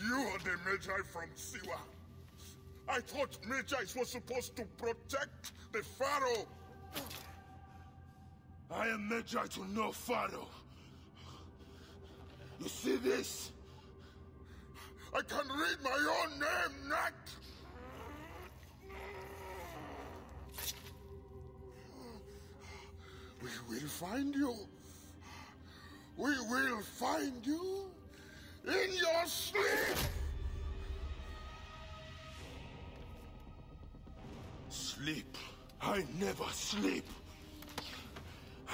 You are the Magi from Siwa. I thought Magi were supposed to protect the Pharaoh. I am Magi to no Pharaoh. You see this? I can read my own name, Nat! We will find you. We will find you in your sleep! Sleep? I never sleep.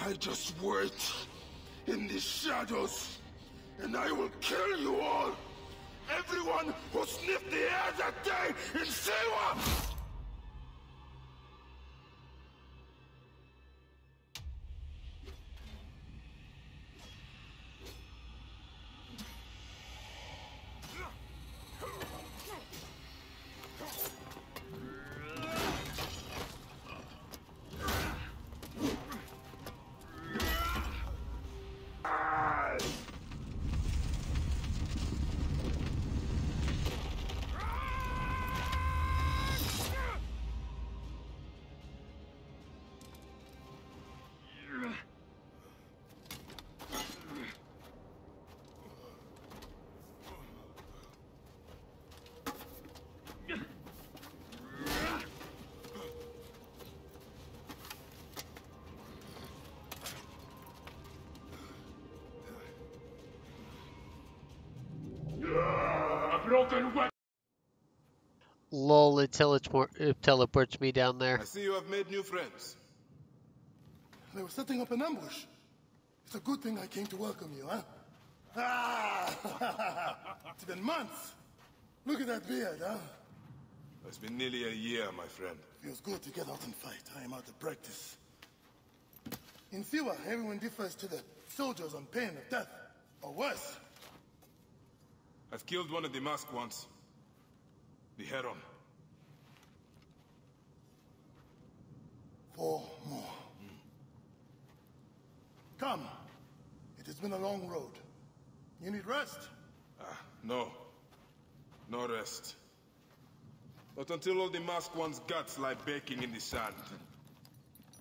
I just wait in the shadows, and I will kill you all! Everyone who sniffed the air that day in Siwa! Lol, it teleports me down there. I see you have made new friends. They were setting up an ambush. It's a good thing I came to welcome you, huh? Ah! It's been months. Look at that beard, huh? It's been nearly a year, my friend. Feels good to get out and fight. I am out of practice. In Siwa, everyone defers to the soldiers on pain of death, or worse. I've killed one of the masked ones. The Heron. 4 more. Come. It has been a long road. You need rest? No. No rest. Not until all the masked ones' guts lie baking in the sand.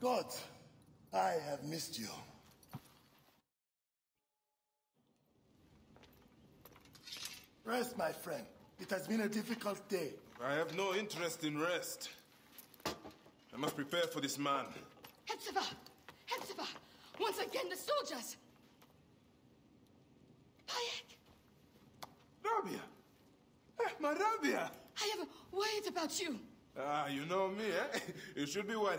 Gods, I have missed you. Rest, my friend. It has been a difficult day. I have no interest in rest. I must prepare for this man. Hepzibah! Hepzibah! Once again, the soldiers! Bayek! Rabia! My Rabia! I have worried about you. You know me, eh? You should be worried.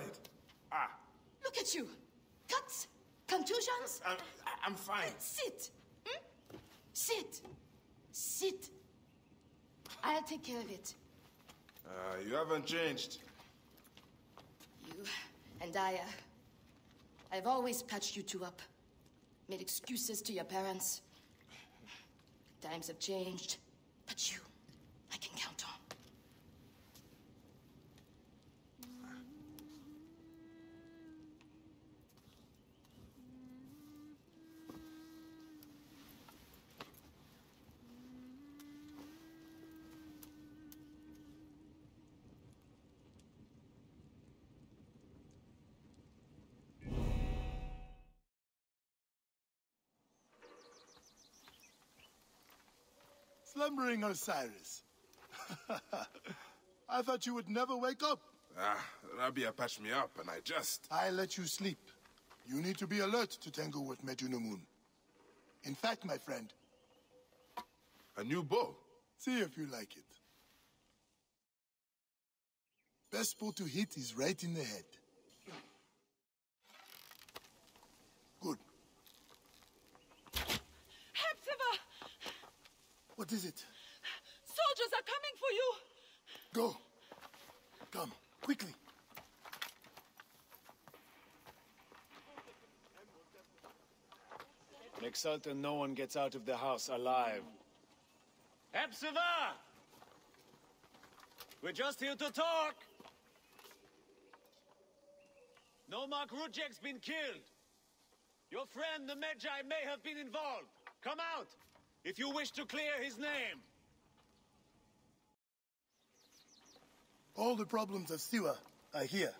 Look at you. Cuts? Contusions? I'm fine. Sit. Sit. Sit. I'll take care of it. You haven't changed. You and I've always patched you two up. Made excuses to your parents. Times have changed, but you, I can count on. Slumbering Osiris. I thought you would never wake up. Rabia patched me up, and I let you sleep. You need to be alert to tangle with Medunamun. In fact, my friend... A new bow? See if you like it. Best spot to hit is right in the head. Good. Hepzibah! What is it? Soldiers are coming for you! Go. Come, quickly. Make certain no one gets out of the house alive. Hepzibah! We're just here to talk! Nomak Rujek's been killed. Your friend, the Magi, may have been involved. Come out, if you wish to clear his name. All the problems of Siwa are here.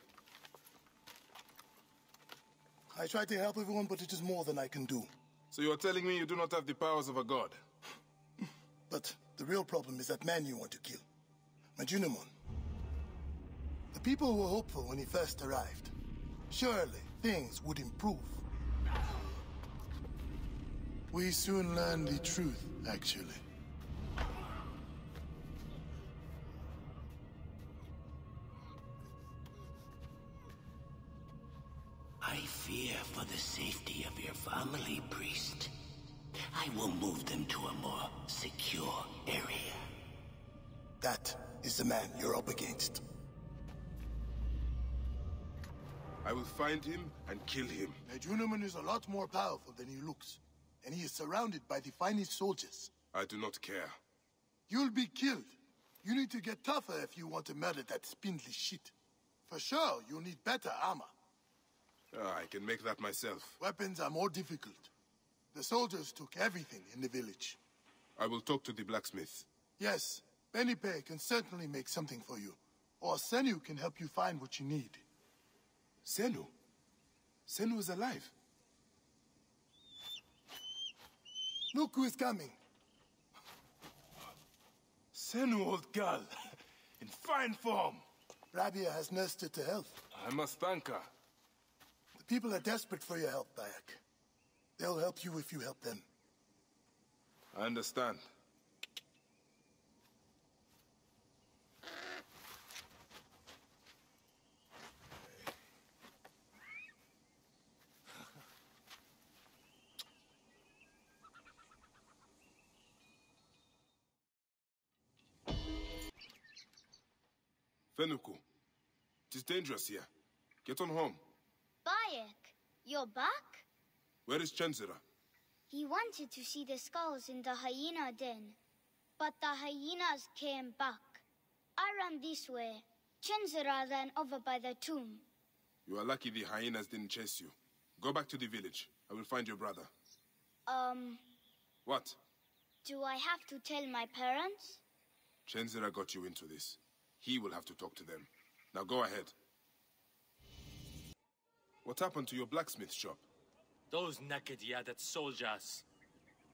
I try to help everyone, but it is more than I can do. So you are telling me you do not have the powers of a god? But the real problem is that man you want to kill. Majunimon. The people were hopeful when he first arrived. Surely, things would improve. We soon learned the truth, actually. I fear for the safety of your family, priest. I will move them to a more secure area. That is the man you're up against. I will find him and kill him. Majunimon is a lot more powerful than he looks. And he is surrounded by the finest soldiers. I do not care. You'll be killed. You need to get tougher if you want to murder that spindly shit. For sure, you'll need better armor. I can make that myself. Weapons are more difficult. The soldiers took everything in the village. I will talk to the blacksmith. Yes, Benipe can certainly make something for you. Or Senu can help you find what you need. Senu? Senu is alive. Look who is coming. Senu, old girl. In fine form. Rabia has nursed her to health. I must thank her. The people are desperate for your help, Bayek. They'll help you if you help them. I understand. Fenuku, it is dangerous here. Get on home. Bayek, you're back? Where is Chenzira? He wanted to see the skulls in the hyena den, but the hyenas came back. I ran this way. Chenzira ran over by the tomb. You are lucky the hyenas didn't chase you. Go back to the village. I will find your brother. What? Do I have to tell my parents? Chenzira got you into this. He will have to talk to them. Now go ahead. What happened to your blacksmith shop? Those naked-yaded soldiers.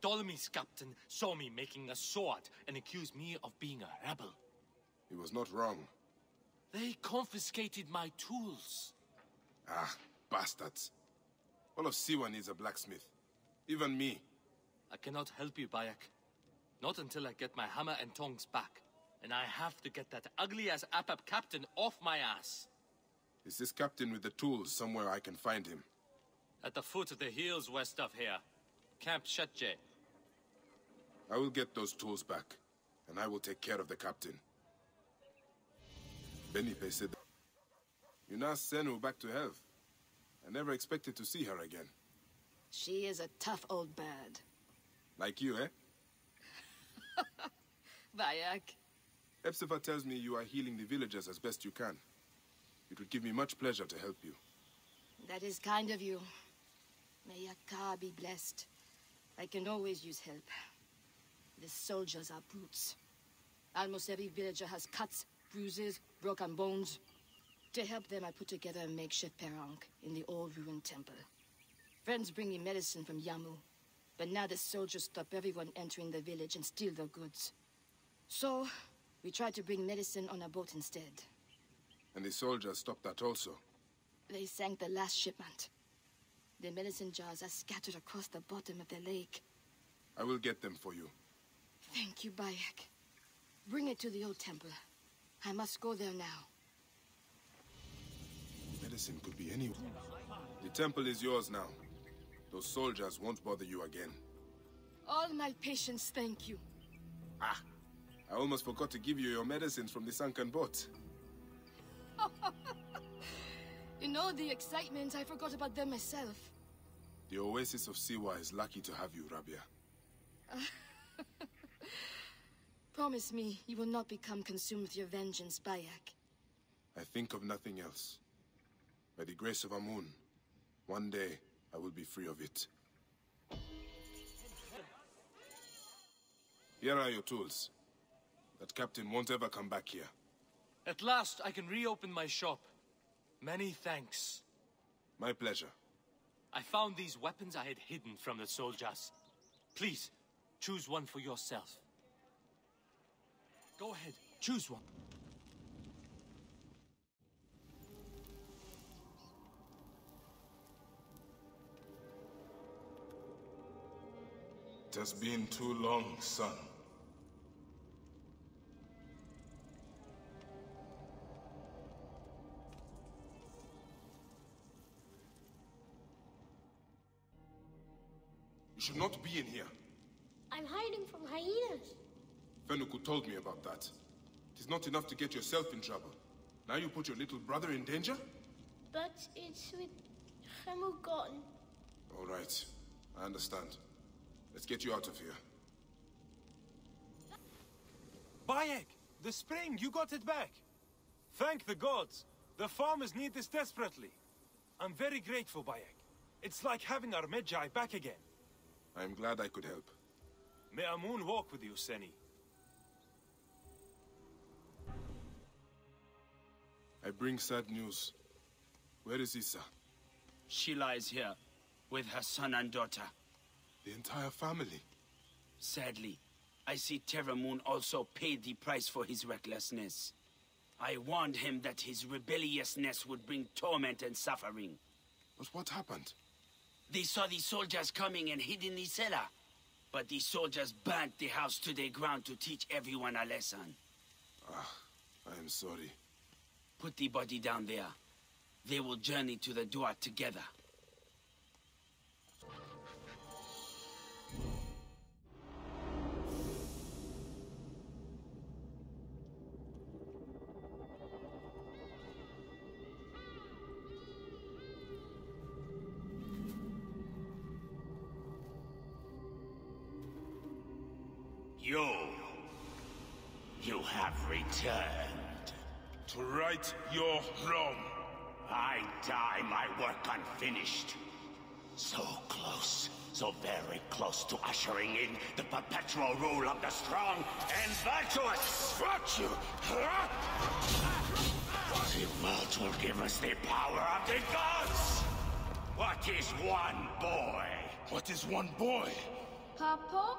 Ptolemy's captain saw me making a sword and accused me of being a rebel. He was not wrong. They confiscated my tools. Ah, bastards. All of Siwa needs a blacksmith. Even me. I cannot help you, Bayek. Not until I get my hammer and tongs back. And I have to get that ugly-ass Apap captain off my ass. Is this captain with the tools somewhere I can find him? At the foot of the hills west of here. Camp Shetje. I will get those tools back, and I will take care of the captain. Benipe said that you nursed Senu back to health. I never expected to see her again. She is a tough old bird. Like you, eh? Bayek. Epsifa tells me you are healing the villagers as best you can. It would give me much pleasure to help you. That is kind of you. May Yaka be blessed. I can always use help. The soldiers are brutes. Almost every villager has cuts, bruises, broken bones. To help them, I put together a makeshift perang in the old ruined temple. Friends bring me medicine from Yamu, but now the soldiers stop everyone entering the village and steal their goods. So, we tried to bring medicine on a boat instead. And the soldiers stopped that also. They sank the last shipment. The medicine jars are scattered across the bottom of the lake. I will get them for you. Thank you, Bayek. Bring it to the old temple. I must go there now. Medicine could be anywhere. The temple is yours now. Those soldiers won't bother you again. All my patience, thank you. Ah! I almost forgot to give you your medicines from the sunken boat. In all the excitement, I forgot about them myself. The oasis of Siwa is lucky to have you, Rabia. Promise me you will not become consumed with your vengeance, Bayek. I think of nothing else. By the grace of Amun, one day I will be free of it. Here are your tools. That captain won't ever come back here. At last, I can reopen my shop. Many thanks. My pleasure. I found these weapons I had hidden from the soldiers. Please, choose one for yourself. Go ahead, choose one. It has been too long, son. You should not be in here. I'm hiding from hyenas. Fenuku told me about that. It is not enough to get yourself in trouble. Now you put your little brother in danger? But it's with Hemugon. All right. I understand. Let's get you out of here. Bayek! The spring, you got it back! Thank the gods! The farmers need this desperately. I'm very grateful, Bayek. It's like having our Medjay back again. I'm glad I could help. May Amun walk with you, Seni. I bring sad news. Where is Issa? She lies here, with her son and daughter. The entire family? Sadly, I see Terramoon also paid the price for his recklessness. I warned him that his rebelliousness would bring torment and suffering. But what happened? They saw the soldiers coming and hid in the cellar. But the soldiers burnt the house to the ground to teach everyone a lesson. Ah, I am sorry. Put the body down there. They will journey to the Dua together. You have returned. To right your wrong. I die my work unfinished. So close, so very close to ushering in the perpetual rule of the strong and virtuous. Virtue! The world will give us the power of the gods. What is one boy? What is one boy? Papa?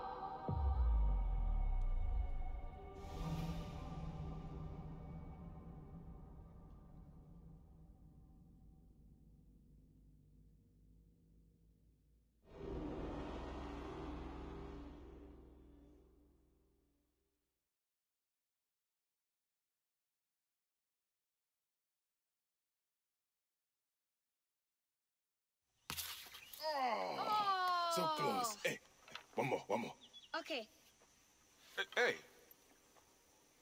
So close. Hey, one more. Okay. Hey.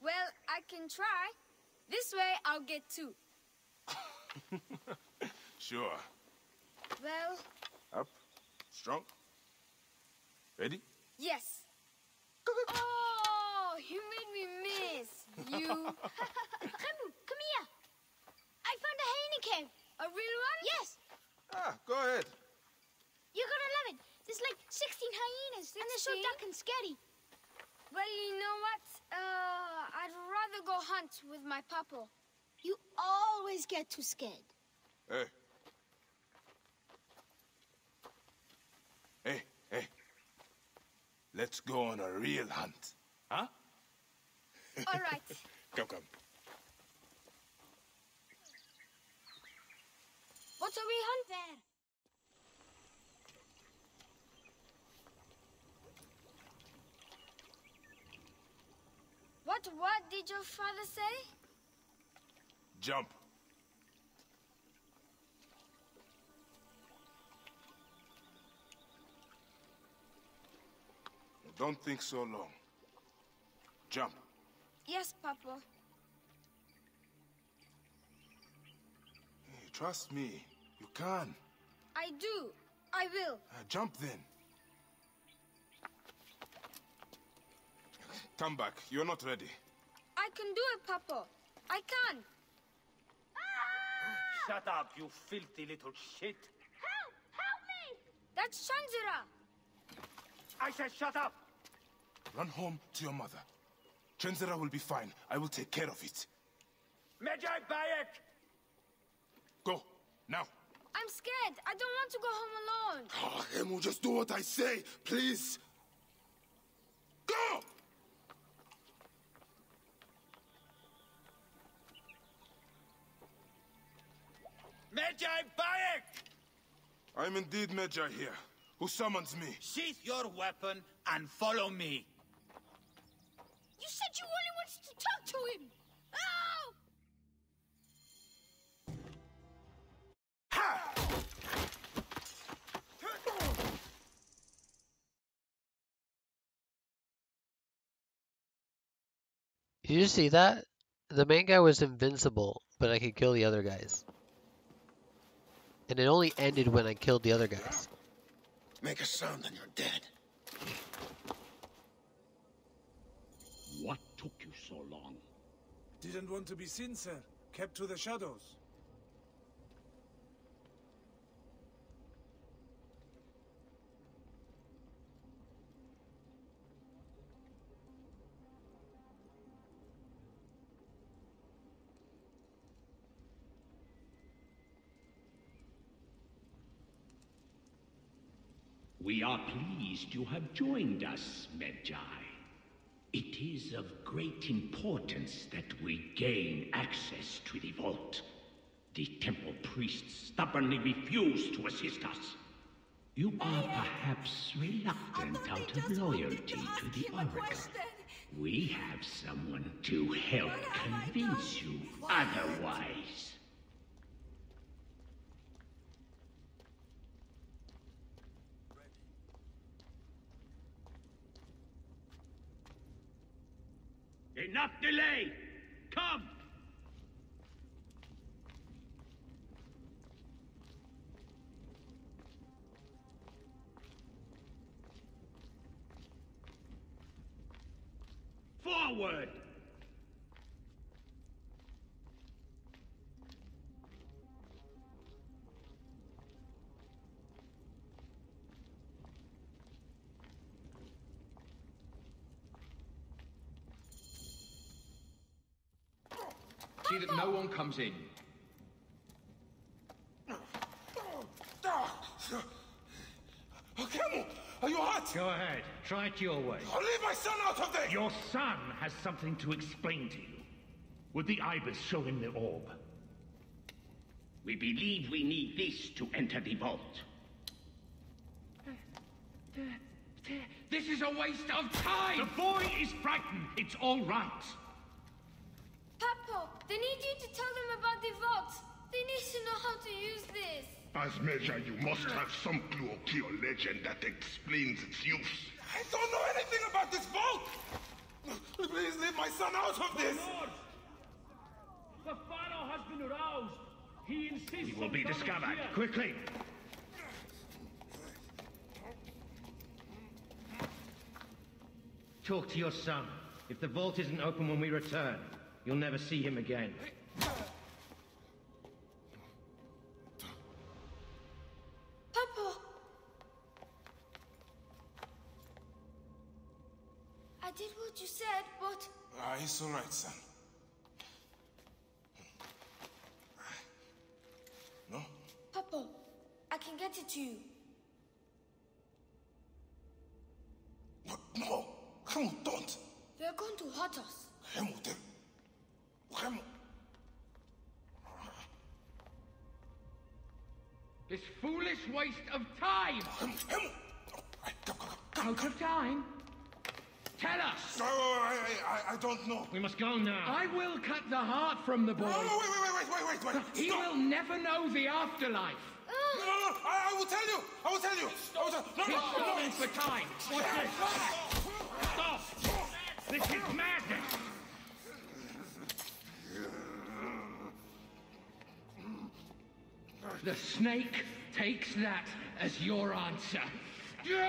Well, I can try. This way, I'll get two. Sure. Well... Up. Strong. Ready? Yes. Oh, you made me miss. You... Remu, come here. I found a hyena cave. A real one? Yes. Ah, go ahead. You're gonna love it. There's like 16 hyenas, and they're so dark and scary. Well, you know what? I'd rather go hunt with my papa. You always get too scared. Hey. Hey. Let's go on a real hunt. Huh? All right. Come. What are we hunt there? What did your father say? Jump. Don't think so long. Jump. Yes, Papa. Hey, trust me. You can. I do. I will. Jump then. Come back. You're not ready. I can do it, Papa. I can. Shut up, you filthy little shit. Help! Help me! That's Chanzura. I said shut up. Run home to your mother. Chenzera will be fine. I will take care of it. Magi Bayek! Go, now. I'm scared. I don't want to go home alone. Oh, Hemu, just do what I say, please. Go! Magi Bayek! I'm indeed Medjay here. Who summons me? Sheath your weapon and follow me. You said you only wanted to talk to him. Oh! Did you see that? The main guy was invincible, but I could kill the other guys. And it only ended when I killed the other guys. Make a sound and you're dead. What took you so long? Didn't want to be seen, sir. Kept to the shadows. We are pleased you have joined us, Medjay. It is of great importance that we gain access to the vault. The temple priests stubbornly refuse to assist us. You are perhaps reluctant out of loyalty to the Oracle. We have someone to help convince you otherwise. Enough delay! Come! Forward! See that no one comes in. Camel, are you hurt? Go ahead. Try it your way. I'll leave my son out of there! Your son has something to explain to you. Would the Ibis show him the orb? We believe we need this to enter the vault. This is a waste of time! The boy is frightened. It's all right. Papa, they need you to tell them about the vault. They need to know how to use this. As measure, you must have some clue to your legend that explains its use. I don't know anything about this vault! Please leave my son out of this! Lord, the Pharaoh has been aroused. He insists He will be on coming discovered. here. Quickly. Talk to your son. If the vault isn't open when we return, you'll never see him again. Papa! I did what you said, but... It's all right, son. No? Papa, I can get it to you. What? No! Hemu, don't! They're going to hurt us. Hemu, Hemu! This foolish waste of time! Hemu! Out of time? Tell us! No, I don't know. We must go now. I will cut the heart from the boy. No, wait. He will never know the afterlife. No, I will tell you! I will tell you! He's falling for time. What's this? Stop! This is madness! The snake takes that as your answer. No!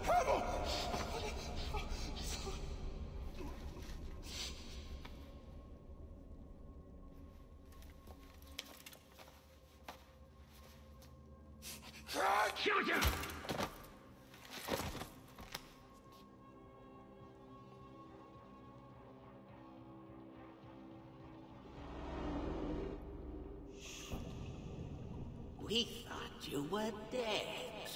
Hemu! Shoot him! were dead.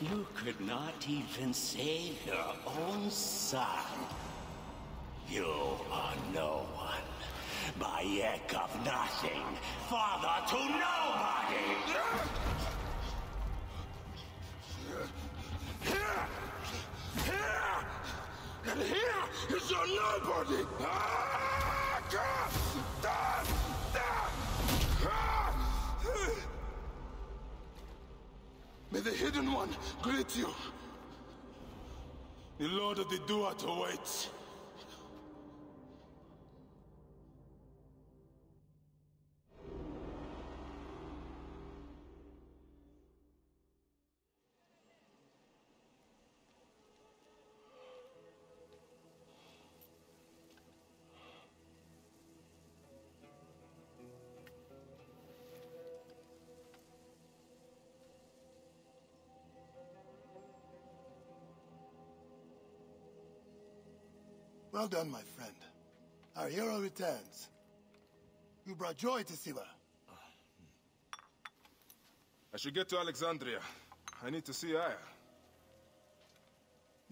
You could not even save your own son. You are no one. Bayek of nothing. Father to nobody! And here is your nobody! May the Hidden One greet you. The Lord of the Duat awaits. Well done, my friend. Our hero returns. You brought joy to Siwa. I should get to Alexandria. I need to see Aya.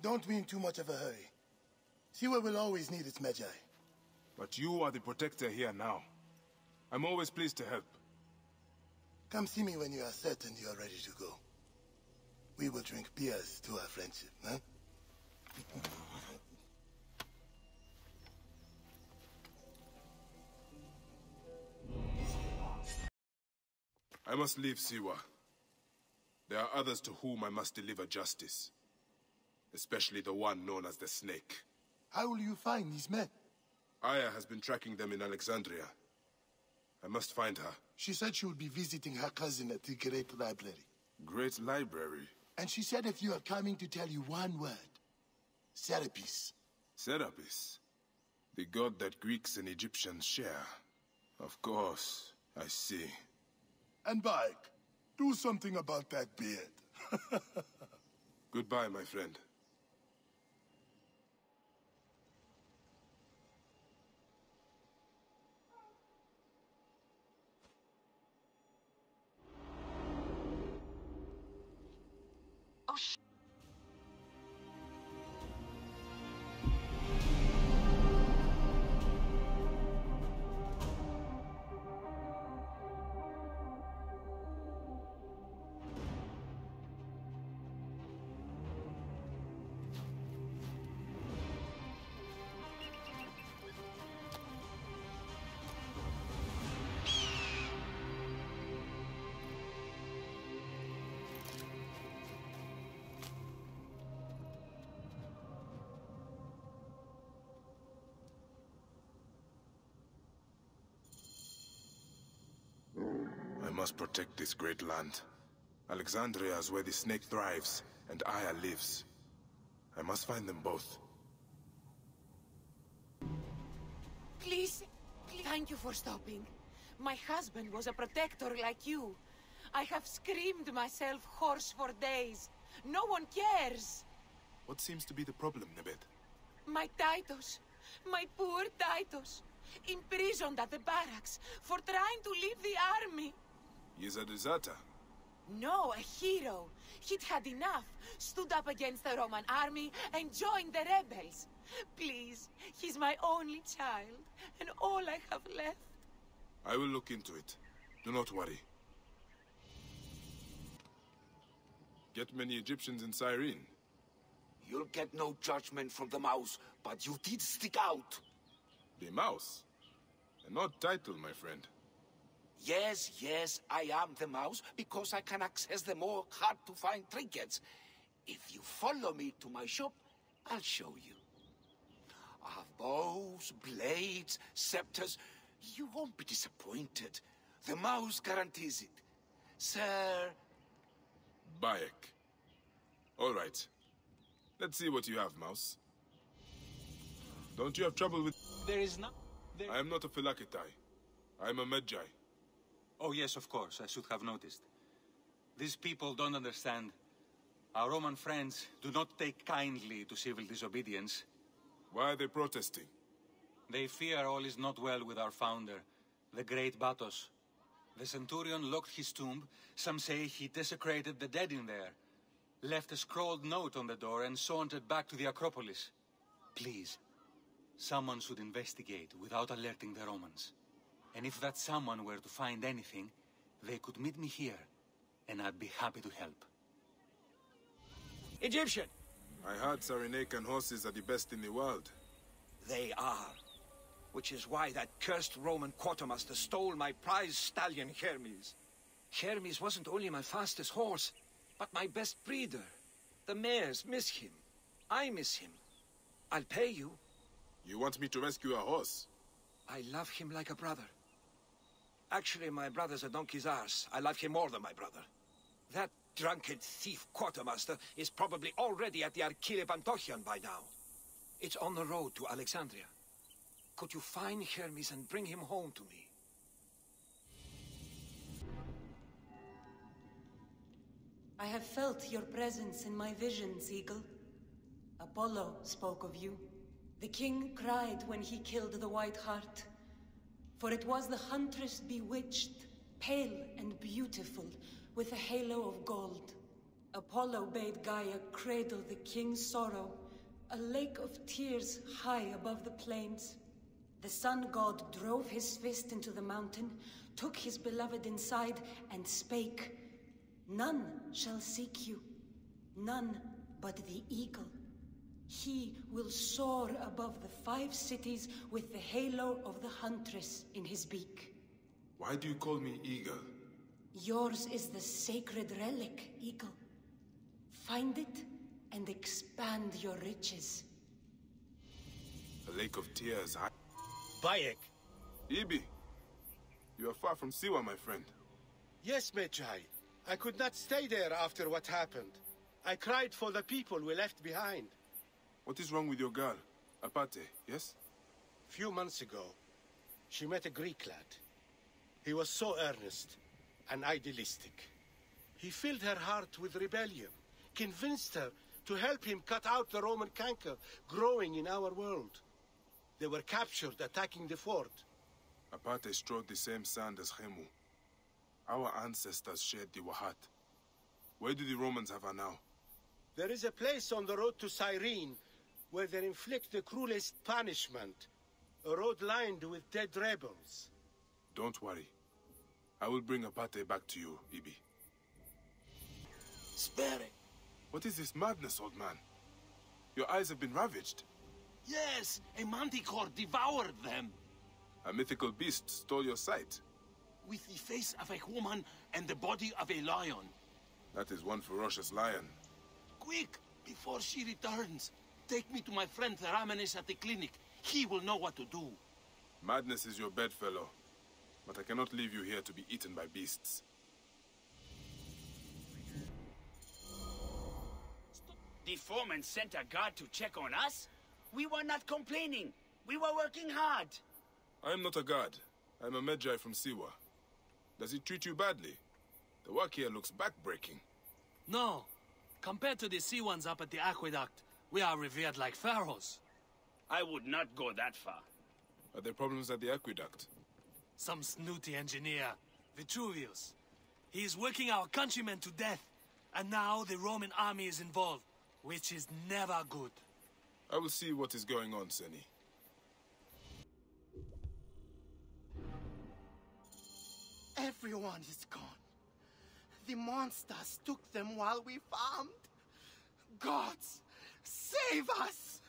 Don't be in too much of a hurry. Siwa will always need its Magi. But you are the protector here now. I'm always pleased to help. Come see me when you are certain you are ready to go. We will drink beers to our friendship, huh? I must leave Siwa. There are others to whom I must deliver justice. Especially the one known as the Snake. How will you find these men? Aya has been tracking them in Alexandria. I must find her. She said she would be visiting her cousin at the Great Library. Great Library? And she said if you are coming to tell you one word. Serpies. Serapis? The god that Greeks and Egyptians share. Of course, I see. And Bayek, do something about that beard. Goodbye, my friend. I must protect this great land. Alexandria is where the snake thrives, and Aya lives. I must find them both. Please, thank you for stopping. My husband was a protector like you. I have screamed myself hoarse for days. No one cares. What seems to be the problem, Nebet? My Titus, my poor Titus, imprisoned at the barracks for trying to leave the army. He is a deserter. No, a hero. He'd had enough, stood up against the Roman army, and joined the rebels. Please, he's my only child, and all I have left. I will look into it. Do not worry. Get many Egyptians in Cyrene. You'll get no judgment from the mouse, but you did stick out. The mouse? An odd title, my friend. Yes, I am the mouse, because I can access the more hard-to-find trinkets. If you follow me to my shop, I'll show you. I have bows, blades, scepters. You won't be disappointed. The mouse guarantees it. Sir... Bayek. All right. Let's see what you have, mouse. Don't you have trouble with... There is not... I am not a Philakitai. I am a Magi. Oh yes, of course. I should have noticed. These people don't understand. Our Roman friends do not take kindly to civil disobedience. Why are they protesting? They fear all is not well with our founder, the great Batos. The centurion locked his tomb. Some say he desecrated the dead in there, left a scrawled note on the door, and sauntered back to the Acropolis. Please, someone should investigate without alerting the Romans. And if that someone were to find anything, they could meet me here, and I'd be happy to help. Egyptian! I heard Cyrenaican horses are the best in the world. They are. Which is why that cursed Roman quartermaster stole my prize stallion, Hermes. Hermes wasn't only my fastest horse, but my best breeder. The mares miss him. I miss him. I'll pay you. You want me to rescue a horse? I love him like a brother. Actually, my brother's a donkey's arse. I love him more than my brother. That drunken thief quartermaster is probably already at the Archile Pantochion by now. It's on the road to Alexandria. Could you find Hermes and bring him home to me? I have felt your presence in my visions, Eagle. Apollo spoke of you. The king cried when he killed the White Hart. For it was the huntress bewitched, pale and beautiful, with a halo of gold. Apollo bade Gaia cradle the king's sorrow, a lake of tears high above the plains. The sun god drove his fist into the mountain, took his beloved inside, and spake, "None shall seek you, none but the eagle. He will soar above the 5 cities with the halo of the huntress in his beak." Why do you call me Eagle? Yours is the sacred relic, Eagle. Find it and expand your riches. A lake of tears. Bayek. Ibi, you are far from Siwa, my friend. Yes, Medjay. I could not stay there after what happened. I cried for the people we left behind. What is wrong with your girl? Apate, yes? Few months ago, she met a Greek lad. He was so earnest and idealistic. He filled her heart with rebellion, convinced her to help him cut out the Roman canker growing in our world. They were captured attacking the fort. Apate strode the same sand as Khemu. Our ancestors shared the Wahat. Where do the Romans have her now? There is a place on the road to Cyrene where they inflict the cruelest punishment. A road lined with dead rebels. Don't worry. I will bring Apate back to you, Ibi. Spare it. What is this madness, old man? Your eyes have been ravaged. Yes, a manticore devoured them. A mythical beast stole your sight. With the face of a woman and the body of a lion. That is one ferocious lion. Quick, before she returns. Take me to my friend Theramenes at the clinic. He will know what to do. Madness is your bedfellow. But I cannot leave you here to be eaten by beasts. The foreman sent a guard to check on us? We were not complaining. We were working hard. I am not a guard. I am a Medjay from Siwa. Does he treat you badly? The work here looks backbreaking. No. Compared to the sea ones up at the aqueduct, we are revered like pharaohs. I would not go that far. Are there problems at the aqueduct? Some snooty engineer, Vitruvius. He is working our countrymen to death, and now the Roman army is involved, which is never good. I will see what is going on, Seni. Everyone is gone. The monsters took them while we farmed. Gods, save us!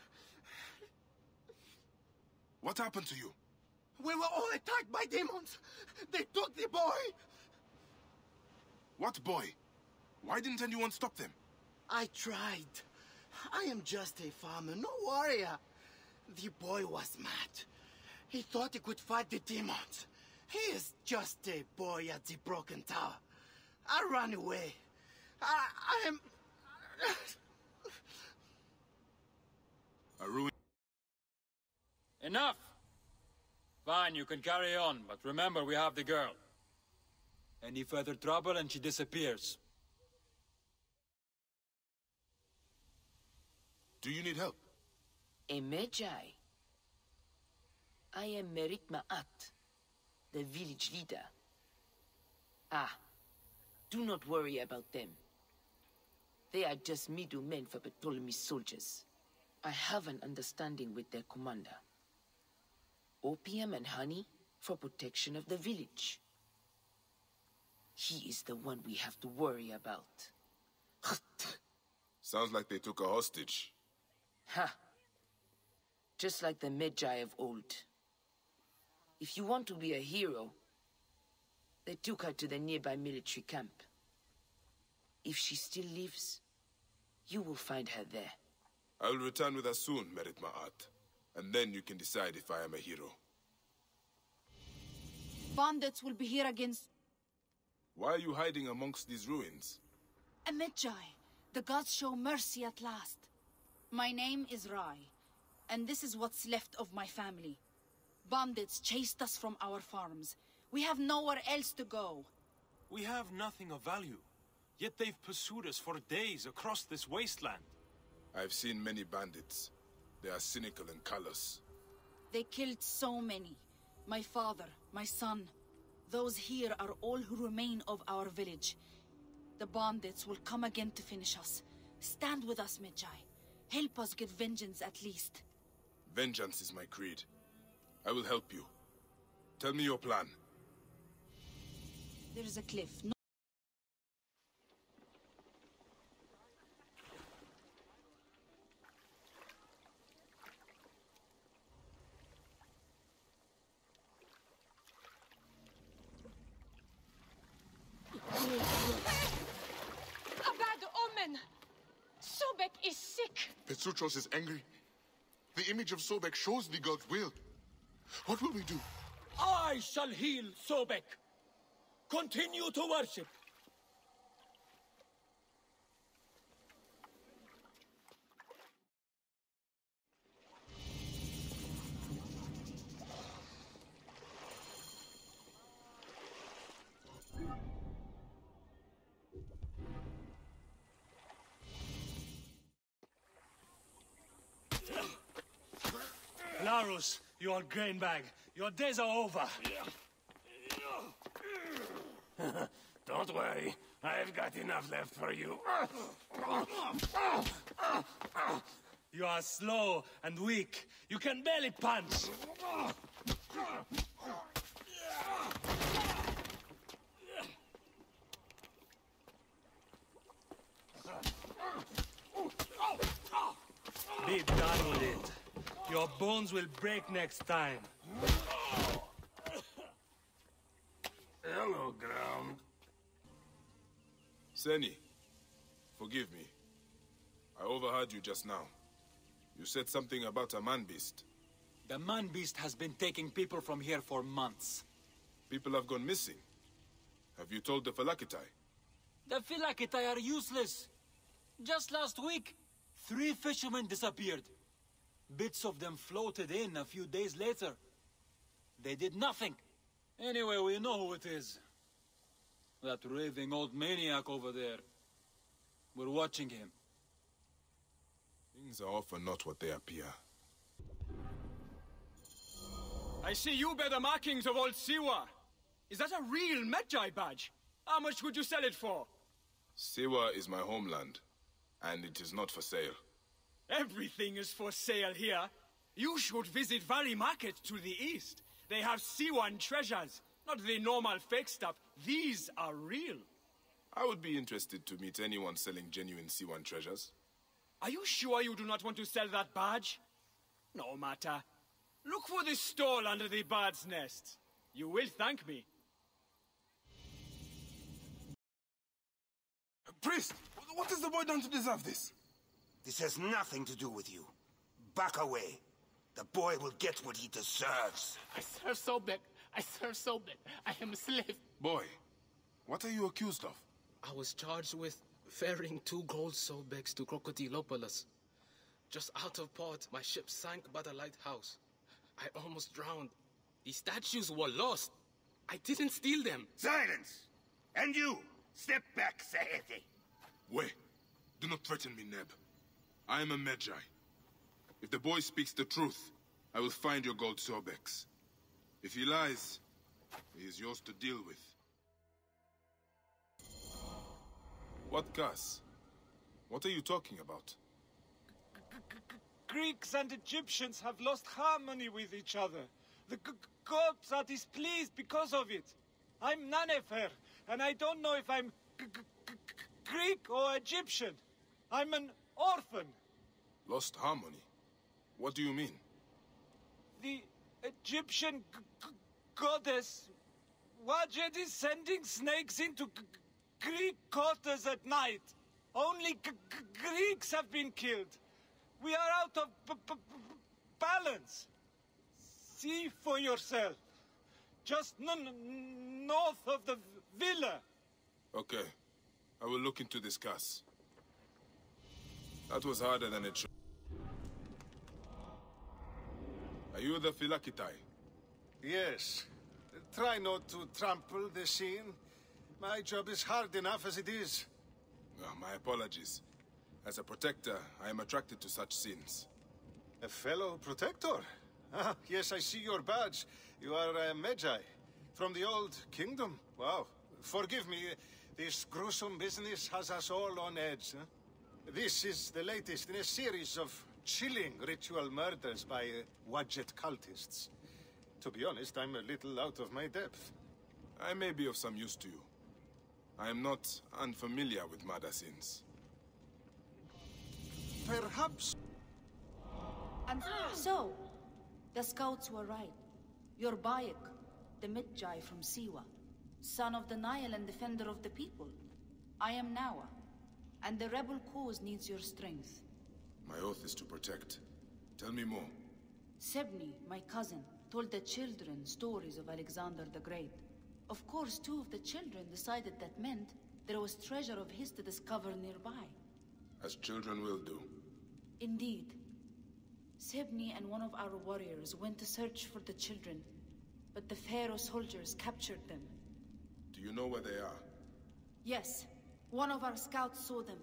What happened to you? We were all attacked by demons. They took the boy. What boy? Why didn't anyone stop them? I tried. I am just a farmer, no warrior. The boy was mad. He thought he could fight the demons. He is just a boy at the broken tower. I ran away. I am... A ruin... Enough! Fine, you can carry on, but remember we have the girl. Any further trouble and she disappears. Do you need help? A Medjay. I am Merit Ma'at, the village leader. Ah, do not worry about them. They are just middlemen for Ptolemy's soldiers. I have an understanding with their commander. Opium and honey for protection of the village. He is the one we have to worry about. Sounds like they took a hostage. Ha! Just like the Magi of old. If you want to be a hero, they took her to the nearby military camp. If she still lives, you will find her there. I will return with her soon, Merit Ma'at. And then you can decide if I am a hero. Bandits will be here against... Why are you hiding amongst these ruins? A Magi. The gods show mercy at last. My name is Rai, and this is what's left of my family. Bandits chased us from our farms. We have nowhere else to go. We have nothing of value, yet they've pursued us for days across this wasteland. I've seen many bandits. They are cynical and callous. They killed so many. My father, my son. Those here are all who remain of our village. The bandits will come again to finish us. Stand with us, Magi. Help us get vengeance at least. Vengeance is my creed. I will help you. Tell me your plan. There is a cliff. Sobek is sick. Petruchos is angry. The image of Sobek shows the god's will. What will we do? I shall heal Sobek. Continue to worship. Larus, you old grain bag. Your days are over. Don't worry. I've got enough left for you. You are slow and weak. You can barely punch. Be done with it. Your bones will break next time. Hello, ground. Seni, forgive me. I overheard you just now. You said something about a man-beast. The man-beast has been taking people from here for months. People have gone missing. Have you told the Phylakitai? The Phylakitai are useless. Just last week, 3 fishermen disappeared. Bits of them floated in a few days later. They did nothing. Anyway, we know who it is. That raving old maniac over there. We're watching him. Things are often not what they appear. I see you bear the markings of old Siwa. Is that a real Magi badge? How much would you sell it for? Siwa is my homeland, and it is not for sale. Everything is for sale here. You should visit Valley Market to the east. They have Siwan treasures, not the normal fake stuff. These are real. I would be interested to meet anyone selling genuine Siwan treasures. Are you sure you do not want to sell that badge? No matter. Look for this stall under the bird's nest. You will thank me. Priest, what has the boy done to deserve this? This has nothing to do with you. Back away. The boy will get what he deserves. I serve Sobek. I serve Sobek. I am a slave. Boy, what are you accused of? I was charged with ferrying 2 gold Sobeks to Crocodilopolis. Just out of port, my ship sank by the lighthouse. I almost drowned. The statues were lost. I didn't steal them. Silence! And you! Step back, Saeti! Wait. Do not threaten me, Neb. I am a Magi. If the boy speaks the truth, I will find your gold Sobeks. If he lies, he is yours to deal with. What Gus? What are you talking about? Greeks and Egyptians have lost harmony with each other. The gods are displeased because of it. I'm Nanefer, and I don't know if I'm Greek or Egyptian. I'm an orphan. Lost harmony? What do you mean? The Egyptian goddess Wajet is sending snakes into Greek quarters at night. Only Greeks have been killed. We are out of balance. See for yourself. Just north of the villa. Okay. I will look into this, Gus. That was harder than it should. Are you the Philakitai? Yes. Try not to trample the scene. My job is hard enough as it is. Oh, my apologies. As a protector, I am attracted to such scenes. A fellow protector? Ah, yes, I see your badge. You are a Magi. From the old kingdom. Wow. Forgive me, this gruesome business has us all on edge. Huh? This is the latest in a series of chilling ritual murders by Wajet cultists. To be honest, I'm a little out of my depth. I may be of some use to you. I am not unfamiliar with murder scenes. Perhaps... And so, the scouts were right. You're Bayek, the Magi from Siwa, son of the Nile and defender of the people. I am Nawa, and the rebel cause needs your strength. My oath is to protect. Tell me more. Sebni, my cousin, told the children stories of Alexander the Great. Of course, 2 of the children decided that meant there was treasure of his to discover nearby. As children will do. Indeed. Sebni and one of our warriors went to search for the children, but the Pharaoh soldiers captured them. Do you know where they are? Yes. One of our scouts saw them.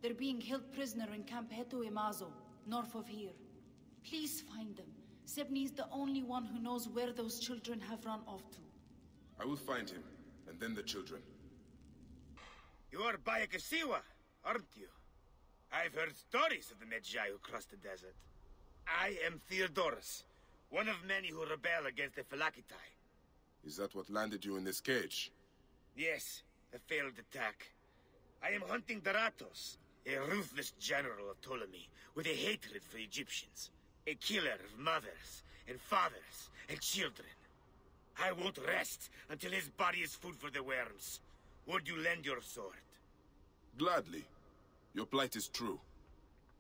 They're being held prisoner in Camp Hetu Imazo, north of here. Please find them. Sebni is the only one who knows where those children have run off to. I will find him, and then the children. You are Bayek Siwa, aren't you? I've heard stories of the Magi who crossed the desert. I am Theodorus, one of many who rebel against the Philakitai. Is that what landed you in this cage? Yes, a failed attack. I am hunting Daratos, a ruthless general of Ptolemy, with a hatred for Egyptians. A killer of mothers, and fathers, and children. I won't rest until his body is food for the worms. Would you lend your sword? Gladly. Your plight is true.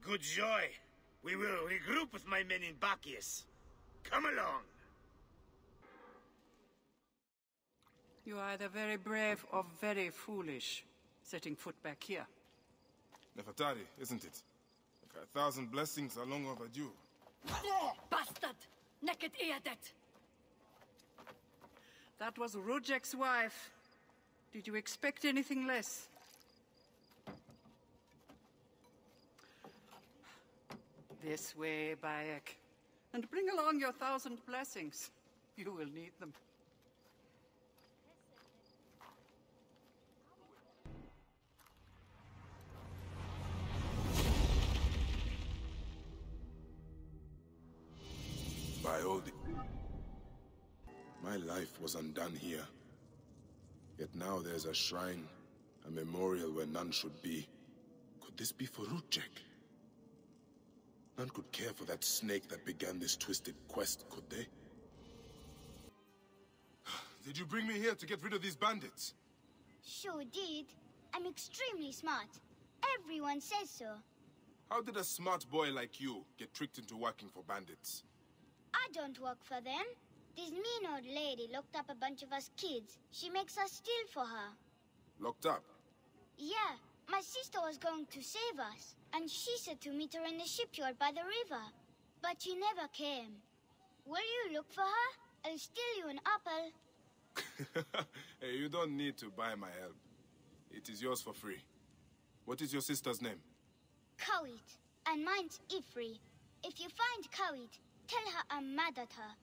Good joy. We will regroup with my men in Bacchius. Come along. You are either very brave or very foolish, setting foot back here. Nefertari, isn't it? 1,000 blessings are long overdue. Bastard! Naked Eadet! That was Rujek's wife. Did you expect anything less? This way, Bayek. And bring along your 1,000 blessings. You will need them. By all the... My life was undone here. Yet now there's a shrine, a memorial where none should be. Could this be for Rujek? None could care for that snake that began this twisted quest, could they? Did you bring me here to get rid of these bandits? Sure did. I'm extremely smart. Everyone says so. How did a smart boy like you get tricked into working for bandits? I don't work for them. This mean old lady locked up a bunch of us kids. She makes us steal for her. Locked up? Yeah, my sister was going to save us, and she said to meet her in the shipyard by the river. But she never came. Will you look for her? I'll steal you an apple. Hey, you don't need to buy my help. It is yours for free. What is your sister's name? Kawit, and mine's Ifri. If you find Kawit, tell her I'm mad at her.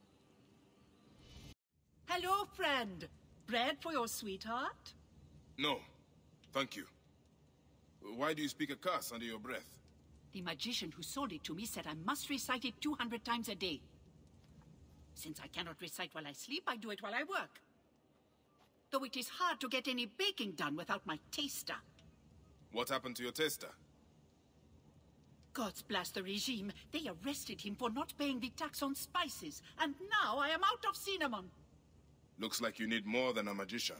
Hello, friend. Bread for your sweetheart? No, thank you. Why do you speak a curse under your breath? The magician who sold it to me said I must recite it 200 times a day. Since I cannot recite while I sleep, I do it while I work. Though it is hard to get any baking done without my taster. What happened to your taster? Gods blast the regime. They arrested him for not paying the tax on spices, and now I am out of cinnamon. Looks like you need more than a magician.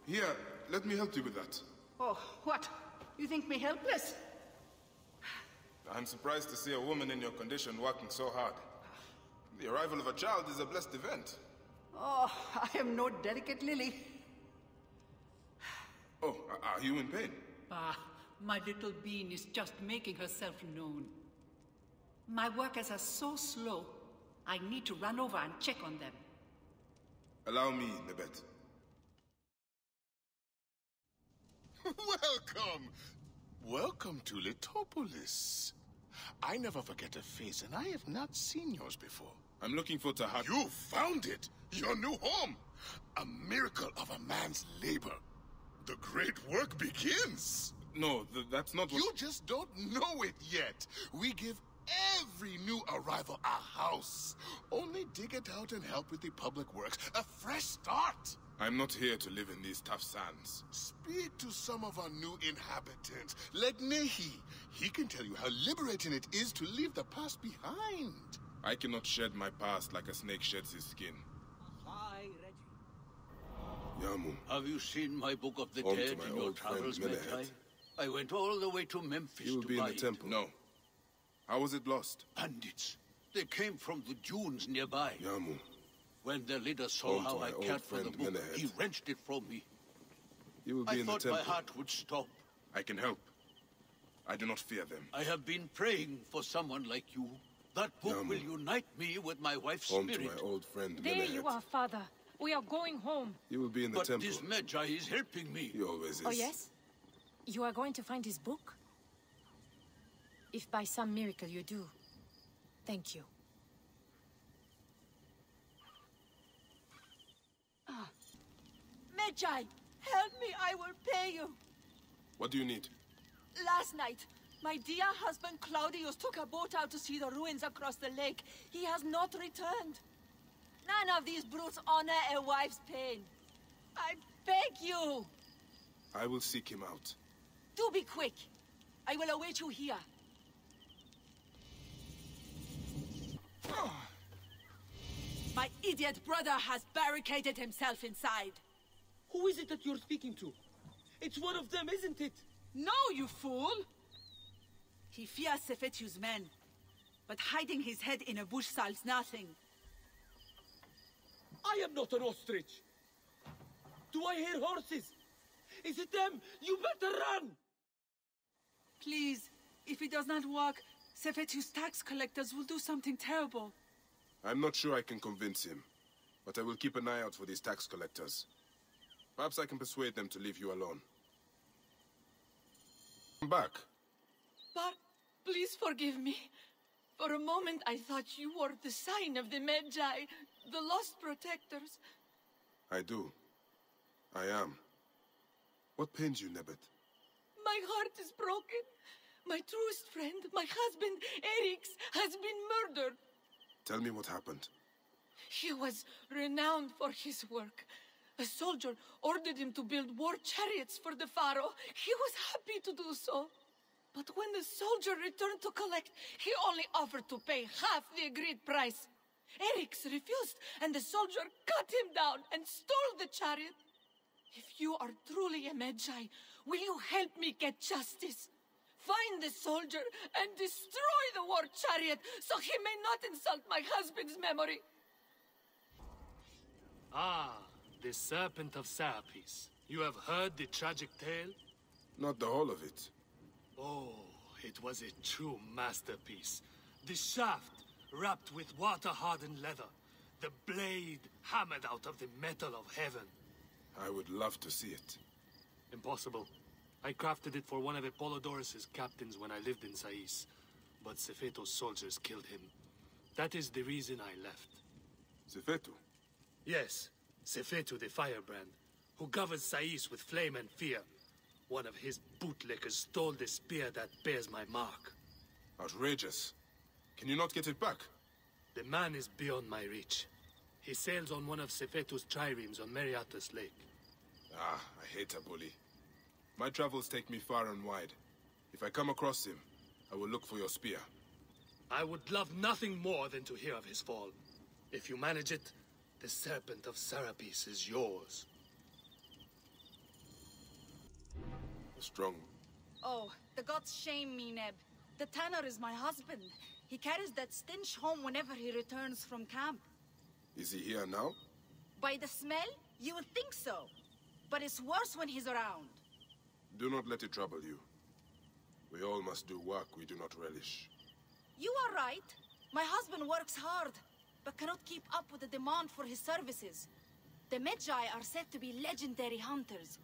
Here, let me help you with that. Oh, what? You think me helpless? I'm surprised to see a woman in your condition working so hard. The arrival of a child is a blessed event. Oh, I am no delicate lily. Oh, are you in pain? Ah, my little bean is just making herself known. My workers are so slow, I need to run over and check on them. Allow me, Nebet. Welcome! Welcome to Litopolis. I never forget a face, and I have not seen yours before. I'm looking for Tahak. You found it! Your new home! A miracle of a man's labor. The great work begins! No, that's not what... You just don't know it yet. We give every new arrival a house. Only dig it out and help with the public works. A fresh start! I'm not here to live in these tough sands. Speak to some of our new inhabitants, like Nehi. He can tell you how liberating it is to leave the past behind. I cannot shed my past like a snake sheds his skin. Hi, Reggie. Yamu. Have you seen my Book of the Home to Dead my in your old friend travels, Menehet. Magi? I went all the way to Memphis You will to be in buy the it. temple. No. How was it lost? Bandits. They came from the dunes nearby. Yamu. When their leader saw Home to how my I old cared for the friend book, Menehet. he wrenched it from me. You will be I in the thought temple. my heart would stop. I can help. I do not fear them. I have been praying for someone like you. That book Yamu. will unite me with my wife's Home spirit. to my old friend There Menehet. you are, Father. We are going home. You will be in the But temple. this Magi is helping me. He always is. Oh, yes? You are going to find his book? If by some miracle you do, thank you. Magi, help me, I will pay you. What do you need? Last night, my dear husband Claudius took a boat out to see the ruins across the lake. He has not returned. None of these brutes honor a wife's pain. I beg you. I will seek him out. Do be quick. I will await you here. My idiot brother has barricaded himself inside. Who is it that you're speaking to? It's one of them, isn't it? No, you fool! He fears Sefetu's men, but hiding his head in a bush solves nothing. I am not an ostrich. Do I hear horses? Is it them? You better run! Please, if it does not work, Sefetu's tax collectors will do something terrible. I'm not sure I can convince him, but I will keep an eye out for these tax collectors. Perhaps I can persuade them to leave you alone. Come back. But please forgive me. For a moment I thought you were the sign of the Magi, the lost protectors. I do. I am. What pains you, Nebet? My heart is broken. My truest friend, my husband, Erix, has been murdered. Tell me what happened. He was renowned for his work. A soldier ordered him to build war chariots for the pharaoh. He was happy to do so. But when the soldier returned to collect, he only offered to pay half the agreed price. Erix refused, and the soldier cut him down and stole the chariot. If you are truly a Magi, will you help me get justice? Find the soldier and destroy the war chariot so he may not insult my husband's memory. Ah, the Serpent of Serpies. You have heard the tragic tale? Not the whole of it. Oh, it was a true masterpiece. The shaft wrapped with water-hardened leather. The blade hammered out of the metal of heaven. I would love to see it. Impossible. I crafted it for one of Apollodorus' captains when I lived in Sais. But Sefeto's soldiers killed him. That is the reason I left. Sefeto? Yes, Sefeto the Firebrand. who governs Sais with flame and fear. One of his bootlickers stole the spear that bears my mark. Outrageous. Can you not get it back? The man is beyond my reach. He sails on one of Sefetu's triremes on Meriatus Lake. Ah, I hate a bully. My travels take me far and wide. If I come across him, I will look for your spear. I would love nothing more than to hear of his fall. If you manage it, the Serpent of Serpies is yours. Strong. Oh, the gods shame me, Neb. The tanner is my husband. He carries that stench home whenever he returns from camp. Is he here now? By the smell, you would think so. But it's worse when he's around. Do not let it trouble you. We all must do work we do not relish. You are right. My husband works hard, but cannot keep up with the demand for his services. The Medjai are said to be legendary hunters.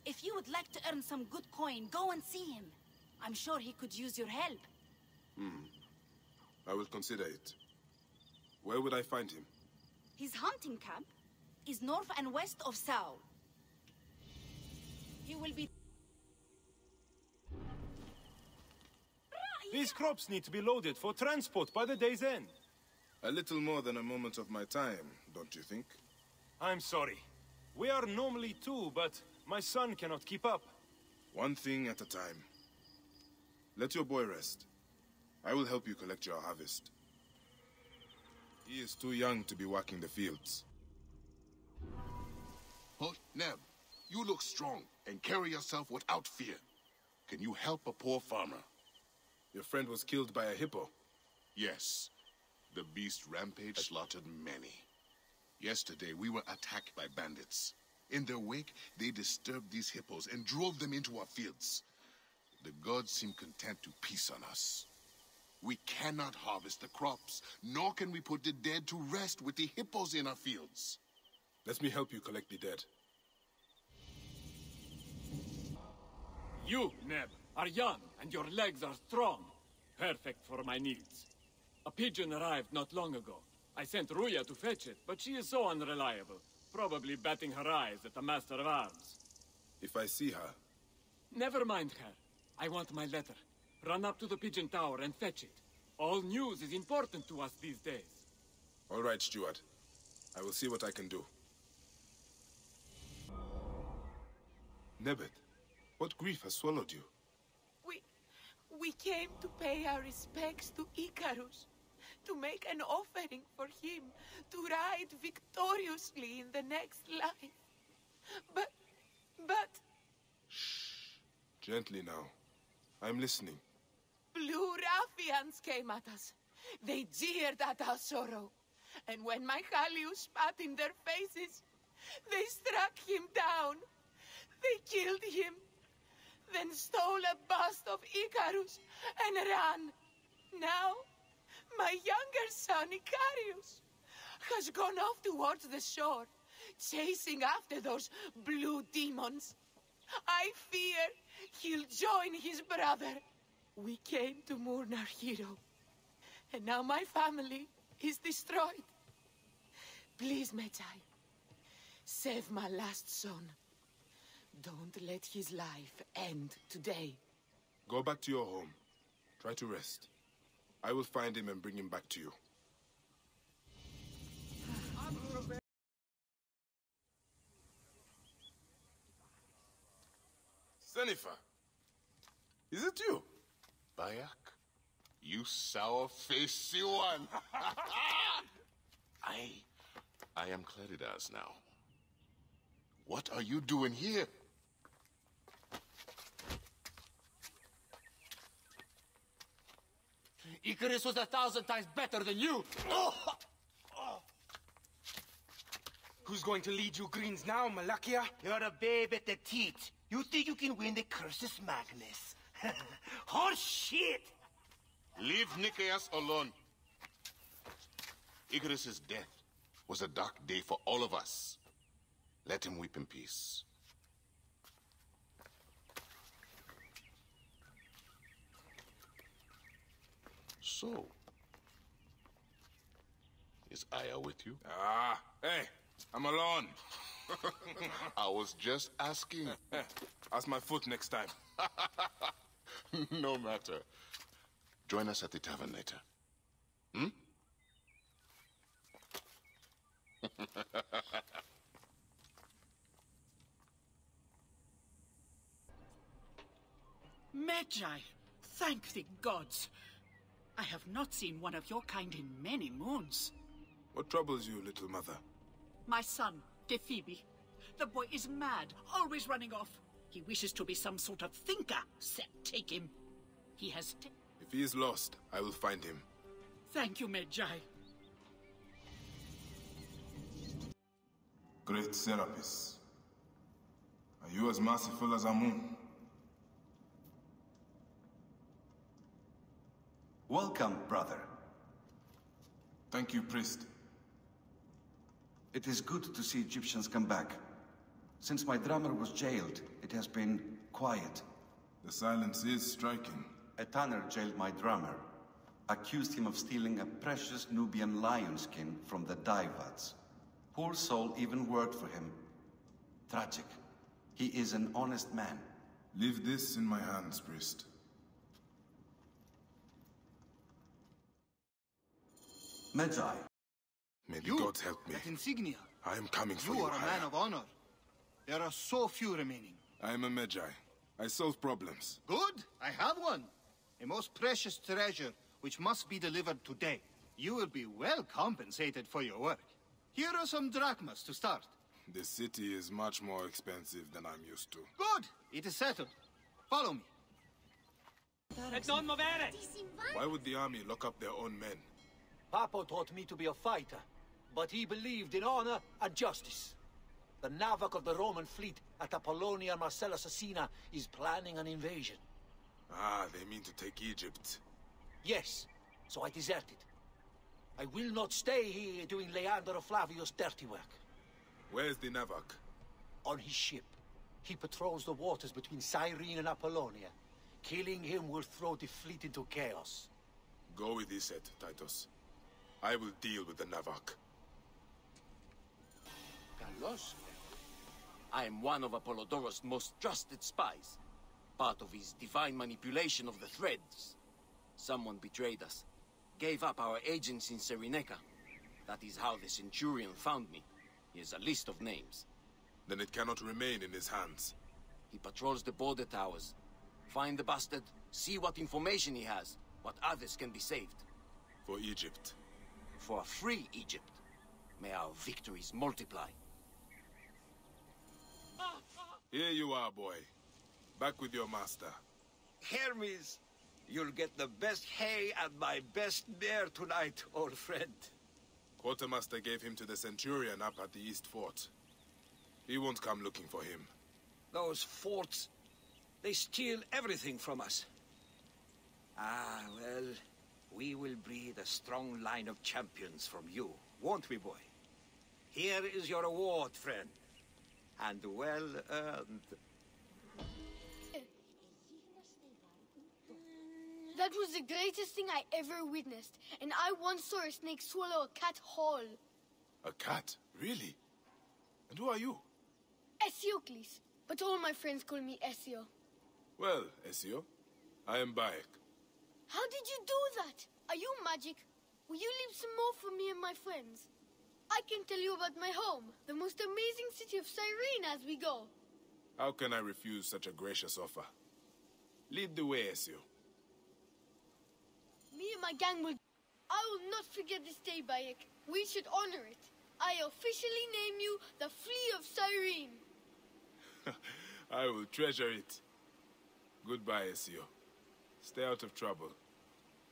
If you would like to earn some good coin, go and see him. I'm sure he could use your help. I will consider it. Where would I find him? His hunting camp is north and west of Sao. He will be... These crops need to be loaded for transport by the day's end. A little more than a moment of my time, don't you think? I'm sorry. We are normally two, but my son cannot keep up. One thing at a time. Let your boy rest. I will help you collect your harvest. He is too young to be working the fields. Oh, Neb, you look strong and carry yourself without fear. Can you help a poor farmer? Your friend was killed by a hippo. Yes. The beast rampage slaughtered many. Yesterday, we were attacked by bandits. In their wake, they disturbed these hippos and drove them into our fields. The gods seem content to peace on us. We cannot harvest the crops, nor can we put the dead to rest with the hippos in our fields. Let me help you collect the dead. You, Neb, are young, and your legs are strong. Perfect for my needs. A pigeon arrived not long ago. I sent Ruya to fetch it, but she is so unreliable. Probably batting her eyes at the Master of Arms. If I see her... Never mind her. I want my letter. Run up to the pigeon tower and fetch it. All news is important to us these days. All right, steward. I will see what I can do. Nebet, what grief has swallowed you? We came to pay our respects to Icarus, to make an offering for him, to ride victoriously in the next life. But... Shh. Gently now. I'm listening. Blue ruffians came at us. They jeered at our sorrow. And when my Halius spat in their faces, they struck him down. They killed him. Then stole a bust of Icarus and ran. Now, my younger son, Icarius, has gone off towards the shore, chasing after those blue demons. I fear he'll join his brother. We came to mourn our hero, and now my family is destroyed. Please, Medjai, save my last son. Don't let his life end today. Go back to your home. Try to rest. I will find him and bring him back to you. Sennifer, is it you? Bayak, you sour-faced one. I am Claridas now. What are you doing here? Icarus was 1,000 times better than you! Who's going to lead you greens now, Malakia? You're a babe at the teat. You think you can win the Cursus Magnus? Horse shit! Leave Nicaeus alone. Icarus's death was a dark day for all of us. Let him weep in peace. So, is Aya with you? Hey, I'm alone. I was just asking. Ask my foot next time. No matter. Join us at the tavern later. Hmm? Magi, thank the gods. I have not seen one of your kind in many moons. What troubles you, little mother? My son, Phoebe. The boy is mad, always running off. He wishes to be some sort of thinker. Set, take him. He has... If he is lost, I will find him. Thank you, Magi. Great Serapis, are you as merciful as Amun? Welcome, brother. Thank you, priest. It is good to see Egyptians come back. Since my drummer was jailed, it has been quiet. The silence is striking. A tanner jailed my drummer, accused him of stealing a precious Nubian lion skin from the Daivads. Poor soul even worked for him. Tragic. He is an honest man. Leave this in my hands, priest. Magi. May the You, gods help me. that insignia. I am coming for you. You are a man of honor. There are so few remaining. I am a Magi. I solve problems. Good, I have one. A most precious treasure, which must be delivered today. You will be well compensated for your work. Here are some drachmas to start. The city is much more expensive than I'm used to. Good, it is settled. Follow me. Why would the army lock up their own men? Papa taught me to be a fighter, but he believed in honor and justice. The Navak of the Roman fleet at Apollonia Marcellus Asina is planning an invasion. Ah, they mean to take Egypt. Yes, so I deserted. I will not stay here doing Leander Flavius' dirty work. Where's the Navak? On his ship. He patrols the waters between Cyrene and Apollonia. Killing him will throw the fleet into chaos. Go with Iset, Titus. I will deal with the Navak. Carlos? I am one of Apollodorus' most trusted spies. Part of his divine manipulation of the threads. Someone betrayed us. Gave up our agents in Cyrenaica. That is how the Centurion found me. He has a list of names. Then it cannot remain in his hands. He patrols the border towers. Find the bastard, see what information he has, what others can be saved. For Egypt. For a free Egypt. May our victories multiply. Here you are, boy. Back with your master. Hermes, you'll get the best hay and my best mare tonight, old friend. Quartermaster gave him to the Centurion up at the East Fort. He won't come looking for him. Those forts, they steal everything from us. Ah, well, we will breed a strong line of champions from you, won't we, boy? Here is your reward, friend. And well earned. That was the greatest thing I ever witnessed, and I once saw a snake swallow a cat whole. A cat? Really? And who are you? Esiocles, but all my friends call me Esio. Well, Esio, I am Bayek. How did you do that? Are you magic? Will you leave some more for me and my friends? I can tell you about my home, the most amazing city of Cyrene as we go. How can I refuse such a gracious offer? Lead the way, Esio. Me and my gang will... I will not forget this day, Bayek. We should honor it. I officially name you the Flea of Cyrene. I will treasure it. Goodbye, Esio. Stay out of trouble.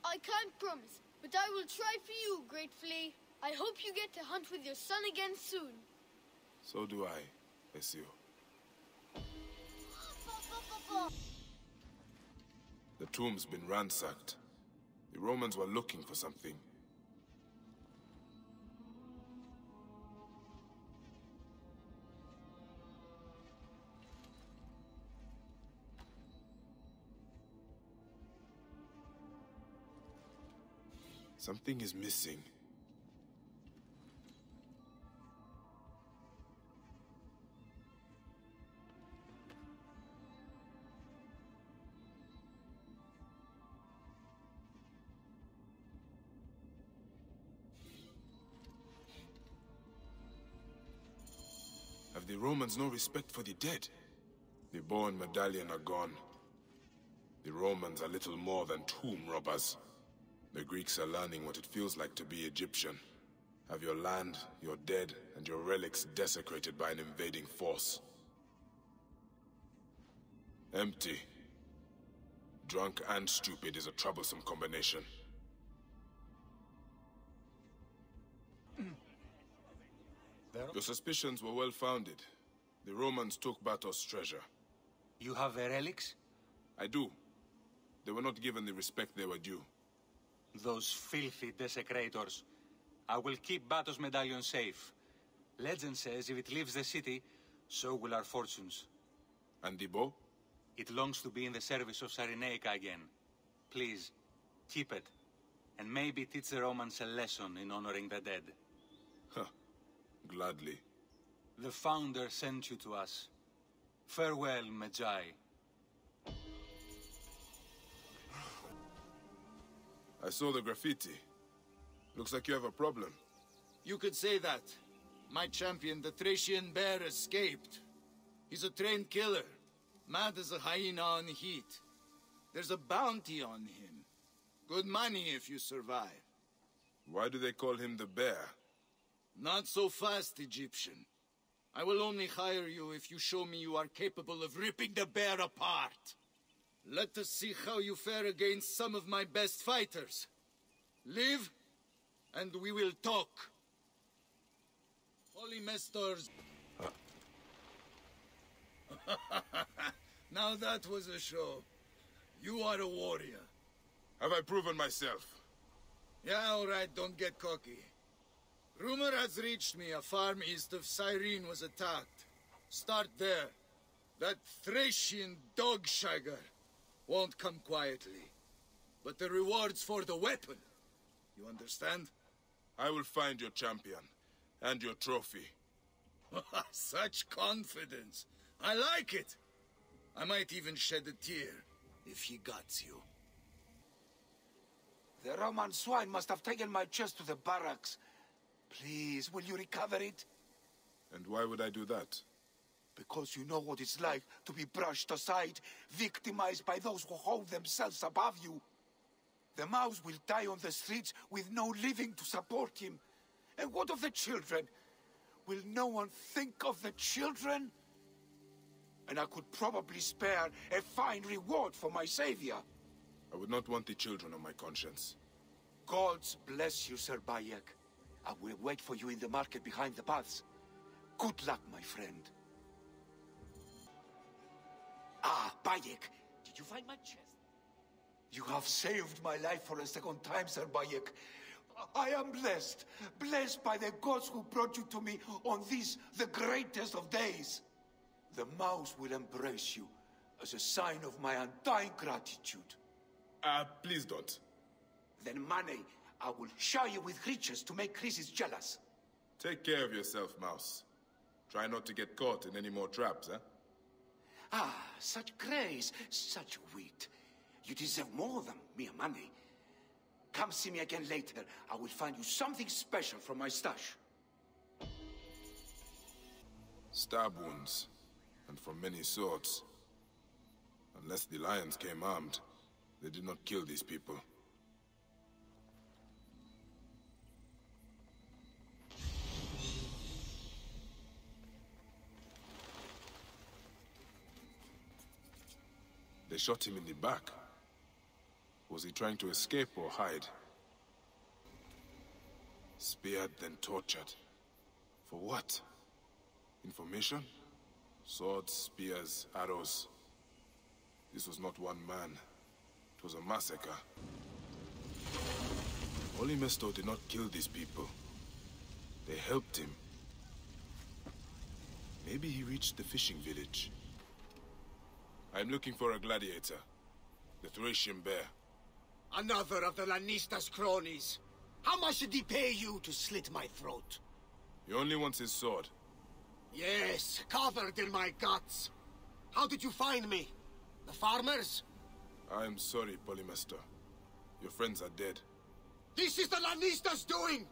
I can't promise, but I will try for you, Great Flea. I hope you get to hunt with your son again soon. So do I, Esio. The tomb's been ransacked. The Romans were looking for something. Something is missing. Have the Romans no respect for the dead? The bow and medallion are gone. The Romans are little more than tomb robbers. The Greeks are learning what it feels like to be Egyptian. Have your land, your dead, and your relics desecrated by an invading force. Empty. Drunk and stupid is a troublesome combination. Your suspicions were well-founded. The Romans took Batos' treasure. You have the relics? I do. They were not given the respect they were due. Those filthy desecrators. I will keep Batos' medallion safe. Legend says if it leaves the city, so will our fortunes. And the bow? It longs to be in the service of Cyrenaica again. Please, keep it. And maybe teach the Romans a lesson in honoring the dead. Huh. Gladly. The Founder sent you to us. Farewell, Magi. I saw the graffiti. Looks like you have a problem. You could say that. My champion, the Thracian bear, escaped. He's a trained killer. Mad as a hyena on heat. There's a bounty on him. Good money if you survive. Why do they call him the bear? Not so fast, Egyptian. I will only hire you if you show me you are capable of ripping the bear apart. Let us see how you fare against some of my best fighters. Live, and we will talk. Holy Mestors. Now that was a show. You are a warrior. Have I proven myself? Yeah, all right, don't get cocky. Rumor has reached me a farm east of Cyrene was attacked. Start there. That Thracian dog-shagger won't come quietly. But the reward's for the weapon. You understand? I will find your champion. And your trophy. Such confidence. I like it. I might even shed a tear if he got you. The Roman swine must have taken my chest to the barracks. Please, will you recover it? And why would I do that? Because you know what it's like to be brushed aside, victimized by those who hold themselves above you. The mouse will die on the streets with no living to support him. And what of the children? Will no one think of the children? And I could probably spare a fine reward for my savior. I would not want the children on my conscience. Gods bless you, Sir Bayek. I will wait for you in the market behind the paths. Good luck, my friend. Ah, Bayek, did you find my chest? You have saved my life for a second time, Sir Bayek. I am blessed. Blessed by the gods who brought you to me on this, the greatest of days. The mouse will embrace you as a sign of my undying gratitude. Please don't. Then, Mane, I will shower you with riches to make Chrysis jealous. Take care of yourself, Mouse. Try not to get caught in any more traps, eh? Ah, such grace, such wit. You deserve more than mere money. Come see me again later. I will find you something special from my stash. Stab wounds, and from many sorts. Unless the lions came armed, they did not kill these people. They shot him in the back. Was he trying to escape or hide? Speared, then tortured. For what? Information? Swords, spears, arrows. This was not one man. It was a massacre. Holy Mesto did not kill these people. They helped him. Maybe he reached the fishing village. I'm looking for a gladiator. The Thracian bear. Another of the Lannista's cronies. How much did he pay you to slit my throat? He only wants his sword. Yes, covered in my guts. How did you find me? The farmers? I'm sorry, Polymestor. Your friends are dead. This is the Lannista's doing!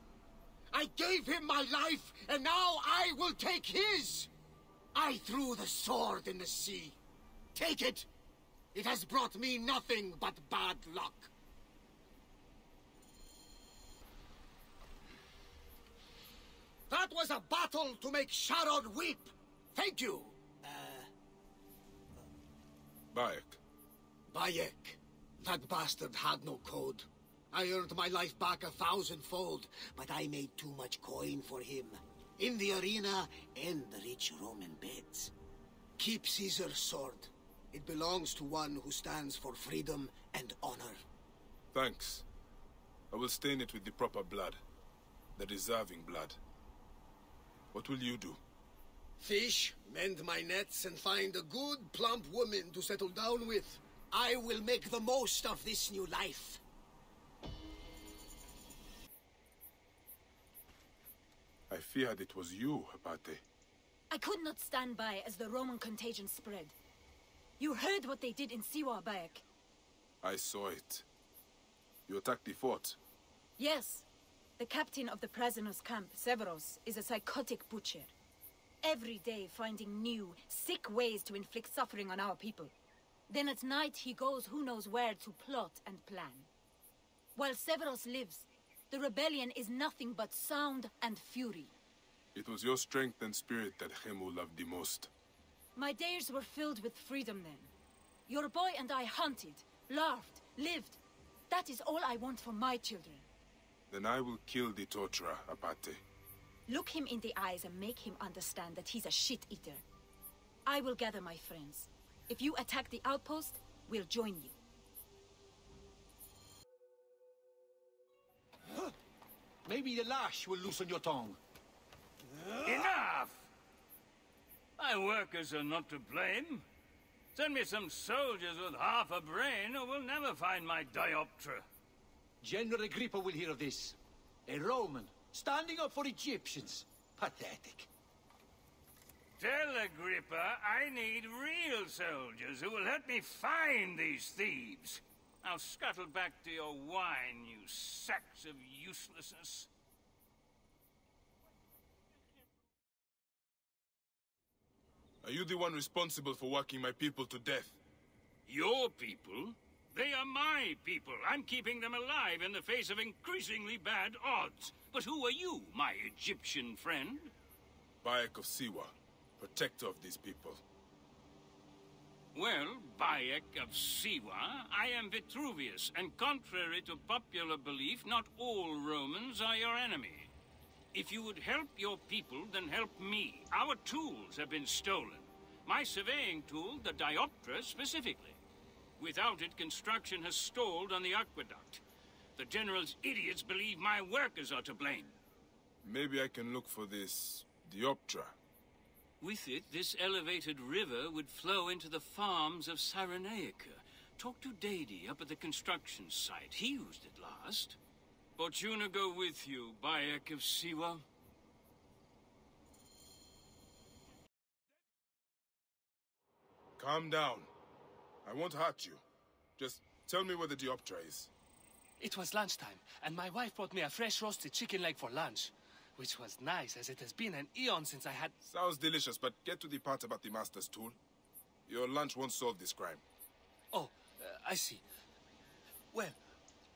I gave him my life, and now I will take his! I threw the sword in the sea. Take it! It has brought me nothing but bad luck. That was a battle to make Sharon weep! Thank you! Bayek. Bayek. That bastard had no code. I earned my life back 1,000-fold, but I made too much coin for him. In the arena and the rich Roman beds. Keep Caesar's sword. It belongs to one who stands for freedom and honor. Thanks. I will stain it with the proper blood. The deserving blood. What will you do? Fish, mend my nets, and find a good, plump woman to settle down with. I will make the most of this new life. I feared it was you, Abate. I could not stand by as the Roman contagion spread. You heard what they did in Siwa, Bayek. I saw it. You attacked the fort. Yes. The captain of the prisoners' camp, Severos, is a psychotic butcher. Every day finding new, sick ways to inflict suffering on our people. Then at night he goes who knows where to plot and plan. While Severos lives, the rebellion is nothing but sound and fury. It was your strength and spirit that Hemu loved the most. My days were filled with freedom then. Your boy and I hunted, laughed, lived. That is all I want for my children. Then I will kill the torturer, Abate. Look him in the eyes and make him understand that he's a shit-eater. I will gather my friends. If you attack the outpost, we'll join you. Maybe the lash will loosen your tongue. Enough! My workers are not to blame. Send me some soldiers with half a brain, or we'll never find my dioptra. General Agrippa will hear of this. A Roman, standing up for Egyptians. Pathetic. Tell Agrippa I need real soldiers who will help me find these thieves. Now scuttle back to your wine, you sacks of uselessness. Are you the one responsible for working my people to death? Your people? They are my people. I'm keeping them alive in the face of increasingly bad odds. But who are you, my Egyptian friend? Bayek of Siwa, protector of these people. Well, Bayek of Siwa, I am Vitruvius, and contrary to popular belief, not all Romans are your enemy. If you would help your people, then help me. Our tools have been stolen. My surveying tool, the dioptra, specifically. Without it, construction has stalled on the aqueduct. The General's idiots believe my workers are to blame. Maybe I can look for this dioptra. With it, this elevated river would flow into the farms of Cyrenaica. Talk to Dady up at the construction site. He used it last. Fortuna go with you, Bayek of Siwa. Calm down. I won't hurt you. Just tell me where the dioptra is. It was lunchtime, and my wife brought me a fresh roasted chicken leg for lunch. Which was nice, as it has been an eon since I had... Sounds delicious, but get to the part about the Master's tool. Your lunch won't solve this crime. Oh, I see. Well,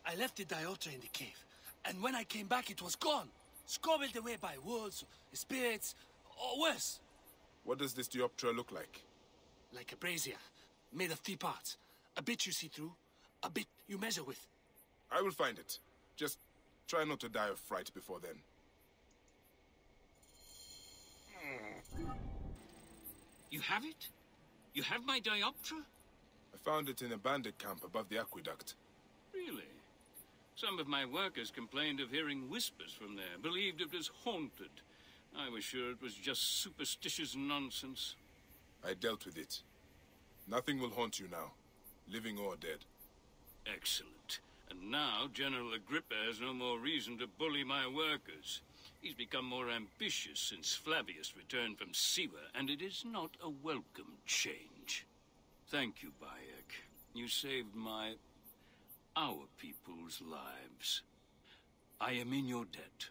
I left the dioptra in the cave, and when I came back it was gone. Scobbled away by wolves, spirits, or worse. What does this dioptra look like? Like a brazier, made of 3 parts. A bit you see through, a bit you measure with. I will find it. Just try not to die of fright before then. You have it? You have my dioptra? I found it in a bandit camp above the aqueduct. Really? Some of my workers complained of hearing whispers from there, believed it was haunted. I was sure it was just superstitious nonsense. I dealt with it. Nothing will haunt you now, living or dead. Excellent. And now General Agrippa has no more reason to bully my workers. He's become more ambitious since Flavius returned from Siwa, and it is not a welcome change. Thank you, Bayek. You saved our people's lives. I am in your debt.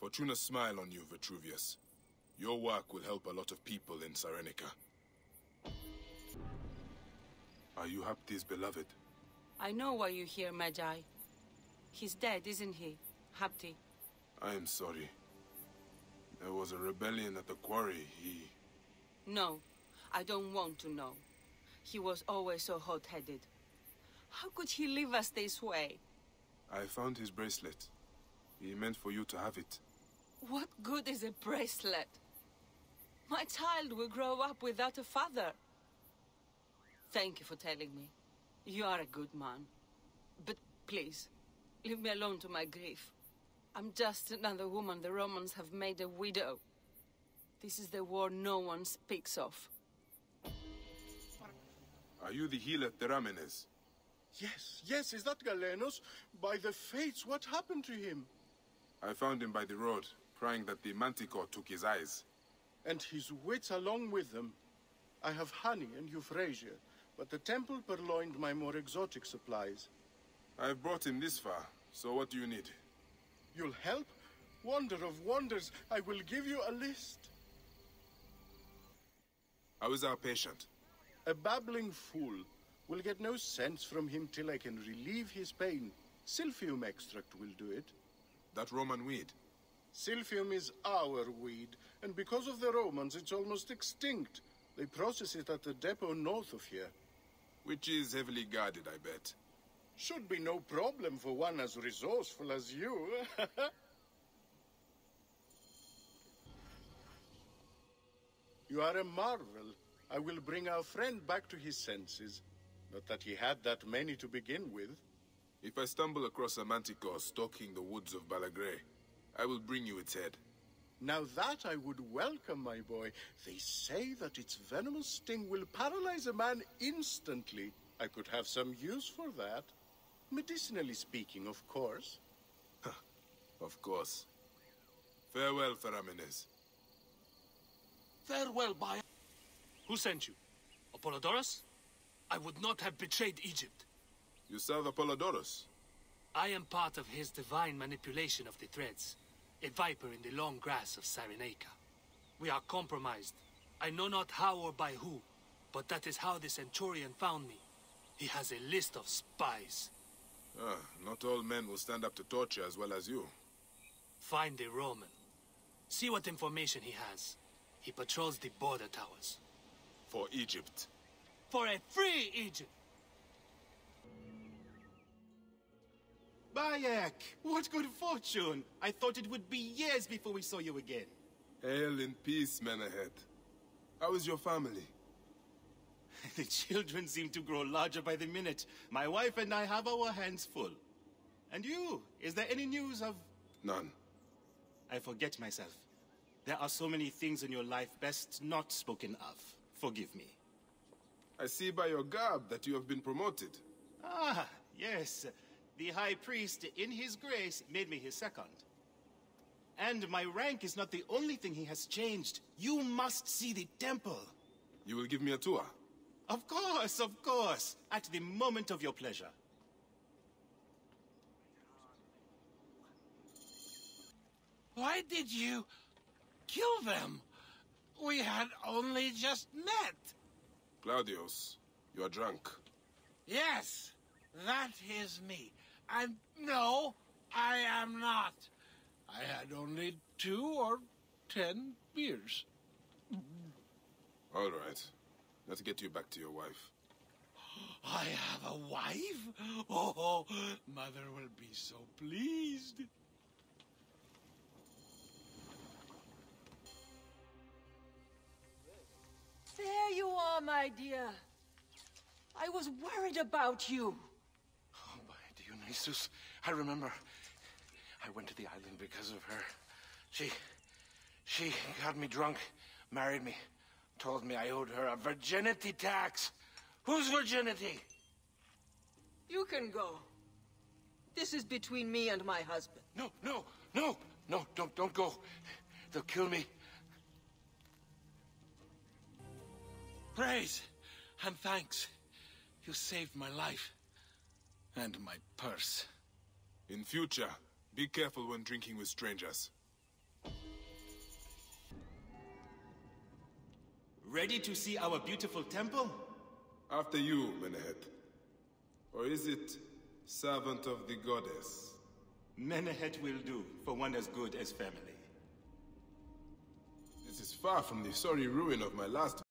Fortuna smile on you, Vitruvius. Your work will help a lot of people in Cyrenica. Are you Hapti's beloved? I know why you're here, Magi. He's dead, isn't he, Hapti? I am sorry. There was a rebellion at the quarry. No, I don't want to know. He was always so hot-headed. How could he leave us this way? I found his bracelet. He meant for you to have it. What good is a bracelet? My child will grow up without a father. Thank you for telling me. You are a good man. But please, leave me alone to my grief. I'm just another woman the Romans have made a widow. This is the war no one speaks of. Are you the healer Theramenes? Yes, is that Galenos? By the fates, what happened to him? I found him by the road, crying that the manticore took his eyes. And his wits along with them. I have honey and euphrasia, but the temple purloined my more exotic supplies. I've brought him this far, so what do you need? You'll help? Wonder of wonders, I will give you a list. How is our patient? A babbling fool. Will get no sense from him till I can relieve his pain. Silphium extract will do it. That Roman weed? Silphium is our weed, and because of the Romans, it's almost extinct. They process it at the depot north of here. Which is heavily guarded, I bet. Should be no problem for one as resourceful as you. You are a marvel. I will bring our friend back to his senses. Not that he had that many to begin with. If I stumble across a manticore stalking the woods of Balagray, I will bring you its head. Now that I would welcome, my boy. They say that its venomous sting will paralyze a man instantly. I could have some use for that. Medicinally speaking, of course. Of course. Farewell, Theramenes. Farewell, by... Who sent you? Apollodorus? I would not have betrayed Egypt. You serve Apollodorus? I am part of his divine manipulation of the threads. A viper in the long grass of Cyrenaica. We are compromised. I know not how or by who, but that is how the Centurion found me. He has a list of spies. Not all men will stand up to torture as well as you. Find a Roman. See what information he has. He patrols the border towers. For Egypt. For a free Egypt! Bayek! What good fortune! I thought it would be years before we saw you again. Hail in peace, Menahet. How is your family? The children seem to grow larger by the minute. My wife and I have our hands full. And you? Is there any news of... None. I forget myself. There are so many things in your life best not spoken of. Forgive me. I see by your garb that you have been promoted. Ah, yes. The High Priest, in his grace, made me his second. And my rank is not the only thing he has changed. You must see the temple. You will give me a tour? Of course. At the moment of your pleasure. Why did you kill them? We had only just met. Claudius, you are drunk. Yes, that is me. And no, I am not. I had only 2 or 10 beers. All right. Let's get you back to your wife. I have a wife? Oh, Mother will be so pleased. There you are, my dear. I was worried about you. Oh, my Dionysus. I remember. I went to the island because of her. She got me drunk, married me, told me I owed her a virginity tax. Whose virginity? You can go. This is between me and my husband. No, don't go. They'll kill me. Praise and thanks. You saved my life. And my purse. In future, be careful when drinking with strangers. Ready to see our beautiful temple? After you, Menehet. Or is it servant of the goddess? Menehet will do, for one as good as family. This is far from the sorry ruin of my last...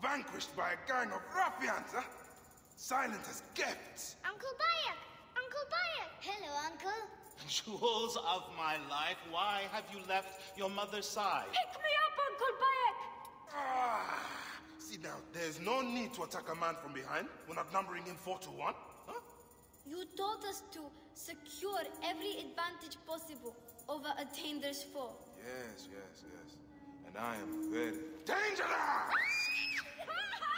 Vanquished by a gang of ruffians, huh? Silent as gifts. Uncle Bayek! Uncle Bayek! Hello, Uncle. Jewels of my life, why have you left your mother's side? Pick me up, Uncle Bayek! See now, there's no need to attack a man from behind. We're not numbering him 4 to 1. Huh? You taught us to secure every advantage possible over a dangerous foe. Yes. And I am very dangerous!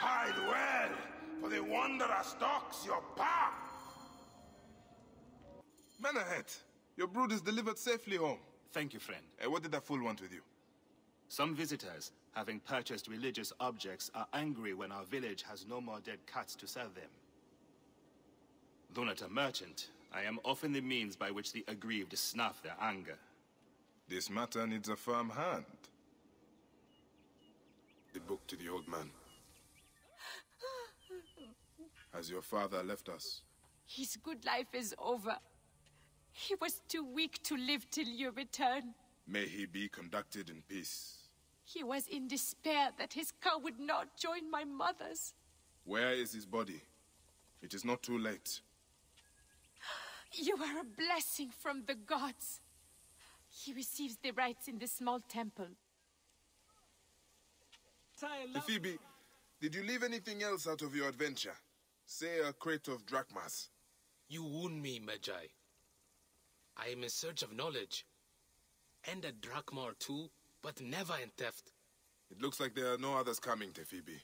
Hide well, for the wanderer stalks your path! Menehet, your brood is delivered safely home. Thank you, friend. What did that fool want with you? Some visitors, having purchased religious objects, are angry when our village has no more dead cats to sell them. Though not a merchant, I am often the means by which the aggrieved snuff their anger. This matter needs a firm hand. The book to the old man. Has your father left us? His good life is over. He was too weak to live till your return. May he be conducted in peace. He was in despair that his cow would not join my mother's. Where is his body? It is not too late. You are a blessing from the gods. He receives the rites in the small temple. Phoebe, did you leave anything else out of your adventure? Say a crate of drachmas. You wound me, Magi. I am in search of knowledge. And a drachma or two, but never in theft. It looks like there are no others coming, Phoebe.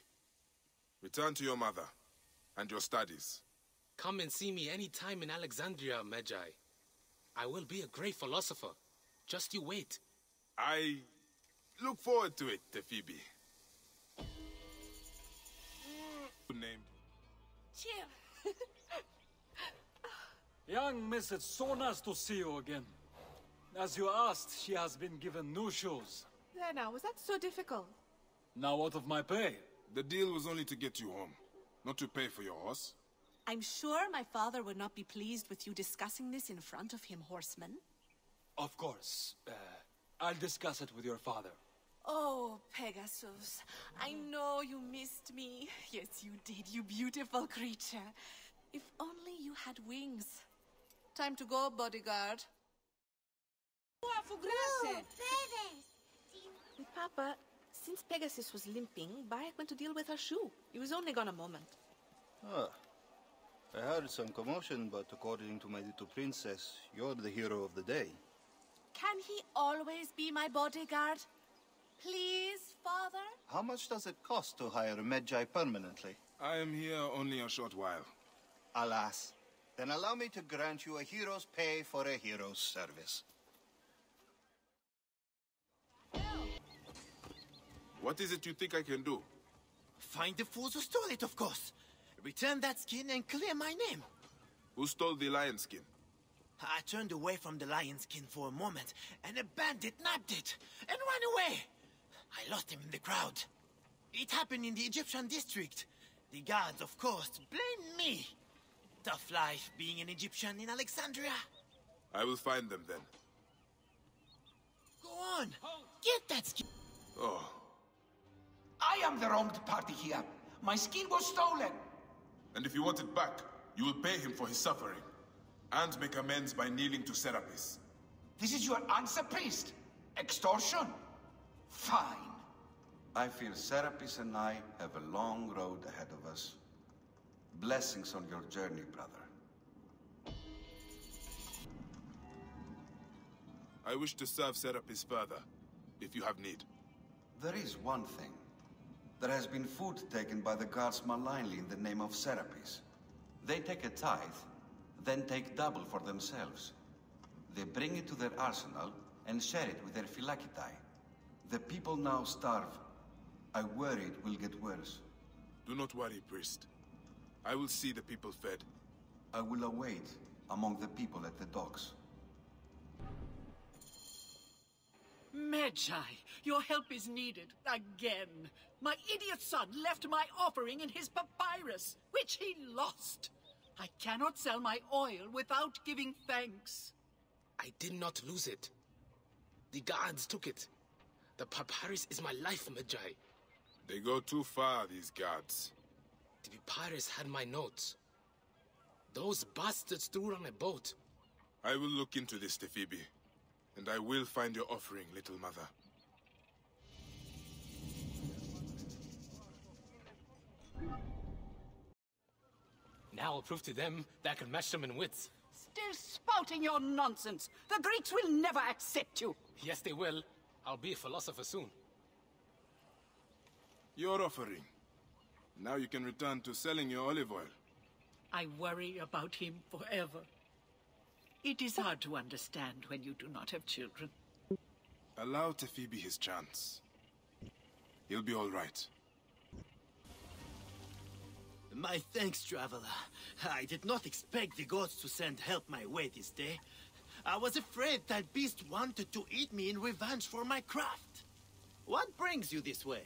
Return to your mother and your studies. Come and see me any time in Alexandria, Magi. I will be a great philosopher. Just you wait. I look forward to it, Phoebe. Good name. Cheer. Young miss, it's so nice to see you again. As you asked, she has been given new shoes. There now, was that so difficult? Now out of my pay. The deal was only to get you home, not to pay for your horse. I'm sure my father would not be pleased with you discussing this in front of him, horseman. Of course. I'll discuss it with your father. Oh, Pegasus, I know you missed me. Yes, you did, you beautiful creature. If only you had wings. Time to go, bodyguard. Papa, since Pegasus was limping, Bayek went to deal with her shoe. He was only gone a moment. Ah, I heard some commotion, but according to my little princess, you're the hero of the day. Can he always be my bodyguard? Please, father? How much does it cost to hire a Magi permanently? I am here only a short while. Alas. Then allow me to grant you a hero's pay for a hero's service. What is it you think I can do? Find the fools who stole it, of course. Return that skin and clear my name. Who stole the lion skin? I turned away from the lion skin for a moment, and a bandit nabbed it and ran away. I lost him in the crowd. It happened in the Egyptian district. The guards, of course, blame me. Tough life being an Egyptian in Alexandria. I will find them then. Go on, get that skin. Oh. I am the wronged party here. My skin was stolen. And if you want it back, you will pay him for his suffering. And make amends by kneeling to Serapis. This is your answer, priest? Extortion? Fine. I fear Serapis and I have a long road ahead of us. Blessings on your journey, brother. I wish to serve Serapis further, if you have need. There is one thing. There has been food taken by the guards malignly in the name of Serpies. They take a tithe, then take double for themselves. They bring it to their arsenal and share it with their phylakitai. The people now starve. I worry it will get worse. Do not worry, priest. I will see the people fed. I will await among the people at the docks. Magi, your help is needed again. My idiot son left my offering in his papyrus, which he lost. I cannot sell my oil without giving thanks. I did not lose it. The guards took it. The papyrus is my life, Magi. They go too far, these guards. The papyrus had my notes. Those bastards threw it on a boat. I will look into this, Tephibi. And I will find your offering, little mother. Now I'll prove to them that I can match them in wits. Still spouting your nonsense. The Greeks will never accept you. Yes, they will. I'll be a philosopher soon. Your offering. Now you can return to selling your olive oil. I worry about him forever. It is hard to understand when you do not have children. Allow Tephibi his chance. He'll be all right. My thanks, traveler. I did not expect the gods to send help my way this day. I was afraid that beast wanted to eat me in revenge for my craft. What brings you this way?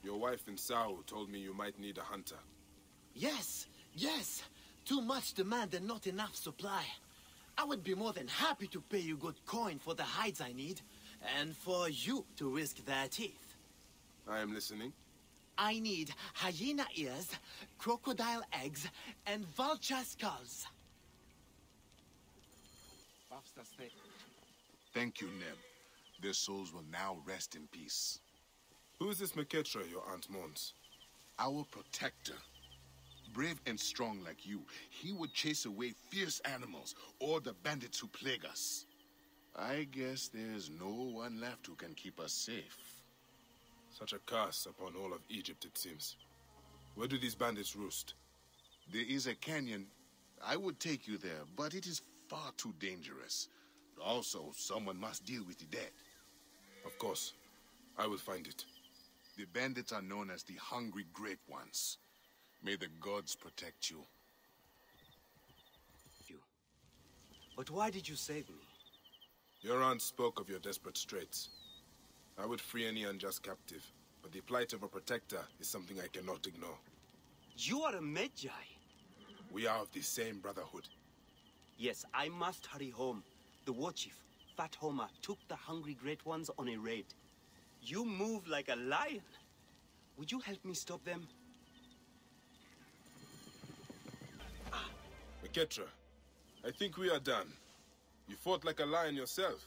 Your wife in Sao told me you might need a hunter. Yes. Too much demand and not enough supply. I would be more than happy to pay you good coin for the hides I need, and for you to risk their teeth. I am listening. I need hyena ears, crocodile eggs, and vulture skulls. Thank you, Neb. Their souls will now rest in peace. Who is this Meketra your aunt mourns? Our protector. Brave and strong like you, he would chase away fierce animals or the bandits who plague us. I guess there's no one left who can keep us safe. Such a curse upon all of Egypt, it seems. Where do these bandits roost? There is a canyon. I would take you there, but it is far too dangerous. Also, someone must deal with the dead. Of course. I will find it. The bandits are known as the Hungry Great Ones. May the gods protect you. But why did you save me? Your aunt spoke of your desperate straits. I would free any unjust captive, but the plight of a protector is something I cannot ignore. You are a Magi. We are of the same brotherhood. Yes, I must hurry home. The war chief, Fat Homer, took the Hungry Great Ones on a raid. You move like a lion. Would you help me stop them? Meketra, I think we are done. You fought like a lion yourself.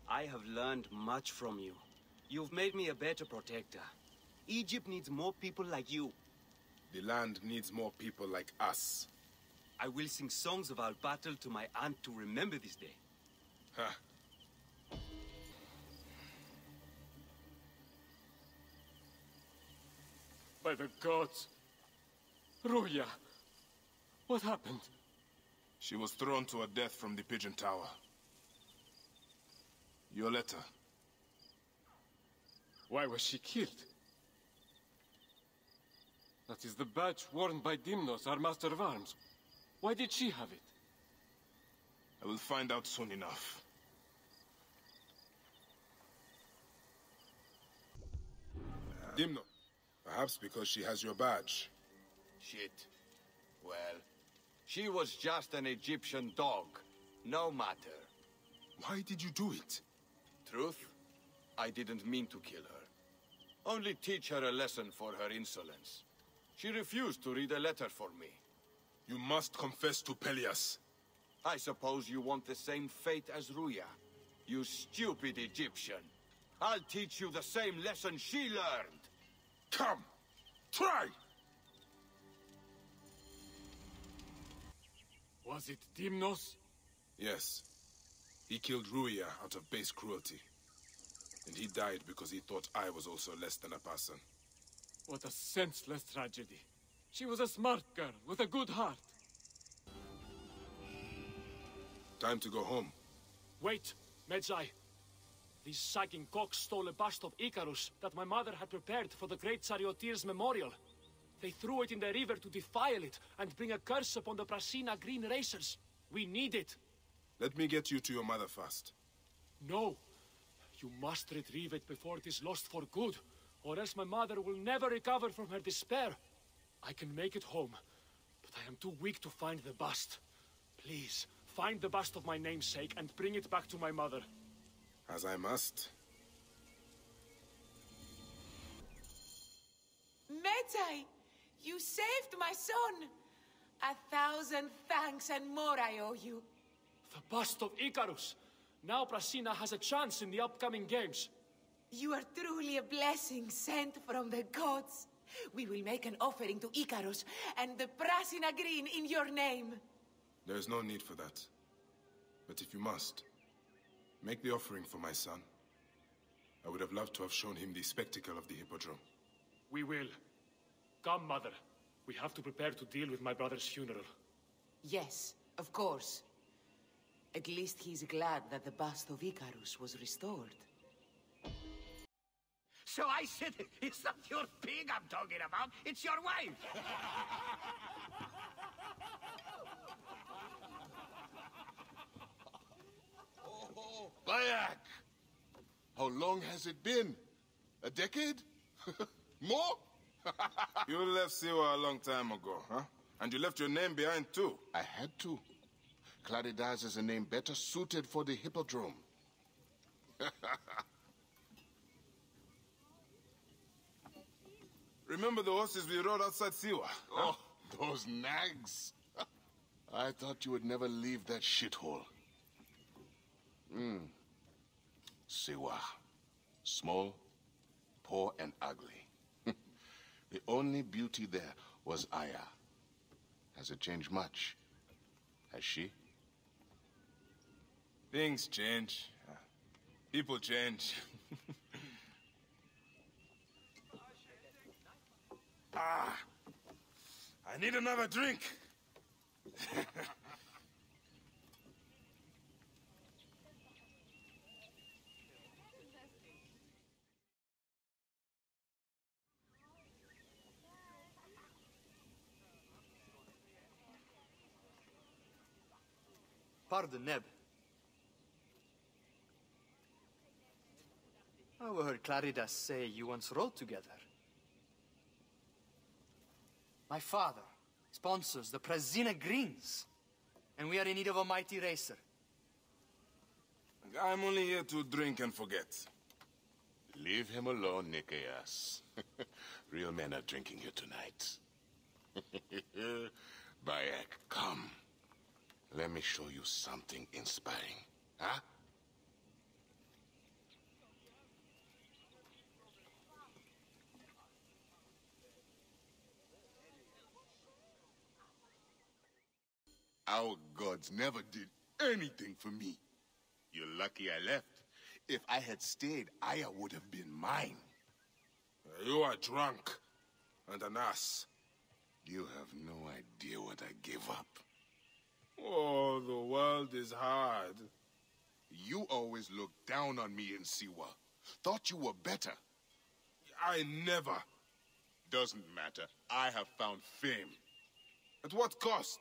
I have learned much from you. You've made me a better protector. Egypt needs more people like you. The land needs more people like us. I will sing songs of our battle to my aunt to remember this day. Huh. By the gods. Ruya. What happened? She was thrown to her death from the Pigeon Tower. Your letter. Why was she killed? That is the badge worn by Dimnos, our master of arms. Why did she have it? I will find out soon enough. Dimno. Perhaps because she has your badge. Shit. Well, she was just an Egyptian dog. No matter. Why did you do it? Truth? I didn't mean to kill her. Only teach her a lesson for her insolence. She refused to read a letter for me. You must confess to Pelias. I suppose you want the same fate as Ruya. You stupid Egyptian. I'll teach you the same lesson she learned. Come! Try! Was it Dimnos? Yes. He killed Ruya out of base cruelty. And he died because he thought I was also less than a person. What a senseless tragedy. She was a smart girl with a good heart. Time to go home. Wait, Medjay. These sagging cocks stole a bust of Icarus that my mother had prepared for the great Charioteer's memorial. They threw it in the river to defile it and bring a curse upon the Brasina Green Racers. We need it. Let me get you to your mother first. No. You must retrieve it before it is lost for good, or else my mother will never recover from her despair. I can make it home, but I am too weak to find the bust. Please, find the bust of my namesake and bring it back to my mother. As I must. Medjay, you saved my son. 1,000 thanks and more I owe you. The bust of Icarus. Now Brasina has a chance in the upcoming games. You are truly a blessing sent from the gods. We will make an offering to Icarus and the Brasina Green in your name. There is no need for that. But if you must, make the offering for my son. I would have loved to have shown him the spectacle of the Hippodrome. We will. Come, Mother. We have to prepare to deal with my brother's funeral. Yes, of course. At least he's glad that the bust of Icarus was restored. So I said, it's not your pig I'm talking about, it's your wife. Oh, Bayak! How long has it been? A decade? More? You left Siwa a long time ago, huh? And you left your name behind too. I had to. Claridaz is a name better suited for the Hippodrome. Remember the horses we rode outside Siwa? Huh? Oh, those nags. I thought you would never leave that shithole. Siwa. Small, poor, and ugly. The only beauty there was Aya. Has it changed much? Has she? Things change. People change. I need another drink. Pardon, Neb. I overheard Claridas say you once rode together. My father sponsors the Brasina Greens, and we are in need of a mighty racer. I'm only here to drink and forget. Leave him alone, Nikias. Real men are drinking here tonight. Bayak, come. Let me show you something inspiring. Huh? Our gods never did anything for me. You're lucky I left. If I had stayed, Aya would have been mine. You are drunk and an ass. You have no idea what I gave up. Oh, the world is hard. You always looked down on me in Siwa. Thought you were better. I never. Doesn't matter. I have found fame. At what cost?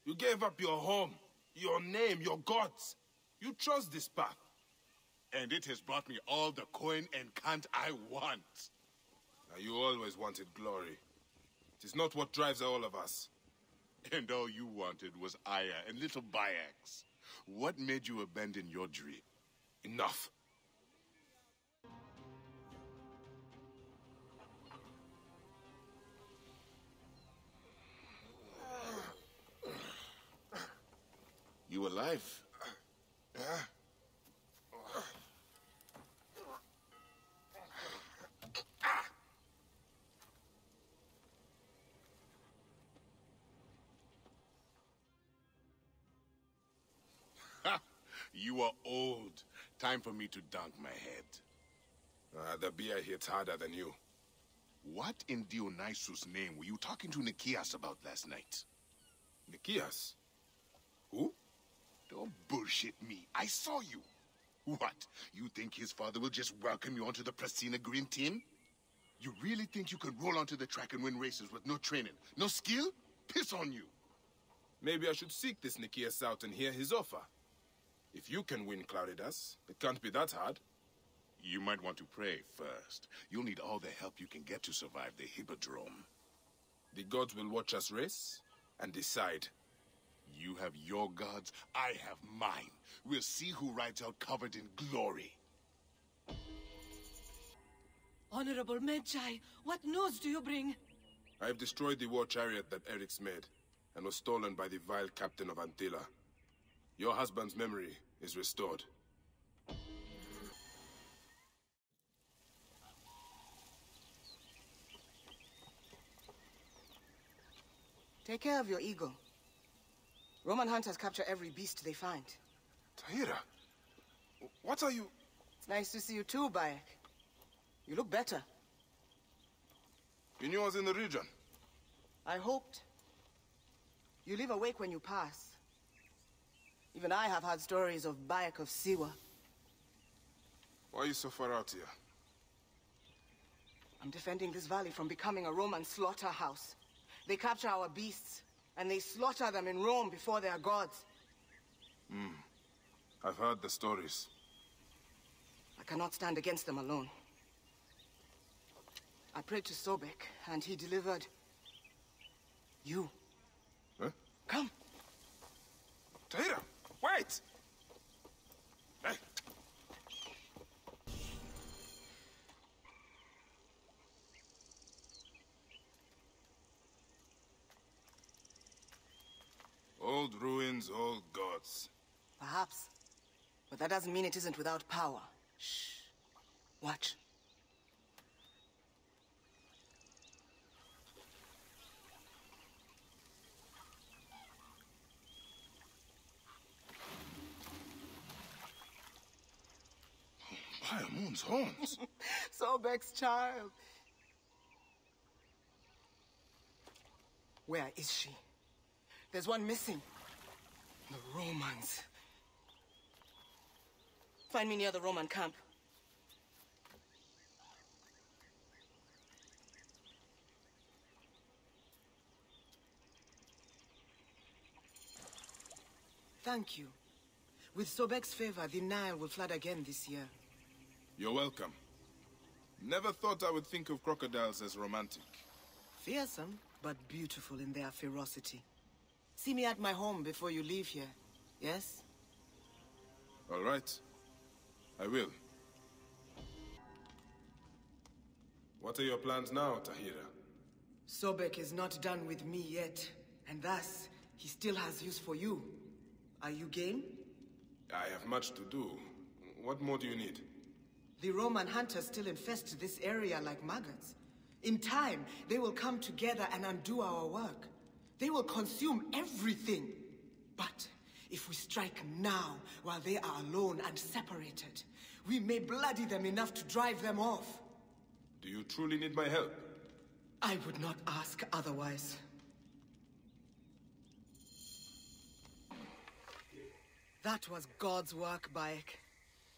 You gave up your home, your name, your gods. You chose this path. And it has brought me all the coin and cant I want. Now, you always wanted glory. It is not what drives all of us. And all you wanted was Aya and little Bayaks. What made you abandon your dream? Enough. You alive? You are old. Time for me to dunk my head. The beer hits harder than you. What in Dionysus' name were you talking to Nikias about last night? Nikias? Who? Don't bullshit me. I saw you. What? You think his father will just welcome you onto the Prasina Green team? You really think you can roll onto the track and win races with no training, no skill? Piss on you. Maybe I should seek this Nikias out and hear his offer. If you can win Claridas, it can't be that hard. You might want to pray first. You'll need all the help you can get to survive the Hippodrome. The gods will watch us race and decide. You have your gods, I have mine. We'll see who rides out covered in glory. Honorable Medjay, what news do you bring? I have destroyed the war chariot that Eric's made, and was stolen by the vile captain of Antilla. Your husband's memory is restored. Take care of your ego. Roman hunters capture every beast they find. Tahira, what are you... It's nice to see you too, Bayek. You look better. You knew I was in the region? I hoped. You leave awake when you pass. Even I have heard stories of Bayek of Siwa. Why are you so far out here? I'm defending this valley from becoming a Roman slaughterhouse. They capture our beasts, and they slaughter them in Rome before their gods. I've heard the stories. I cannot stand against them alone. I prayed to Sobek, and he delivered... you. Huh? Come. Tahira, wait! Hey. Old ruins, old gods. Perhaps. But that doesn't mean it isn't without power. Shh. Watch. Moon's horns. Sobek's child. Where is she? There's one missing. The Romans. Find me near the Roman camp. Thank you. With Sobek's favor, the Nile will flood again this year. You're welcome. Never thought I would think of crocodiles as romantic. Fearsome, but beautiful in their ferocity. See me at my home before you leave here, yes? All right. I will. What are your plans now, Tahira? Sobek is not done with me yet, and thus, he still has use for you. Are you game? I have much to do. What more do you need? The Roman hunters still infest this area like maggots. In time, they will come together and undo our work. They will consume everything. But if we strike now, while they are alone and separated, we may bloody them enough to drive them off. Do you truly need my help? I would not ask otherwise. That was God's work, Bayek.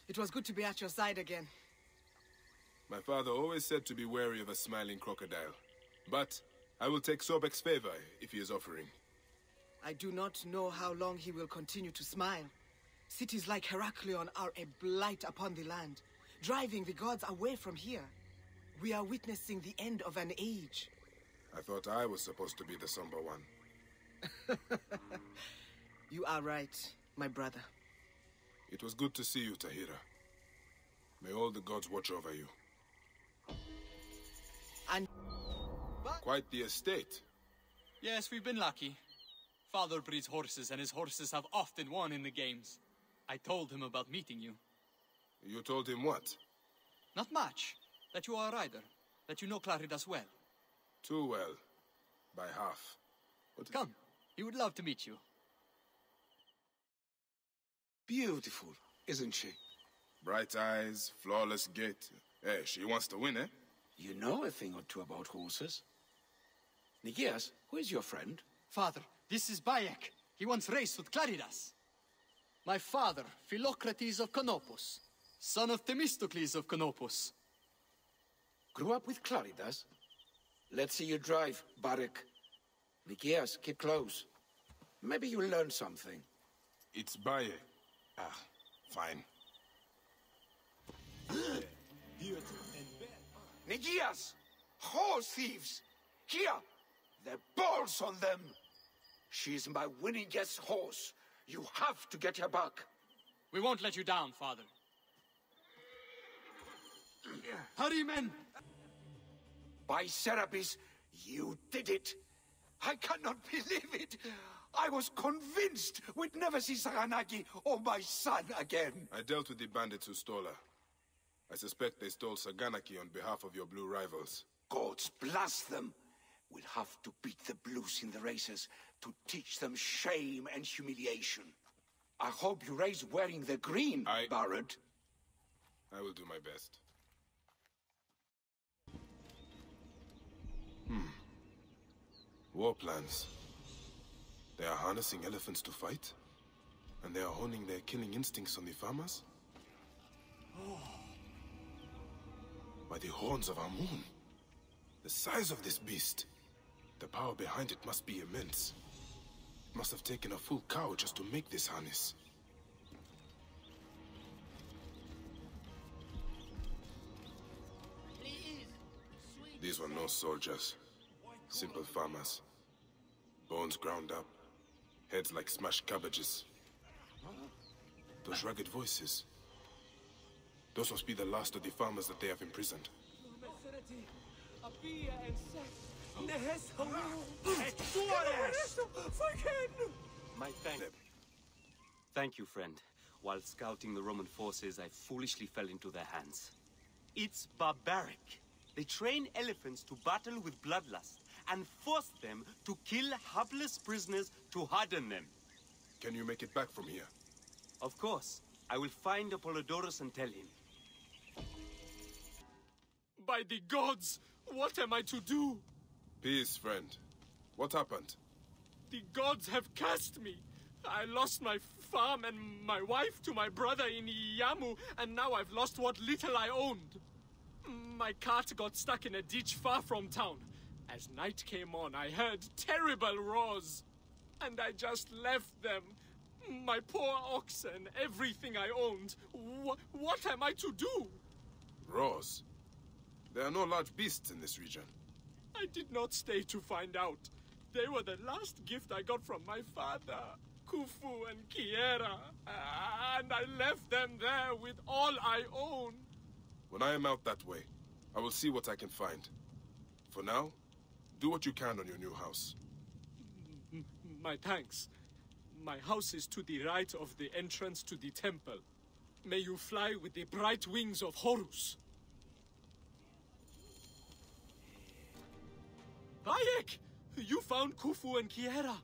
It was good to be at your side again. My father always said to be wary of a smiling crocodile. But I will take Sobek's favor if he is offering. I do not know how long he will continue to smile. Cities like Heraklion are a blight upon the land, driving the gods away from here. We are witnessing the end of an age. I thought I was supposed to be the somber one. You are right, my brother. It was good to see you, Tahira. May all the gods watch over you. And... Quite the estate. Yes, we've been lucky. Father breeds horses, and his horses have often won in the games. I told him about meeting you. You told him what? Not much. That you are a rider. That you know Claridas well. Too well. By half. But come, he would love to meet you. Beautiful, isn't she? Bright eyes, flawless gait. Hey, she wants to win, eh? You know a thing or two about horses. Nikias, who is your friend? Father, this is Bayek. He once raced with Claridas. My father, Philocrates of Canopus, son of Themistocles of Canopus. Grew up with Claridas? Let's see you drive, Barek. Nikias, keep close. Maybe you'll learn something. It's Baye. Ah, fine. Nikias! Horse thieves! Here! The balls on them! She's my winningest horse. You have to get her back. We won't let you down, Father. Hurry, men! By Serapis, you did it! I cannot believe it! I was convinced we'd never see Saganaki or my son again. I dealt with the bandits who stole her. I suspect they stole Saganaki on behalf of your blue rivals. Gods bless them! We'll have to beat the blues in the races to teach them shame and humiliation. I hope you raise wearing the green, Barrett. I will do my best. War plans. They are harnessing elephants to fight? And they are honing their killing instincts on the farmers? By the horns of Amun! The size of this beast! The power behind it must be immense. It must have taken a full cow just to make this harness. These were no soldiers. Simple farmers. Bones ground up. Heads like smashed cabbages. Those rugged voices. Those must be the last of the farmers that they have imprisoned. My thanks. Thank you, friend. While scouting the Roman forces, I foolishly fell into their hands. It's barbaric. They train elephants to battle with bloodlust and force them to kill hapless prisoners to harden them. Can you make it back from here? Of course. I will find Apollodorus and tell him. By the gods, what am I to do? Peace, friend. What happened? The gods have cast me. I lost my farm and my wife to my brother in Yamu, and now I've lost what little I owned. My cart got stuck in a ditch far from town. As night came on, I heard terrible roars, and I just left them. My poor oxen, everything I owned. What am I to do? Roars? There are no large beasts in this region. I did not stay to find out. They were the last gift I got from my father, Khufu and Kiera, and I left them there with all I own. When I am out that way, I will see what I can find. For now, do what you can on your new house. My thanks. My house is to the right of the entrance to the temple. May you fly with the bright wings of Horus. Bayek! You found Khufu and Kiera.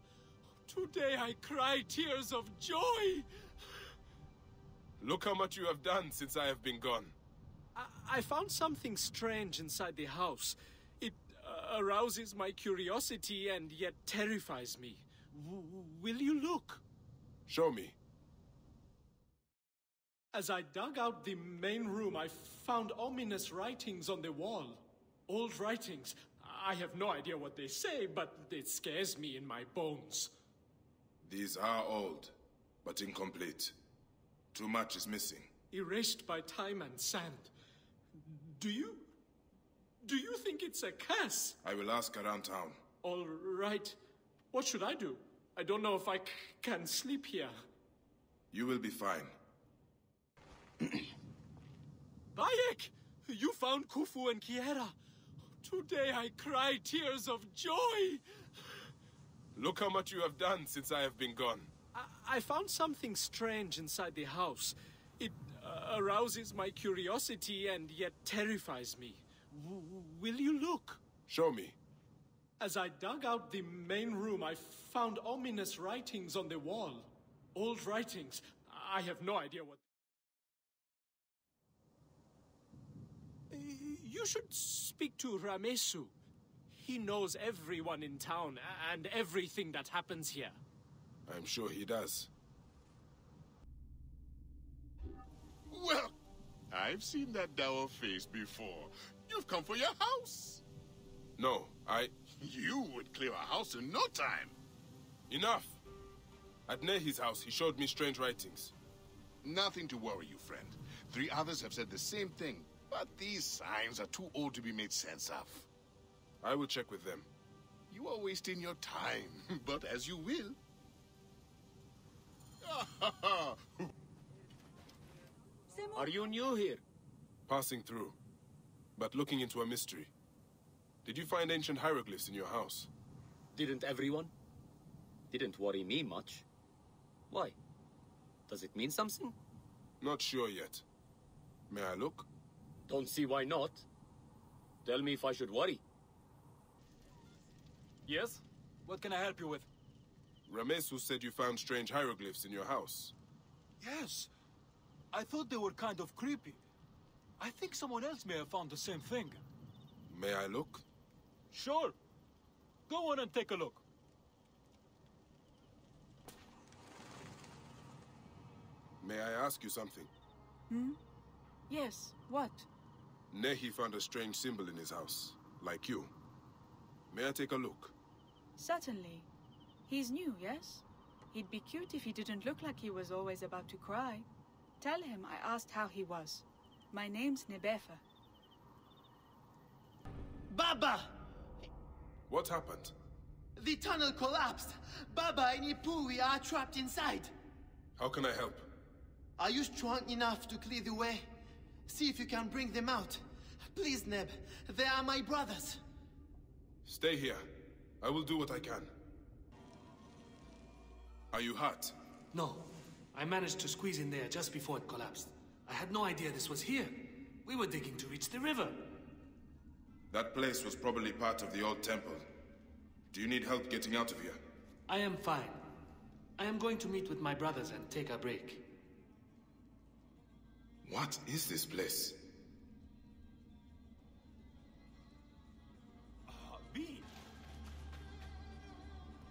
Today I cry tears of joy. Look how much you have done since I have been gone. I found something strange inside the house. It arouses my curiosity and yet terrifies me. Will you look? Show me. As I dug out the main room, I found ominous writings on the wall. Old writings. I have no idea what they say, but it scares me in my bones. These are old, but incomplete. Too much is missing. Erased by time and sand. Do you think it's a curse? I will ask around town. All right. What should I do? I don't know if I can sleep here. You will be fine. Bayek! You found Khufu and Kiera. Today I cry tears of joy. Look how much you have done since I have been gone. I found something strange inside the house. It arouses my curiosity and yet terrifies me. Will you look? Show me. As I dug out the main room, I found ominous writings on the wall. Old writings. I have no idea what... You should speak to Ramesu. He knows everyone in town and everything that happens here. I'm sure he does. Well, I've seen that dour face before. You've come for your house. No, You would clear a house in no time. Enough! At Nehi's house, he showed me strange writings. Nothing to worry you, friend. 3 others have said the same thing, but these signs are too old to be made sense of. I will check with them. You are wasting your time, but as you will. Are you new here? Passing through, but looking into a mystery. Did you find ancient hieroglyphs in your house? Didn't everyone? Didn't worry me much. Why? Does it mean something? Not sure yet. May I look? Don't see why not. Tell me if I should worry. Yes? What can I help you with? Ramesu said you found strange hieroglyphs in your house. Yes. I thought they were kind of creepy. I think someone else may have found the same thing. May I look? Sure. Go on and take a look. May I ask you something? Hmm? Yes, what? Nehi found a strange symbol in his house, like you. May I take a look? Certainly. He's new, yes? He'd be cute if he didn't look like he was always about to cry. Tell him I asked how he was. My name's Nebefa. Baba! What happened? The tunnel collapsed. Baba and Ipui are trapped inside. How can I help? Are you strong enough to clear the way? See if you can bring them out. Please, Neb. They are my brothers. Stay here. I will do what I can. Are you hurt? No. I managed to squeeze in there just before it collapsed. I had no idea this was here. We were digging to reach the river. That place was probably part of the old temple. Do you need help getting out of here? I am fine. I am going to meet with my brothers and take a break. What is this place?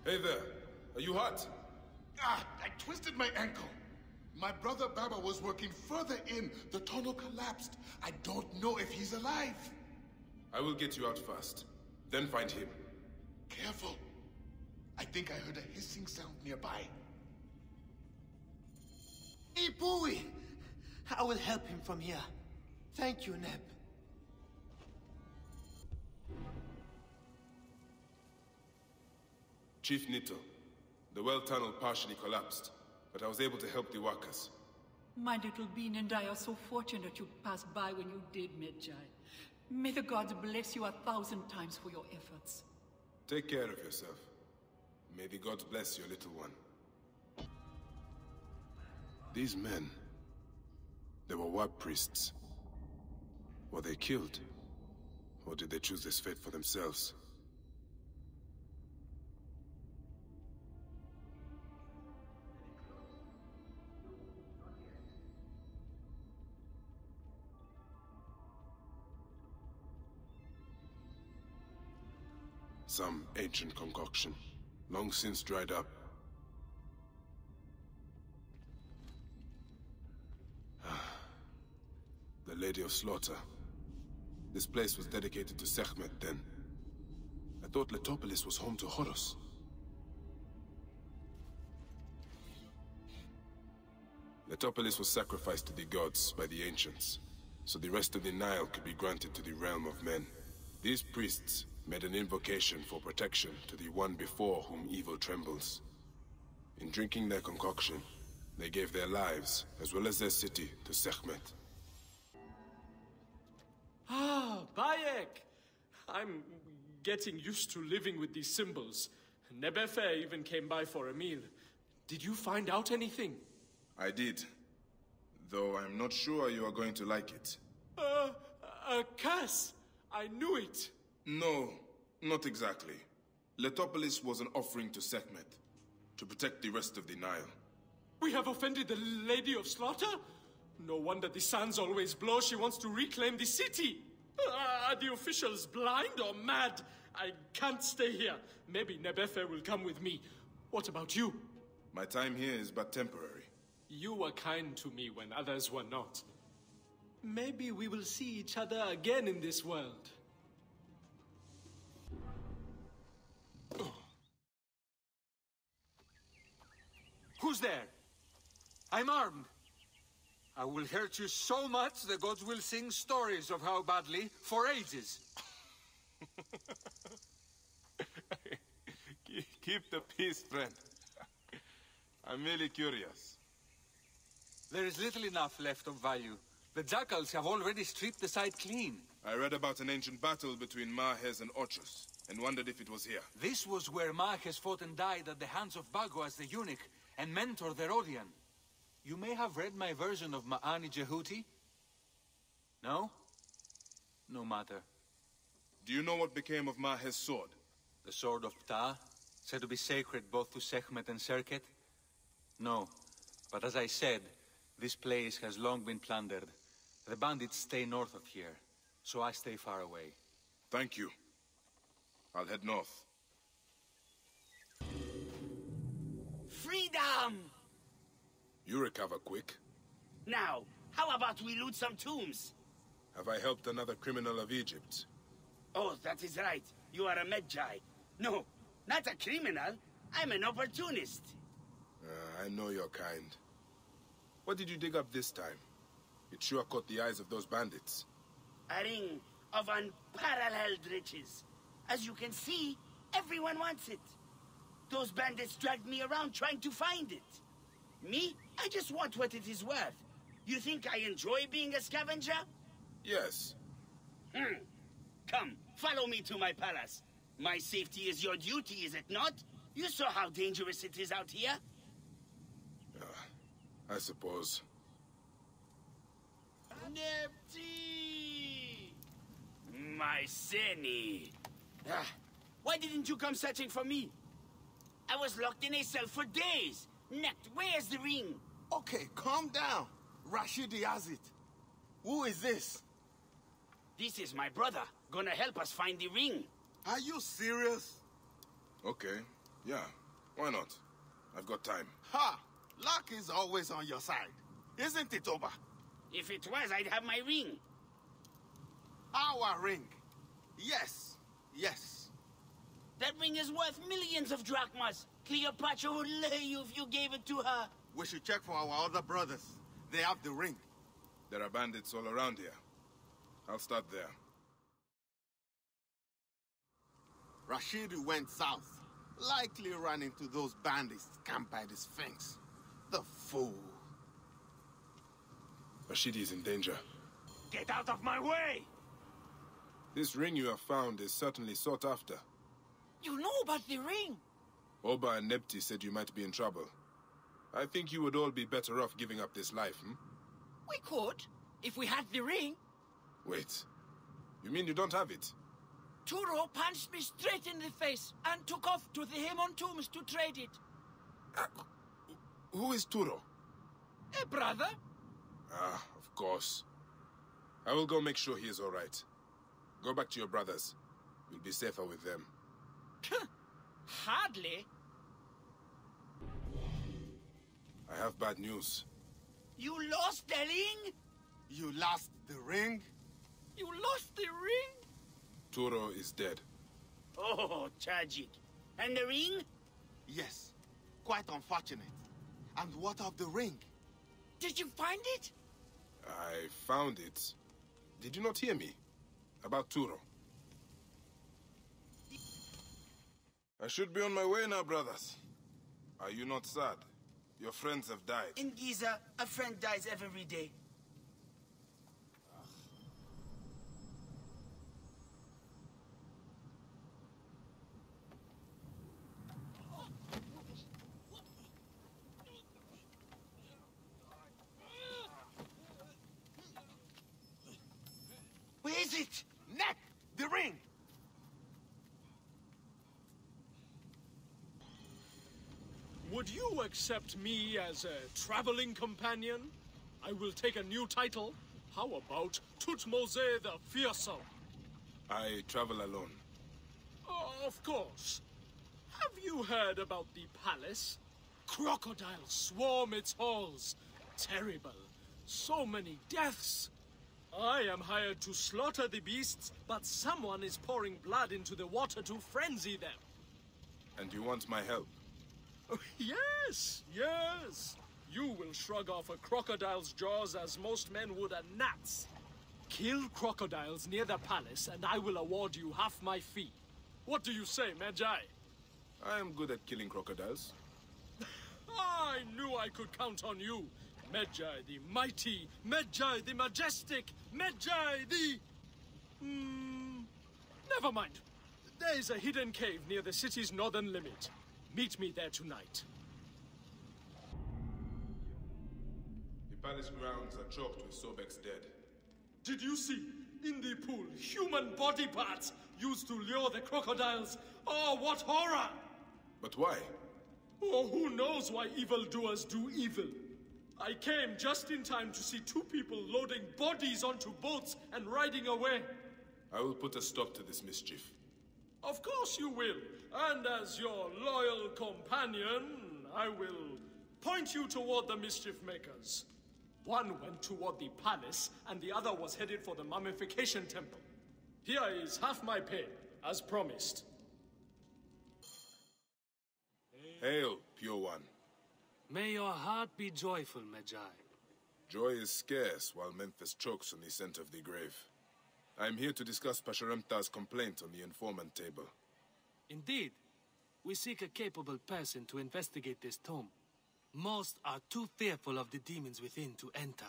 Hey there. Are you hurt? Ah, I twisted my ankle. My brother Baba was working further in. The tunnel collapsed. I don't know if he's alive. I will get you out first. Then find him. Careful. I think I heard a hissing sound nearby. Ipui! I will help him from here. Thank you, Neb. Chief Nito, the well tunnel partially collapsed, but I was able to help the workers. My little bean and I are so fortunate you passed by when you did, Medjay. May the gods bless you 1,000 times for your efforts. Take care of yourself. May the gods bless your little one. These men, they were war priests. Were they killed? Or did they choose this fate for themselves? Some ancient concoction, long since dried up. The Lady of Slaughter. This place was dedicated to Sekhmet then. I thought Letopolis was home to Horus. Letopolis was sacrificed to the gods by the ancients, so the rest of the Nile could be granted to the realm of men. These priests made an invocation for protection to the one before whom evil trembles. In drinking their concoction, they gave their lives, as well as their city, to Sekhmet. Ah, Bayek! I'm getting used to living with these symbols. Nebefe even came by for a meal. Did you find out anything? I did. Though I'm not sure you are going to like it. A curse! I knew it! No, not exactly. Letopolis was an offering to Sekhmet, to protect the rest of the Nile. We have offended the Lady of Slaughter? No wonder the suns always blow. She wants to reclaim the city. Are the officials blind or mad? I can't stay here. Maybe Nebefe will come with me. What about you? My time here is but temporary. You were kind to me when others were not. Maybe we will see each other again in this world. Who's there? I'm armed. I will hurt you so much the gods will sing stories of how badly for ages. Keep the peace, friend. I'm merely curious. There is little enough left of value. The jackals have already stripped the site clean. I read about an ancient battle between Mahes and Ochus, and wondered if it was here. This was where Mahes fought and died at the hands of Bagoas the eunuch, and Mentor the Rhodian. You may have read my version of Ma'ani Jehuti? No? No matter. Do you know what became of Mahes' sword? The sword of Ptah, said to be sacred both to Sekhmet and Serket? No, but as I said, this place has long been plundered. The bandits stay north of here, so I stay far away. Thank you. I'll head north. Freedom! You recover quick. Now, how about we loot some tombs? Have I helped another criminal of Egypt? Oh, that is right. You are a Magi. No, not a criminal. I'm an opportunist. I know your kind. What did you dig up this time? It sure caught the eyes of those bandits. A ring of unparalleled riches. As you can see, everyone wants it. Those bandits dragged me around trying to find it. Me? I just want what it is worth. You think I enjoy being a scavenger? Yes. Come, follow me to my palace. My safety is your duty, is it not? You saw how dangerous it is out here. I suppose. Nepti! My Seni. Why didn't you come searching for me? I was locked in a cell for days. Necht, where's the ring? Okay, calm down. Rashidi has it. Who is this? This is my brother. Gonna help us find the ring. Are you serious? Okay, yeah. Why not? I've got time. Ha! Luck is always on your side. Isn't it, Oba? If it was, I'd have my ring. Our ring. Yes. Yes. That ring is worth millions of drachmas. Cleopatra would lay you if you gave it to her. We should check for our other brothers. They have the ring. There are bandits all around here. I'll start there. Rashidi went south. Likely ran into those bandits camped by the Sphinx. The fool. Rashidi is in danger. Get out of my way! This ring you have found is certainly sought after. You know about the ring? Oba and Nepti said you might be in trouble. I think you would all be better off giving up this life, We could, if we had the ring. Wait. You mean you don't have it? Turo punched me straight in the face and took off to the Hemon tombs to trade it. Who is Turo? A brother. Of course. I will go make sure he is all right. Go back to your brothers. You'll be safer with them. Hardly. I have bad news. You lost the ring? You lost the ring? You lost the ring? Turo is dead. Oh, tragic. And the ring? Yes. Quite unfortunate. And what of the ring? Did you find it? I found it. Did you not hear me? About Turo. I should be on my way now, brothers. Are you not sad? Your friends have died. In Giza, a friend dies every day. Where is it? Neck! The ring! Would you accept me as a traveling companion? I will take a new title. How about Tutmose the Fearsome? I travel alone. Of course. Have you heard about the palace? Crocodiles swarm its halls. Terrible. So many deaths. I am hired to slaughter the beasts, but someone is pouring blood into the water to frenzy them. And you want my help? Yes, yes. You will shrug off a crocodile's jaws as most men would a gnat's. Kill crocodiles near the palace, and I will award you half my fee. What do you say, Magi? I am good at killing crocodiles. I knew I could count on you. Magi the mighty, Magi the majestic, Magi the... Never mind. There is a hidden cave near the city's northern limit. Meet me there tonight. The palace grounds are choked with Sobek's dead. Did you see, in the pool, human body parts used to lure the crocodiles? Oh, what horror! But why? Oh, who knows why evildoers do evil? I came just in time to see two people loading bodies onto boats and riding away. I will put a stop to this mischief. Of course you will. And as your loyal companion, I will point you toward the mischief makers. One went toward the palace, and the other was headed for the mummification temple. Here is half my pay, as promised. Hail, pure one. May your heart be joyful, Magi. Joy is scarce while Memphis chokes on the scent of the grave. I am here to discuss Pasharemta's complaint on the informant table. Indeed. We seek a capable person to investigate this tomb. Most are too fearful of the demons within to enter.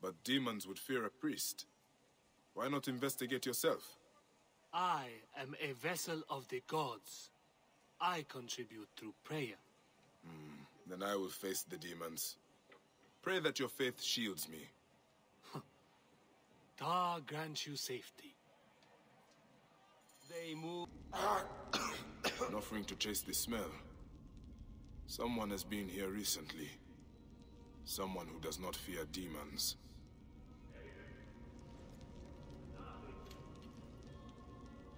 But demons would fear a priest. Why not investigate yourself? I am a vessel of the gods. I contribute through prayer. Then I will face the demons. Pray that your faith shields me. Ta grant you safety. They move... An offering to chase the smell. Someone has been here recently. Someone who does not fear demons.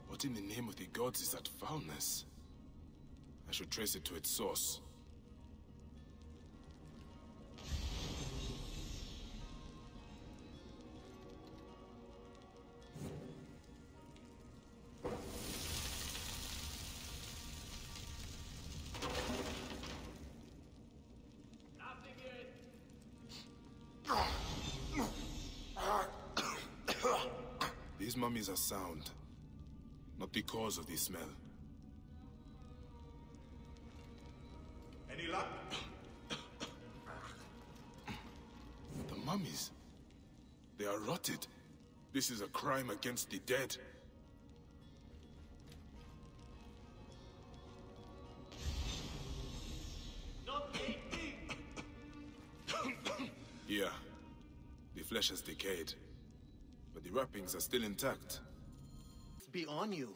What in the name of the gods is that foulness? I should trace it to its source. These mummies are sound, not because of the smell. Any luck? The mummies. They are rotted. This is a crime against the dead. Yeah. The flesh has decayed. But the wrappings are still intact. Be on you.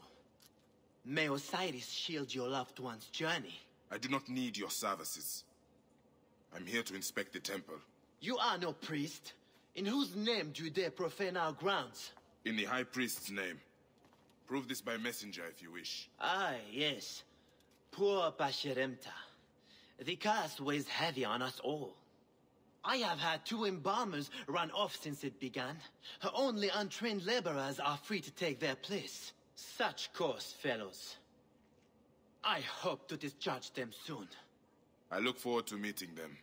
May Osiris shield your loved one's journey. I do not need your services. I'm here to inspect the temple. You are no priest. In whose name do you dare profane our grounds? In the High Priest's name. Prove this by messenger if you wish. Ah, yes. Poor Pasharemta. The curse weighs heavy on us all. I have had 2 embalmers run off since it began. Only untrained laborers are free to take their place. Such coarse fellows. I hope to discharge them soon. I look forward to meeting them.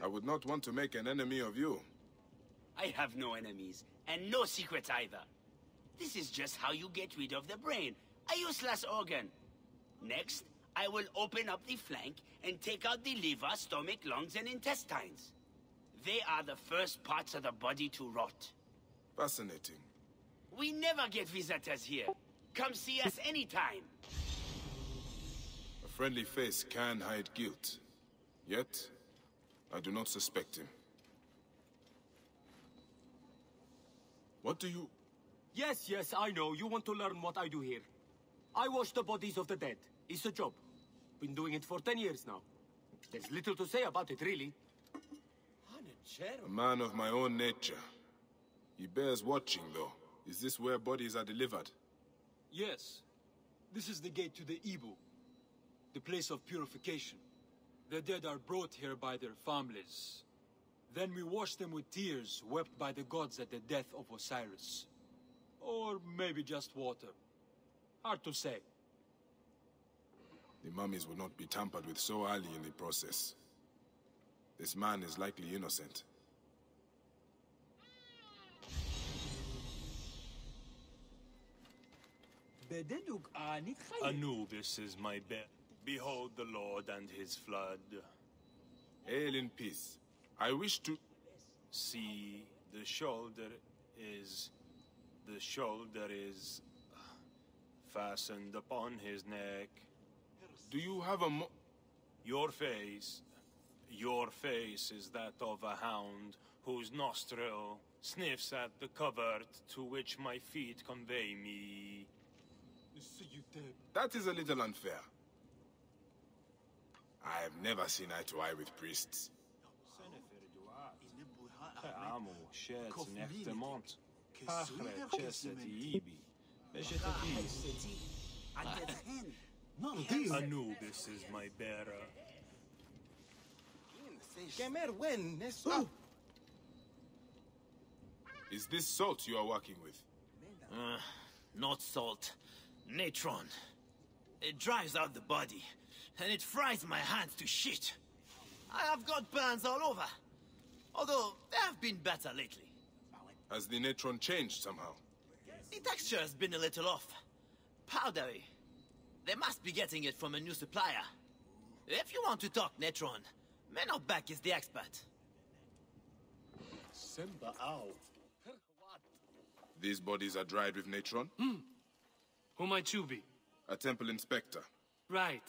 I would not want to make an enemy of you. I have no enemies, and no secrets either. This is just how you get rid of the brain, a useless organ. Next, I will open up the flank and take out the liver, stomach, lungs, and intestines. They are the first parts of the body to rot. Fascinating. We never get visitors here. Come see us anytime. A friendly face can hide guilt. Yet, I do not suspect him. What do you... Yes, I know. You want to learn what I do here. I wash the bodies of the dead. It's a job. Been doing it for 10 years now. There's little to say about it, really. A man of my own nature. He bears watching, though. Is this where bodies are delivered? Yes. This is the gate to the Ibu, the place of purification. The dead are brought here by their families. Then we wash them with tears wept by the gods at the death of Osiris. Or maybe just water. Hard to say. The mummies will not be tampered with so early in the process. This man is likely innocent. Anubis is my bed. Behold the Lord and his flood. Hail in peace. I wish to... See, the shoulder is fastened upon his neck. Do you have a Your face is that of a hound whose nostril sniffs at the covert to which my feet convey me. That is a little unfair. I have never seen eye to eye with priests. Anubis is my bearer. Is this salt you are working with? Not salt. Natron. It dries out the body, and it fries my hands to shit. I have got burns all over. Although, they have been better lately. Has the natron changed somehow? The texture has been a little off. Powdery. They must be getting it from a new supplier. If you want to talk natron, Menobek is the expert. These bodies are dried with natron? Who might you be? A temple inspector. Right.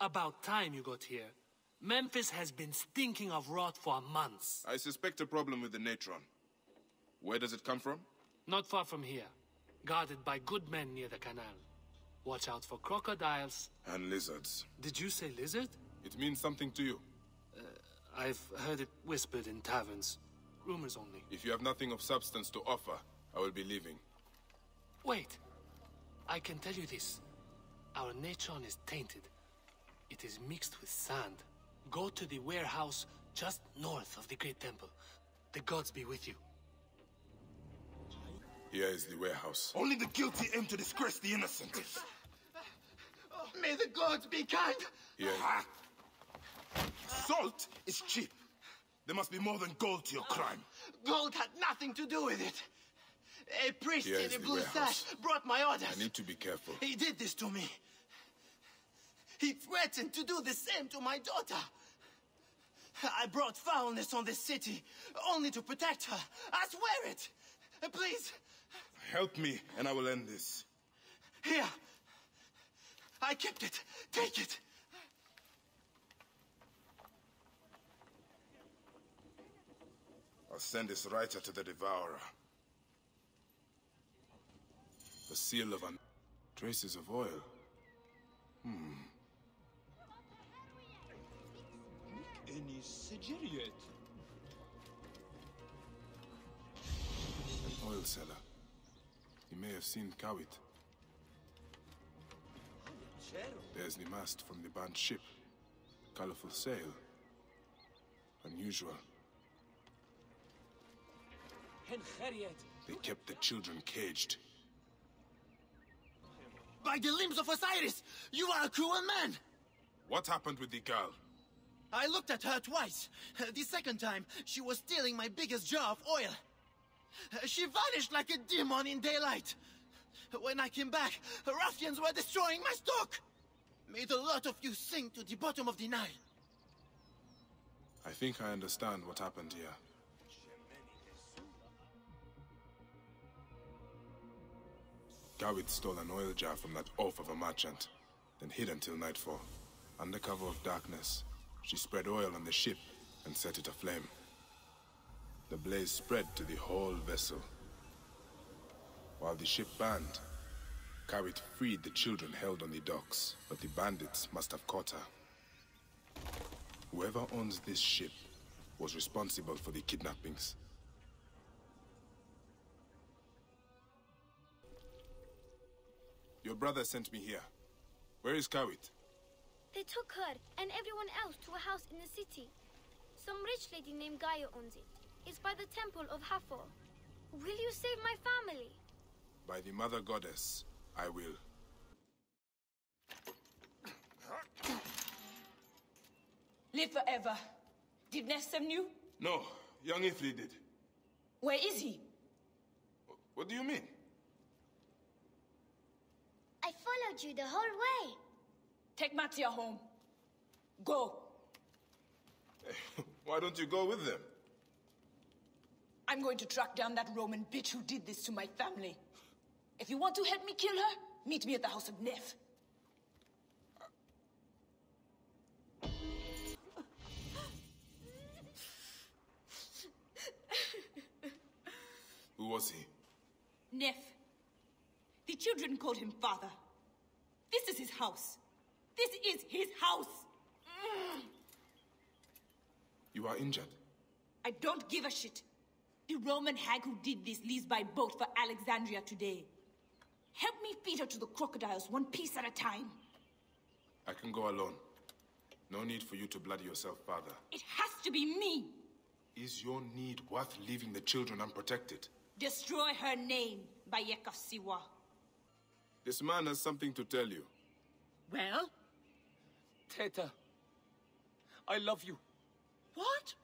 About time you got here. Memphis has been stinking of rot for months. I suspect a problem with the natron. Where does it come from? Not far from here. Guarded by good men near the canal. Watch out for crocodiles. And lizards. Did you say lizard? It means something to you. I've heard it whispered in taverns. Rumors only. If you have nothing of substance to offer, I will be leaving. Wait. I can tell you this. Our natron is tainted. It is mixed with sand. Go to the warehouse just north of the Great Temple. The gods be with you. Here is the warehouse. Only the guilty aim to disgrace the innocent. May the gods be kind! Here. Salt is cheap. There must be more than gold to your crime. Gold had nothing to do with it. A priest Here in is a the blue warehouse. sash brought my orders. I need to be careful. He did this to me. He threatened to do the same to my daughter. I brought foulness on this city, only to protect her. I swear it. Please. Help me, and I will end this. Here. I kept it. Take it. I'll send this writer to the Devourer. The seal of traces of oil. An oil seller. He may have seen Kawit. There's the mast from the burnt ship. Colorful sail. Unusual. They kept the children caged. By the limbs of Osiris! You are a cruel man! What happened with the girl? I looked at her twice. The second time, she was stealing my biggest jar of oil. She vanished like a demon in daylight. When I came back, ruffians were destroying my stock. Made a lot of you sink to the bottom of the Nile. I think I understand what happened here. Gawit stole an oil jar from that oaf of a merchant, then hid until nightfall. Under cover of darkness, she spread oil on the ship and set it aflame. The blaze spread to the whole vessel. While the ship burned, Gawit freed the children held on the docks, but the bandits must have caught her. Whoever owns this ship was responsible for the kidnappings. Your brother sent me here. Where is Gawit? They took her and everyone else to a house in the city. Some rich lady named Gaia owns it. It's by the temple of Hathor. Will you save my family? By the Mother Goddess, I will. Live forever. Did Nef send you? No, young Ifri did. Where is he? What do you mean? I followed you the whole way. Take Matia home. Go. Why don't you go with them? I'm going to track down that Roman bitch who did this to my family. If you want to help me kill her, meet me at the house of Nef. Who was he? Nef. The children called him father. This is his house. This is his house. You are injured. I don't give a shit. The Roman hag who did this leaves by boat for Alexandria today. Help me feed her to the crocodiles, one piece at a time. I can go alone. No need for you to bloody yourself, father. It has to be me. Is your need worth leaving the children unprotected? Destroy her name, Bayek of Siwa. This man has something to tell you. Well? Teta, I love you. What?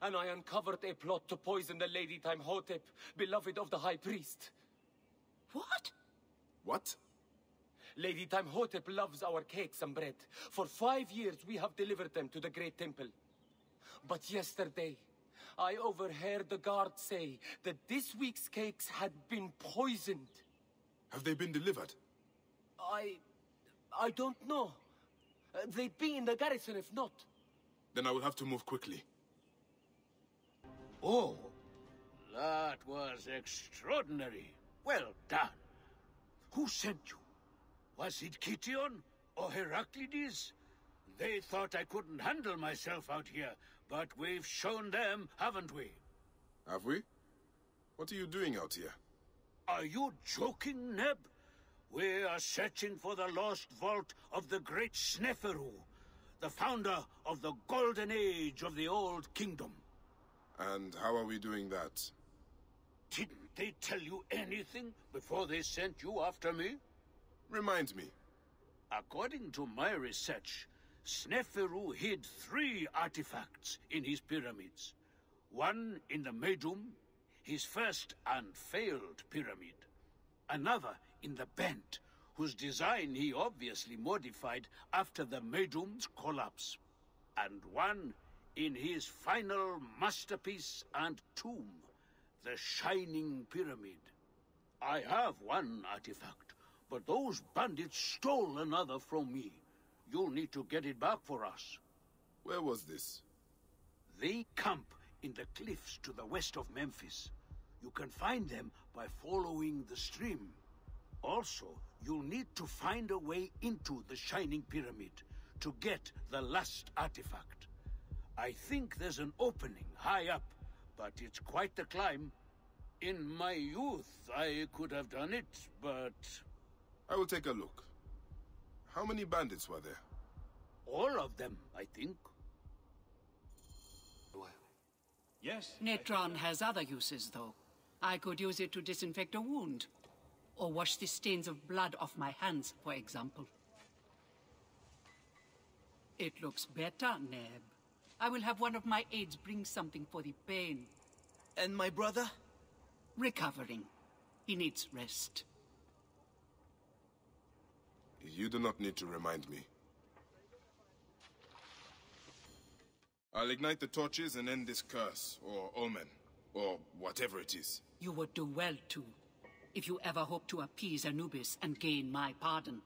And I uncovered a plot to poison the Lady Timehotep, beloved of the High Priest. What? What? Lady Timehotep loves our cakes and bread. For 5 years we have delivered them to the Great Temple. But yesterday, I overheard the guard say that this week's cakes had been poisoned. Have they been delivered? I don't know. They'd be in the garrison if not. Then I will have to move quickly. Oh, that was extraordinary. Well done. Who sent you? Was it Kition or Heraclides? They thought I couldn't handle myself out here, but we've shown them, haven't we? Have we? What are you doing out here? Are you joking, Neb? We are searching for the lost vault of the great Sneferu, the founder of the golden age of the Old Kingdom. And how are we doing that? Didn't they tell you anything before they sent you after me? Remind me. According to my research, Sneferu hid 3 artifacts in his pyramids. One in the Medum, his first and failed pyramid. Another in the Bent, whose design he obviously modified after the Medum's collapse. And one in his final masterpiece and tomb, the Shining Pyramid. I have one artifact, but those bandits stole another from me. You'll need to get it back for us. Where was this? They camp in the cliffs to the west of Memphis. You can find them by following the stream. Also, you'll need to find a way into the Shining Pyramid to get the last artifact. I think there's an opening high up, but it's quite the climb. In my youth, I could have done it, but... I will take a look. How many bandits were there? All of them, I think. Yes. Netron has other uses, though. I could use it to disinfect a wound. Or wash the stains of blood off my hands, for example. It looks better, Neb. I will have one of my aides bring something for the pain. And my brother? Recovering. He needs rest. You do not need to remind me. I'll ignite the torches and end this curse, or omen, or whatever it is. You would do well to, if you ever hope to appease Anubis and gain my pardon.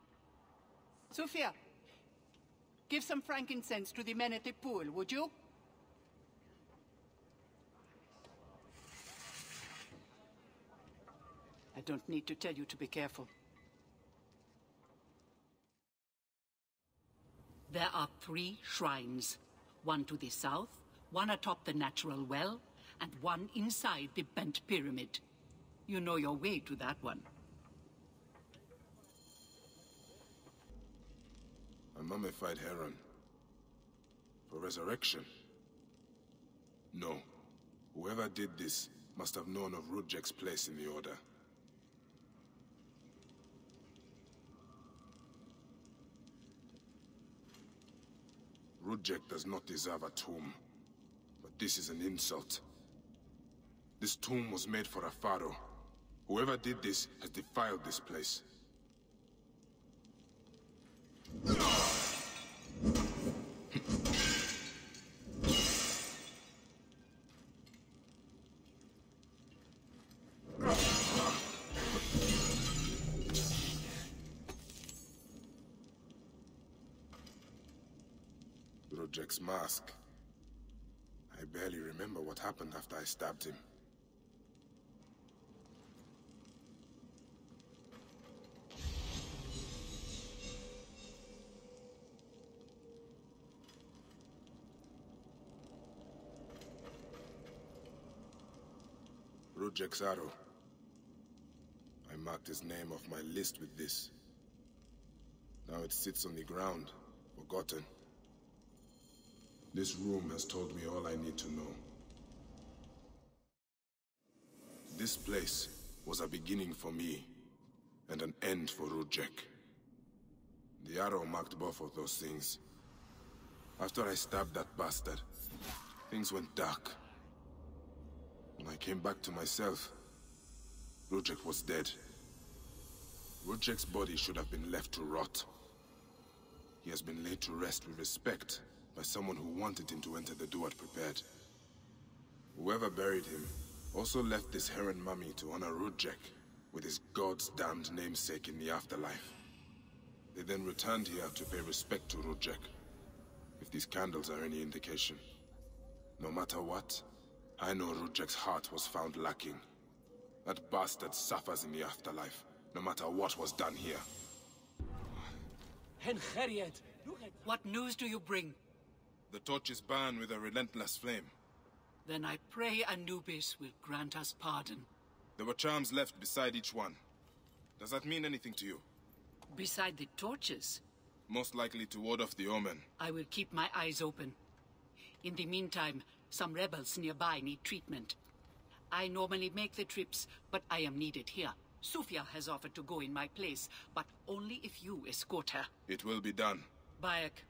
Sophia, give some frankincense to the men at the pool, would you? I don't need to tell you to be careful. There are 3 shrines. One to the south, one atop the natural well, and one inside the bent pyramid. You know your way to that one. A mummified heron. For resurrection? No. Whoever did this must have known of Rudjek's place in the Order. Rudjek does not deserve a tomb. But this is an insult. This tomb was made for a pharaoh. Whoever did this has defiled this place. Rudjek's mask. I barely remember what happened after I stabbed him. Rudjek's arrow. I marked his name off my list with this. Now it sits on the ground, forgotten. This room has told me all I need to know. This place was a beginning for me, and an end for Rudjek. The arrow marked both of those things. After I stabbed that bastard, things went dark. When I came back to myself, Rudjek was dead. Rudjek's body should have been left to rot. He has been laid to rest with respect by someone who wanted him to enter the Duat prepared. Whoever buried him also left this heron mummy to honor Rudjek with his god's damned namesake in the afterlife. They then returned here to pay respect to Rudjek, if these candles are any indication. No matter what, I know Rudjek's heart was found lacking. That bastard suffers in the afterlife, no matter what was done here. What news do you bring? The torches burn with a relentless flame. Then I pray Anubis will grant us pardon. There were charms left beside each one. Does that mean anything to you? Beside the torches? Most likely to ward off the omen. I will keep my eyes open. In the meantime, some rebels nearby need treatment. I normally make the trips, but I am needed here. Sufia has offered to go in my place, but only if you escort her. It will be done. Bayek,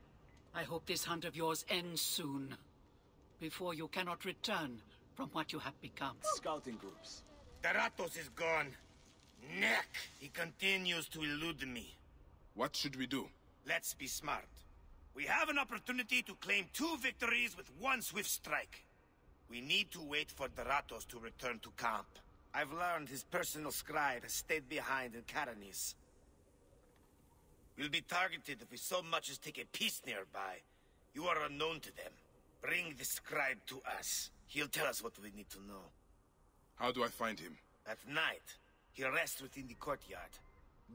I hope this hunt of yours ends soon. Before you cannot return from what you have become. Scouting groups. Daratos is gone. Neck! He continues to elude me. What should we do? Let's be smart. We have an opportunity to claim 2 victories with 1 swift strike. We need to wait for Daratos to return to camp. I've learned his personal scribe has stayed behind in Karanis. We'll be targeted if we so much as take a piece nearby. You are unknown to them. Bring the scribe to us. He'll tell us what we need to know. How do I find him? At night, he rests within the courtyard.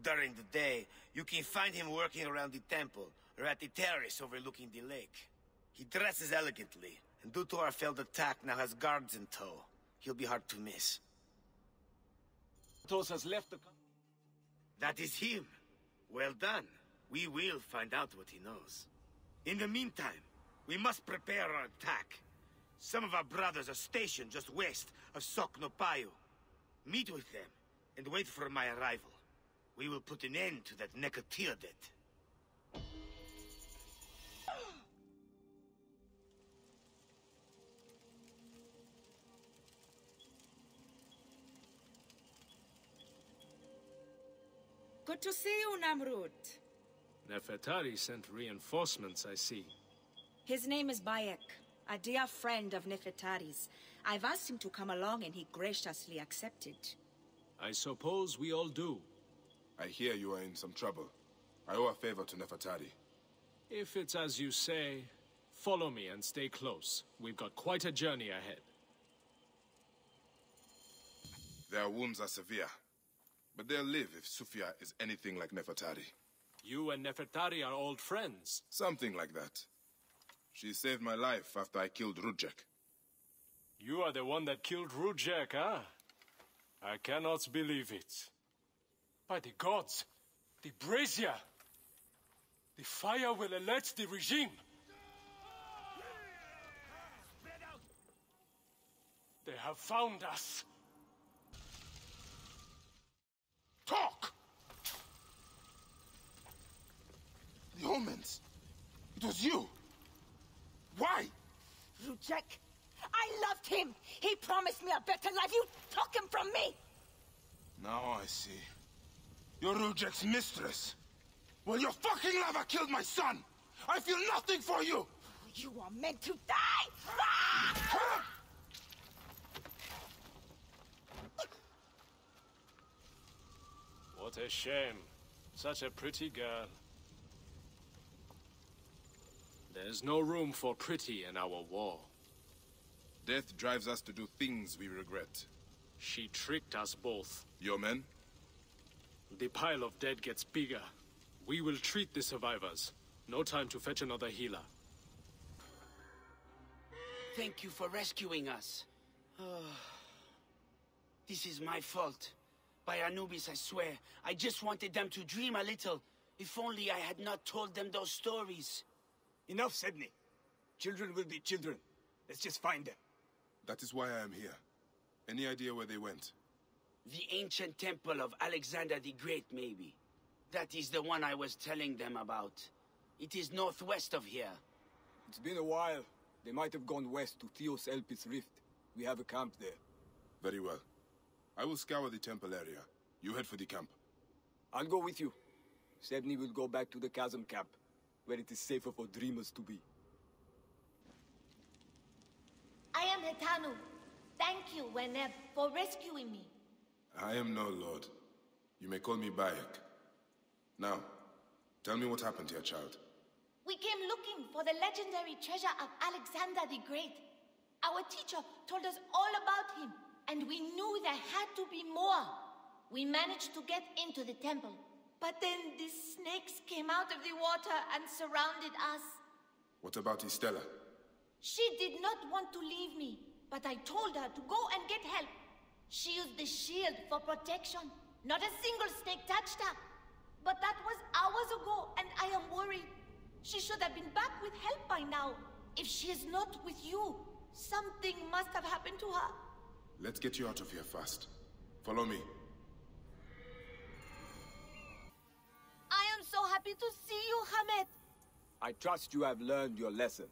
During the day, you can find him working around the temple, or at the terrace overlooking the lake. He dresses elegantly, and due to our failed attack, now has guards in tow. He'll be hard to miss. Tos has left the... That is him. Well done. We will find out what he knows. In the meantime, we must prepare our attack. Some of our brothers are stationed just west of Soknopayu. Meet with them, and wait for my arrival. We will put an end to that Nekatiodet. Good to see you, Namrud. Nefertari sent reinforcements, I see. His name is Bayek, a dear friend of Nefertari's. I've asked him to come along and he graciously accepted. I suppose we all do. I hear you are in some trouble. I owe a favor to Nefertari. If it's as you say, follow me and stay close. We've got quite a journey ahead. Their wounds are severe, but they'll live if Sufia is anything like Nefertari. You and Nefertari are old friends. Something like that. She saved my life after I killed Rudjek. You are the one that killed Rudjek, huh? I cannot believe it. By the gods, the brazier! The fire will alert the regime! They have found us! Talk! The omens! It was you! Why? Rudjek, I loved him! He promised me a better life! You took him from me! Now I see. You're Rudjek's mistress. Well, your fucking lover killed my son! I feel nothing for you! You are meant to die! Ah! What a shame. Such a pretty girl. There's no room for pretty in our war. Death drives us to do things we regret. She tricked us both. Your men? The pile of dead gets bigger. We will treat the survivors. No time to fetch another healer. Thank you for rescuing us. This is my fault. By Anubis, I swear. I just wanted them to dream a little. If only I had not told them those stories. Enough, Sydney. Children will be children. Let's just find them. That is why I am here. Any idea where they went? The ancient temple of Alexander the Great, maybe. That is the one I was telling them about. It is northwest of here. It's been a while. They might have gone west to Theos Elpis Rift. We have a camp there. Very well. I will scour the temple area. You head for the camp. I'll go with you. Sebni will go back to the Chasm Camp, where it is safer for dreamers to be. I am Hetanu. Thank you, Weneb, for rescuing me. I am no lord. You may call me Bayek. Now, tell me what happened to your child. We came looking for the legendary treasure of Alexander the Great. Our teacher told us all about him, and we knew there had to be more. We managed to get into the temple, but then the snakes came out of the water and surrounded us. What about Estella? She did not want to leave me, but I told her to go and get help. She used the shield for protection. Not a single snake touched her. But that was hours ago, and I am worried. She should have been back with help by now. If she is not with you, something must have happened to her. Let's get you out of here fast. Follow me. I am so happy to see you, Hamed. I trust you have learned your lesson.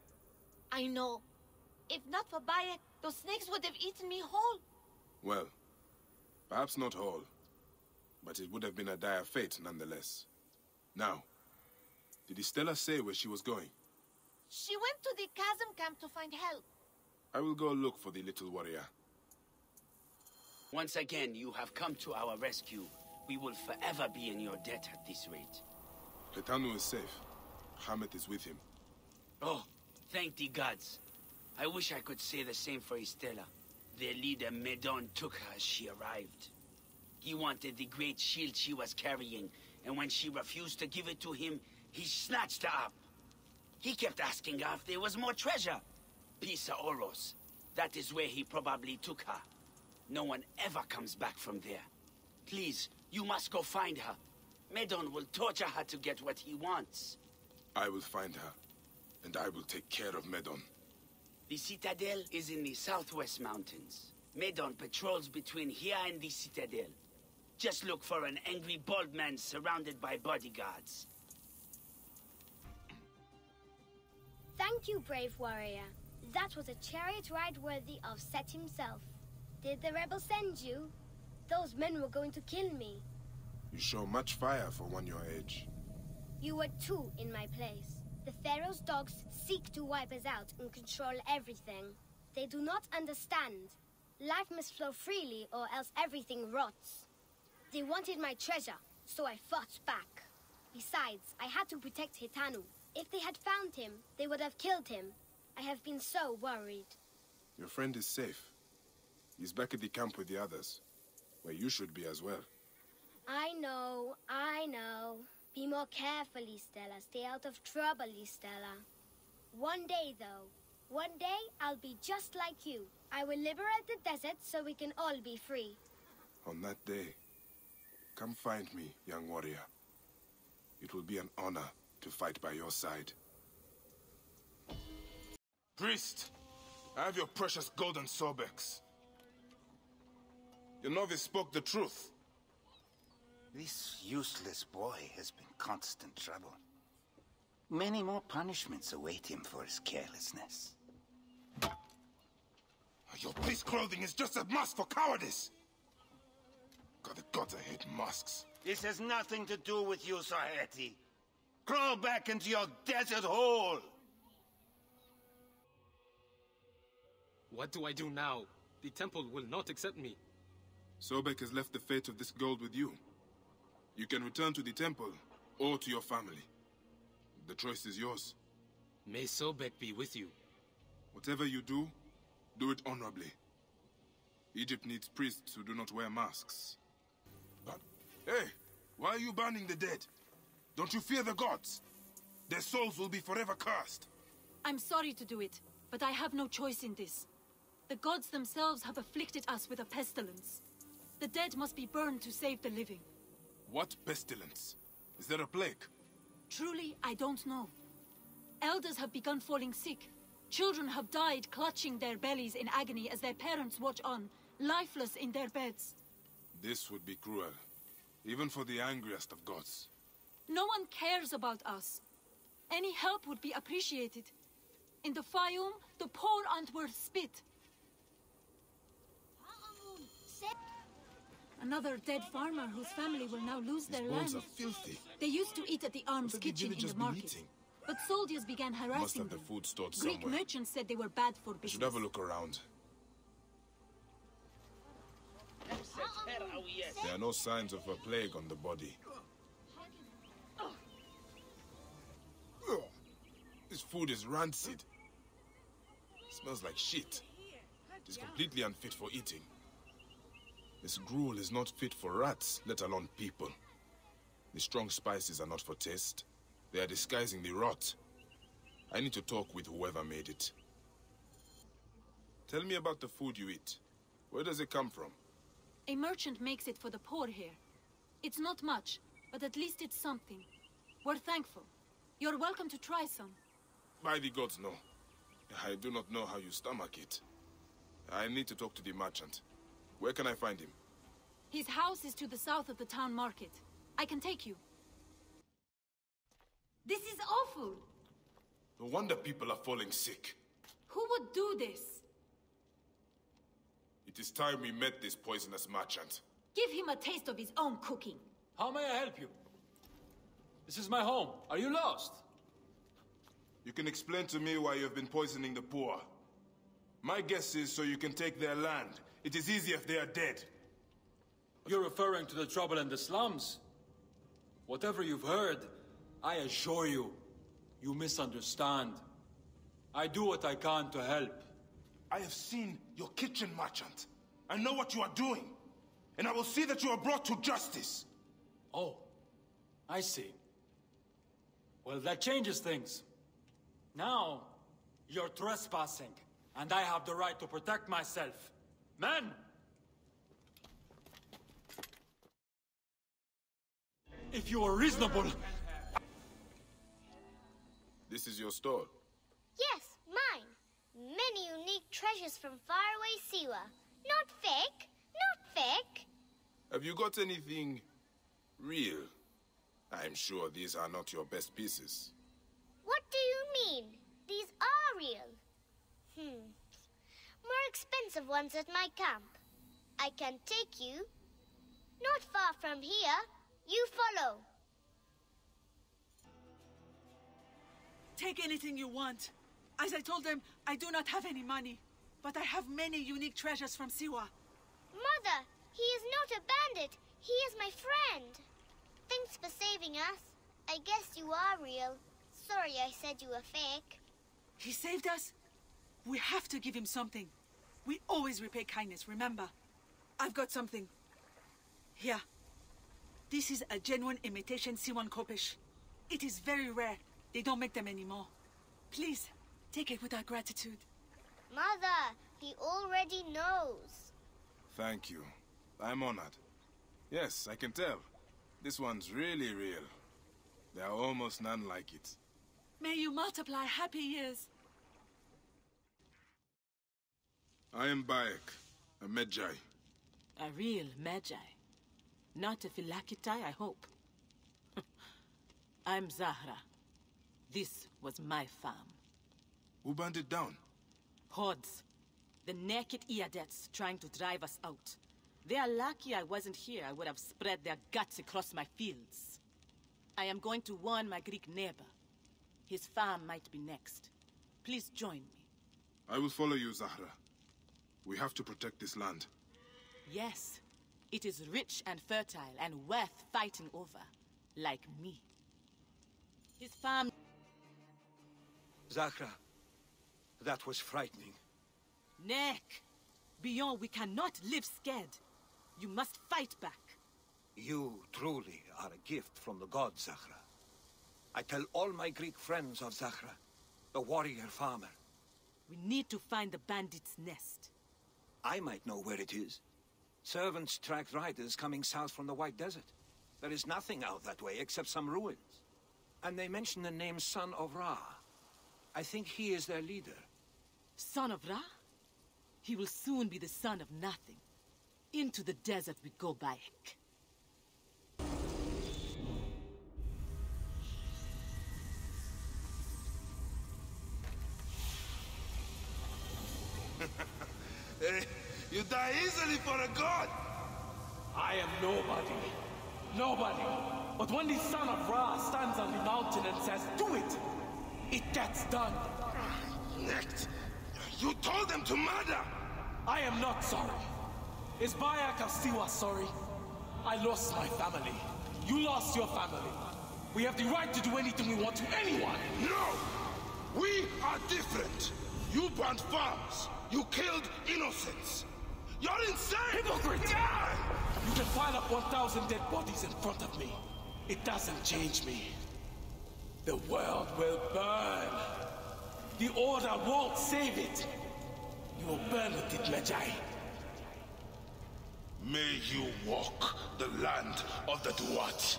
I know. If not for Bayek, those snakes would have eaten me whole. Well, perhaps not whole, but it would have been a dire fate nonetheless. Now, did Estella say where she was going? She went to the Chasm Camp to find help. I will go look for the little warrior. Once again, you have come to our rescue. We will forever be in your debt at this rate. Hetanu is safe. Hamet is with him. Oh, thank the gods. I wish I could say the same for Estella. Their leader, Medon, took her as she arrived. He wanted the great shield she was carrying, and when she refused to give it to him, he snatched her up. He kept asking her if there was more treasure. Pisa Oros. That is where he probably took her. No one ever comes back from there. Please, you must go find her. Medon will torture her to get what he wants. I will find her, and I will take care of Medon. The citadel is in the southwest mountains. Medon patrols between here and the citadel. Just look for an angry bald man surrounded by bodyguards. Thank you, brave warrior. That was a chariot ride worthy of Set himself. Did the rebels send you? Those men were going to kill me. You show much fire for one your age. You were two in my place. The Pharaoh's dogs seek to wipe us out and control everything. They do not understand. Life must flow freely or else everything rots. They wanted my treasure, so I fought back. Besides, I had to protect Hitanu. If they had found him, they would have killed him. I have been so worried. Your friend is safe. He's back at the camp with the others, where you should be as well. I know. Be more careful, Listella. Stay out of trouble, Listella. One day, though. One day, I'll be just like you. I will liberate the desert so we can all be free. On that day, come find me, young warrior. It will be an honor to fight by your side. Priest, I have your precious golden sobex. Your novice spoke the truth. This useless boy has been constant trouble. Many more punishments await him for his carelessness. Your priest clothing is just a mask for cowardice. God, the gods, I hate masks. This has nothing to do with you, Saheti. Crawl back into your desert hole! What do I do now? The temple will not accept me. Sobek has left the fate of this gold with you. You can return to the temple, or to your family. The choice is yours. May Sobek be with you. Whatever you do, do it honorably. Egypt needs priests who do not wear masks. But, hey, why are you banning the dead? Don't you fear the gods? Their souls will be forever cursed. I'm sorry to do it, but I have no choice in this. The gods themselves have afflicted us with a pestilence. The dead must be burned to save the living. What pestilence? Is there a plague? Truly, I don't know. Elders have begun falling sick. Children have died clutching their bellies in agony as their parents watch on, lifeless in their beds. This would be cruel, even for the angriest of gods. No one cares about us. Any help would be appreciated. In the Fayum, the poor aren't worth spit. Another dead farmer whose family will now lose their land. Bones are filthy. They used to eat at the arms kitchen in the market. But soldiers began harassing Must have them. the food stored Greek somewhere. merchants said they were bad for I business. should have a look around. There are no signs of a plague on the body. Ugh. This food is rancid. Smells like shit. It is completely unfit for eating. This gruel is not fit for rats, let alone people. The strong spices are not for taste. They are disguising the rot. I need to talk with whoever made it. Tell me about the food you eat. Where does it come from? A merchant makes it for the poor here. It's not much, but at least it's something. We're thankful. You're welcome to try some. By the gods, no. I do not know how you stomach it. I need to talk to the merchant. Where can I find him? His house is to the south of the town market. I can take you. This is awful. No wonder people are falling sick. Who would do this? It is time we met this poisonous merchant. Give him a taste of his own cooking. How may I help you? This is my home. Are you lost? You can explain to me why you have been poisoning the poor. My guess is so you can take their land. It is easier if they are dead. You're referring to the trouble in the slums? Whatever you've heard, I assure you, you misunderstand. I do what I can to help. I have seen your kitchen, merchant. I know what you are doing. And I will see that you are brought to justice. Oh, I see. Well, that changes things. Now, you're trespassing, and I have the right to protect myself. Men! If you are reasonable... This is your store? Yes, mine. Many unique treasures from faraway Siwa. Not fake. Not fake. Have you got anything real? I'm sure these are not your best pieces. What do you mean? These are real. More expensive ones at my camp. I can take you. Not far from here. You follow. Take anything you want. As I told them, I do not have any money, but I have many unique treasures from Siwa. Mother, he is not a bandit. He is my friend. Thanks for saving us. I guess you are real. Sorry I said you were fake. He saved us? We have to give him something. We always repay kindness, remember? I've got something. Here. This is a genuine imitation Siwan Kopish. It is very rare. They don't make them anymore. Please, take it with our gratitude. Mother, he already knows. Thank you. I'm honored. Yes, I can tell. This one's really real. There are almost none like it. May you multiply happy years. I am Bayek, a Medjay. A real Magi. Not a Philakitai, I hope. I'm Zahra. This was my farm. Who burned it down? Hordes. The naked Iadets trying to drive us out. They are lucky I wasn't here. I would have spread their guts across my fields. I am going to warn my Greek neighbor. His farm might be next. Please join me. I will follow you, Zahra. We have to protect this land. Yes. It is rich and fertile and worth fighting over. Like me. His farm... Zahra, that was frightening. Neck! Beyond, we cannot live scared. You must fight back. You truly are a gift from the gods, Zahra. I tell all my Greek friends of Zahra, the warrior farmer. We need to find the bandit's nest. I might know where it is. Servants tracked riders coming south from the White Desert. There is nothing out that way except some ruins. And they mention the name Son of Ra. I think he is their leader. Son of Ra? He will soon be the son of nothing. Into the desert we go, Bayek. You die easily for a god! I am nobody. Nobody. But when the son of Ra stands on the mountain and says, do it, it gets done. Next, you told them to murder! I am not sorry. Is Bayek of Siwa sorry? I lost my family. You lost your family. We have the right to do anything we want to anyone. No! We are different. You burnt farms. You killed innocents. You're insane! Hypocrite! You can pile up 1,000 dead bodies in front of me. It doesn't change me. The world will burn. The Order won't save it. You will burn with it, Medjay. May you walk the land of the Duat.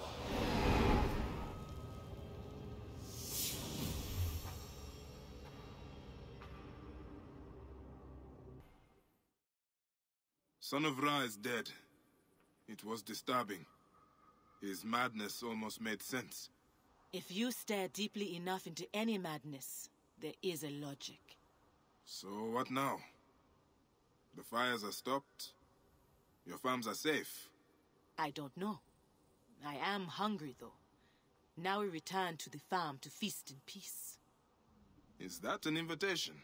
Son of Ra is dead. It was disturbing. His madness almost made sense. If you stare deeply enough into any madness, there is a logic. So what now? The fires are stopped? Your farms are safe? I don't know. I am hungry, though. Now we return to the farm to feast in peace. Is that an invitation?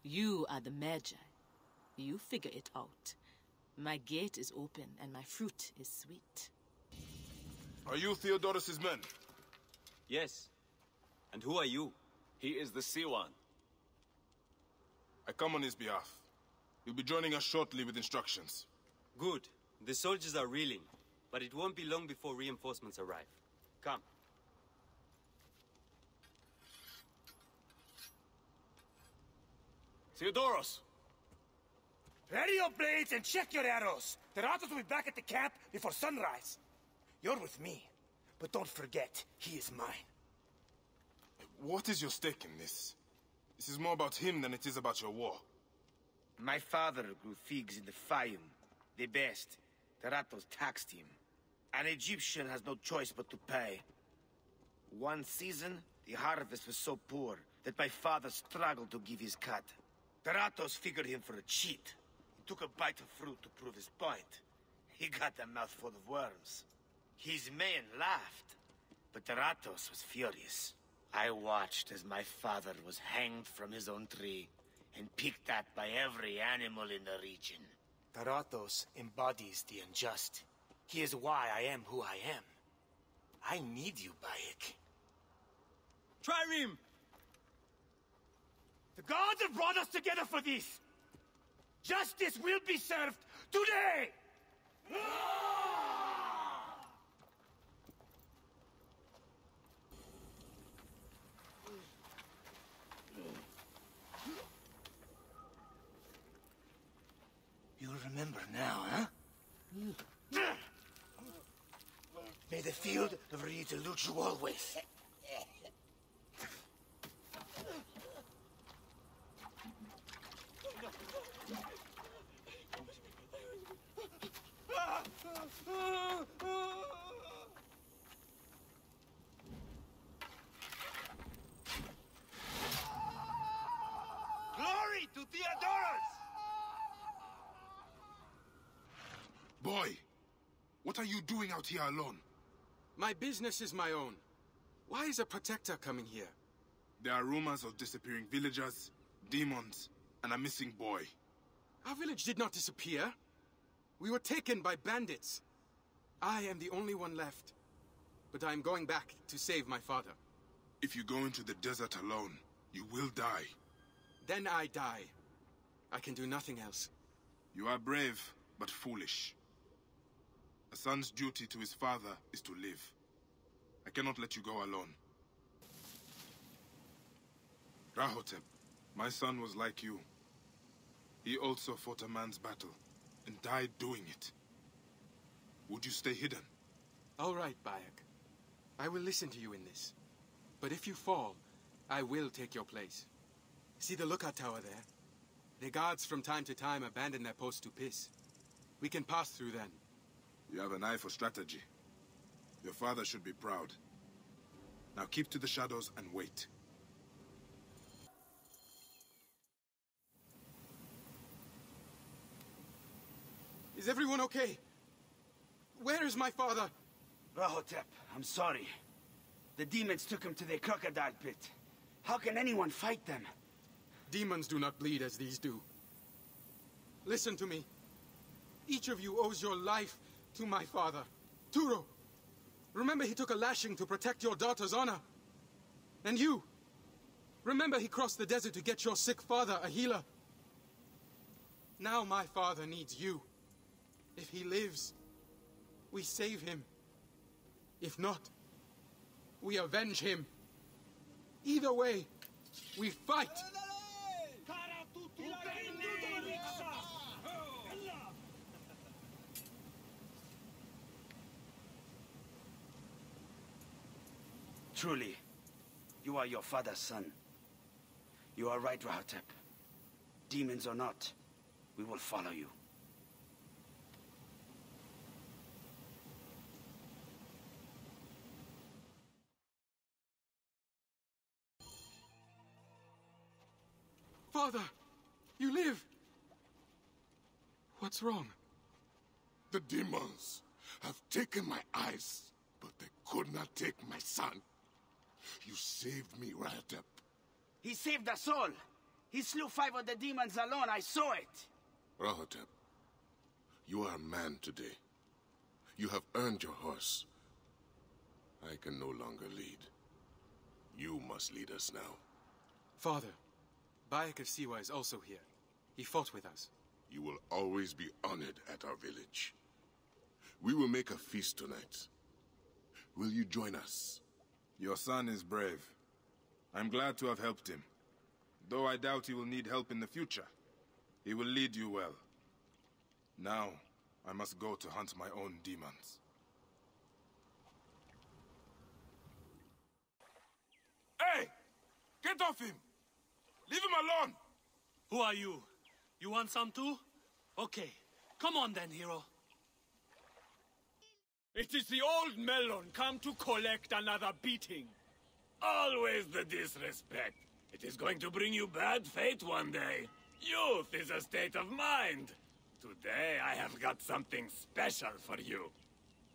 You are the Magi. You figure it out. My gate is open and my fruit is sweet. Are you Theodorus's men? Yes. And who are you? He is the Siwan. I come on his behalf. You'll be joining us shortly with instructions. Good. The soldiers are reeling, but it won't be long before reinforcements arrive. Come. Theodoros! Ready your blades and check your arrows. The Ratos will be back at the camp before sunrise. You're with me, but don't forget, he is mine. What is your stake in this? This is more about him than it is about your war. My father grew figs in the Fayum, the best. The Ratos taxed him. An Egyptian has no choice but to pay. One season, the harvest was so poor that my father struggled to give his cut. The Ratos figured him for a cheat. He took a bite of fruit to prove his point. He got a mouthful of worms. His men laughed, but Ratos was furious. I watched as my father was hanged from his own tree and picked at by every animal in the region. Ratos embodies the unjust. He is why I am who I am. I need you, Bayek. Trireme! The gods have brought us together for this! Justice will be served today! You remember now, huh? May the field of Reed elude you always. Glory to Theodorus! Boy, what are you doing out here alone? My business is my own. Why is a protector coming here? There are rumors of disappearing villagers, demons, and a missing boy. Our village did not disappear. We were taken by bandits. I am the only one left. But I am going back to save my father. If you go into the desert alone, you will die. Then I die. I can do nothing else. You are brave, but foolish. A son's duty to his father is to live. I cannot let you go alone. Rahotep, my son was like you. He also fought a man's battle, and died doing it. Would you stay hidden? All right, Bayek. I will listen to you in this. But if you fall, I will take your place. See the lookout tower there? The guards from time to time abandon their posts to piss. We can pass through then. You have an eye for strategy. Your father should be proud. Now keep to the shadows and wait. Is everyone okay? Where is my father? Rahotep, I'm sorry. The demons took him to their crocodile pit. How can anyone fight them? Demons do not bleed as these do. Listen to me. Each of you owes your life to my father. Turo, remember he took a lashing to protect your daughter's honor. And you, remember he crossed the desert to get your sick father a healer. Now my father needs you. If he lives, we save him. If not, we avenge him. Either way, we fight. Truly, you are your father's son. You are right, Rahotep. Demons or not, we will follow you. Father, you live. What's wrong? The demons have taken my eyes, but they could not take my son. You saved me, Rahotep. He saved us all. He slew 5 of the demons alone. I saw it. Rahotep, you are a man today. You have earned your horse. I can no longer lead. You must lead us now. Father, Bayek of Siwa is also here. He fought with us. You will always be honored at our village. We will make a feast tonight. Will you join us? Your son is brave. I'm glad to have helped him. Though I doubt he will need help in the future. He will lead you well. Now, I must go to hunt my own demons. Hey! Get off him! Leave him alone! Who are you? You want some too? Okay. Come on then, hero. It is the old melon come to collect another beating. Always the disrespect. It is going to bring you bad fate one day. Youth is a state of mind. Today I have got something special for you.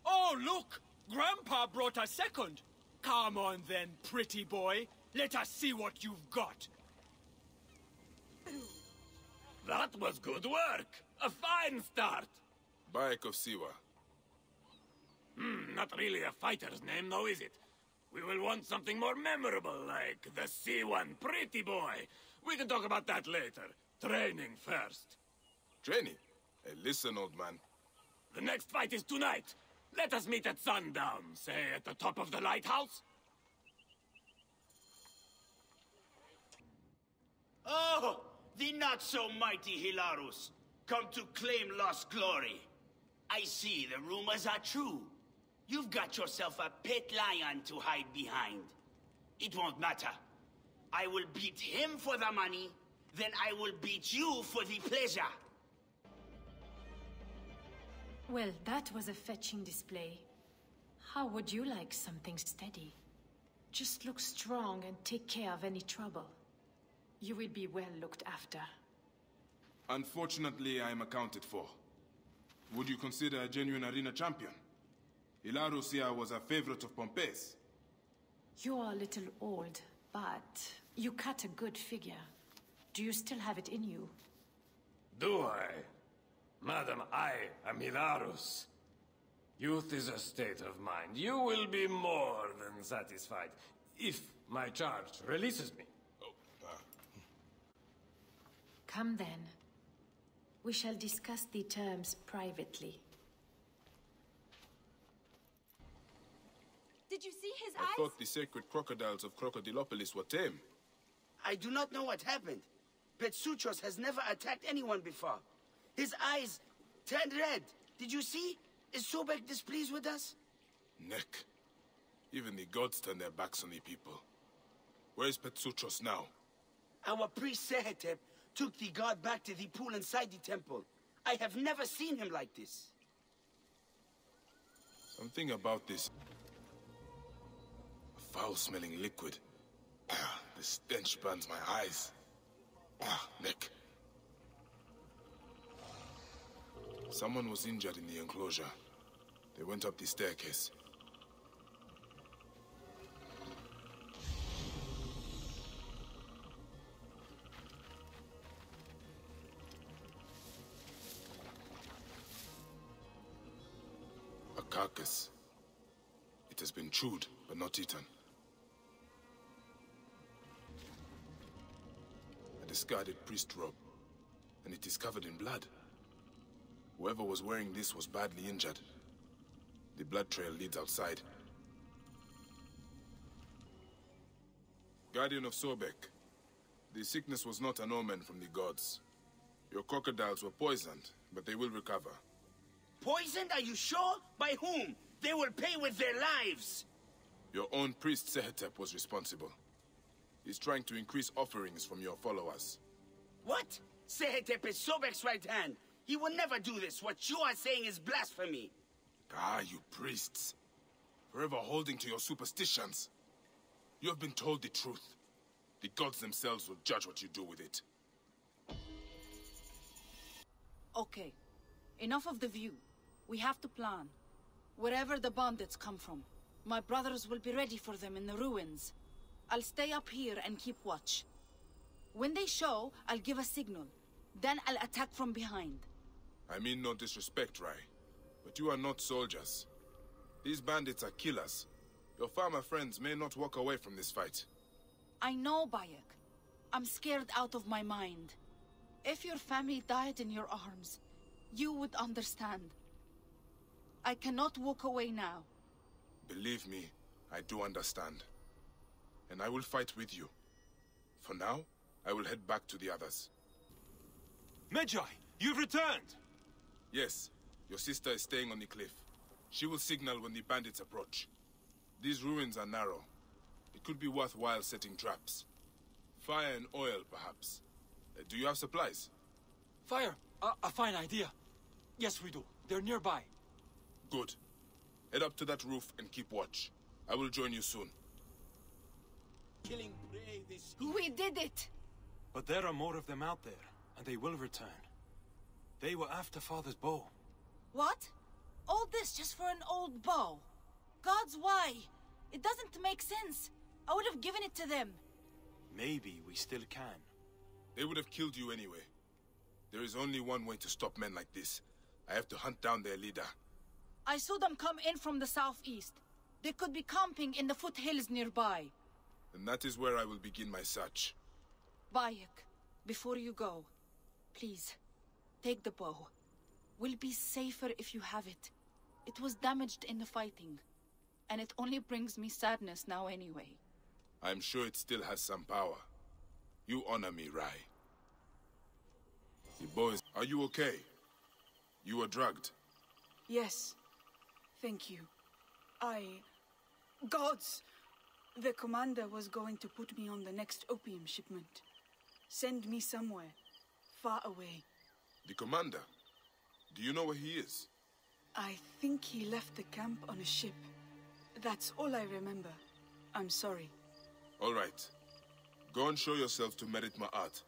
Oh, look! Grandpa brought a second. Come on then, pretty boy. Let us see what you've got. That was good work. A fine start. Bayek of Siwa. Not really a fighter's name, though, is it? We will want something more memorable, like the C1 Pretty Boy. We can talk about that later. Training first. Training? Hey, listen, old man. The next fight is tonight. Let us meet at sundown, say at the top of the lighthouse. Oh, the not-so-mighty Hilarus, come to claim lost glory. I see the rumors are true. You've got yourself a pet lion to hide behind. It won't matter. I will beat him for the money, then I will beat you for the pleasure. Well, that was a fetching display. How would you like something steady? Just look strong and take care of any trouble. You will be well looked after. Unfortunately, I am accounted for. Would you consider a genuine arena champion? Hilarus here was a favorite of Pompey's. You are a little old, but you cut a good figure. Do you still have it in you? Do I? Madam, I am Hilarus. Youth is a state of mind. You will be more than satisfied if my charge releases me. Come then. We shall discuss the terms privately. Did you see his I eyes? thought the sacred crocodiles of Crocodilopolis were tame. I do not know what happened. Petsuchos has never attacked anyone before. His eyes turned red. Did you see? Is Sobek displeased with us? Nick, even the gods turn their backs on the people. Where is Petsuchos now? Our priest Sehetep took the god back to the pool inside the temple. I have never seen him like this. Something about this. A foul-smelling liquid. The stench burns my eyes. Nick. Someone was injured in the enclosure. They went up the staircase. A carcass. It has been chewed, but not eaten. A discarded priest robe, and it is covered in blood. Whoever was wearing this was badly injured. The blood trail leads outside. Guardian of Sobek, the sickness was not an omen from the gods. Your crocodiles were poisoned, but they will recover. Poisoned? Are you sure? By whom? They will pay with their lives! Your own priest Sehetep was responsible. He's trying to increase offerings from your followers. What? Sehetep is Sobek's right hand. He will never do this. What you are saying is blasphemy. You priests. Forever holding to your superstitions. You have been told the truth. The gods themselves will judge what you do with it. Okay. Enough of the view. We have to plan. Wherever the bandits come from, my brothers will be ready for them in the ruins. I'll stay up here and keep watch. When they show, I'll give a signal. Then I'll attack from behind. I mean no disrespect, Rai, but you are not soldiers. These bandits are killers. Your farmer friends may not walk away from this fight. I know, Bayek. I'm scared out of my mind. If your family died in your arms, you would understand. I cannot walk away now. Believe me, I do understand. And I will fight with you. For now, I will head back to the others. Medjay, you've returned! Yes, your sister is staying on the cliff. She will signal when the bandits approach. These ruins are narrow. It could be worthwhile setting traps. Fire and oil, perhaps. Do you have supplies? Fire! A fine idea. Yes, we do. They're nearby. Good. Head up to that roof and keep watch. I will join you soon. Killing prey, this... We did it! But there are more of them out there, and they will return. They were after Father's bow. What? All this just for an old bow? Gods, why? It doesn't make sense. I would have given it to them. Maybe we still can. They would have killed you anyway. There is only one way to stop men like this. I have to hunt down their leader. I saw them come in from the southeast. They could be camping in the foothills nearby. And that is where I will begin my search. Bayek, before you go, please, take the bow. We'll be safer if you have it. It was damaged in the fighting, and it only brings me sadness now anyway. I'm sure it still has some power. You honor me, Rai. The boys, are you okay? You were drugged. Yes. Thank you. Gods! The commander was going to put me on the next opium shipment. Send me somewhere, far away. The commander? Do you know where he is? I think he left the camp on a ship. That's all I remember. I'm sorry. All right. Go and show yourself to Merit Ma'at.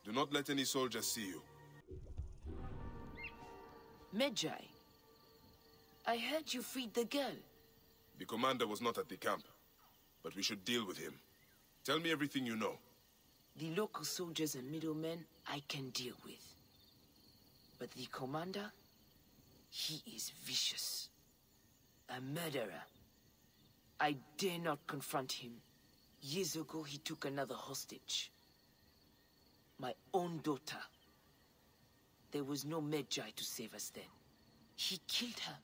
Do not let any soldier see you. Medjay, I heard you freed the girl. The commander was not at the camp, but we should deal with him. Tell me everything you know. The local soldiers and middlemen I can deal with. But the commander, he is vicious. A murderer. I dare not confront him. Years ago, he took another hostage. My own daughter. There was no Medjay to save us then. He killed her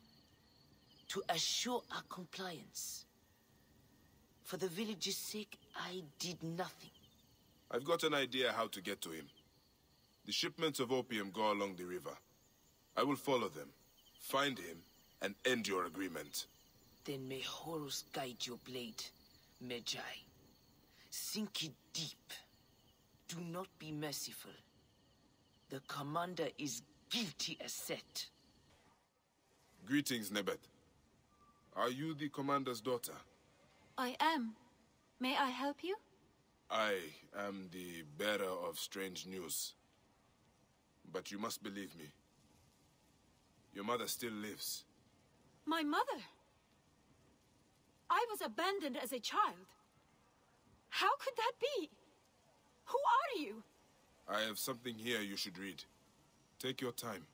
to assure our compliance. For the village's sake, I did nothing. I've got an idea how to get to him. The shipments of opium go along the river. I will follow them, find him, and end your agreement. Then may Horus guide your blade, Medjay. Sink it deep. Do not be merciful. The commander is guilty as set. Greetings, Nebet. Are you the commander's daughter? I am. May I help you? I am the bearer of strange news. But you must believe me. Your mother still lives. My mother? I was abandoned as a child. How could that be? Who are you? I have something here you should read. Take your time.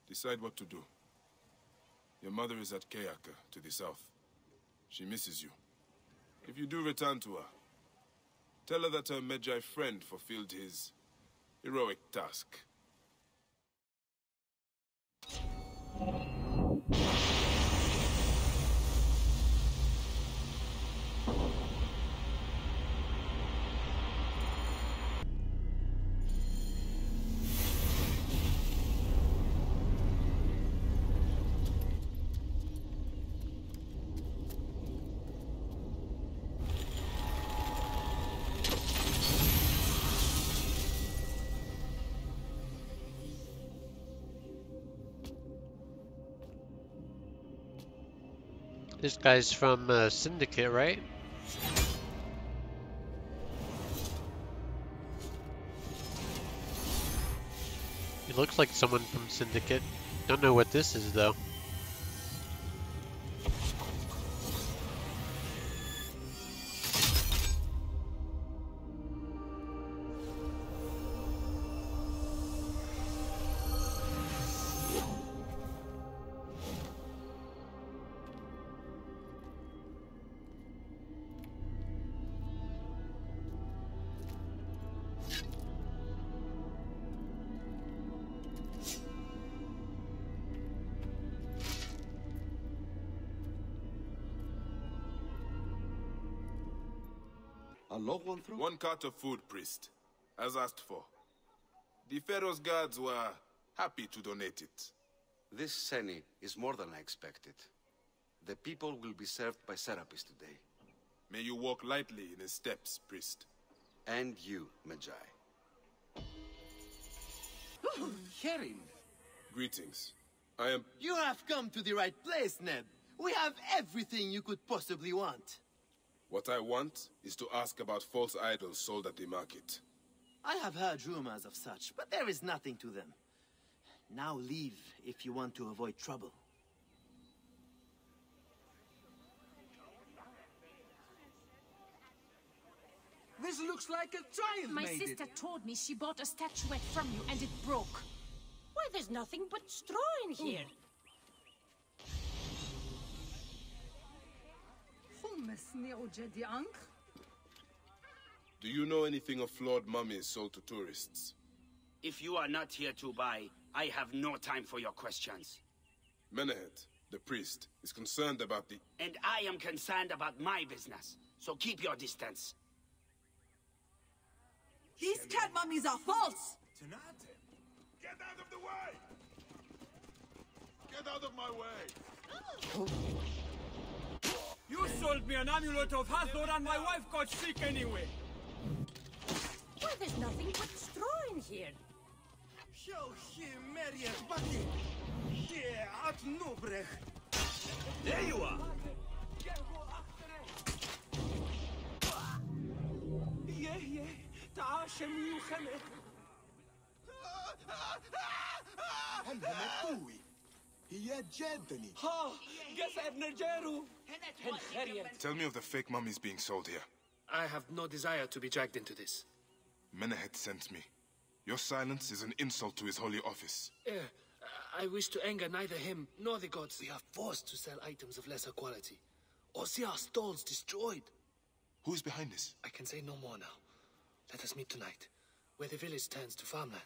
Decide what to do. Your mother is at Kayaka, to the south. She misses you. If you do return to her, tell her that her Medjay friend fulfilled his heroic task. This guy's from Syndicate, right? He looks like someone from Syndicate. Don't know what this is, though. One cart of food, priest, as asked for. The Pharaoh's guards were happy to donate it. This Seni is more than I expected. The people will be served by Serapis today. May you walk lightly in his steps, priest. And you, Medjay. Kerim. Greetings. I am... You have come to the right place, Neb. We have everything you could possibly want. What I want is to ask about false idols sold at the market. I have heard rumors of such, but there is nothing to them. Now leave if you want to avoid trouble. This looks like a child My made sister it. told me she bought a statuette from you and it broke. Why, there's nothing but straw in here. Do you know anything of flawed mummies sold to tourists? If you are not here to buy, I have no time for your questions. Menehet, the priest, is concerned about the... And I am concerned about my business, so keep your distance. These cat mummies are false! Get out of the way! Get out of my way! You sold me an amulet of Hathor and my wife got sick anyway. Why, there's nothing but straw in here. There you are! Tell me of the fake mummies being sold here. I have no desire to be dragged into this. Menehet sent me. Your silence is an insult to his holy office. I wish to anger neither him nor the gods. We are forced to sell items of lesser quality, or see our stalls destroyed. Who is behind this? I can say no more now. Let us meet tonight, where the village turns to farmland.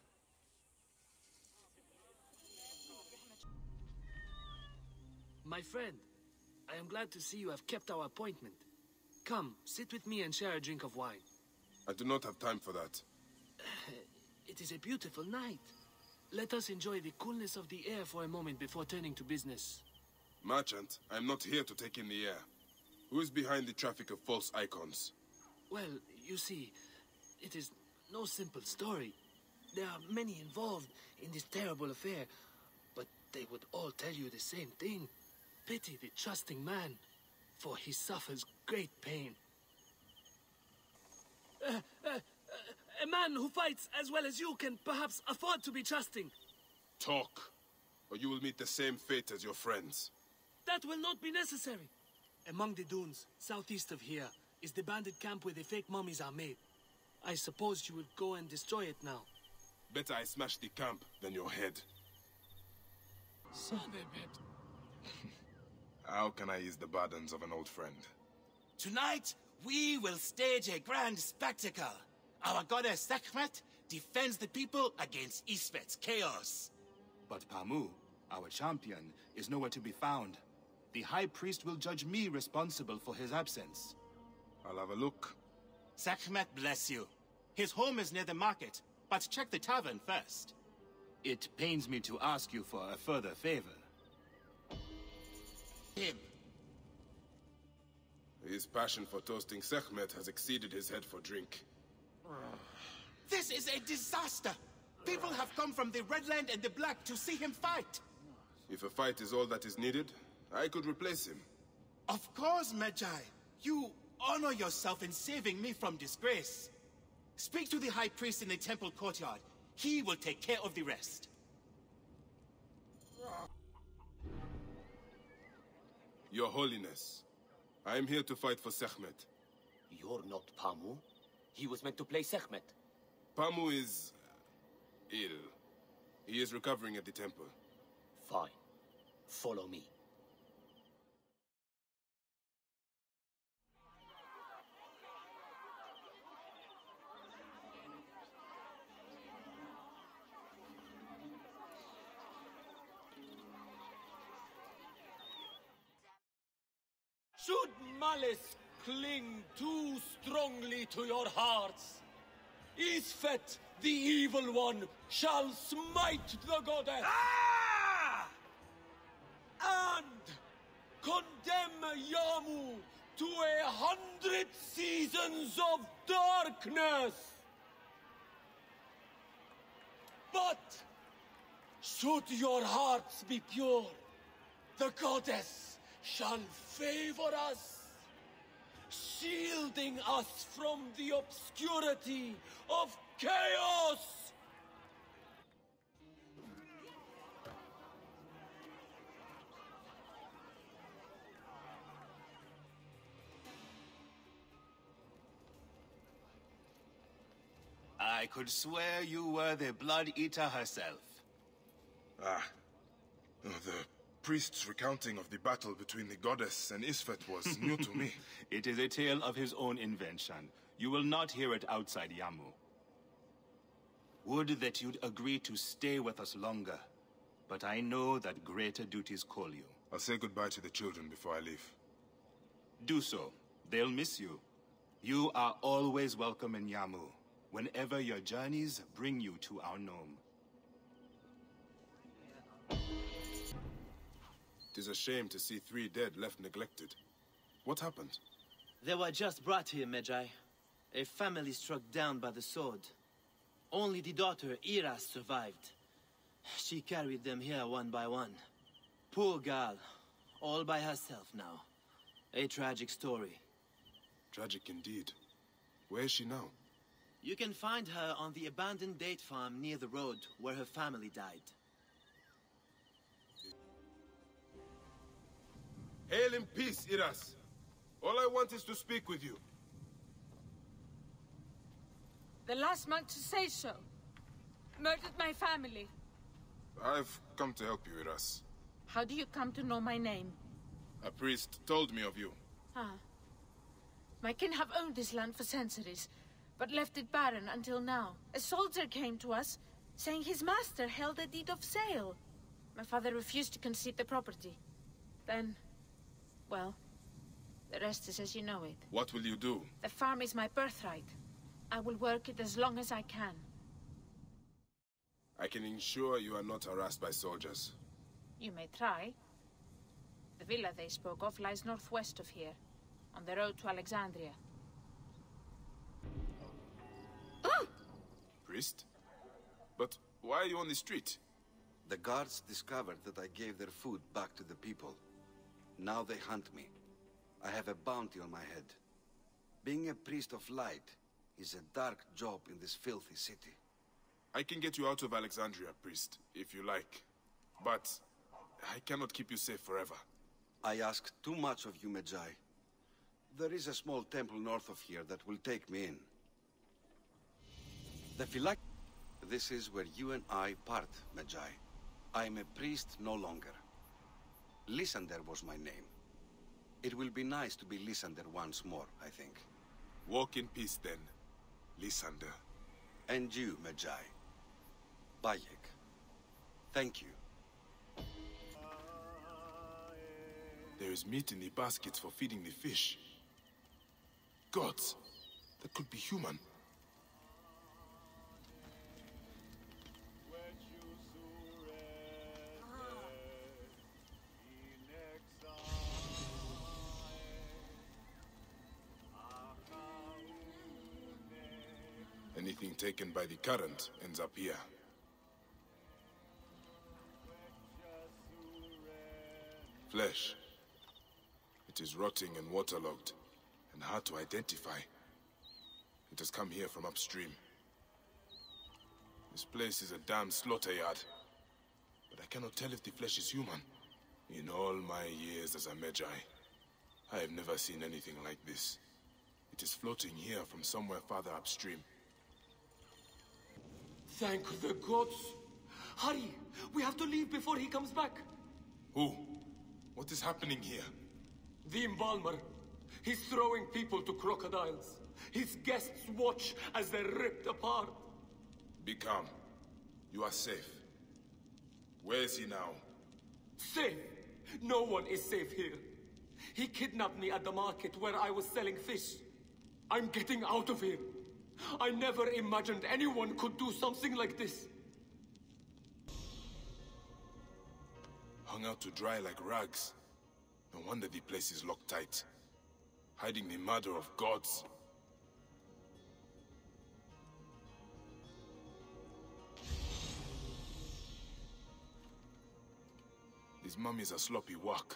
My friend, I am glad to see you have kept our appointment. Come, sit with me and share a drink of wine. I do not have time for that. It is a beautiful night. Let us enjoy the coolness of the air for a moment before turning to business. Merchant, I am not here to take in the air. Who is behind the traffic of false icons? Well, you see, it is no simple story. There are many involved in this terrible affair, but they would all tell you the same thing. Pity the trusting man, for he suffers great pain. A man who fights as well as you can perhaps afford to be trusting. Talk, or you will meet the same fate as your friends. That will not be necessary. Among the dunes, southeast of here, is the bandit camp where the fake mummies are made. I suppose you would go and destroy it now. Better I smash the camp than your head. How can I ease the burdens of an old friend? Tonight, we will stage a grand spectacle. Our goddess Sekhmet defends the people against Isfet's chaos. But Pamu, our champion, is nowhere to be found. The High Priest will judge me responsible for his absence. I'll have a look. Sekhmet bless you. His home is near the market, but check the tavern first. It pains me to ask you for a further favor. Him. His passion for toasting Sekhmet has exceeded his head for drink. This is a disaster! People have come from the Red Land and the Black to see him fight! If a fight is all that is needed, I could replace him. Of course, Magi. You honor yourself in saving me from disgrace. Speak to the High Priest in the temple courtyard. He will take care of the rest. Your Holiness, I am here to fight for Sekhmet. You're not Pamu? He was meant to play Sekhmet. Pamu is... ill. He is recovering at the temple. Fine. Follow me. Should malice cling too strongly to your hearts, Isfet, the evil one, shall smite the goddess. And condemn Yamu to 100 seasons of darkness. But should your hearts be pure, the goddess shall favor us, shielding us from the obscurity of chaos. I could swear you were the Blood Eater herself. Ah. Oh, the priest's recounting of the battle between the goddess and Isfet was new to me. It is a tale of his own invention. You will not hear it outside Yamu. Would that you'd agree to stay with us longer. But I know that greater duties call you. I'll say goodbye to the children before I leave. Do so. They'll miss you. You are always welcome in Yamu, whenever your journeys bring you to our gnome. It is a shame to see 3 dead left neglected. What happened? They were just brought here, Magi. A family struck down by the sword. Only the daughter, Iras, survived. She carried them here one by one. Poor girl, all by herself now. A tragic story. Tragic indeed. Where is she now? You can find her on the abandoned date farm near the road where her family died. Hail in peace, Iras. All I want is to speak with you. The last monk to say so. Murdered my family. I've come to help you, Iras. How do you come to know my name? A priest told me of you. Ah. My kin have owned this land for centuries, but left it barren until now. A soldier came to us, saying his master held a deed of sale. My father refused to concede the property. Then, well, the rest is as you know it. What will you do? The farm is my birthright. I will work it as long as I can. I can ensure you are not harassed by soldiers. You may try. The villa they spoke of lies northwest of here, on the road to Alexandria. Priest? But why are you on the street? The guards discovered that I gave their food back to the people. Now they hunt me. I have a bounty on my head. Being a priest of light is a dark job in this filthy city. I can get you out of Alexandria, priest, if you like. But I cannot keep you safe forever. I ask too much of you, Magi. There is a small temple north of here that will take me in. The This is where you and I part, Magi. I am a priest no longer. Lysander was my name. It will be nice to be Lysander once more, I think. Walk in peace then, Lysander. And you, Magi. Bayek. Thank you. There is meat in the baskets for feeding the fish. Gods, that could be human. Anything taken by the current ends up here. Flesh. It is rotting and waterlogged, and hard to identify. It has come here from upstream. This place is a damn slaughter yard, but I cannot tell if the flesh is human. In all my years as a Magi, I have never seen anything like this. It is floating here from somewhere farther upstream. Thank the gods! Hurry! We have to leave before he comes back! Who? What is happening here? The embalmer. He's throwing people to crocodiles. His guests watch as they're ripped apart. Be calm. You are safe. Where is he now? Safe? No one is safe here. He kidnapped me at the market where I was selling fish. I'm getting out of here. I never imagined anyone could do something like this. Hung out to dry like rags. No wonder the place is locked tight. Hiding the murder of gods. These mummies are sloppy work.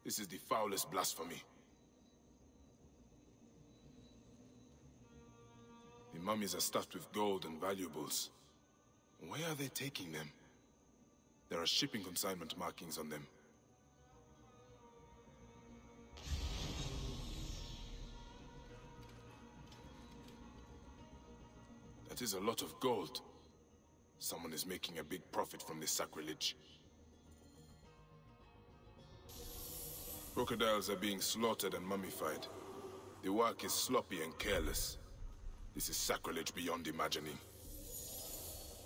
This is the foulest blasphemy. The mummies are stuffed with gold and valuables. Where are they taking them? There are shipping consignment markings on them. A That is a lot of gold. Someone is making a big profit from this sacrilege. Crocodiles are being slaughtered and mummified. The work is sloppy and careless. This is sacrilege beyond imagining.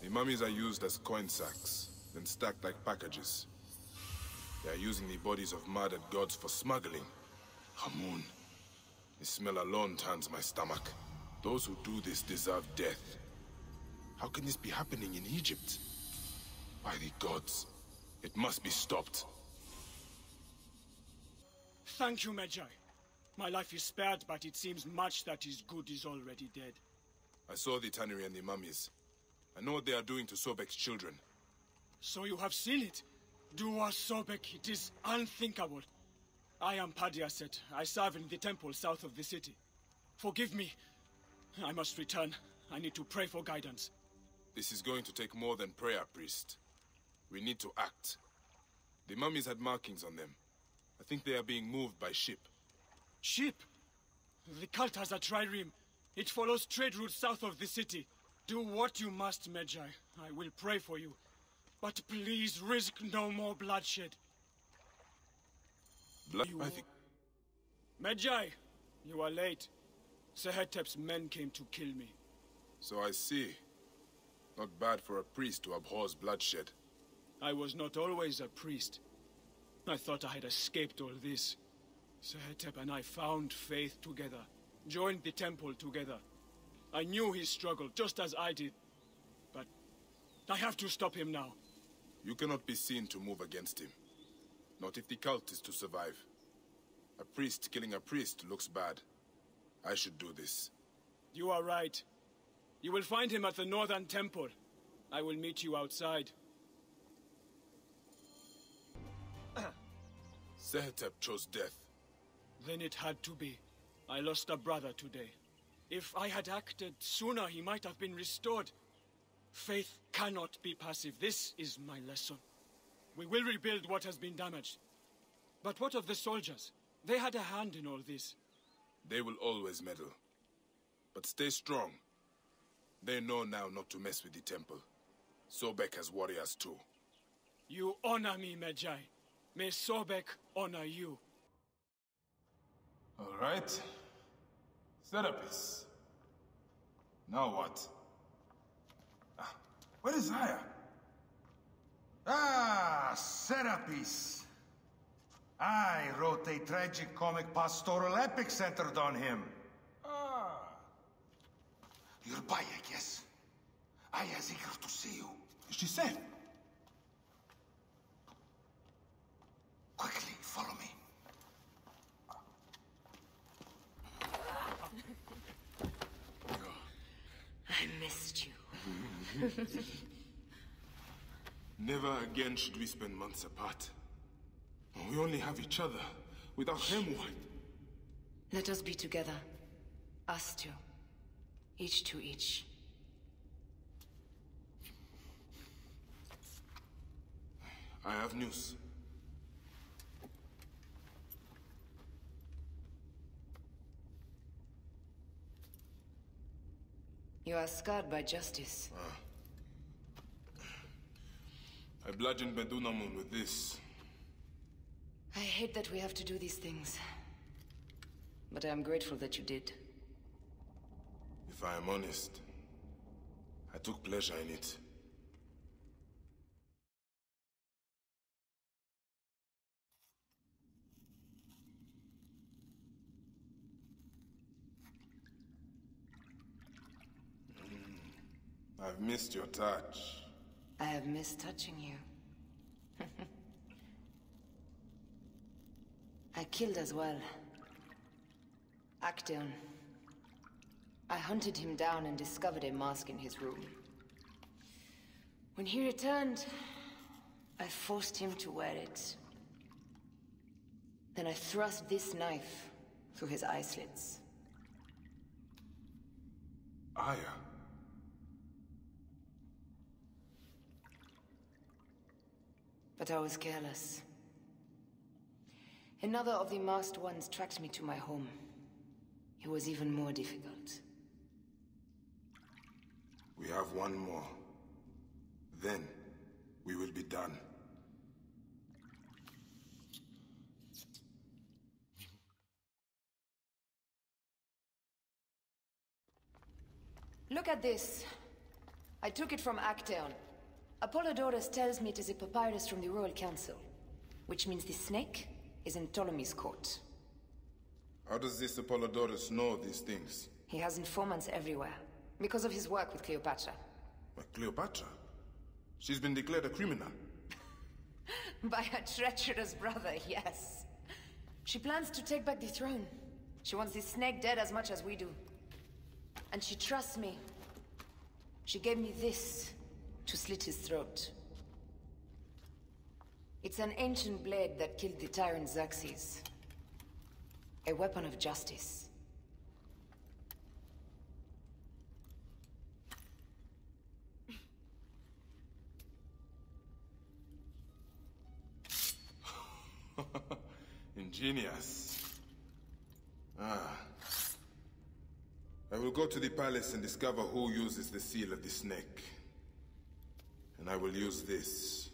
The mummies are used as coin sacks, then stacked like packages. They are using the bodies of murdered gods for smuggling. Hamun. The smell alone turns my stomach. Those who do this deserve death. How can this be happening in Egypt? By the gods, it must be stopped. Thank you, Magi. My life is spared, but it seems much that is good is already dead. I saw the tannery and the mummies. I know what they are doing to Sobek's children. So you have seen it? Dua Sobek, it is unthinkable. I am Padiaset. I serve in the temple south of the city. Forgive me. I must return. I need to pray for guidance. This is going to take more than prayer, priest. We need to act. The mummies had markings on them. I think they are being moved by ship. Ship? The cult has a trireme. It follows trade routes south of the city. Do what you must, Magi. I will pray for you. But please risk no more bloodshed. Magi, you are late. Sehetep's men came to kill me. So I see. Not bad for a priest who abhors bloodshed. I was not always a priest. I thought I had escaped all this. Sehetep and I found faith together, joined the temple together. I knew his struggle, just as I did. But I have to stop him now. You cannot be seen to move against him. Not if the cult is to survive. A priest killing a priest looks bad. I should do this. You are right. You will find him at the northern temple. I will meet you outside. Sehetep chose death. Then it had to be. I lost a brother today. If I had acted sooner, he might have been restored. Faith cannot be passive. This is my lesson. We will rebuild what has been damaged. But what of the soldiers? They had a hand in all this. They will always meddle. But stay strong. They know now not to mess with the temple. Sobek has warriors too. You honor me, Magi. May Sobek honor you. All right. Serapis. Now what? Where is Aya? Ah, Serapis. I wrote a tragic comic pastoral epic centered on him. Ah. You're by, I guess. Aya is eager to see you. Is she safe? Quickly, follow me. I missed you. Never again should we spend months apart. We only have each other. Without him, what? Let us be together. Us two. Each to each. I have news. You are scarred by justice. I bludgeoned Bedunamun with this. I hate that we have to do these things. But I am grateful that you did. If I am honest, I took pleasure in it. I've missed your touch. I have missed touching you. I killed as well. Actaeon. I hunted him down and discovered a mask in his room. When he returned, I forced him to wear it. Then I thrust this knife through his eye slits. Aya. But I was careless. Another of the masked ones tracked me to my home. It was even more difficult. We have one more. Then, we will be done. Look at this. I took it from Actaeon. Apollodorus tells me it is a papyrus from the Royal Council, which means the snake is in Ptolemy's court. How does this Apollodorus know these things? He has informants everywhere, because of his work with Cleopatra. But Cleopatra? She's been declared a criminal. By her treacherous brother, yes. She plans to take back the throne. She wants this snake dead as much as we do. And she trusts me. She gave me this to slit his throat. It's an ancient blade that killed the tyrant Xerxes. A weapon of justice. Ingenious. I will go to the palace and discover who uses the seal of the snake. And I will use this.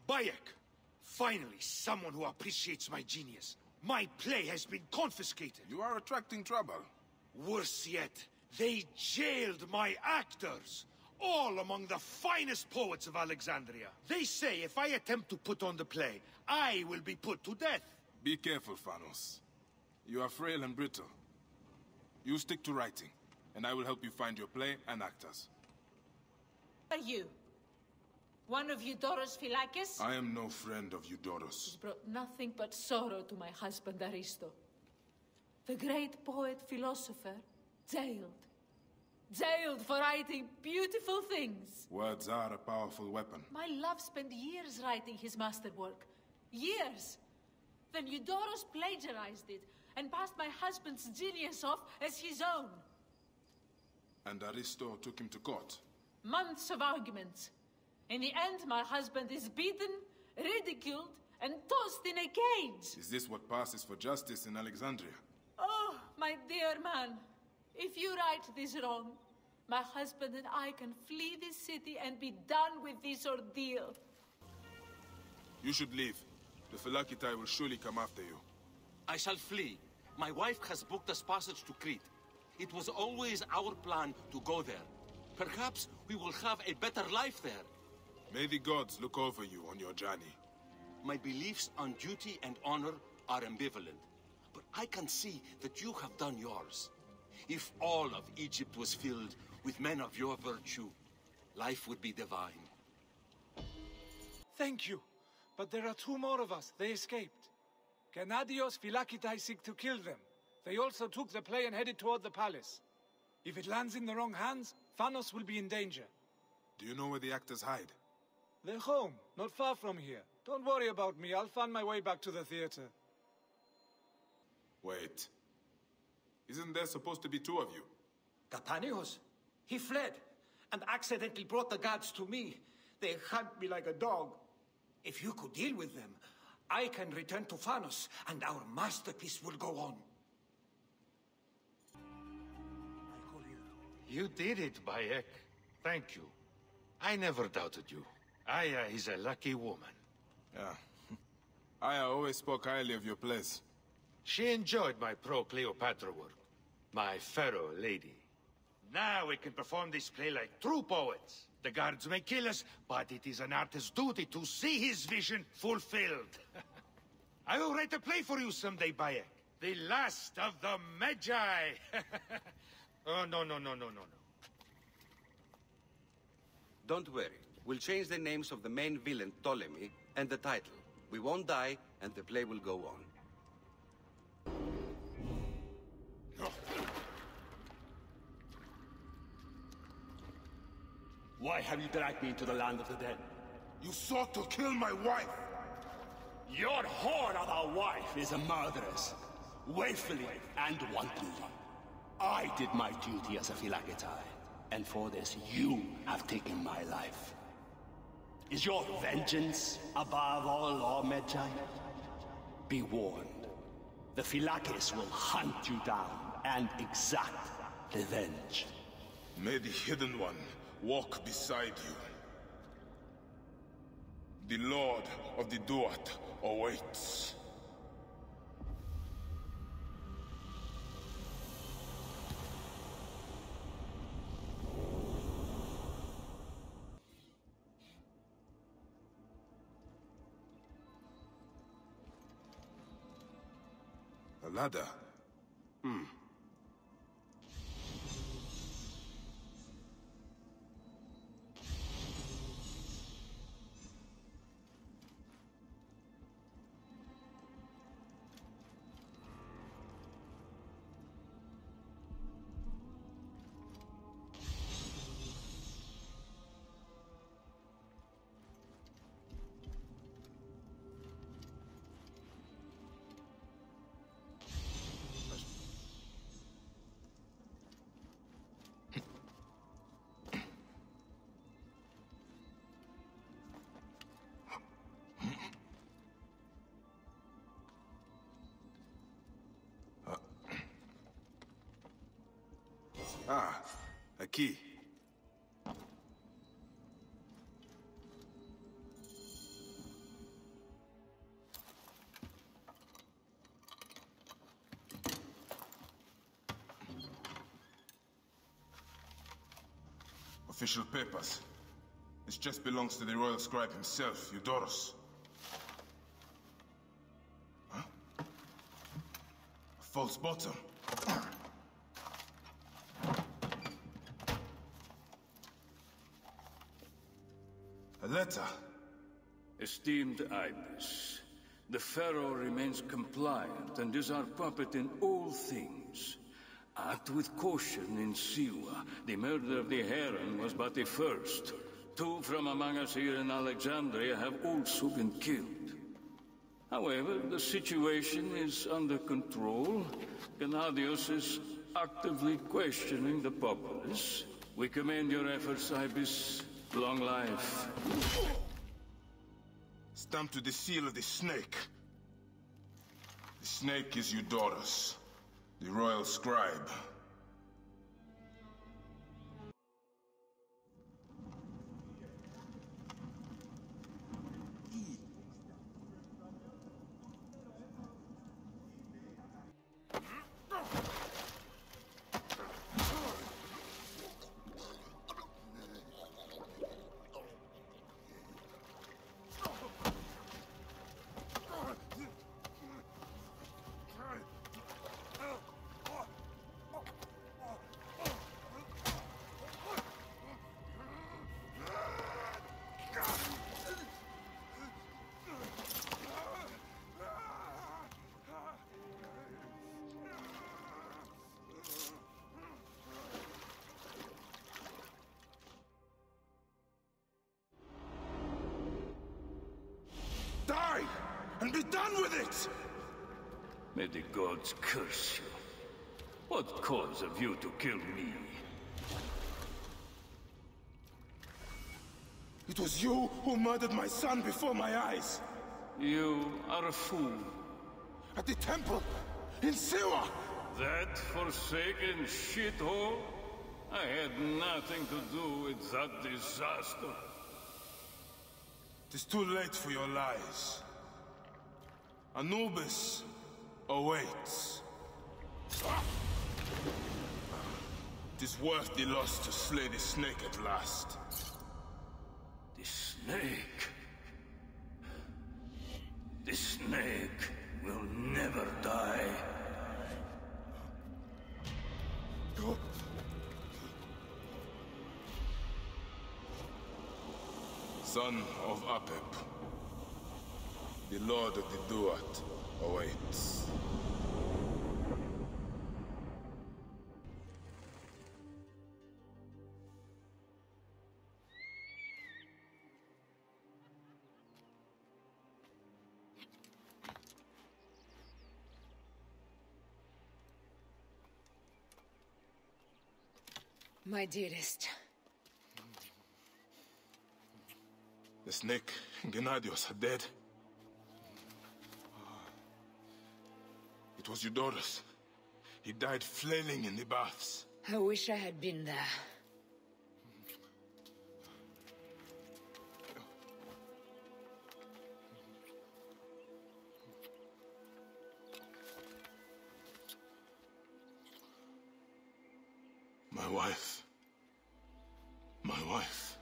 Bayek! Finally, someone who appreciates my genius. My play has been confiscated. You are attracting trouble. Worse yet, they jailed my actors. All among the finest poets of Alexandria. They say if I attempt to put on the play, I will be put to death. Be careful, Phanos. You are frail and brittle. You stick to writing, and I will help you find your play and actors. Are you? One of Eudorus Phylakes? I am no friend of Eudorus. He's brought nothing but sorrow to my husband Aristo. The great poet philosopher, jailed. Jailed for writing beautiful things. Words are a powerful weapon. My love spent years writing his masterwork. Years! Then Eudorus plagiarized it and passed my husband's genius off as his own. And Aristo took him to court. Months of arguments. In the end, my husband is beaten, ridiculed, and tossed in a cage. Is this what passes for justice in Alexandria? Oh, my dear man. If you right this wrong, my husband and I can flee this city and be done with this ordeal. You should leave. The Phylakitai will surely come after you. I shall flee. My wife has booked us passage to Crete. It was always our plan to go there. Perhaps we will have a better life there. May the gods look over you on your journey. My beliefs on duty and honor are ambivalent, but I can see that you have done yours. If all of Egypt was filled with men of your virtue, life would be divine. Thank you. But there are two more of us. They escaped. Gennadios Phylakitai seek to kill them. They also took the play and headed toward the palace. If it lands in the wrong hands, Phanos will be in danger. Do you know where the actors hide? They're home, not far from here. Don't worry about me. I'll find my way back to the theater. Wait. Isn't there supposed to be two of you? Gatanios? He fled, and accidentally brought the gods to me. They hunt me like a dog. If you could deal with them, I can return to Phanos, and our masterpiece will go on. You did it, Bayek. Thank you. I never doubted you. Aya is a lucky woman. Yeah. Aya always spoke highly of your place. She enjoyed my pro-Cleopatra work. My pharaoh lady. Now we can perform this play like true poets. The guards may kill us, but it is an artist's duty to see his vision fulfilled. I will write a play for you someday, Bayek. The last of the Magi. Oh, no. Don't worry. We'll change the names of the main villain, Ptolemy, and the title. We won't die, and the play will go on. Why have you dragged me into the land of the dead? You sought to kill my wife! Your whore of a wife is a murderess. Willfully and wantonly. I did my duty as a Phylakitai, and for this you have taken my life. Is your vengeance above all law, Medjay? Be warned. The Phylakes will hunt you down and exact revenge. May the Hidden One walk beside you. The Lord of the Duat awaits. A ladder? Ah, a key. Official papers. This chest belongs to the royal scribe himself, Eudorus. Huh? A false bottom. A letter. Esteemed Ibis, the Pharaoh remains compliant and is our puppet in all things. Act with caution in Siwa. The murder of the Heron was but the first. 2 from among us here in Alexandria have also been killed. However, the situation is under control. Gennadios is actively questioning the populace. We commend your efforts, Ibis. Long life. Stamped with the seal of the snake. The snake is Eudorus, the royal scribe. Die! And be done with it! May the gods curse you. What cause have you to kill me? It was you who murdered my son before my eyes. You are a fool. At the temple, in Siwa! That forsaken shithole? I had nothing to do with that disaster. It is too late for your lies. Anubis awaits. It is worth the loss to slay the snake at last. The snake? The snake will never die. Son of Apep, the Lord of the Duat awaits. My dearest. The snake and Gennadios are dead. It was Eudorus. He died flailing in the baths. I wish I had been there. My wife. My wife.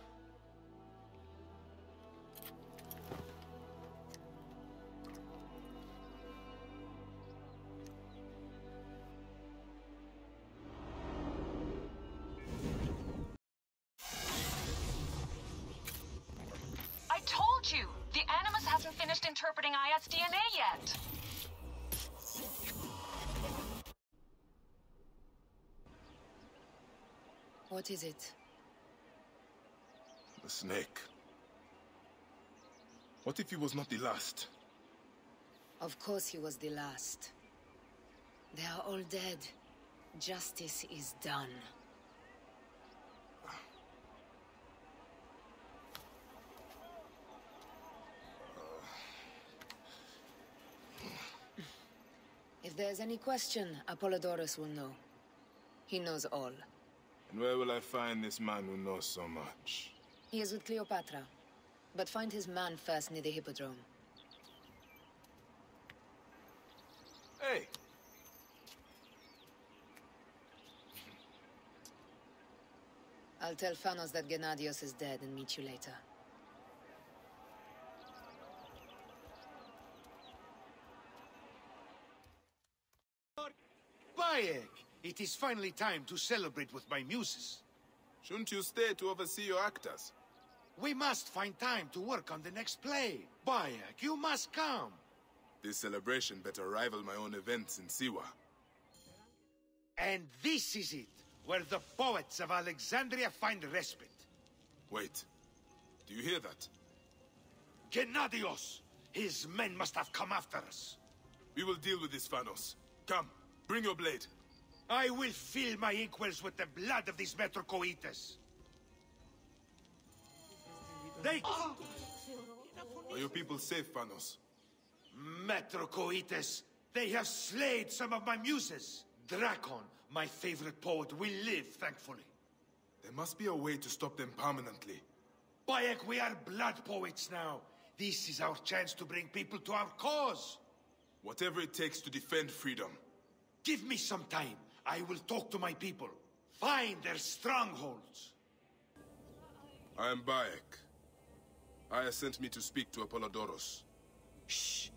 I told you! The Animus hasn't finished interpreting Aya's DNA yet! What is it? The snake. What if he was not the last? Of course he was the last. They are all dead. Justice is done. If there's any question, Apollodorus will know. He knows all. And where will I find this man who knows so much? He is with Cleopatra. But find his man first near the Hippodrome. Hey! I'll tell Phanos that Gennadios is dead and meet you later. Bayek! It is finally time to celebrate with my muses. Shouldn't you stay to oversee your actors? We must find time to work on the next play. Bayek, you must come. This celebration better rival my own events in Siwa. And this is it, where the poets of Alexandria find respite. Wait, do you hear that? Gennadios! His men must have come after us. We will deal with this, Phanos. Come, bring your blade. I will fill my inkwells with the blood of these Metrocoites. They... Are your people safe, Phanos? Metrocoites! They have slayed some of my muses. Drakon, my favorite poet, will live, thankfully. There must be a way to stop them permanently. Bayek, we are blood poets now. This is our chance to bring people to our cause. Whatever it takes to defend freedom. Give me some time. I will talk to my people. Find their strongholds. I am Bayek. Aya sent me to speak to Apollodorus. Shh.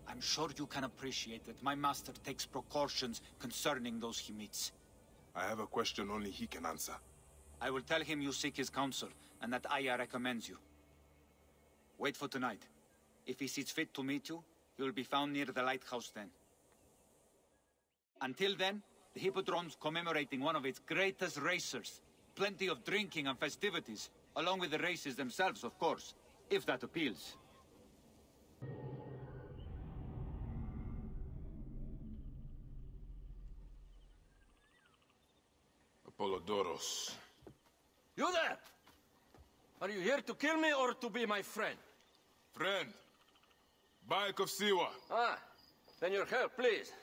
I'm sure you can appreciate that my master takes precautions concerning those he meets. I have a question only he can answer. I will tell him you seek his counsel, and that Aya recommends you. Wait for tonight. If he sees fit to meet you, he will be found near the lighthouse then. Until then, the Hippodrome's commemorating one of its greatest racers. Plenty of drinking and festivities, along with the races themselves, of course, if that appeals. Apollodorus. You there! Are you here to kill me or to be my friend? Friend. Bayek of Siwa. Ah, then your help, please.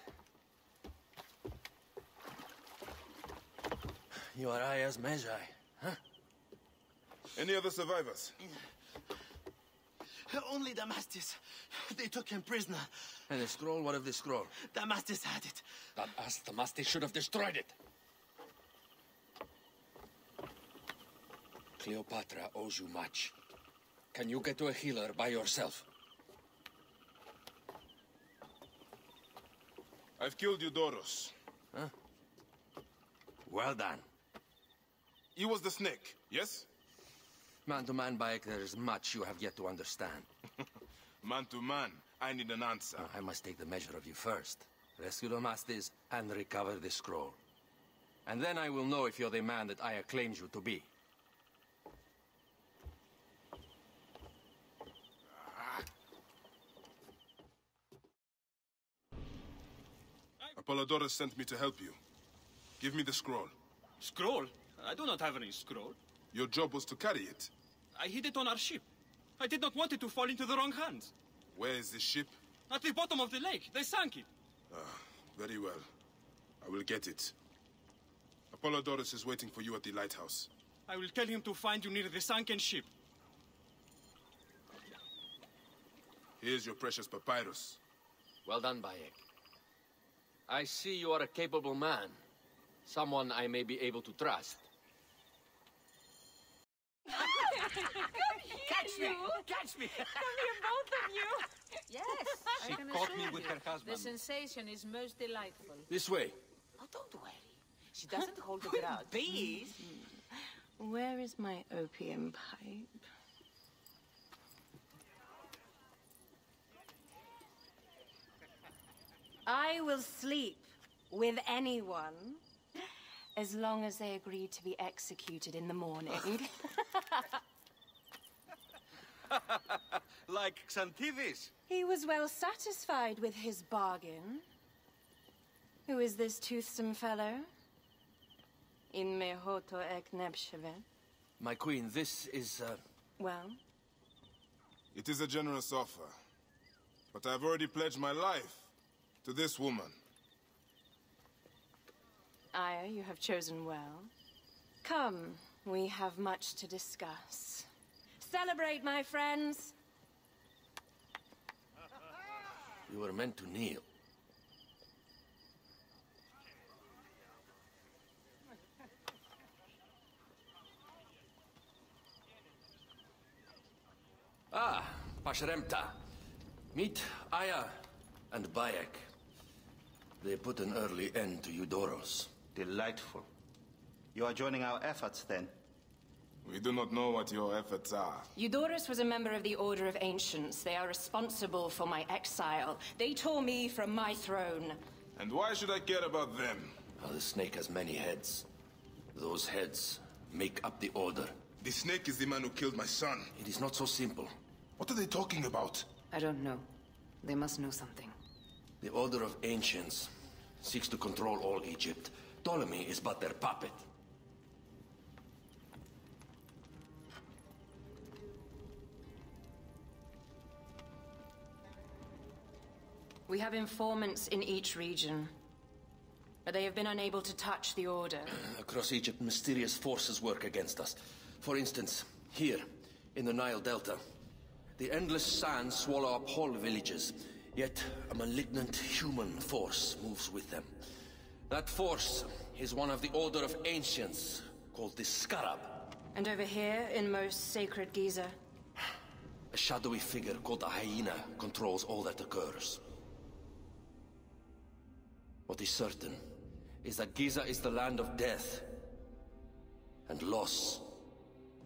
You are Aya's Magi, huh? Any other survivors? Only Damastis. They took him prisoner. And the scroll? What of the scroll? Damastis had it. That ass Damastis should have destroyed it. Cleopatra owes you much. Can you get to a healer by yourself? I've killed Eudoros. Huh? Well done. He was the snake, yes? Man to man, Bayek, there is much you have yet to understand. Man to man, I need an answer. I must take the measure of you first. Rescue Damastis and recover the scroll. And then I will know if you're the man that Aya claims you to be. Apollodorus sent me to help you. Give me the scroll. Scroll? I do not have any scroll. Your job was to carry it. I hid it on our ship. I did not want it to fall into the wrong hands. Where is the ship? At the bottom of the lake. They sank it. Very well. I will get it. Apollodorus is waiting for you at the lighthouse. I will tell him to find you near the sunken ship. Here's your precious papyrus. Well done, Bayek. I see you are a capable man. Someone I may be able to trust. Catch me! Catch me! Come here, both of you! Yes, She I can caught assure me with you. her husband. The sensation is most delightful. This way. Oh, don't worry. She doesn't hold a grudge. Bees? Where is my opium pipe? I will sleep with anyone as long as they agree to be executed in the morning. Like Xanthivis. He was well satisfied with his bargain. Who is this toothsome fellow? In mehoto ek nebshevet. My queen, this is, Well? It is a generous offer, but I've already pledged my life to this woman. Aya, you have chosen well. Come, we have much to discuss. Celebrate, my friends! you were meant to kneel. Ah, Pashremta. Meet Aya and Bayek. They put an early end to Eudoros. Delightful. You are joining our efforts, then? We do not know what your efforts are. Eudoros was a member of the Order of Ancients. They are responsible for my exile. They tore me from my throne. And why should I care about them? Now, the snake has many heads. Those heads make up the Order. The snake is the man who killed my son. It is not so simple. What are they talking about? I don't know. They must know something. The Order of Ancients seeks to control all Egypt. Ptolemy is but their puppet. We have informants in each region, but they have been unable to touch the Order. Across Egypt, mysterious forces work against us. For instance, here, in the Nile Delta, the endless sands swallow up whole villages, yet a malignant human force moves with them. That force is one of the Order of Ancients, called the Scarab. And over here, in most sacred Giza? A shadowy figure called a hyena controls all that occurs. What is certain is that Giza is the land of death and loss.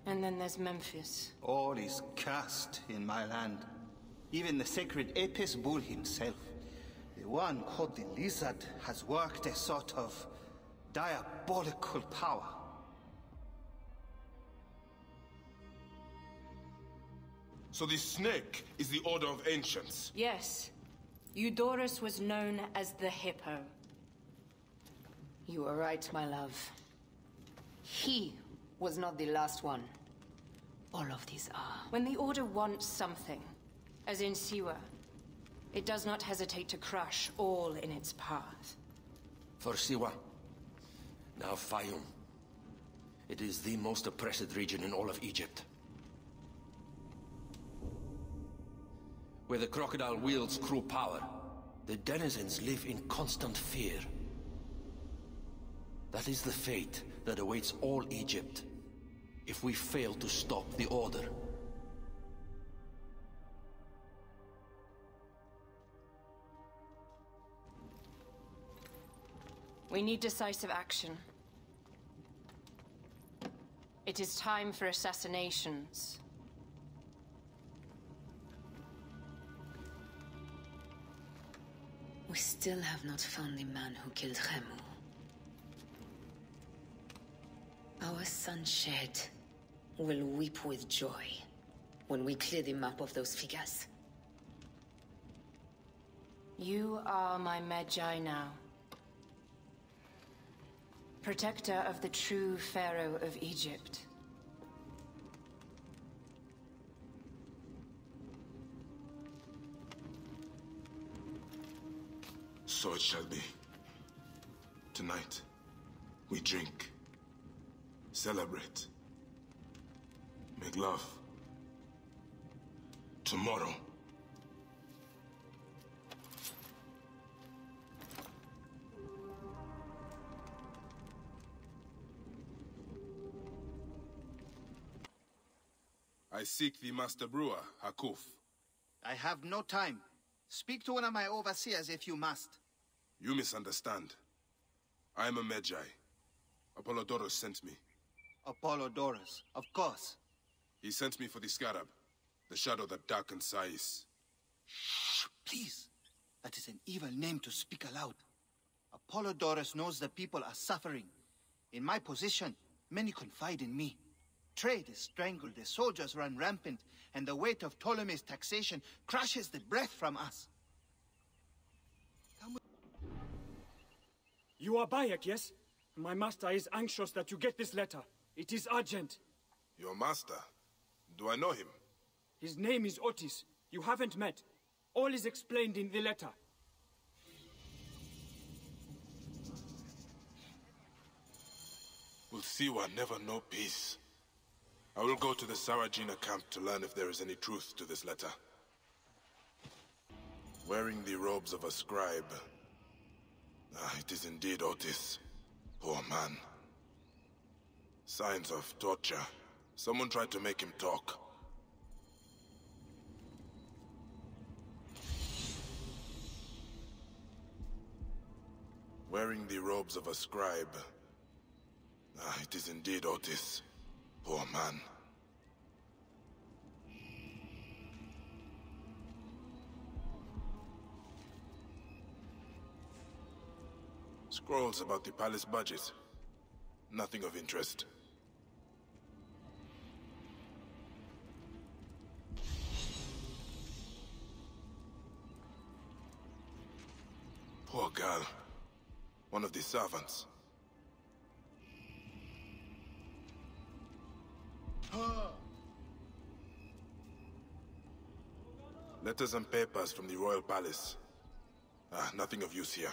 And then there's Memphis. All is cursed in my land. Even the sacred Apis bull himself. The one called the Lizard has worked a sort of diabolical power. So the snake is the Order of Ancients? Yes. Eudoros was known as the Hippo. You are right, my love. He was not the last one. All of these are. When the Order wants something, as in Siwa, it does not hesitate to crush all in its path. For Siwa, now Fayum. It is the most oppressed region in all of Egypt. Where the crocodile wields cruel power, the denizens live in constant fear. That is the fate that awaits all Egypt if we fail to stop the Order. We need decisive action. It is time for assassinations. We still have not found the man who killed Khemu. Our son Shed will weep with joy when we clear the map of those figures. You are my Magi now. Protector of the true Pharaoh of Egypt. So it shall be. Tonight, We drink. Celebrate. Make love. Tomorrow. I seek the Master Brewer, Hakuf. I have no time. Speak to one of my overseers if you must. You misunderstand. I am a Magi. Apollodorus sent me. Apollodorus, of course. He sent me for the Scarab, the shadow that darkens Sais. Shh, please. That is an evil name to speak aloud. Apollodorus knows the people are suffering. In my position, many confide in me. Trade is strangled, the soldiers run rampant, and the weight of Ptolemy's taxation crushes the breath from us. You are Bayek, yes? My master is anxious that you get this letter. It is urgent. Your master? Do I know him? His name is Otis. You haven't met. All is explained in the letter. Will Siwa never know peace? I will go to the Sarajina camp to learn if there is any truth to this letter. Wearing the robes of a scribe. It is indeed Otis. Poor man. Signs of torture. Someone tried to make him talk. Wearing the robes of a scribe. It is indeed Otis. Poor man. Scrolls about the palace budget. Nothing of interest. Poor girl. One of the servants. Letters and papers from the royal palace. Nothing of use here.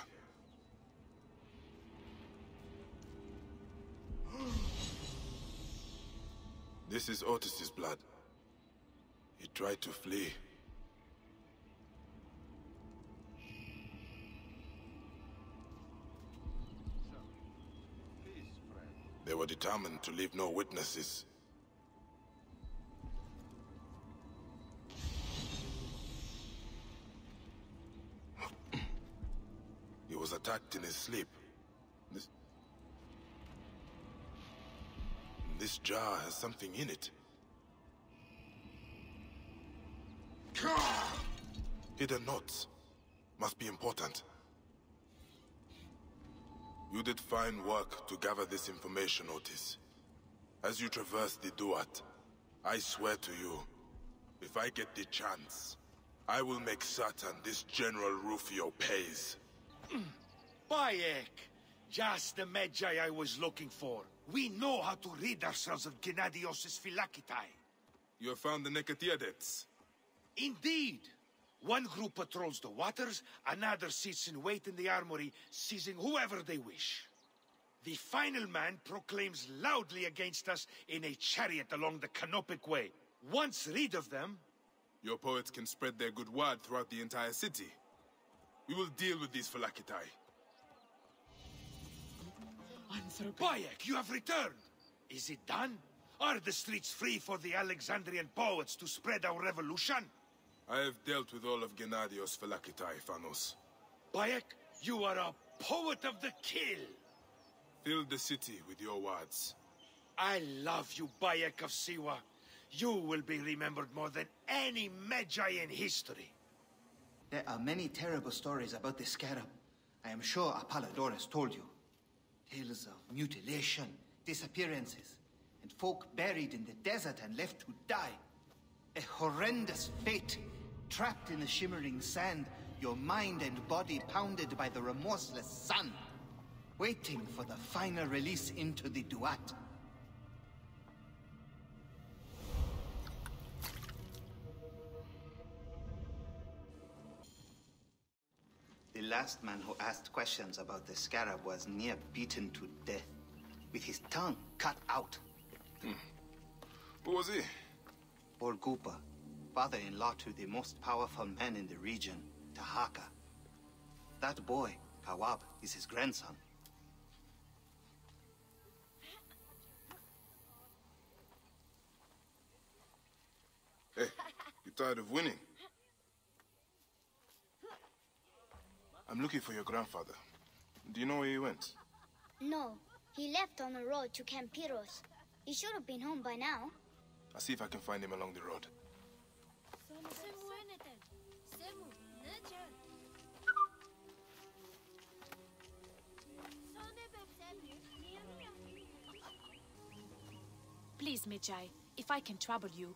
This is Otis's blood. He tried to flee. They were determined to leave no witnesses. He was attacked in his sleep. This jar has something in it. Hidden notes. Must be important. You did fine work to gather this information, Otis. As you traverse the Duat, I swear to you, if I get the chance, I will make certain this General Rufio pays. Bayek! Just the Magi I was looking for. We know how to rid ourselves of Gennadios' Phylakitai. You have found the Nekatiadets? Indeed! One group patrols the waters, another sits in wait in the armory, seizing whoever they wish. The final man proclaims loudly against us in a chariot along the Canopic Way. Once rid of them... Your poets can spread their good word throughout the entire city. We will deal with these Phylakitai. Bayek, you have returned! Is it done? Are the streets free for the Alexandrian poets to spread our revolution? I have dealt with all of Gennadios Phylakitai, Phanos. Bayek, you are a poet of the kill! Fill the city with your words. I love you, Bayek of Siwa. You will be remembered more than any Magi in history. There are many terrible stories about the Scarab. I am sure Apollodorus told you. Tales of mutilation, disappearances, and folk buried in the desert and left to die. A horrendous fate, trapped in the shimmering sand, your mind and body pounded by the remorseless sun, waiting for the final release into the Duat. The last man who asked questions about the Scarab was near beaten to death. with his tongue cut out. Who was he? Orgupa, father-in-law to the most powerful man in the region, Tahaka. That boy, Kawab, is his grandson. Hey, you tired of winning? I'm looking for your grandfather. Do you know where he went? No, he left on the road to Camp Piros. He should have been home by now. I'll see if I can find him along the road. Please, Medjay, if I can trouble you,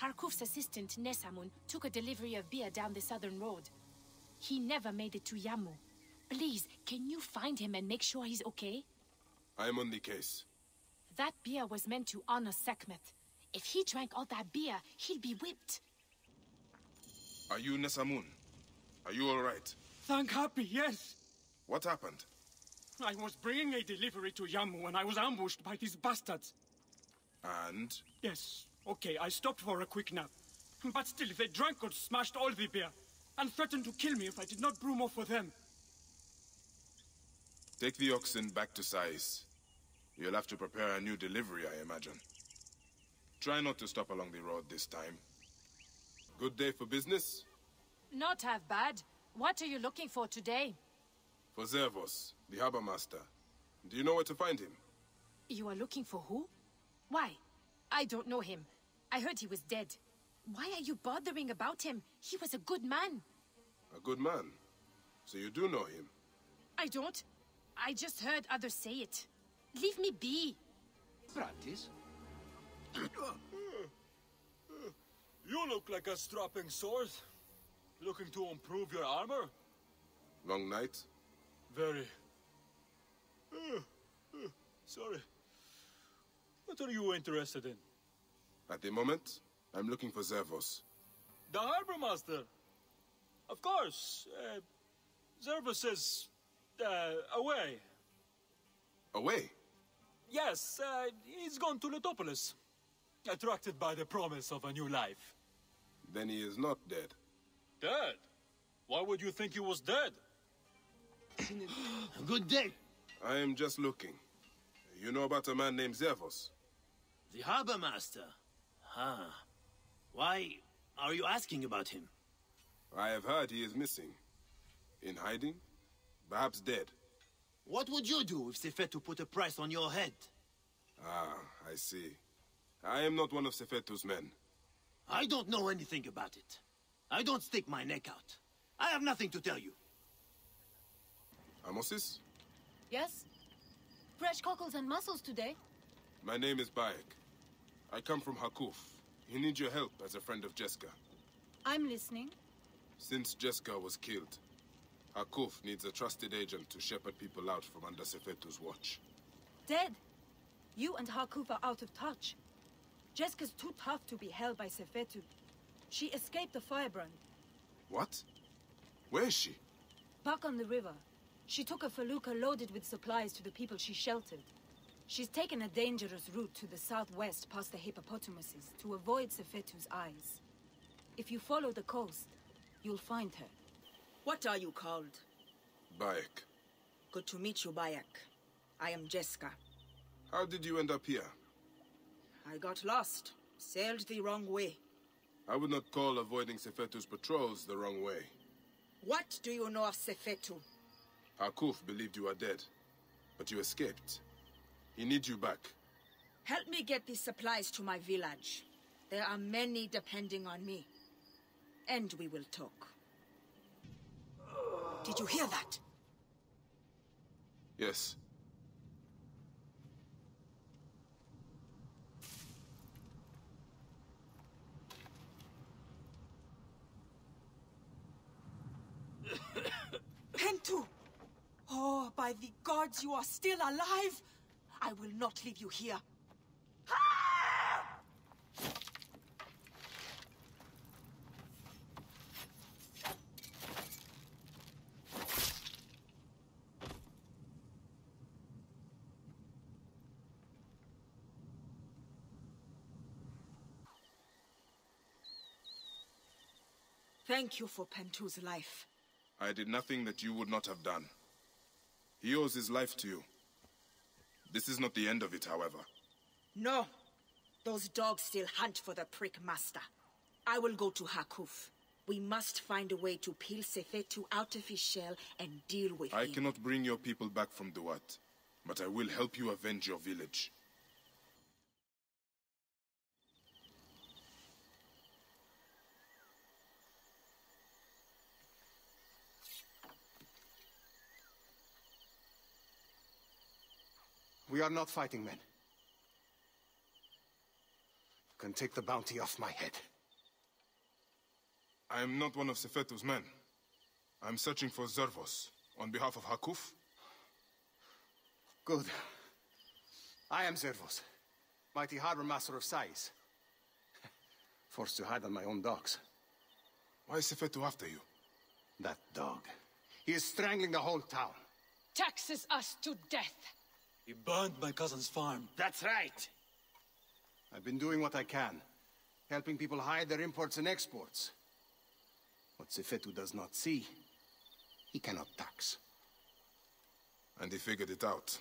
Harkuf's assistant, Nesamun, took a delivery of beer down the southern road. He never made it to Yamu. Please, can you find him and make sure he's okay? I am on the case. That beer was meant to honor Sekhmet. If he drank all that beer, he'd be whipped. Are you Nesamun? Are you all right? Thank Happy, yes. What happened? I was bringing a delivery to Yamu when I was ambushed by these bastards. And? Yes, okay, I stopped for a quick nap. But still, they drank or smashed all the beer, and threatened to kill me if I did not brew more for them. Take the oxen back to Sais. You'll have to prepare a new delivery, I imagine. Try not to stop along the road this time. Good day for business? Not half bad. What are you looking for today? For Zervos, the harbor master. Do you know where to find him? You are looking for who? Why? I don't know him. I heard he was dead. Why are you bothering about him? He was a good man. A good man? So you do know him? I don't. I just heard others say it. Leave me be. Practice? You look like a strapping sword. Looking to improve your armor? Long night? Very. Sorry. What are you interested in? At the moment, I'm looking for Zervos. The harbor master. Of course. Zervos is away. Away? Yes, he's gone to Letopolis. Attracted by the promise of a new life. Then he is not dead. Dead? Why would you think he was dead? Good day. I am just looking. You know about a man named Zervos? The harbor master? Huh. Why are you asking about him? I have heard he is missing. In hiding? Perhaps dead. What would you do if Sefetu put a price on your head? Ah, I see. I am not one of Sefetu's men. I don't know anything about it. I don't stick my neck out. I have nothing to tell you. Amosis? Yes? Fresh cockles and mussels today. My name is Bayek. I come from Hakuf. He needs your help as a friend of Jeska. I'm listening. Since Jeska was killed, Hakuf needs a trusted agent to shepherd people out from under Sefetu's watch. Dead. You and Hakuf are out of touch. Jeska's too tough to be held by Sefetu. She escaped the firebrand. What? Where is she? Back on the river. She took a felucca loaded with supplies to the people she sheltered. She's taken a dangerous route to the southwest past the hippopotamuses to avoid Sefetu's eyes. If you follow the coast, you'll find her. What are you called? Bayek. Good to meet you, Bayek. I am Jeska. How did you end up here? I got lost. Sailed the wrong way. I would not call avoiding Sefetu's patrols the wrong way. What do you know of Sefetu? Hakuf believed you are dead, but you escaped. He needs you back. Help me get these supplies to my village. There are many depending on me. And we will talk. Did you hear that? Yes. Pentu! Oh, by the gods, you are still alive! I will not leave you here. Thank you for Pentu's life. I did nothing that you would not have done. He owes his life to you. This is not the end of it, however. No. Those dogs still hunt for the prick master. I will go to Hakuf. We must find a way to peel Sefetu out of his shell and deal with him. I cannot bring your people back from Duat, but I will help you avenge your village. We are not fighting men. You can take the bounty off my head. I am not one of Sefetu's men. I am searching for Zervos, on behalf of Hakuf. Good. I am Zervos, mighty harbor master of Sais. Forced to hide on my own dogs. Why is Sefetu after you? That dog. He is strangling the whole town. Taxes us to death. He burned my cousin's farm. That's right. I've been doing what I can, helping people hide their imports and exports. What Sefetu does not see, he cannot tax. And he figured it out.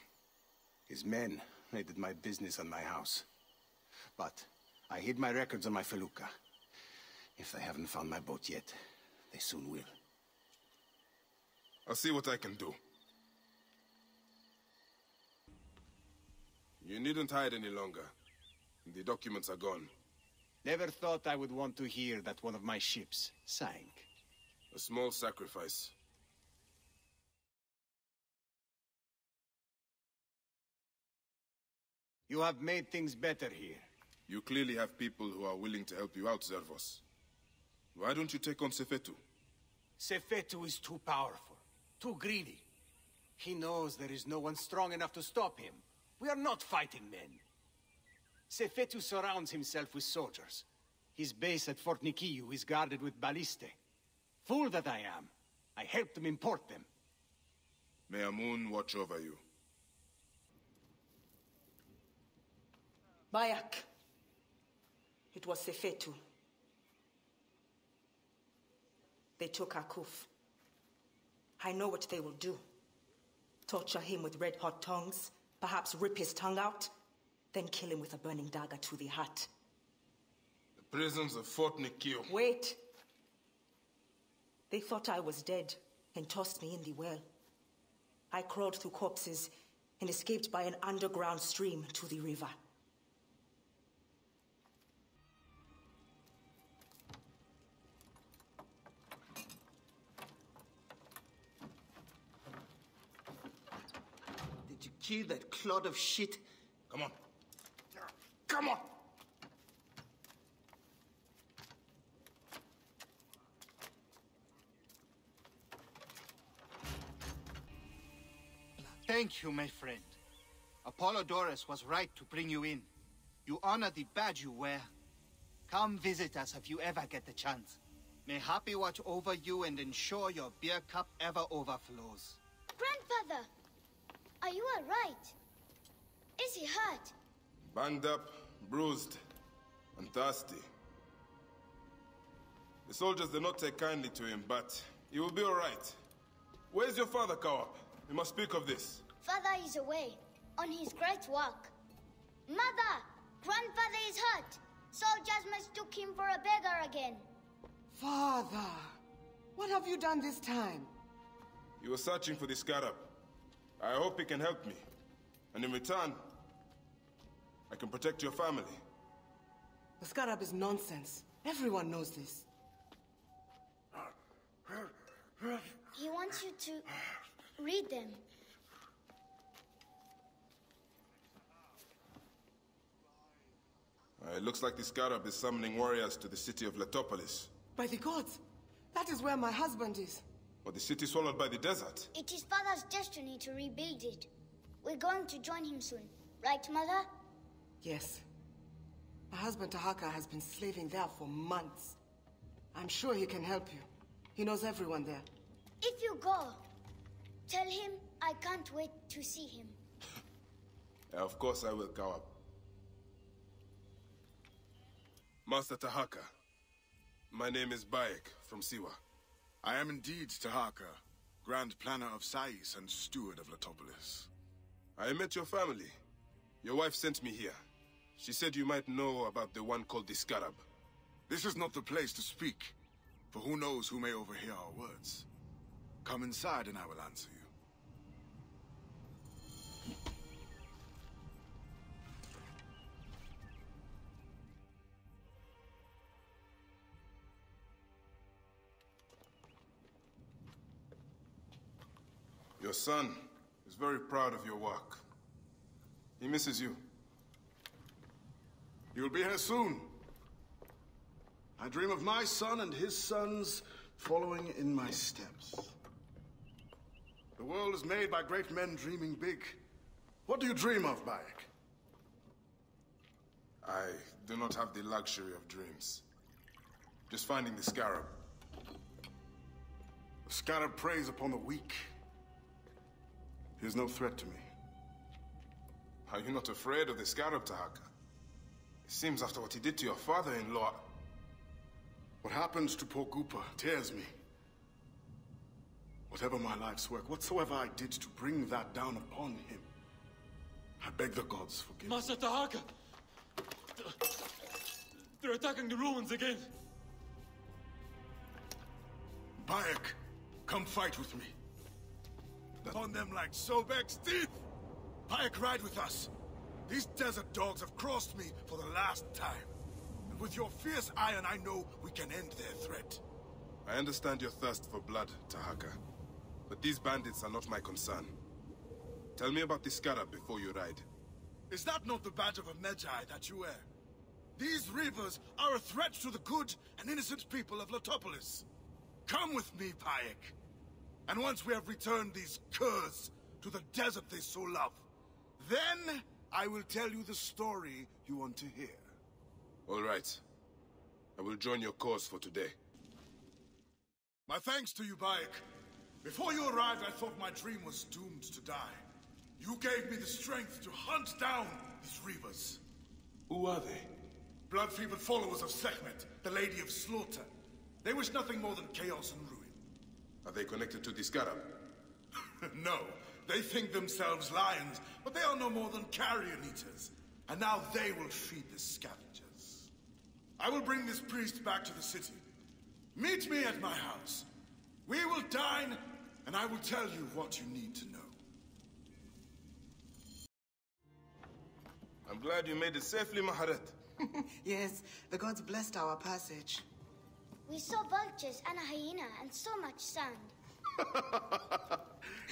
His men raided my business and my house. But I hid my records on my felucca. If they haven't found my boat yet, they soon will. I'll see what I can do. You needn't hide any longer. The documents are gone. Never thought I would want to hear that one of my ships sank. A small sacrifice. You have made things better here. You clearly have people who are willing to help you out, Zervos. Why don't you take on Sefetu? Sefetu is too powerful, too greedy. He knows there is no one strong enough to stop him. We are not fighting men. Sefetu surrounds himself with soldiers. His base at Fort Nikiu is guarded with ballistae. Fool that I am. I helped them import them. May Amun watch over you. Bayak. It was Sefetu. They took Hakuf. I know what they will do. Torture him with red-hot tongues, perhaps rip his tongue out, then kill him with a burning dagger to the heart. The prisons of Fort Nikiu. Wait. They thought I was dead and tossed me in the well. I crawled through corpses and escaped by an underground stream to the river. Did you kill that clod of shit? Come on. Come on! Thank you, my friend. Apollodorus was right to bring you in. You honor the badge you wear. Come visit us if you ever get the chance. May Happy watch over you and ensure your beer cup ever overflows. Grandfather, are you all right? Is he hurt? Banged up, bruised, and thirsty. The soldiers did not take kindly to him, but he will be all right. Where's your father, Kawap? We must speak of this. Father is away, on his great work. Mother! Grandfather is hurt. Soldiers mistook him for a beggar again. Father! What have you done this time? He was searching for the scarab. I hope he can help me. And in return, I can protect your family. The scarab is nonsense. Everyone knows this. He wants you to read them. It looks like the scarab is summoning warriors to the city of Letopolis. By the gods! That is where my husband is. Or the city swallowed by the desert. It is Father's destiny to rebuild it. We're going to join him soon. Right, Mother? Yes. My husband Tahaka has been slaving there for months. I'm sure he can help you. He knows everyone there. If you go, tell him I can't wait to see him. Of course I will, Kawap. Master Tahaka, My name is Bayek, from Siwa. I am indeed Tahaka, Grand Planner of Sais and Steward of Latopolis. I met your family. Your wife sent me here. She said you might know about the one called the Scarab. This is not the place to speak, for who knows who may overhear our words. Come inside and I will answer you. Your son is very proud of your work. He misses you. You'll be here soon. I dream of my son and his sons following in my steps. The world is made by great men dreaming big. What do you dream of, Bayek? I do not have the luxury of dreams. Just finding the Scarab. The Scarab preys upon the weak. He is no threat to me. Are you not afraid of the Scarab, Tahaka? It seems after what he did to your father-in-law... What happens to poor Gupa tears me. Whatever my life's work, whatsoever I did to bring that down upon him, I beg the gods forgive me. Master Tahaka! They're attacking the ruins again! Bayek, come fight with me. On them like Sobek's teeth! Bayek, ride with us. These desert dogs have crossed me for the last time. And with your fierce iron, I know we can end their threat. I understand your thirst for blood, Tahaka. But these bandits are not my concern. Tell me about the Scarab before you ride. Is that not the badge of a Medjay that you wear? These reavers are a threat to the good and innocent people of Latopolis. Come with me, Bayek. And once we have returned these curs to the desert they so love, then I will tell you the story you want to hear. All right. I will join your cause for today. My thanks to you, Bayek. Before you arrived, I thought my dream was doomed to die. You gave me the strength to hunt down these reavers. Who are they? Blood-fevered followers of Sekhmet, the Lady of Slaughter. They wish nothing more than chaos and ruin. Are they connected to the Scarab? No. They think themselves lions, but they are no more than carrion eaters. And now they will feed the scavengers. I will bring this priest back to the city. Meet me at my house. We will dine, and I will tell you what you need to know. I'm glad you made it safely, Maharet. Yes, the gods blessed our passage. We saw vultures and a hyena and so much sand.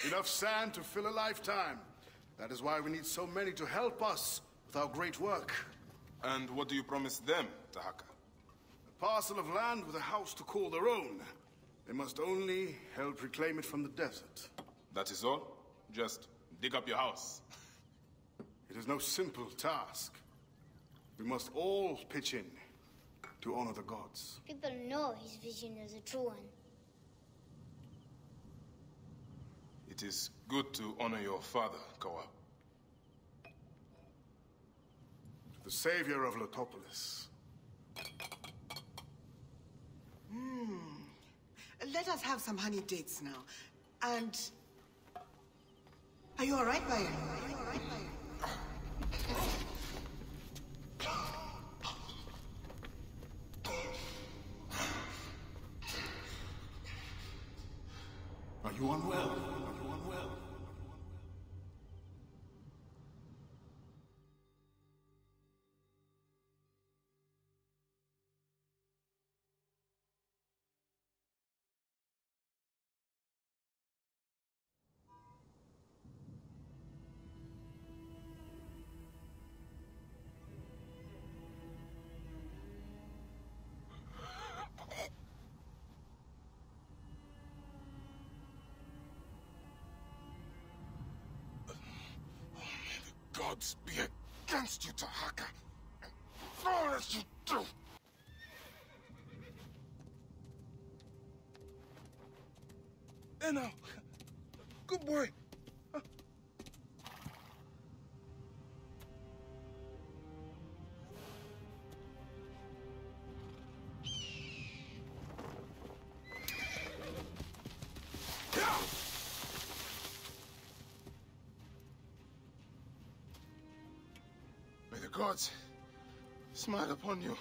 Enough sand to fill a lifetime. That is why we need so many to help us with our great work. And what do you promise them, Tahaka? A parcel of land with a house to call their own. They must only help reclaim it from the desert. That is all? Just dig up your house? It is no simple task. We must all pitch in to honor the gods. People know his vision is a true one. It is good to honor your father, Kawa. The savior of Latopolis. Let us have some honey dates now. And... Are you alright, Bayek? Are you alright, Bayek? Are you unwell? Are you unwell? Gods be against you, Tahaka, and all that you do. Eno, good boy. gods smile upon you.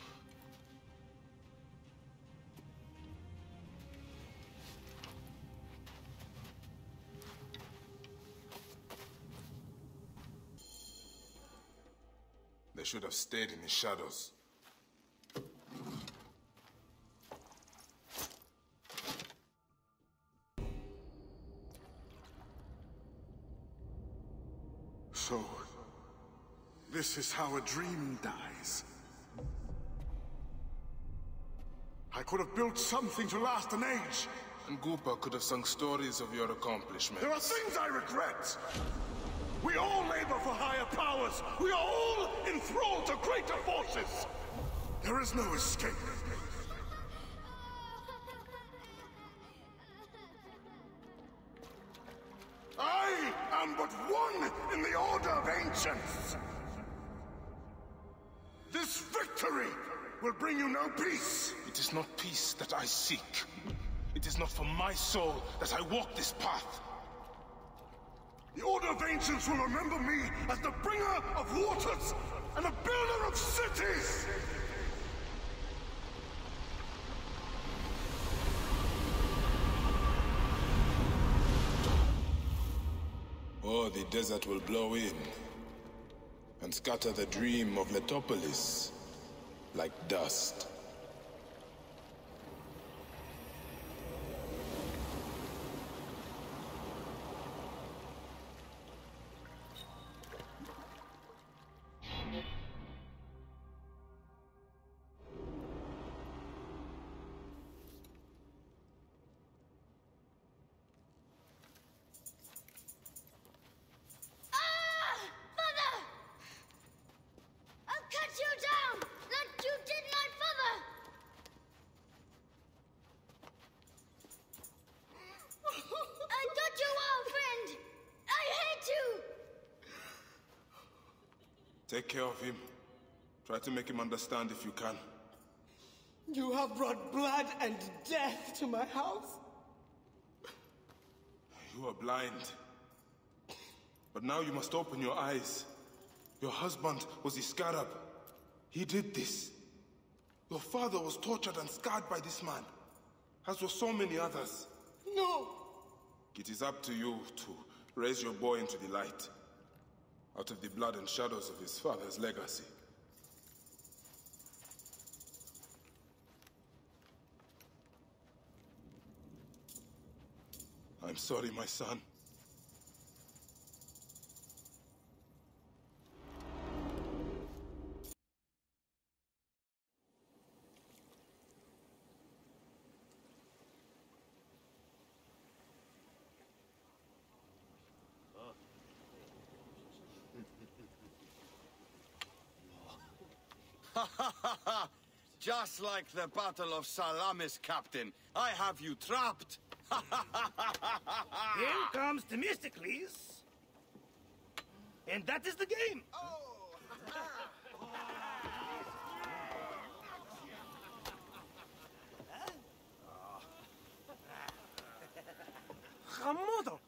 They should have stayed in the shadows. So, this is how a dream dies. I could have built something to last an age. And Goopa could have sung stories of your accomplishments. There are things I regret. We all labor for higher powers. We are all enthralled to greater forces. There is no escape. I am but one in the Order of Ancients. This victory will bring you no peace. It is not peace that I seek. It is not for my soul that I walk this path. The Order of Ancients will remember me as the bringer of waters and the builder of cities! Or the desert will blow in and scatter the dream of Letopolis like dust. Take care of him. Try to make him understand if you can. You have brought blood and death to my house. You are blind. But now you must open your eyes. Your husband was the scarab. He did this. Your father was tortured and scarred by this man, as were so many others. No! It is up to you to raise your boy into the light, out of the blood and shadows of his father's legacy. I'm sorry, my son. Just like the Battle of Salamis, Captain. I have you trapped. Here comes Themistocles. And that is the game. Hamodo!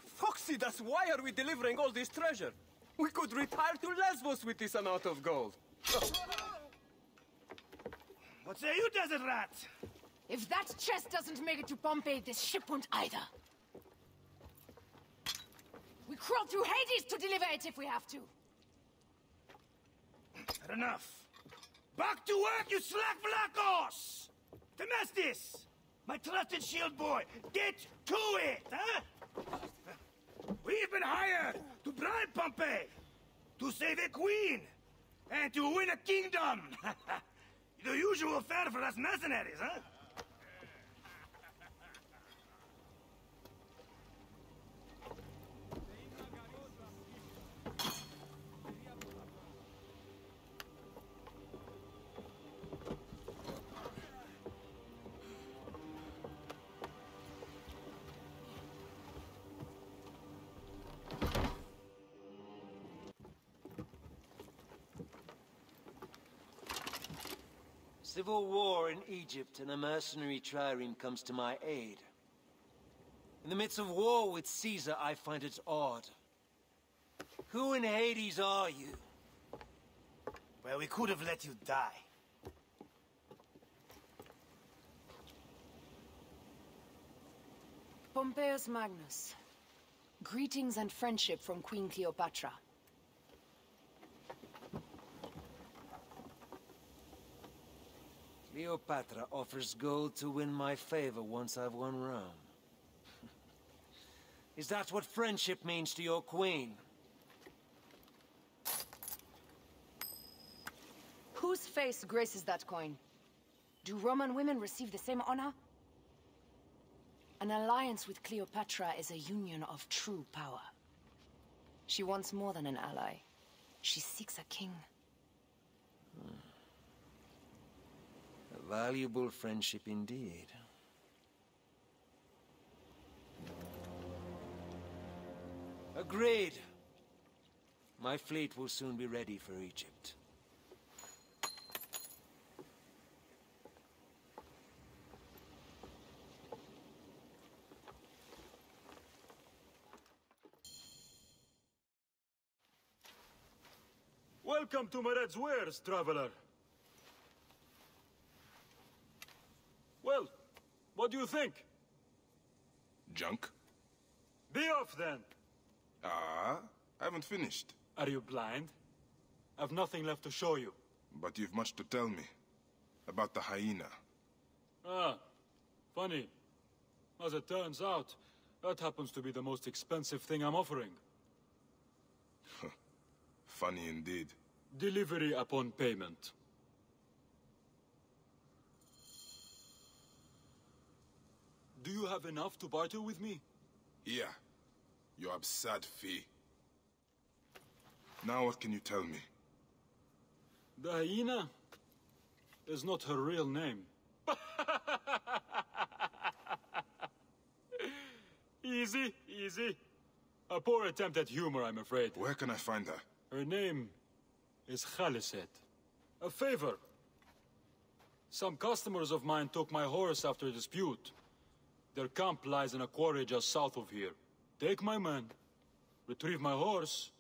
Foxy, that's why are we delivering all this treasure? We could retire to Lesbos with this amount of gold. What say you, desert rat? If that chest doesn't make it to Pompeii, this ship won't either. We crawl through Hades to deliver it if we have to. Enough. Back to work, you slack blackos! Temestis! My trusted shield boy, get to it, huh? We've been hired to bribe Pompeii, to save a queen, and to win a kingdom. The usual fare for us mercenaries, huh? Civil war in Egypt, and a mercenary trireme comes to my aid. In the midst of war with Caesar, I find it odd. Who in Hades are you? Well, we could have let you die. Pompeius Magnus. Greetings and friendship from Queen Cleopatra. Cleopatra offers gold to win my favor once I've won Rome. Is that what friendship means to your queen? Whose face graces that coin? Do Roman women receive the same honor? An alliance with Cleopatra is a union of true power. She wants more than an ally. She seeks a king. A valuable friendship indeed. Agreed. My fleet will soon be ready for Egypt. Welcome to Mered's wares, traveler. Well, what do you think? Junk? Be off, then! I haven't finished. Are you blind? I've nothing left to show you. But you've much to tell me. About the hyena. Ah, funny. As it turns out, that happens to be the most expensive thing I'm offering. Funny indeed. Delivery upon payment. Do you have enough to barter with me? Yeah. Your absurd fee. Now what can you tell me? The hyena is not her real name. Easy, easy. A poor attempt at humor, I'm afraid. Where can I find her? Her name is Khaliset. A favor. Some customers of mine took my horse after a dispute. Their camp lies in a quarry just south of here. Take my man, retrieve my horse,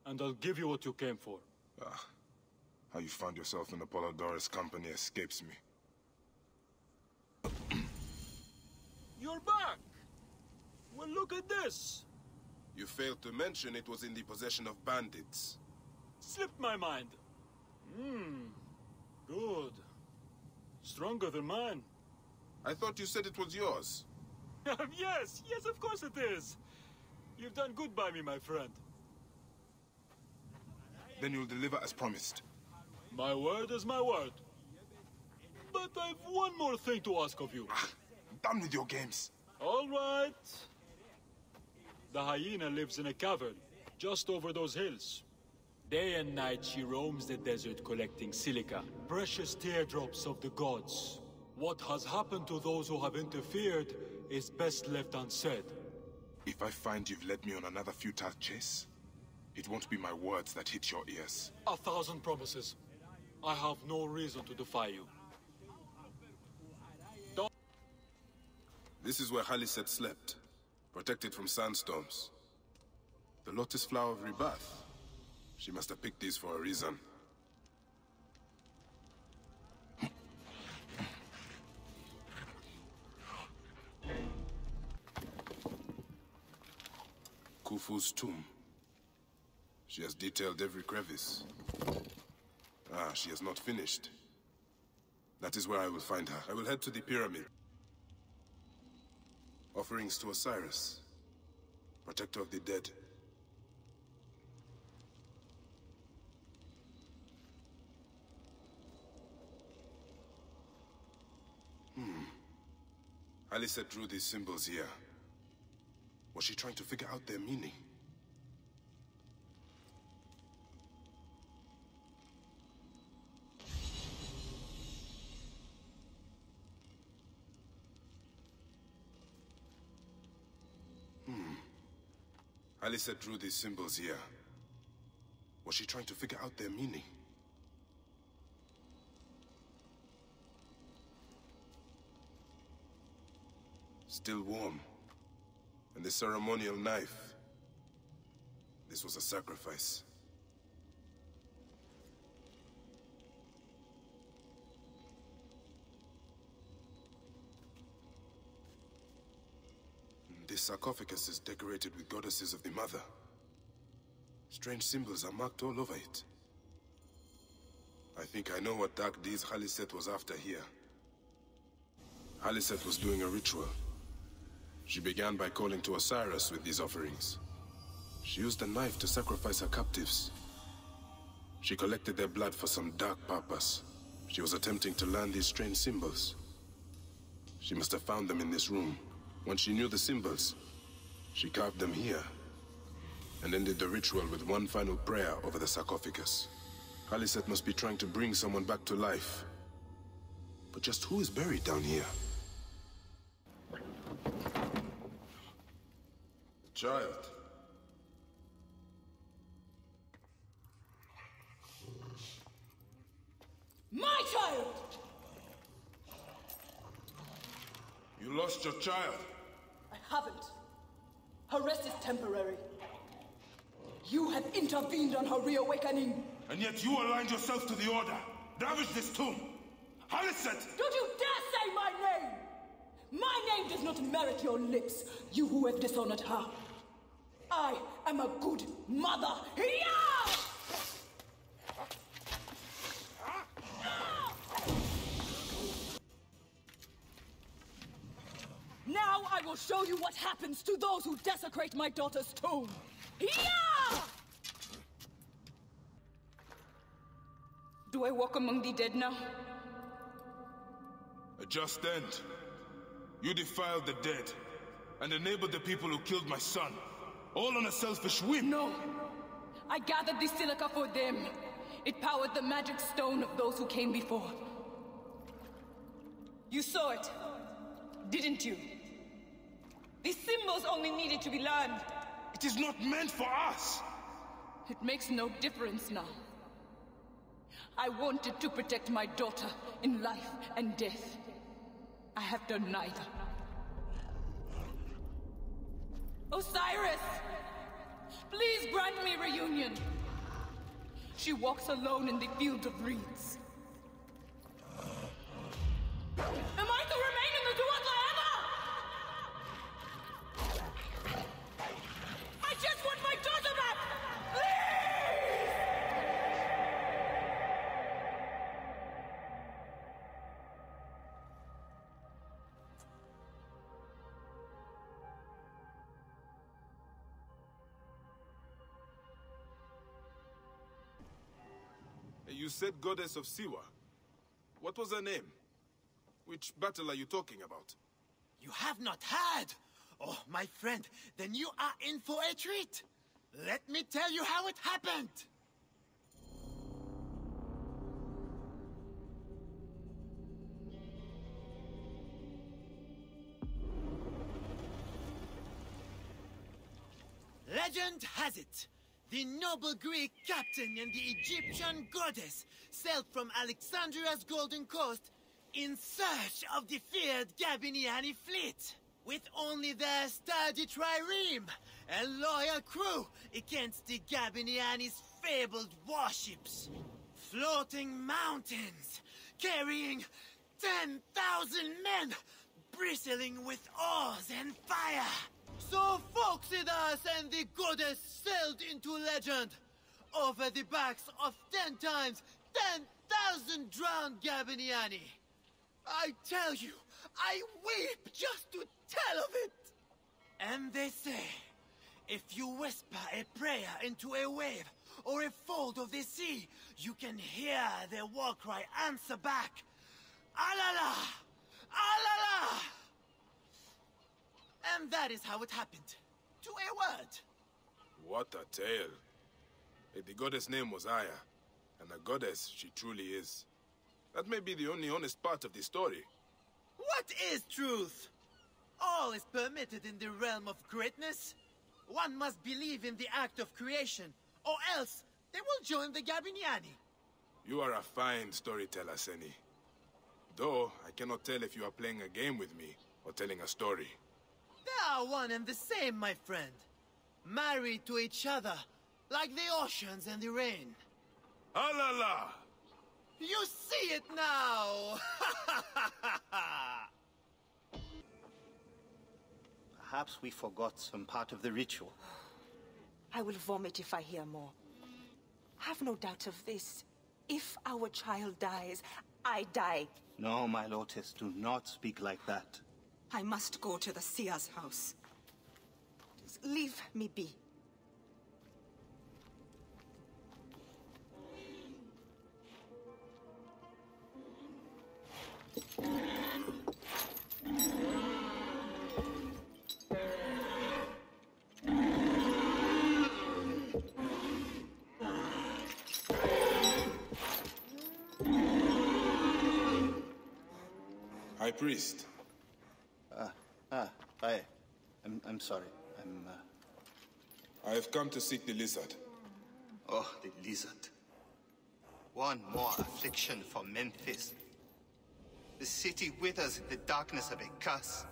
and I'll give you what you came for. How you found yourself in Apollodorus' company escapes me. You're back! Well, look at this! You failed to mention it was in the possession of bandits. Slipped my mind. Good. Stronger than mine. I thought you said it was yours. Yes, yes, of course it is. You've done good by me, my friend. Then you'll deliver as promised. My word is my word. But I've one more thing to ask of you. I'm done with your games. All right. The hyena lives in a cavern, just over those hills. Day and night she roams the desert collecting silica, precious teardrops of the gods. What has happened to those who have interfered is best left unsaid. If I find you've led me on another futile chase, it won't be my words that hit your ears. 1,000 promises. I have no reason to defy you. This is where Khaliset slept, protected from sandstorms. The lotus flower of rebirth. She must have picked these for a reason. Khufu's tomb. She has detailed every crevice. She has not finished. That is where I will find her. I will head to the pyramid. Offerings to Osiris, protector of the dead. Khaliset drew these symbols here. Was she trying to figure out their meaning? Khaliset drew these symbols here. Was she trying to figure out their meaning? Still warm. And the ceremonial knife. This was a sacrifice. this sarcophagus is decorated with goddesses of the Mother. Strange symbols are marked all over it. I think I know what dark deeds Khaliset was after here. Khaliset was doing a ritual. She began by calling to Osiris with these offerings. She used a knife to sacrifice her captives. She collected their blood for some dark purpose. She was attempting to learn these strange symbols. She must have found them in this room. When she knew the symbols, she carved them here, and ended the ritual with one final prayer over the sarcophagus. Khaliset must be trying to bring someone back to life. But just who is buried down here? Child. My child! You lost your child. I haven't. Her rest is temporary. You have intervened on her reawakening. And yet you aligned yourself to the Order. Ravage this tomb. Khaliset! Don't you dare say my name! My name does not merit your lips, you who have dishonored her. I am a good mother. Yeah! Now I will show you what happens to those who desecrate my daughter's tomb. Yeah! Do I walk among the dead now? A just end. You defiled the dead, and enabled the people who killed my son. All on a selfish whim. No. I gathered the silica for them. It powered the magic stone of those who came before. You saw it, didn't you? The symbols only needed to be learned. It is not meant for us! It makes no difference now. I wanted to protect my daughter in life and death. I have done neither. Osiris! Please grant me reunion. She walks alone in the field of reeds. Am I to remain in the Duat forever? I just want my daughter back! You said Goddess of Siwa. What was her name? Which battle are you talking about? You have not heard? Oh, my friend, then you are in for a treat. Let me tell you how it happened. Legend has it, the noble Greek captain and the Egyptian goddess sailed from Alexandria's Golden Coast in search of the feared Gabiniani fleet, with only their sturdy trireme and loyal crew against the Gabiniani's fabled warships. Floating mountains, carrying 10,000 men, bristling with oars and fire. So Phoxidas and the goddess sailed into legend, over the backs of 10 times 10,000 drowned Gabiniani. I tell you, I weep just to tell of it. And they say, if you whisper a prayer into a wave or a fold of the sea, you can hear their war cry answer back, Alala! Alala! And that is how it happened. To a word. What a tale. The goddess' name was Aya, and a goddess she truly is. That may be the only honest part of the story. What is truth? All is permitted in the realm of greatness. One must believe in the act of creation, or else they will join the Gabiniani. You are a fine storyteller, Seni. Though, I cannot tell if you are playing a game with me, or telling a story. They are one and the same, my friend. Married to each other, like the oceans and the rain. Alala! You see it now! Perhaps we forgot some part of the ritual. I will vomit if I hear more. Have no doubt of this. If our child dies, I die. No, my Lotus, do not speak like that. I must go to the seer's house. Just leave me be. High Priest. I'm sorry. I have come to seek the lizard. Oh, the lizard. One more affliction for Memphis. The city withers in the darkness of a curse.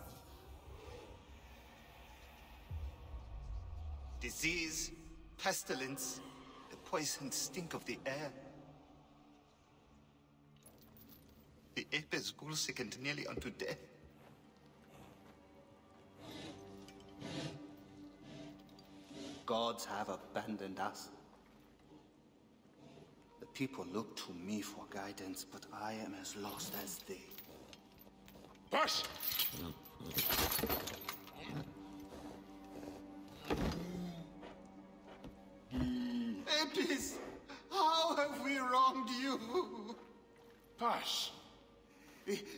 Disease, pestilence, the poisoned stink of the air. The Apis ghoul sickened nearly unto death. Gods have abandoned us. The people look to me for guidance, but I am as lost as they. Push! Apis, how have we wronged you? Pash.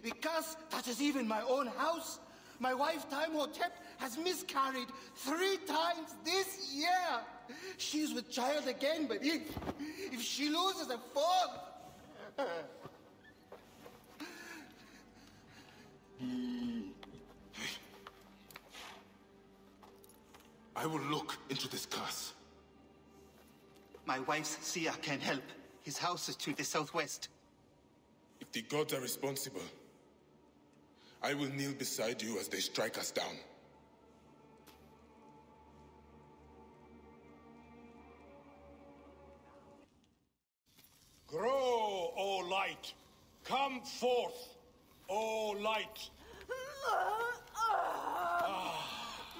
Because that is even my own house. My wife, Timehotep, has miscarried 3 times this year. She's with child again, but if she loses a 4th... I will look into this curse. My wife's seer can help. His house is to the southwest. If the gods are responsible, I will kneel beside you as they strike us down. Grow, O light! Come forth, O light!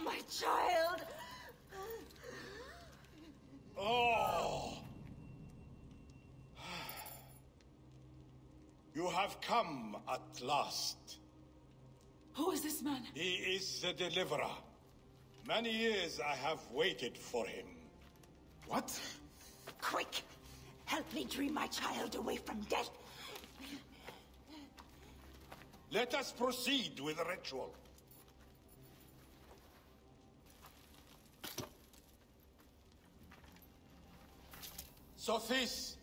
My child! Oh! You have come at last. Who is this man? He is the deliverer. Many years I have waited for him. What? Quick! Help me dream my child away from death. Let us proceed with the ritual. Sothis,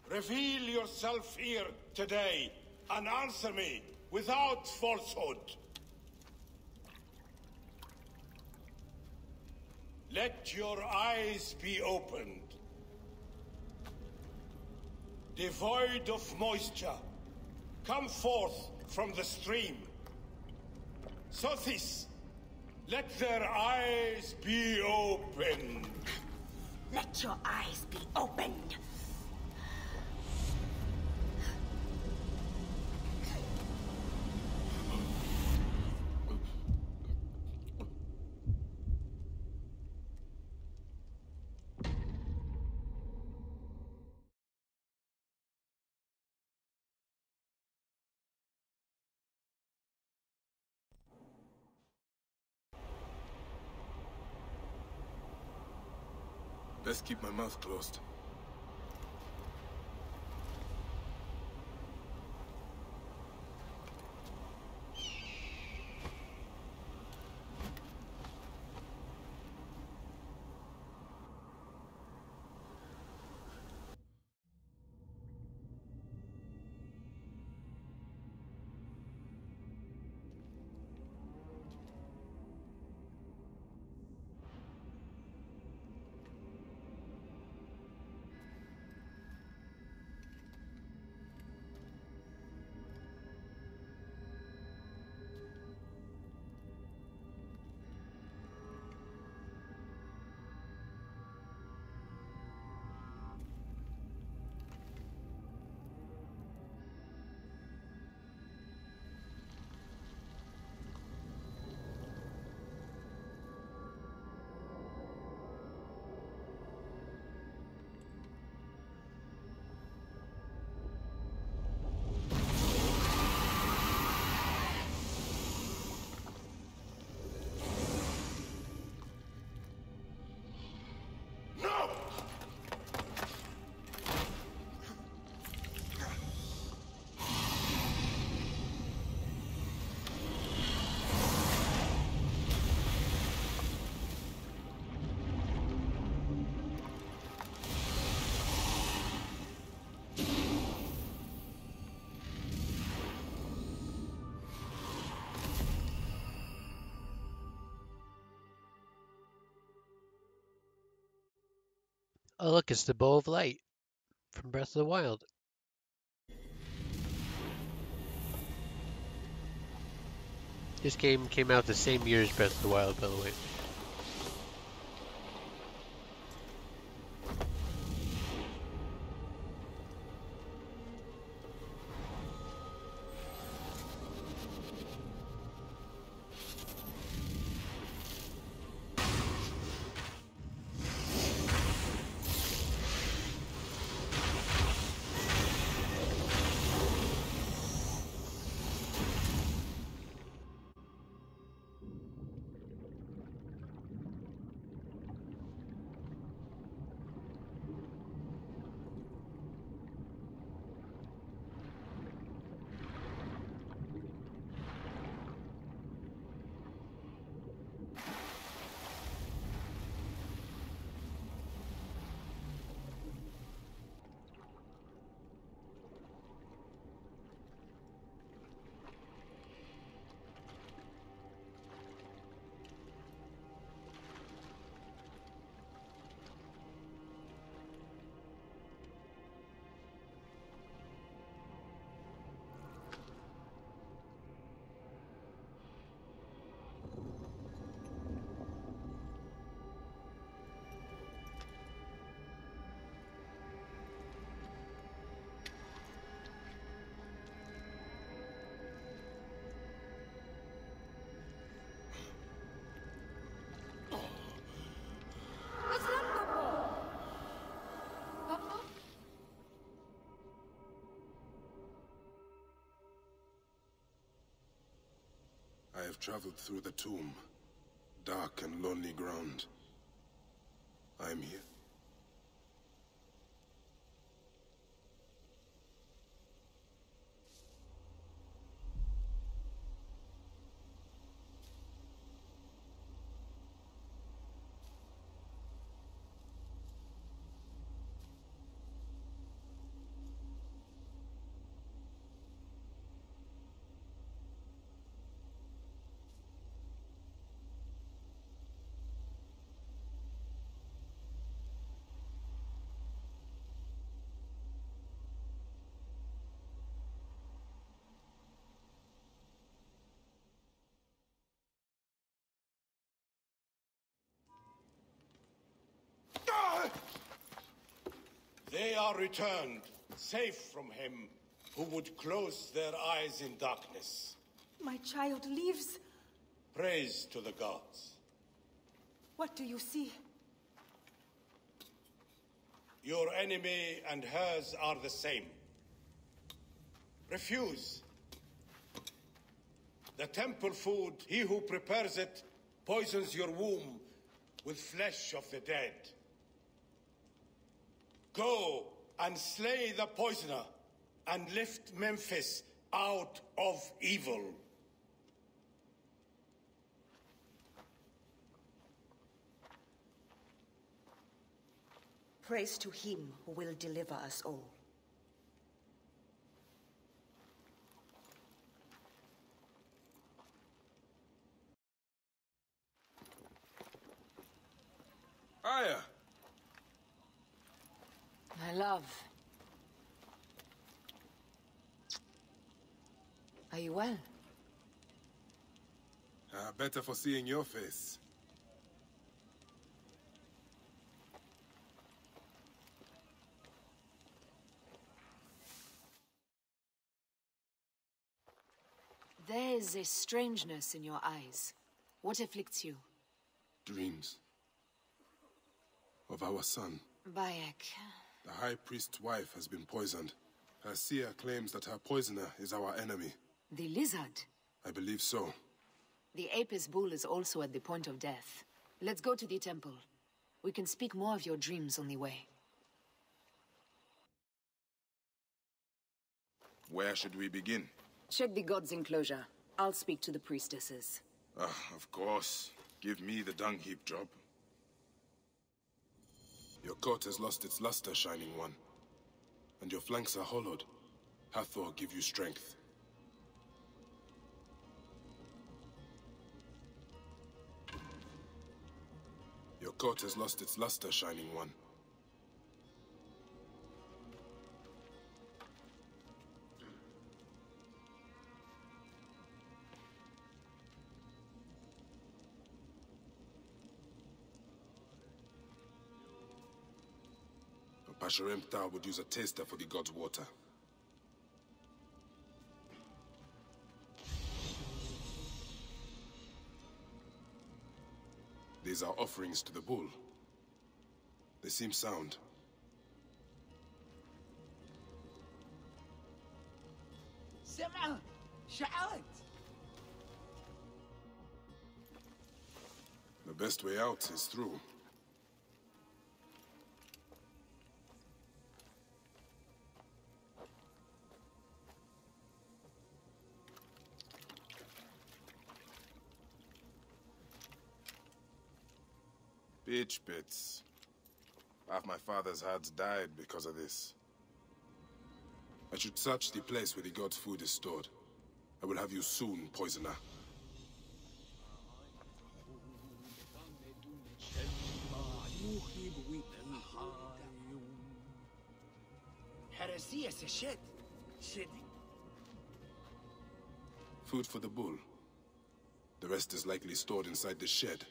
reveal yourself here today and answer me without falsehood. Let your eyes be opened. Devoid of moisture, come forth from the stream. Sothis, let their eyes be opened. Let your eyes be opened. Best keep my mouth closed. Oh, look, it's the Bow of Light from Breath of the Wild. This game came out the same year as Breath of the Wild, by the way. I have traveled through the tomb, dark and lonely ground. I am here. They are returned, safe from him who would close their eyes in darkness. My child lives. Praise to the gods. What do you see? Your enemy and hers are the same. Refuse. The temple food, he who prepares it, poisons your womb with flesh of the dead. Go and slay the poisoner, and lift Memphis out of evil. Praise to him who will deliver us all. Aya! My love. Are you well? Better for seeing your face. There is a strangeness in your eyes. What afflicts you? Dreams. Of our son. Bayek. The High Priest's wife has been poisoned. Her seer claims that her poisoner is our enemy. The lizard? I believe so. The Apis bull is also at the point of death. Let's go to the temple. We can speak more of your dreams on the way. Where should we begin? Check the god's enclosure. I'll speak to the priestesses. Of course. Give me the dung heap job. Your coat has lost its luster, Shining One. And your flanks are hollowed. Hathor give you strength. Your coat has lost its luster, Shining One. Hasharemta would use a taster for the god's water. These are offerings to the bull. They seem sound. سمع شعلت. The best way out is through. Bitch bits. Half my father's herds died because of this. I should search the place where the god's food is stored. I will have you soon, poisoner. Food for the bull. The rest is likely stored inside the shed.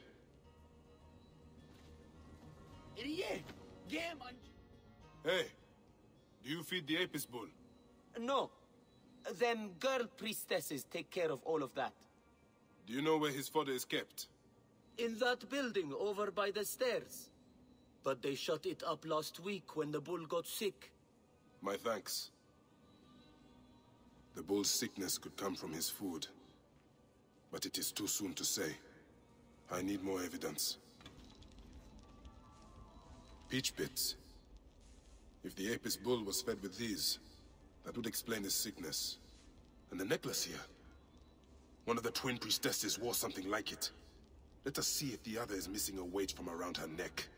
Hey, do you feed the Apis bull? No. Them girl priestesses take care of all of that. Do you know where his fodder is kept? In that building over by the stairs. But they shut it up last week when the bull got sick. My thanks. The bull's sickness could come from his food. But it is too soon to say. I need more evidence. Peach pits. If the Apis bull was fed with these, that would explain his sickness. And the necklace here. One of the twin priestesses wore something like it. Let us see if the other is missing a weight from around her neck.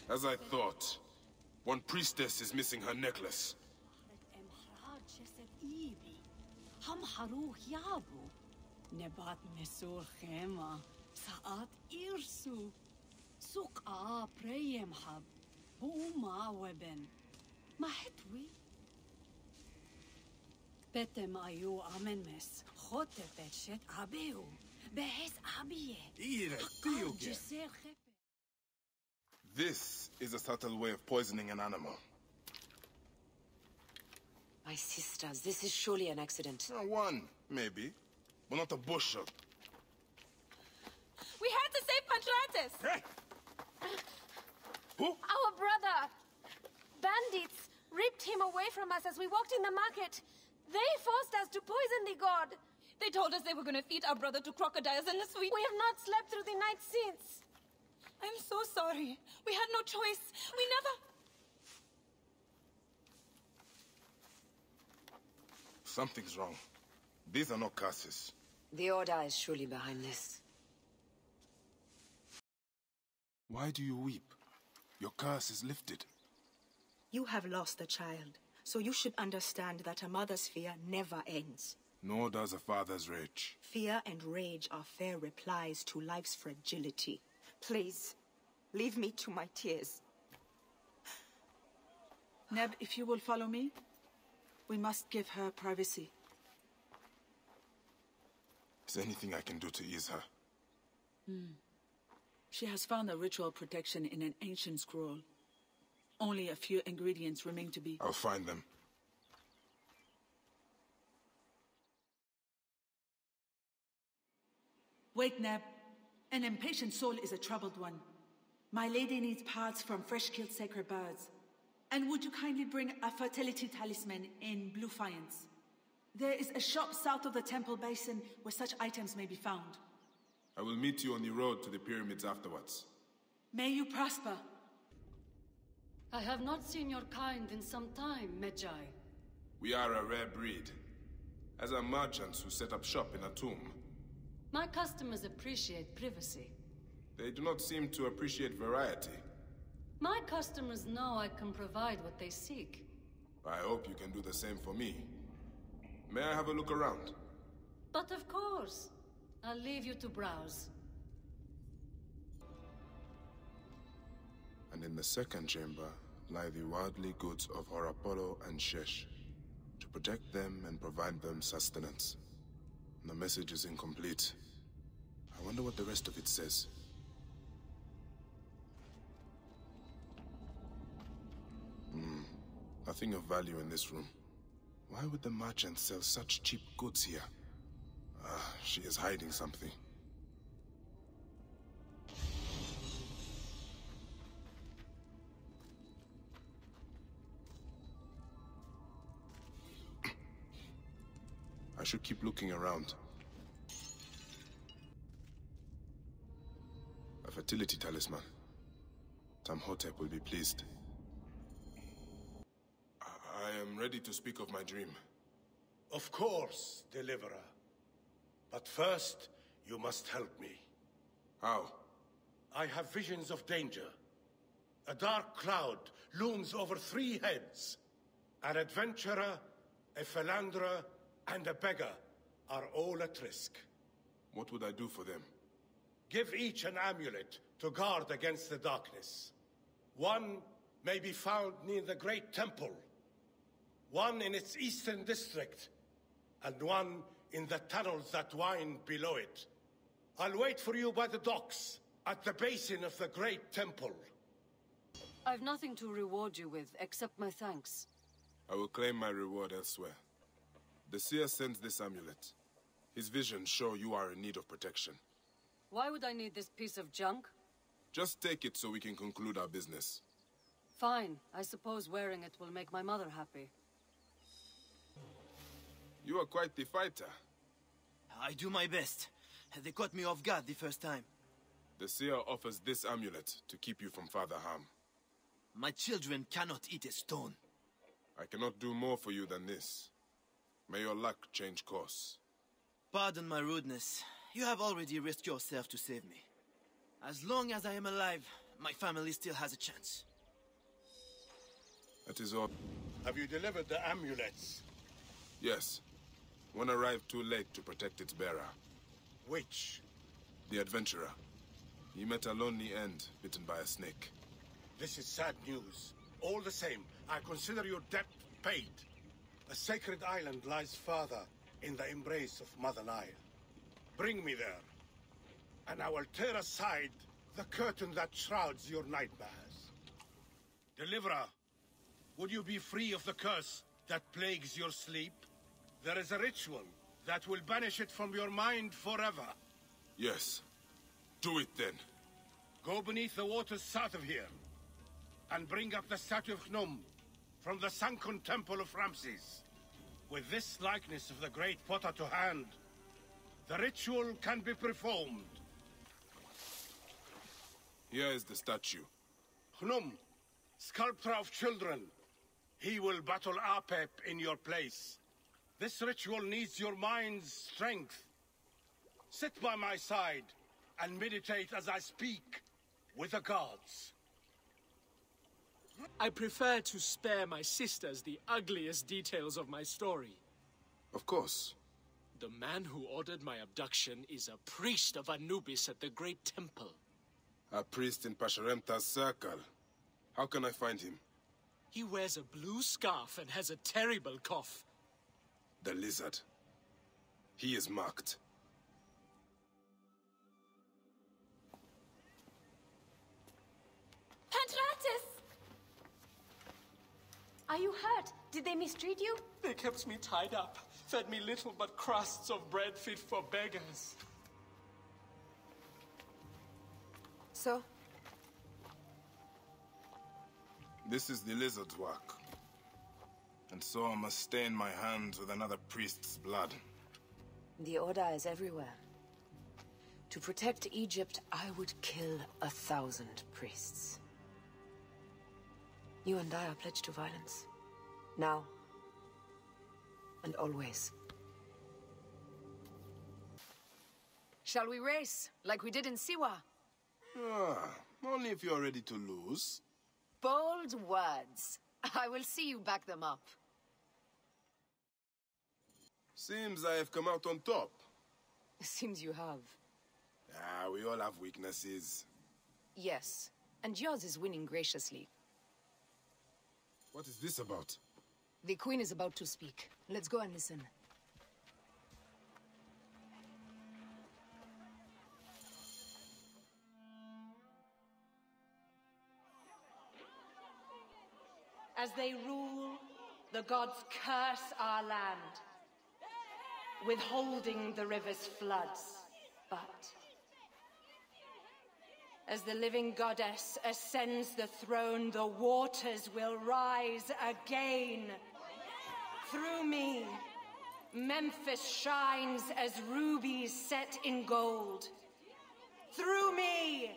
As I thought. One priestess is missing her necklace. Nebat mesur khema, saat irsu, suk a preyem hab, bouma weben, mahetwi. Betem ayu amen mes, khote betchet abeu, behes abiye. This is a subtle way of poisoning an animal. My sisters, this is surely an accident. One, maybe. But not a bushel. We had to save Pantratis! Hey! Who? Our brother! Bandits ripped him away from us as we walked in the market. They forced us to poison the god. They told us they were going to feed our brother to crocodiles unless we have not slept through the night since. I'm so sorry. We had no choice. We never... Something's wrong. These are not curses. The Order is surely behind this. Why do you weep? Your curse is lifted. You have lost a child, so you should understand that a mother's fear never ends. Nor does a father's rage. Fear and rage are fair replies to life's fragility. Please, leave me to my tears. Neb, if you will follow me, we must give her privacy. Is there anything I can do to ease her? She has found a ritual protection in an ancient scroll. Only a few ingredients remain to be... I'll find them. Wait, Neb. An impatient soul is a troubled one. My lady needs parts from fresh-killed sacred birds. And would you kindly bring a fertility talisman in blue faience? There is a shop south of the temple basin where such items may be found. I will meet you on the road to the pyramids afterwards. May you prosper. I have not seen your kind in some time, Medjai. We are a rare breed. As are merchants who set up shop in a tomb. My customers appreciate privacy. They do not seem to appreciate variety. My customers know I can provide what they seek. I hope you can do the same for me. May I have a look around? But of course. I'll leave you to browse. And in the second chamber lie the worldly goods of Horapolo and Shesh, to protect them and provide them sustenance. The message is incomplete. I wonder what the rest of it says. Nothing of value in this room. Why would the merchant sell such cheap goods here? She is hiding something. I should keep looking around. A fertility talisman. Tamhotep will be pleased. I am ready to speak of my dream. Of course, Deliverer. But first, you must help me. How? I have visions of danger. A dark cloud looms over 3 heads. An adventurer, a philanderer, and a beggar are all at risk. What would I do for them? Give each an amulet to guard against the darkness. One may be found near the Great Temple, one in its eastern district, and one in the tunnels that wind below it. I'll wait for you by the docks, at the basin of the Great Temple. I've nothing to reward you with, except my thanks. I will claim my reward elsewhere. The seer sends this amulet. His visions show you are in need of protection. Why would I need this piece of junk? Just take it so we can conclude our business. Fine. I suppose wearing it will make my mother happy. You are quite the fighter. I do my best. They caught me off guard the first time. The seer offers this amulet to keep you from further harm. My children cannot eat a stone. I cannot do more for you than this. May your luck change course. Pardon my rudeness. You have already risked yourself to save me. As long as I am alive, my family still has a chance. That is all. Have you delivered the amulets? Yes. One arrived too late to protect its bearer. Which? The adventurer. He met a lonely end, bitten by a snake. This is sad news. All the same, I consider your debt paid. A sacred island lies further in the embrace of Mother Nile. Bring me there, and I will tear aside the curtain that shrouds your nightmares. Deliverer, would you be free of the curse that plagues your sleep? There is a ritual that will banish it from your mind forever. Yes. Do it then. Go beneath the waters south of here, and bring up the statue of Gnome from the sunken temple of Ramses. With this likeness of the great potter to hand, the ritual can be performed. Here is the statue. Gnome, sculptor of children, he will battle Apep in your place. This ritual needs your mind's strength. Sit by my side and meditate as I speak with the gods. I prefer to spare my sisters the ugliest details of my story. Of course. The man who ordered my abduction is a priest of Anubis at the Great Temple. A priest in Pasharemta's circle. How can I find him? He wears a blue scarf and has a terrible cough. The lizard. He is marked. Pantratus! Are you hurt? Did they mistreat you? They kept me tied up, fed me little but crusts of bread fit for beggars. So? This is the lizard's work. And so I must stain my hands with another priest's blood. The Order is everywhere. To protect Egypt, I would kill 1,000 priests. You and I are pledged to violence. Now. And always. Shall we race, like we did in Siwa? Only if you're ready to lose. Bold words. I will see you back them up. Seems I have come out on top. Seems you have. We all have weaknesses. Yes, and yours is winning graciously. What is this about? The Queen is about to speak. Let's go and listen. As they rule, the gods curse our land, withholding the river's floods. But as the living goddess ascends the throne, the waters will rise again. Through me, Memphis shines as rubies set in gold. Through me,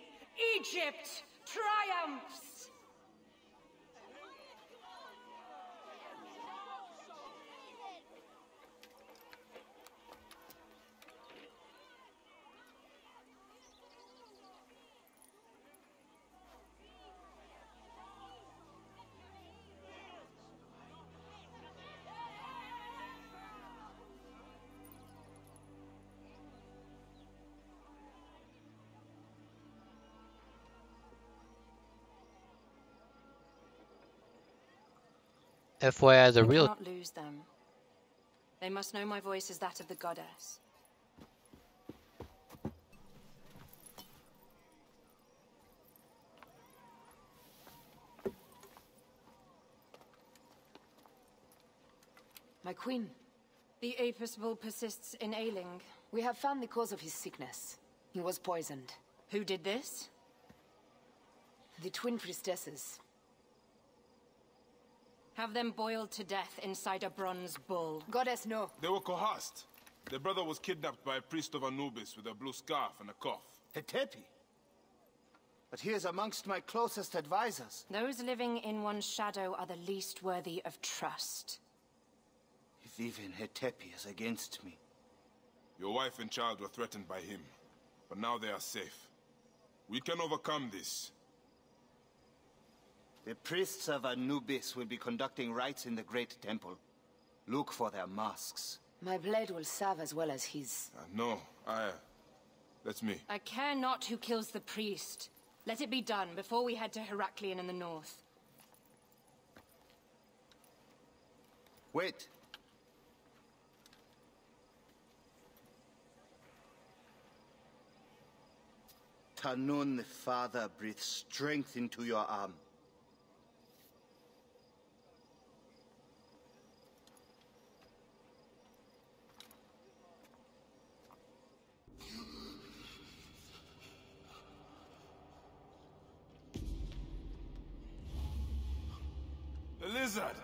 Egypt triumphs! FYI, the I real cannot lose them. They must know my voice is that of the goddess. My queen, The Apis bull persists in ailing. we have found the cause of his sickness. He was poisoned. Who did this? The twin priestesses. Have them boiled to death inside a bronze bull. Goddess, no. They were coerced. Their brother was kidnapped by a priest of Anubis with a blue scarf and a cough. Hetepi? But he is amongst my closest advisors. Those living in one's shadow are the least worthy of trust. If even Hetepi is against me. Your wife and child were threatened by him, but now they are safe. We can overcome this. The priests of Anubis will be conducting rites in the Great Temple. Look for their masks. My blade will serve as well as his. No, that's me. I care not who kills the priest. Let it be done before we head to Heraklion in the north. Wait. Tanun the Father breathes strength into your arm. The lizard!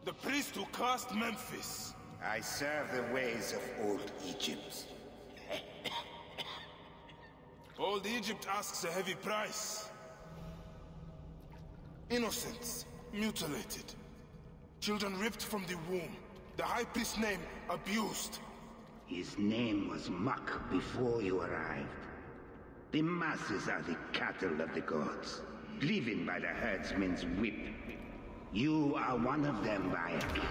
The priest who cursed Memphis! I serve the ways of old Egypt. Old Egypt asks a heavy price. Innocents, mutilated. Children ripped from the womb. The High Priest's name abused. His name was Muck before you arrived. The masses are the cattle of the gods, driven by the herdsman's whip. You are one of them, Bayek.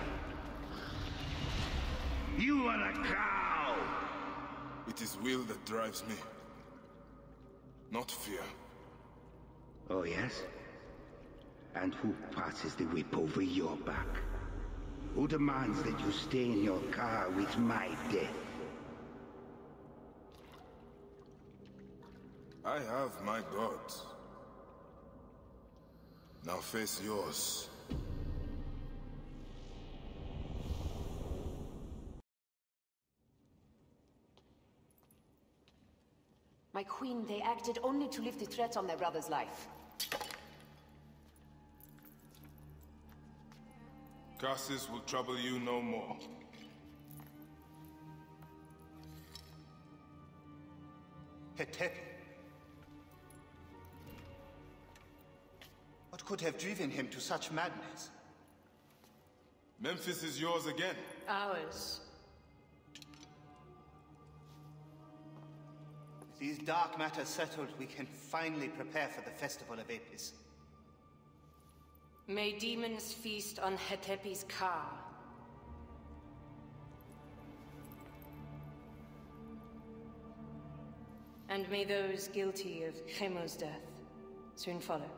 You are a cow! It is will that drives me. Not fear. Oh, yes? And who passes the whip over your back? Who demands that you stay in your car with my death? I have my gods. Now face yours. My queen, they acted only to lift the threat on their brother's life. Curses will trouble you no more. Hetepi. What could have driven him to such madness? Memphis is yours again. Ours. With these dark matters settled, we can finally prepare for the festival of Apis. May demons feast on Hetepi's car. And may those guilty of Chemo's death soon follow.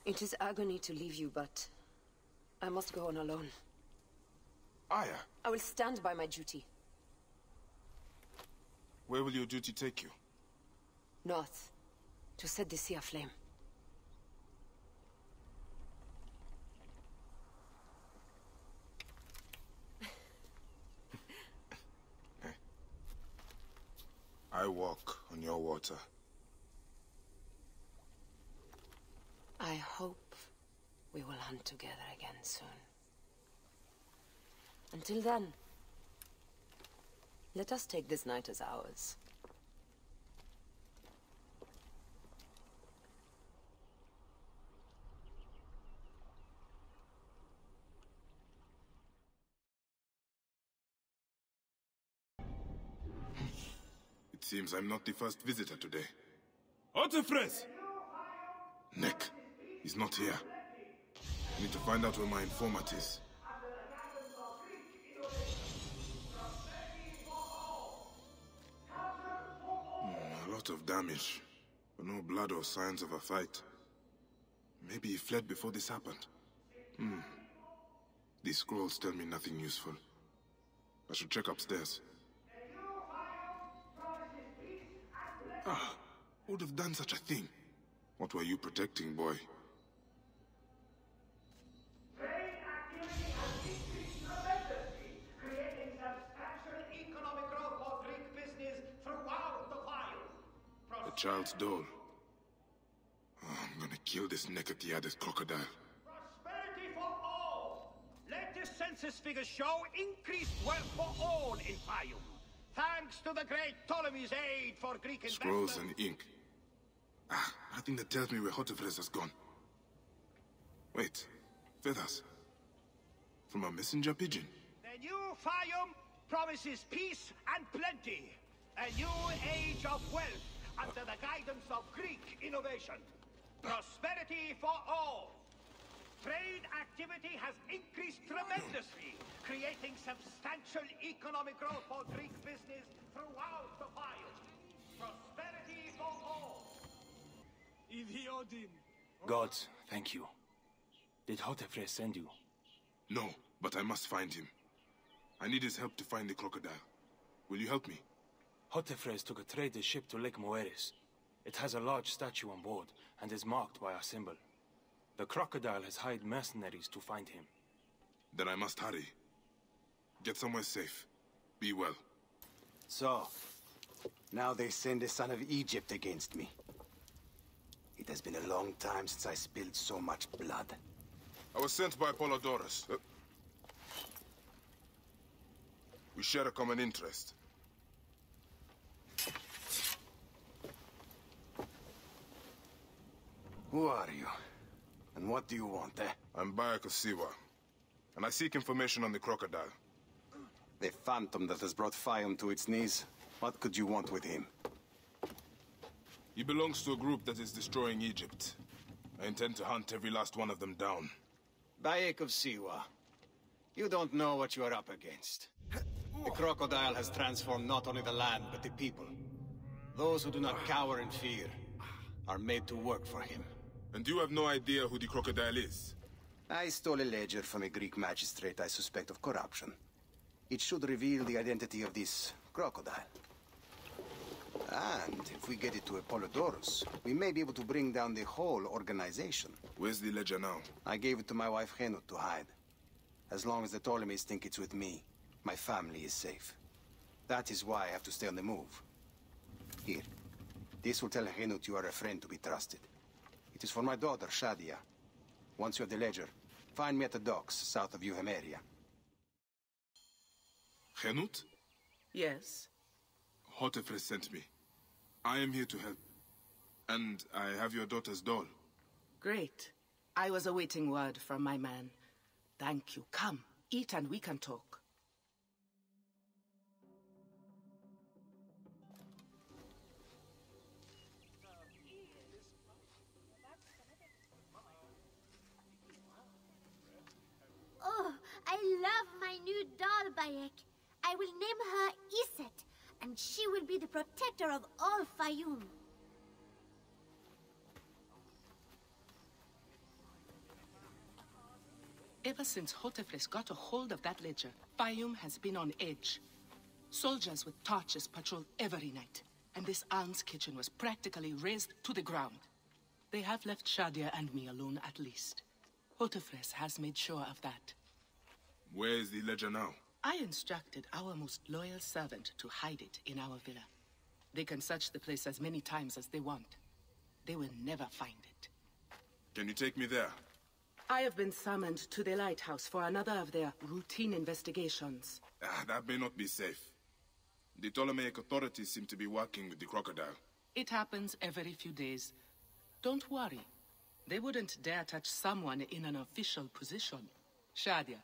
It is agony to leave you, but I must go on alone. Aya, I will stand by my duty. where will your duty take you? North, to set the sea aflame. I walk on your water. I hope we will hunt together again soon. Until then, let us take this night as ours. It seems I'm not the first visitor today. Otefres! Nick, he's not here. I need to find out where my informant is. A lot of damage, but no blood or signs of a fight. Maybe he fled before this happened. These scrolls tell me nothing useful. I should check upstairs. Who would have done such a thing? What were you protecting, boy? Creating substantial economic growth for Greek business throughout the wild. The child's doll. I'm gonna kill this naked-yarded crocodile. Prosperity for all. Let the census figures show increased wealth for all in Fayum. Thanks to the great Ptolemy's aid for Greek investment. Scrolls and ink. Nothing that tells me where Hotefres has gone. Wait, feathers. From a messenger pigeon. The new Fayum promises peace and plenty. A new age of wealth under the guidance of Greek innovation. Prosperity for all. Trade activity has increased tremendously, creating substantial economic growth for Greek business throughout the Fayum. Prosperity for all. Gods, thank you. Did Hotefres send you? No, but I must find him. I need his help to find the crocodile. Will you help me? Hotefres took a trader's ship to Lake Moeris. It has a large statue on board, and is marked by our symbol. The crocodile has hired mercenaries to find him. Then I must hurry. Get somewhere safe. Be well. So, now they send the son of Egypt against me. It has been a long time since I spilled so much blood. I was sent by Polydorus. We share a common interest. Who are you? And what do you want, eh? I'm Bayek of Siwa, and I seek information on the crocodile. The phantom that has brought Fayum to its knees. What could you want with him? He belongs to a group that is destroying Egypt. I intend to hunt every last one of them down. Bayek of Siwa, you don't know what you are up against. The crocodile has transformed not only the land, but the people. Those who do not cower in fear are made to work for him. And you have no idea who the crocodile is? I stole a ledger from a Greek magistrate I suspect of corruption. It should reveal the identity of this crocodile. And if we get it to Apollodorus, we may be able to bring down the whole organization. Where's the ledger now? I gave it to my wife Henut to hide. As long as the Ptolemies think it's with me, my family is safe. That is why I have to stay on the move. Here. This will tell Henut you are a friend to be trusted. It is for my daughter, Shadia. Once you have the ledger, find me at the docks south of Euhemeria. Henut? Yes? Hotefres sent me. I am here to help. And I have your daughter's doll. Great. I was awaiting word from my man. Thank you. Come, eat and we can talk. Oh, I love my new doll, Bayek. I will name her Iset, and she will be the protector of all Fayum. Ever since Hotefres got a hold of that ledger, Fayum has been on edge. Soldiers with torches patrol every night, and this alms kitchen was practically razed to the ground. They have left Shadia and me alone at least. Hotefres has made sure of that. Where is the ledger now? I instructed our most loyal servant to hide it in our villa. They can search the place as many times as they want. They will never find it. Can you take me there? I have been summoned to the lighthouse for another of their routine investigations. That may not be safe. The Ptolemaic authorities seem to be working with the crocodile. It happens every few days. Don't worry. They wouldn't dare touch someone in an official position. Shadia,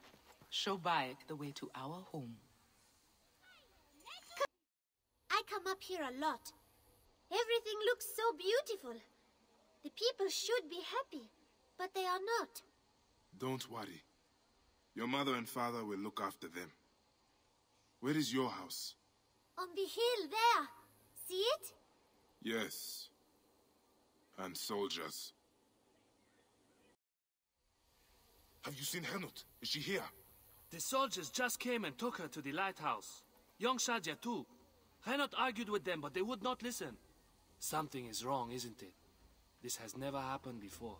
show Bayek the way to our home. I come up here a lot. Everything looks so beautiful. The people should be happy, but they are not. Don't worry. Your mother and father will look after them. Where is your house? On the hill there. See it? Yes. And soldiers. Have you seen Henut? Is she here? The soldiers just came and took her to the lighthouse. Young Shadia too. Henut argued with them, but they would not listen. Something is wrong, isn't it? This has never happened before.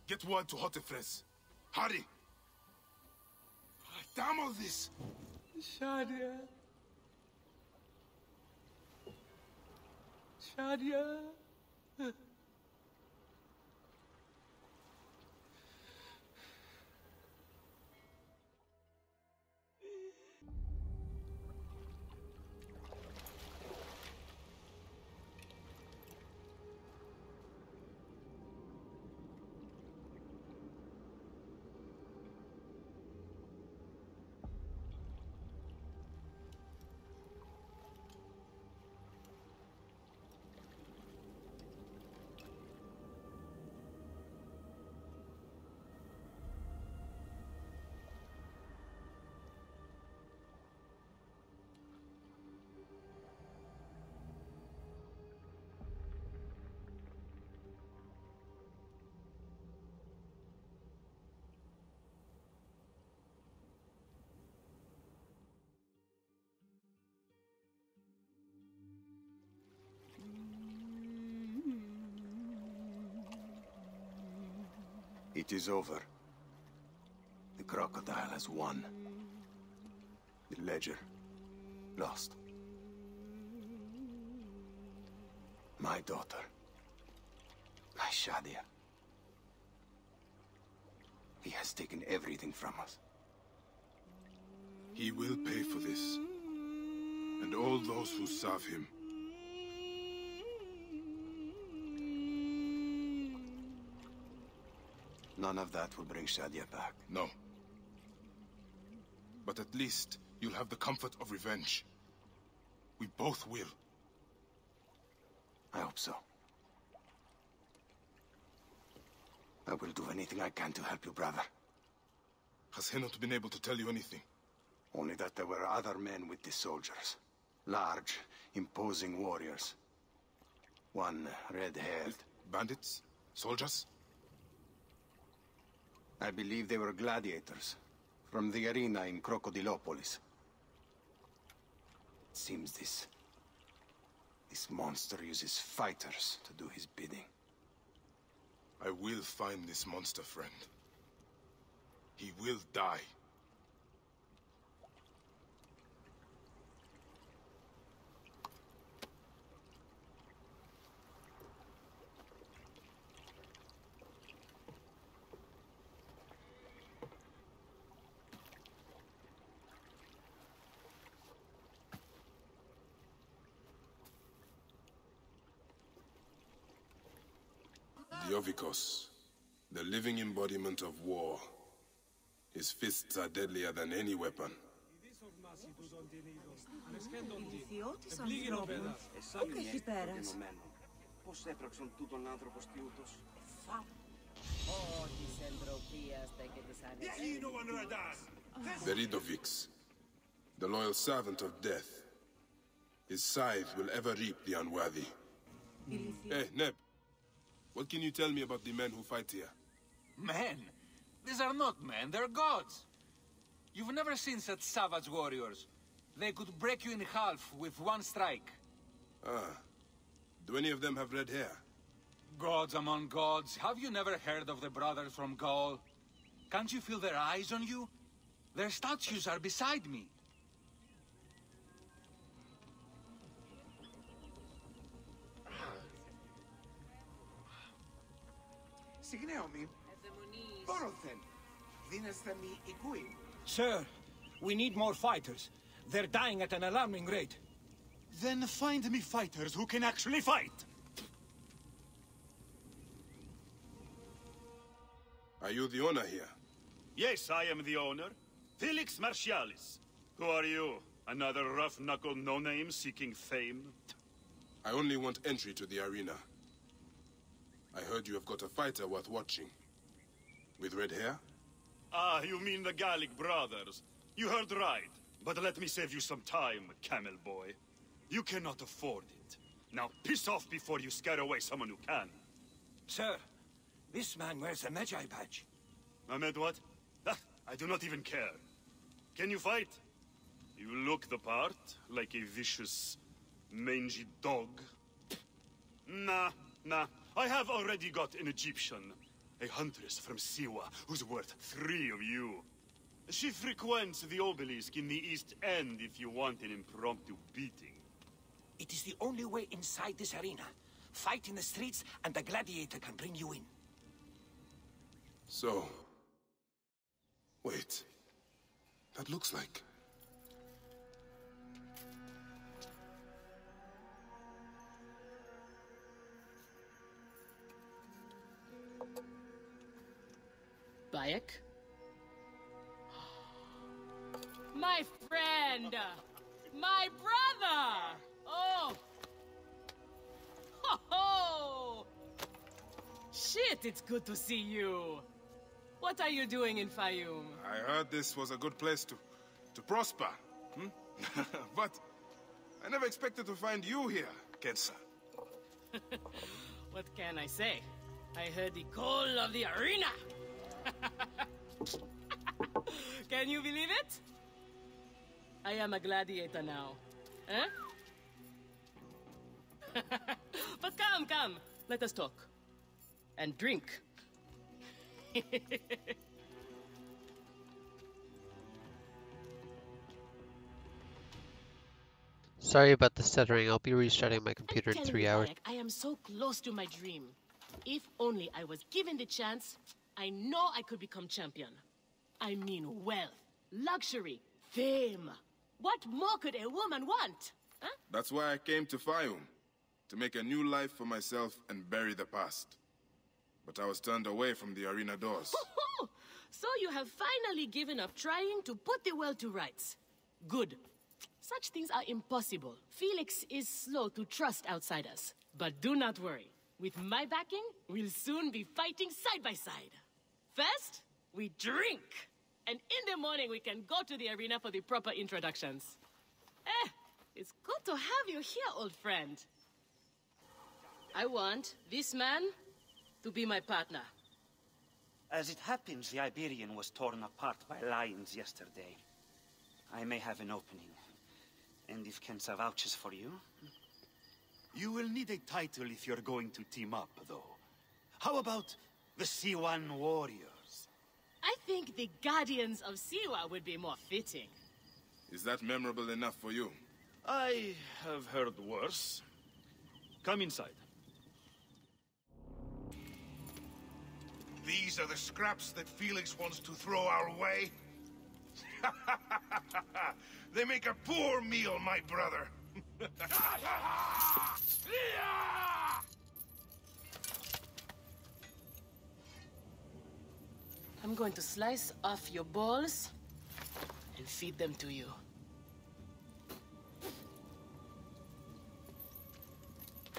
Get word to Hotefres. Hurry! Damn all this! Shadia. Shadia. It is over. The crocodile has won. The ledger lost. My daughter. My Shadia. He has taken everything from us. He will pay for this. And all those who serve him. None of that will bring Shadia back. No. But at least you'll have the comfort of revenge. We both will. I hope so. I will do anything I can to help you, brother. Has Henut been able to tell you anything? Only that there were other men with the soldiers. Large, imposing warriors. One red-haired. Bandits? Soldiers? I believe they were gladiators. From the arena in Crocodilopolis. It seems this monster uses fighters to do his bidding. I will find this monster, friend. He will die. The Ovikos, the living embodiment of war. His fists are deadlier than any weapon. Veridovics, the loyal servant of death. His scythe will ever reap the unworthy. Hey, Neb. What can you tell me about the men who fight here? Men? These are not men, they're gods. You've never seen such savage warriors. They could break you in half with one strike. Ah. Do any of them have red hair? Gods among gods. Have you never heard of the brothers from Gaul? Can't you feel their eyes on you? Their statues are beside me. Signeomi, Borothen, Dinastami Igui. Sir, we need more fighters. They're dying at an alarming rate. Then find me fighters who can actually fight. Are you the owner here? Yes, I am the owner. Felix Martialis. Who are you? Another rough-knuckle no-name seeking fame? I only want entry to the arena. I heard you have got a fighter worth watching. With red hair? Ah, you mean the Gallic brothers. You heard right. But let me save you some time, camel boy. You cannot afford it. Now piss off before you scare away someone who can. Sir, this man wears a Magi badge. Ahmed what? Ah, I do not even care. Can you fight? You look the part, like a vicious, mangy dog. Nah. I have already got an Egyptian. A huntress from Siwa, who's worth 3 of you. She frequents the obelisk in the East End if you want an impromptu beating. It is the only way inside this arena. Fight in the streets, and the gladiator can bring you in. So... Wait. That looks like... Bayek? My friend! My brother! Oh! Ho ho! Shit, it's good to see you. What are you doing in Fayum? I heard this was a good place to prosper. Hmm? But I never expected to find you here, Kensa. What can I say? I heard the call of the arena! Can you believe it? I am a gladiator now. Huh? But come. Let us talk. And drink. Sorry about the stuttering. I'll be restarting my computer in 3 hours. I am so close to my dream. If only I was given the chance, I know I could become champion. I mean wealth, luxury, fame. What more could a woman want? Huh? That's why I came to Fayum. To make a new life for myself and bury the past. But I was turned away from the arena doors. So you have finally given up trying to put the world to rights. Good. Such things are impossible. Felix is slow to trust outsiders. But do not worry. With my backing, we'll soon be fighting side by side. First, we drink. And in the morning, we can go to the arena for the proper introductions. It's good to have you here, old friend. I want this man to be my partner. As it happens, the Iberian was torn apart by lions yesterday. I may have an opening. And if Kensa vouches for you... You will need a title if you're going to team up, though. How about the Siwan Warriors? I think the Guardians of Siwa would be more fitting. Is that memorable enough for you? I have heard worse. Come inside. These are the scraps that Felix wants to throw our way? They make a poor meal, my brother. I'm going to slice off your balls and feed them to you.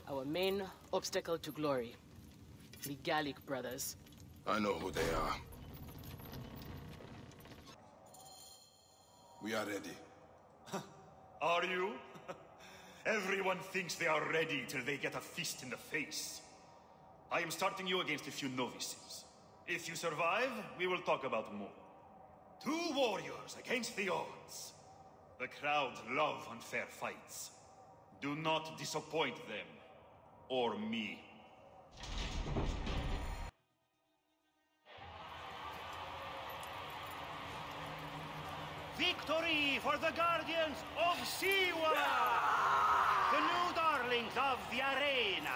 Our main obstacle to glory. The Gallic brothers. I know who they are. We are ready. Are you? Everyone thinks they are ready till they get a fist in the face. I am starting you against a few novices. If you survive, we will talk about more. 2 warriors against the odds. The crowd love unfair fights. Do not disappoint them. Or me. Victory for the Guardians of Siwa! The new darlings of the arena!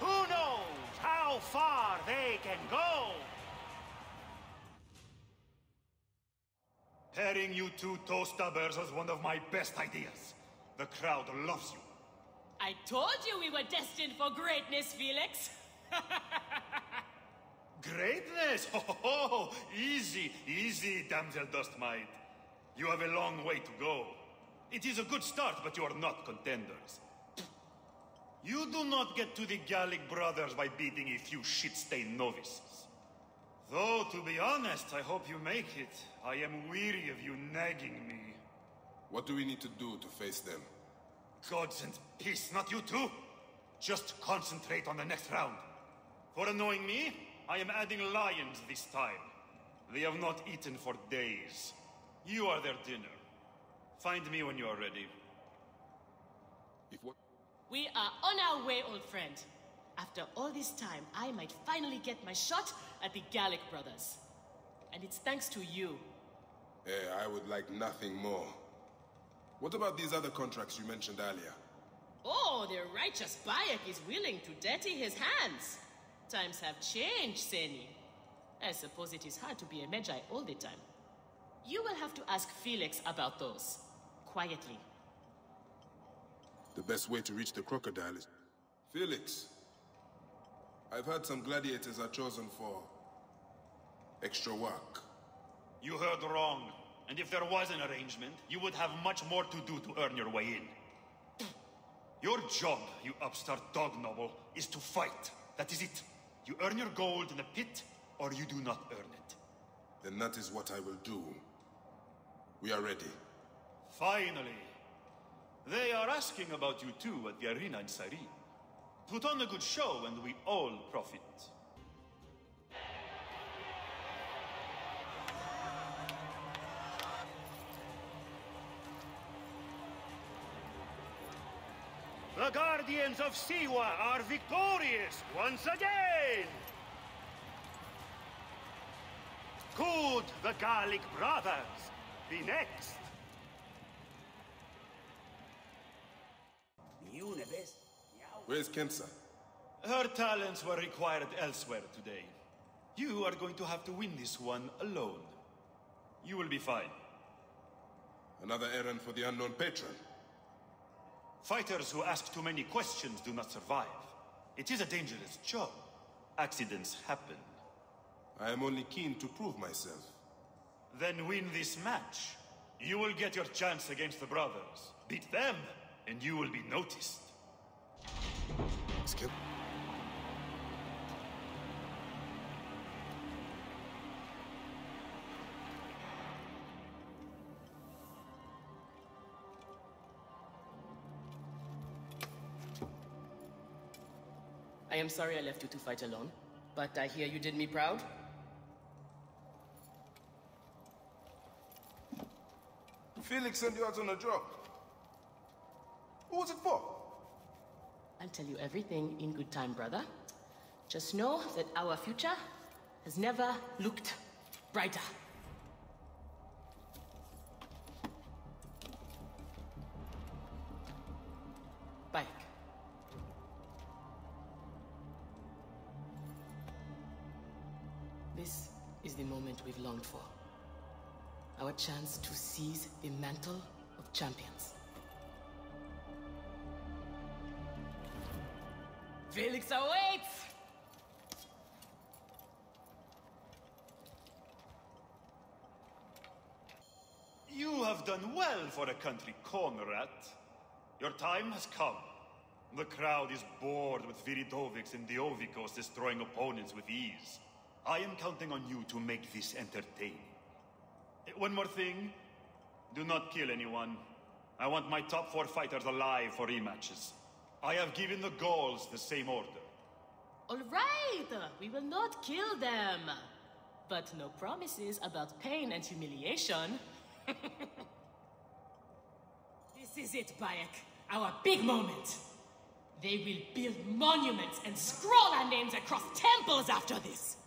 Who knows how far they can go? Pairing you 2 toe-stabbers was one of my best ideas. The crowd loves you. I told you we were destined for greatness, Felix. Greatness? Oh, easy, easy, damsel Dustmite. You have a long way to go. It is a good start, but you are not contenders. You do not get to the Gallic brothers by beating a few shit-stained novices. Though, to be honest, I hope you make it. I am weary of you nagging me. What do we need to do to face them? Gods and peace, not you two. Just concentrate on the next round. For annoying me, I am adding lions this time. They have not eaten for days. You are their dinner. Find me when you are ready. We are on our way, old friend. After all this time, I might finally get my shot at the Gallic brothers. And it's thanks to you. Hey, I would like nothing more. What about these other contracts you mentioned earlier? Oh, the righteous Bayek is willing to dirty his hands. Times have changed, Seni. I suppose it is hard to be a Magi all the time. You will have to ask Felix about those. Quietly. The best way to reach the crocodile is... Felix. I've heard some gladiators are chosen for... extra work. You heard wrong. And if there was an arrangement, you would have much more to do to earn your way in. Your job, you upstart dog noble, is to fight. That is it. You earn your gold in the pit, or you do not earn it. Then that is what I will do. We are ready. Finally. They are asking about you too at the arena in Cyrene. Put on a good show and we all profit. The Guardians of Siwa are victorious once again! Could the Gallic brothers be next? Where's Kensa? Her talents were required elsewhere today. You are going to have to win this one alone. You will be fine. Another errand for the unknown patron. Fighters who ask too many questions do not survive. It is a dangerous job. Accidents happen. I am only keen to prove myself. Then win this match. You will get your chance against the brothers. Beat them, and you will be noticed. Skip. I am sorry I left you to fight alone, but I hear you did me proud. Felix sent you out on a job. Who was it for? I'll tell you everything in good time, brother. Just know that our future has never looked brighter. Bye. This is the moment we've longed for. Our chance to seize the mantle of champions. Felix awaits! You have done well for a country corn rat. Your time has come. The crowd is bored with Viridovics and Diovikos destroying opponents with ease. I am counting on you to make this entertaining. One more thing. Do not kill anyone. I want my top 4 fighters alive for rematches. I have given the Gauls the same order. All right, we will not kill them. But no promises about pain and humiliation. This is it, Bayek. Our big moment. They will build monuments and scroll our names across temples after this.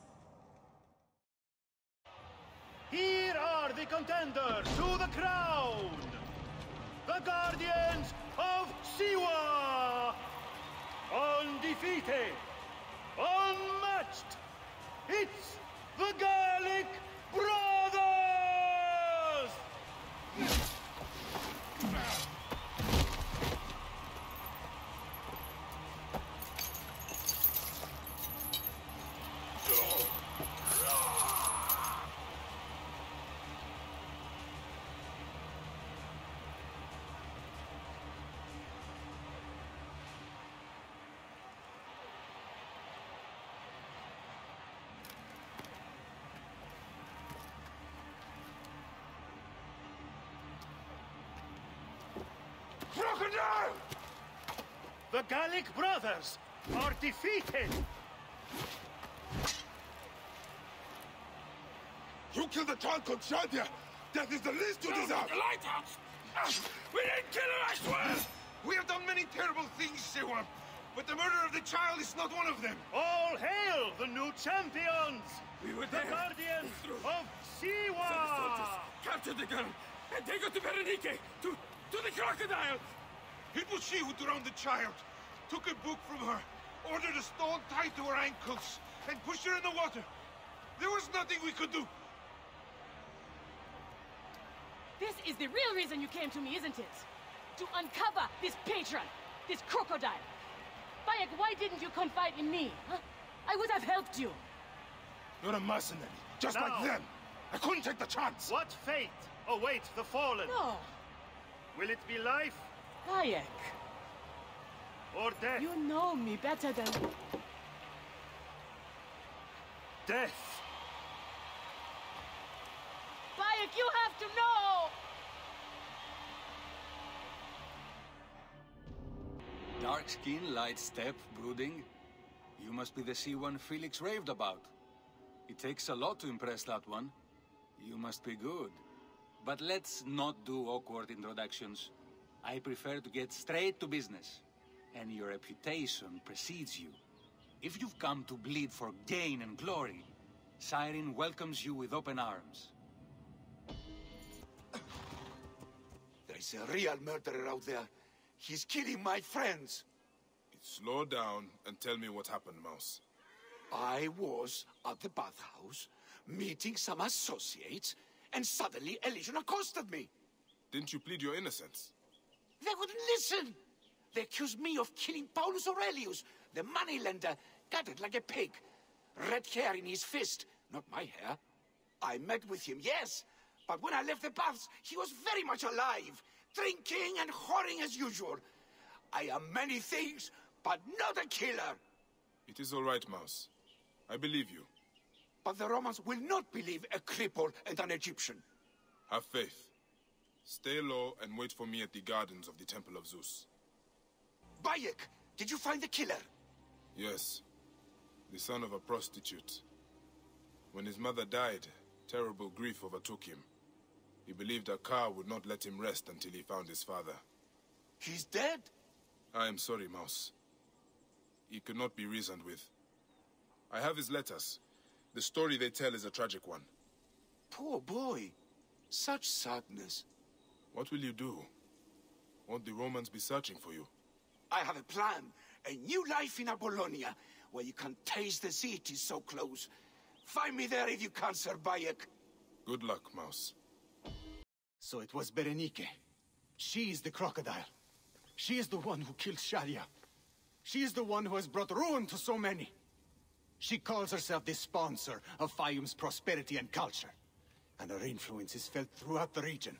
Here are the contenders to the crown! The Guardians of Siwa! Undefeated! Unmatched! It's the Gallic Brothers! Crocodile! The Gallic Brothers are defeated! You killed the child called Shadia! That is the least you deserve! The lighthouse! We didn't kill her, I swear! We have done many terrible things, Siwa, but the murder of the child is not one of them! All hail the new champions! We were the Guardians of Siwa! Capture the girl and take her to Berenice, to the crocodile! It was she who drowned the child, took a book from her, ordered a stone tied to her ankles, and pushed her in the water. There was nothing we could do. This is the real reason you came to me, isn't it? To uncover this patron, this crocodile. Bayek, why didn't you confide in me? Huh? I would have helped you. You're a mercenary, just Now, like them. I couldn't take the chance. What fate awaits the fallen? No. Will it be life? Bayek. Or death? You know me better than... Death. Bayek, you have to know! Dark skin, light step, brooding. You must be the C1 Felix raved about. It takes a lot to impress that one. You must be good. But let's not do awkward introductions. I prefer to get straight to business. And your reputation precedes you. If you've come to bleed for gain and glory, Siren welcomes you with open arms. There's a real murderer out there. He's killing my friends. Slow down and tell me what happened, Mouse. I was at the bathhouse, meeting some associates, and suddenly a legion accosted me. Didn't you plead your innocence? They wouldn't listen. They accused me of killing Paulus Aurelius, the moneylender, gutted like a pig. Red hair in his fist, not my hair. I met with him, yes, but when I left the baths, he was very much alive, drinking and whoring as usual. I am many things, but not a killer. It is all right, Mouse. I believe you. But the Romans will not believe a cripple and an Egyptian. Have faith. Stay low and wait for me at the gardens of the Temple of Zeus. Bayek, did you find the killer? Yes. The son of a prostitute. When his mother died, terrible grief overtook him. He believed Akar would not let him rest until he found his father. He's dead? I am sorry, Mouse. He could not be reasoned with. I have his letters. The story they tell is a tragic one. Poor boy. Such sadness. What will you do? Won't the Romans be searching for you? I have a plan. A new life in Apollonia, where you can taste the sea. It is so close. Find me there if you can, Sir Bayek. Good luck, Mouse. So it was Berenice. She is the crocodile. She is the one who killed Shadia. She is the one who has brought ruin to so many. She calls herself the sponsor of Fayum's prosperity and culture. And her influence is felt throughout the region.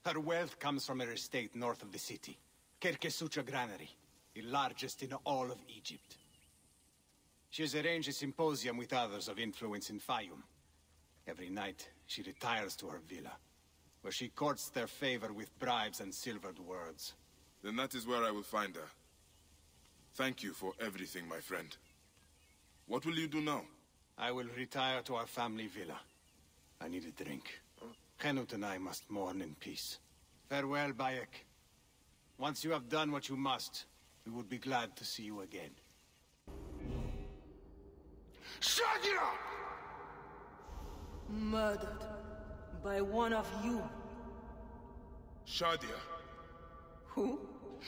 Her wealth comes from her estate north of the city. Kerkesucha Granary, the largest in all of Egypt. She has arranged a symposium with others of influence in Fayum. Every night, she retires to her villa, where she courts their favor with bribes and silvered words. Then that is where I will find her. Thank you for everything, my friend. What will you do now? I will retire to our family villa. I need a drink. Henut and I must mourn in peace. Farewell, Bayek. Once you have done what you must, we would be glad to see you again. Shadia! Murdered by one of you. Shadia. Who?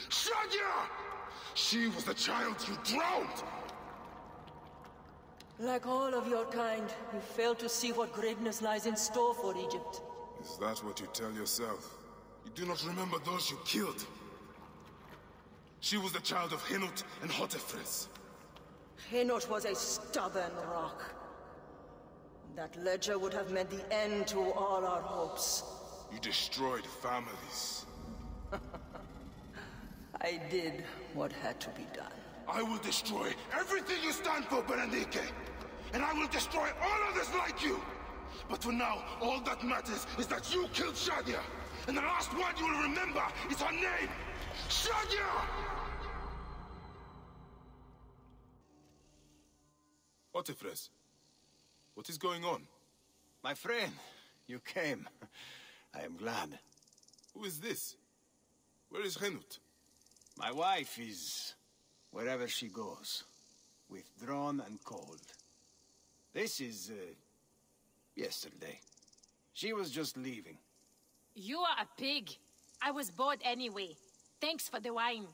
Shadia! She was the child you drowned! Like all of your kind, you fail to see what greatness lies in store for Egypt. Is that what you tell yourself? You do not remember those you killed. She was the child of Henut and Hotefres. Henut was a stubborn rock. That ledger would have meant the end to all our hopes. You destroyed families. I did what had to be done. I will destroy everything you stand for, Berenike! And I will destroy all others like you! But for now, all that matters is that you killed Shadia! And the last word you will remember is her name! Shadia! Hotefres, what is going on? My friend, you came. I am glad. Who is this? Where is Henut? My wife is wherever she goes, withdrawn and cold. This is, yesterday. She was just leaving. You are a pig. I was bored anyway. Thanks for the wine.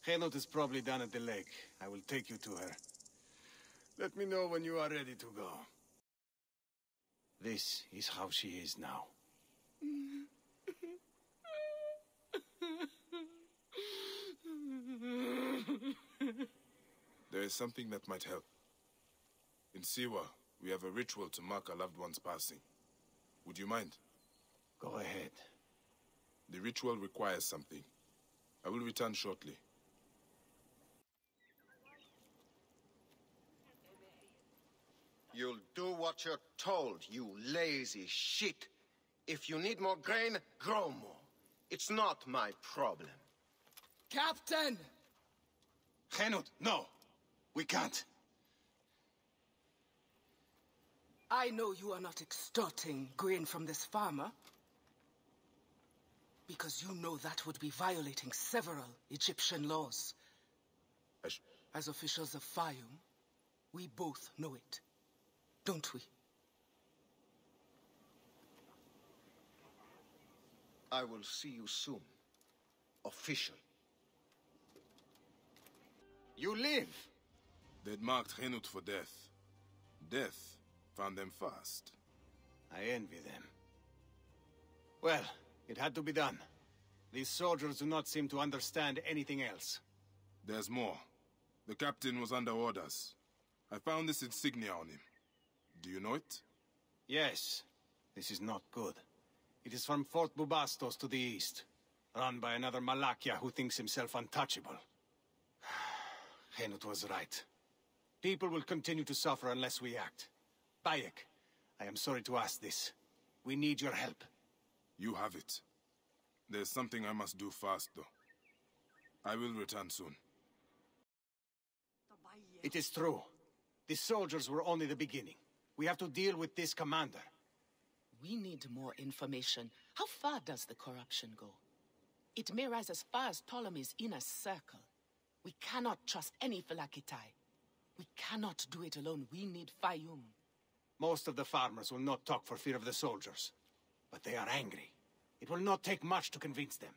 Henut is probably down at the lake. I will take you to her. Let me know when you are ready to go. This is how she is now. There is something that might help. In Siwa, we have a ritual to mark our loved one's passing. Would you mind? Go ahead. The ritual requires something. I will return shortly. You'll do what you're told, you lazy shit. If you need more grain, grow more. It's not my problem. Captain! Henut, no! We can't. I know you are not extorting grain from this farmer, because you know that would be violating several Egyptian laws. As officials of Fayum, we both know it, don't we? I will see you soon. Official. You live! They'd marked Henut for death. Death found them fast. I envy them. Well, it had to be done. These soldiers do not seem to understand anything else. There's more. The captain was under orders. I found this insignia on him. Do you know it? Yes. This is not good. It is from Fort Bubastos to the east, run by another Malakia who thinks himself untouchable. Henut was right. People will continue to suffer unless we act. Bayek, I am sorry to ask this. We need your help. You have it. There's something I must do fast, though. I will return soon. It is true. The soldiers were only the beginning. We have to deal with this commander. We need more information. How far does the corruption go? It may rise as far as Ptolemy's inner circle. We cannot trust any Phylakitai. We cannot do it alone. We need Fayum. Most of the farmers will not talk for fear of the soldiers. But they are angry. It will not take much to convince them.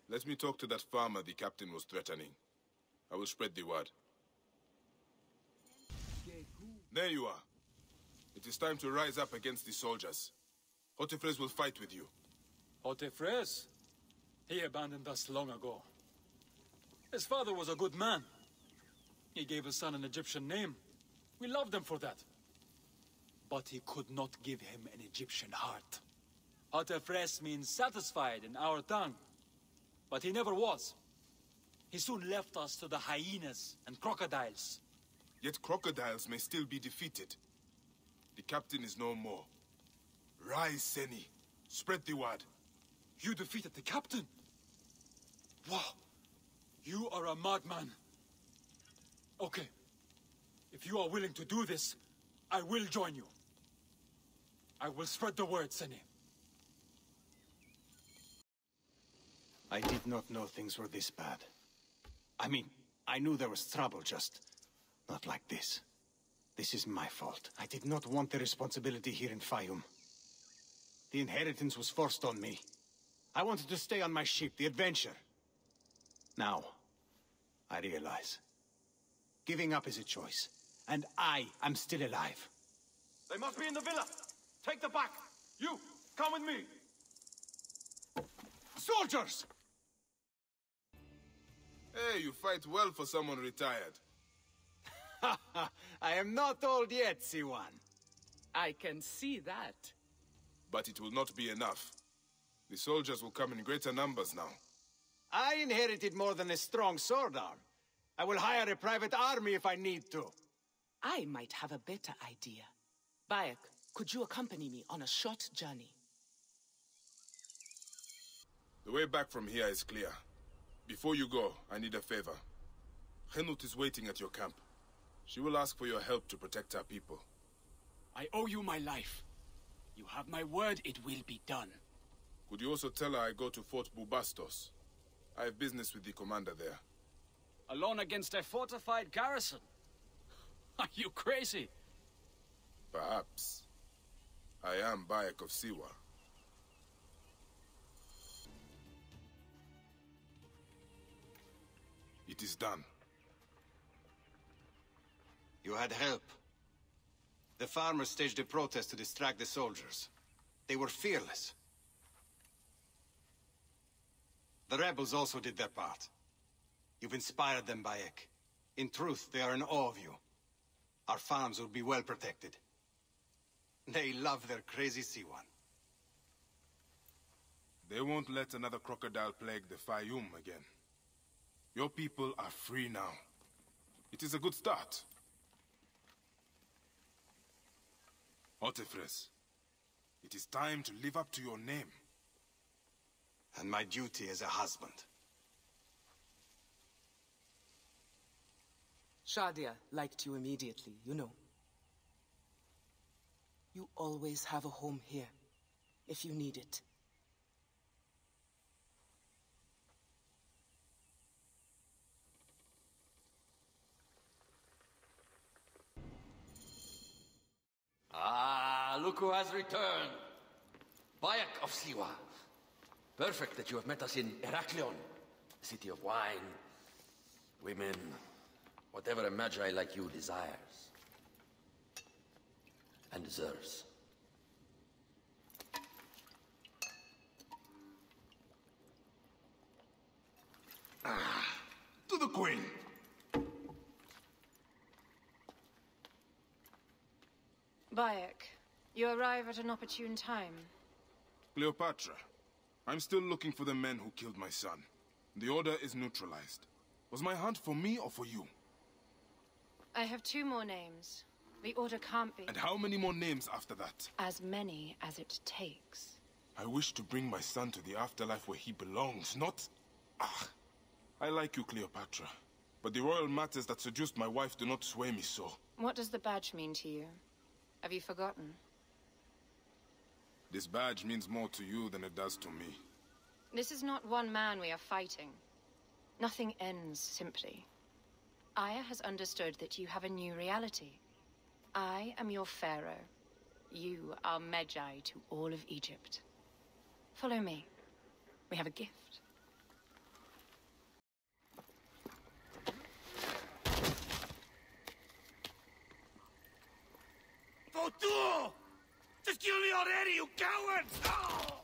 Let me talk to that farmer the captain was threatening. I will spread the word. There you are. It is time to rise up against the soldiers. Hotefres will fight with you. Hotefres? He abandoned us long ago. His father was a good man. He gave his son an Egyptian name. We loved him for that. But he could not give him an Egyptian heart. Hotefres means satisfied in our tongue. But he never was. He soon left us to the hyenas and crocodiles. Yet crocodiles may still be defeated. The captain is no more. Rise, Seni. Spread the word. You defeated the captain? Wow. You are a madman. Okay. If you are willing to do this, I will join you. I will spread the word, Sene. I did not know things were this bad. I mean, I knew there was trouble, just not like this. This is my fault. I did not want the responsibility here in Fayum. The inheritance was forced on me. I wanted to stay on my ship, the adventure. Now, I realize. Giving up is a choice, and I am still alive. They must be in the villa. Take the back. You, come with me. Soldiers! Hey, you fight well for someone retired. I am not old yet, Siwan. I can see that. But it will not be enough. The soldiers will come in greater numbers now. I inherited more than a strong sword arm. I will hire a private army if I need to. I might have a better idea. Bayek, could you accompany me on a short journey? The way back from here is clear. Before you go, I need a favor. Henut is waiting at your camp. She will ask for your help to protect our people. I owe you my life. You have my word, it will be done. Could you also tell her I go to Fort Bubastos? I have business with the commander there. Alone against a fortified garrison? Are you crazy? Perhaps. I am Bayek of Siwa. It is done. You had help. The farmers staged a protest to distract the soldiers. They were fearless. The rebels also did their part. You've inspired them, Bayek. In truth, they are in awe of you. Our farms will be well protected. They love their crazy Siwan. They won't let another crocodile plague the Fayum again. Your people are free now. It is a good start. Otefres, it is time to live up to your name. And my duty as a husband. Shadia liked you immediately, you know. You always have a home here, if you need it. Ah, look who has returned. Bayek of Siwa. Perfect that you have met us in Heraklion, the city of wine, women, whatever a magi like you desires and deserves. To the Queen! Bayek, you arrive at an opportune time. Cleopatra, I'm still looking for the men who killed my son. The order is neutralized. Was my hunt for me or for you? I have 2 more names. The order can't be... And how many more names after that? As many as it takes. I wish to bring my son to the afterlife where he belongs, not... I like you, Cleopatra. But the royal matters that seduced my wife do not sway me so. What does the badge mean to you? Have you forgotten? This badge means more to you than it does to me. This is not one man we are fighting. Nothing ends simply. Aya has understood that you have a new reality. I am your pharaoh. You are Medjay to all of Egypt. Follow me. We have a gift. Fotu! Just kill me already, you cowards! Oh!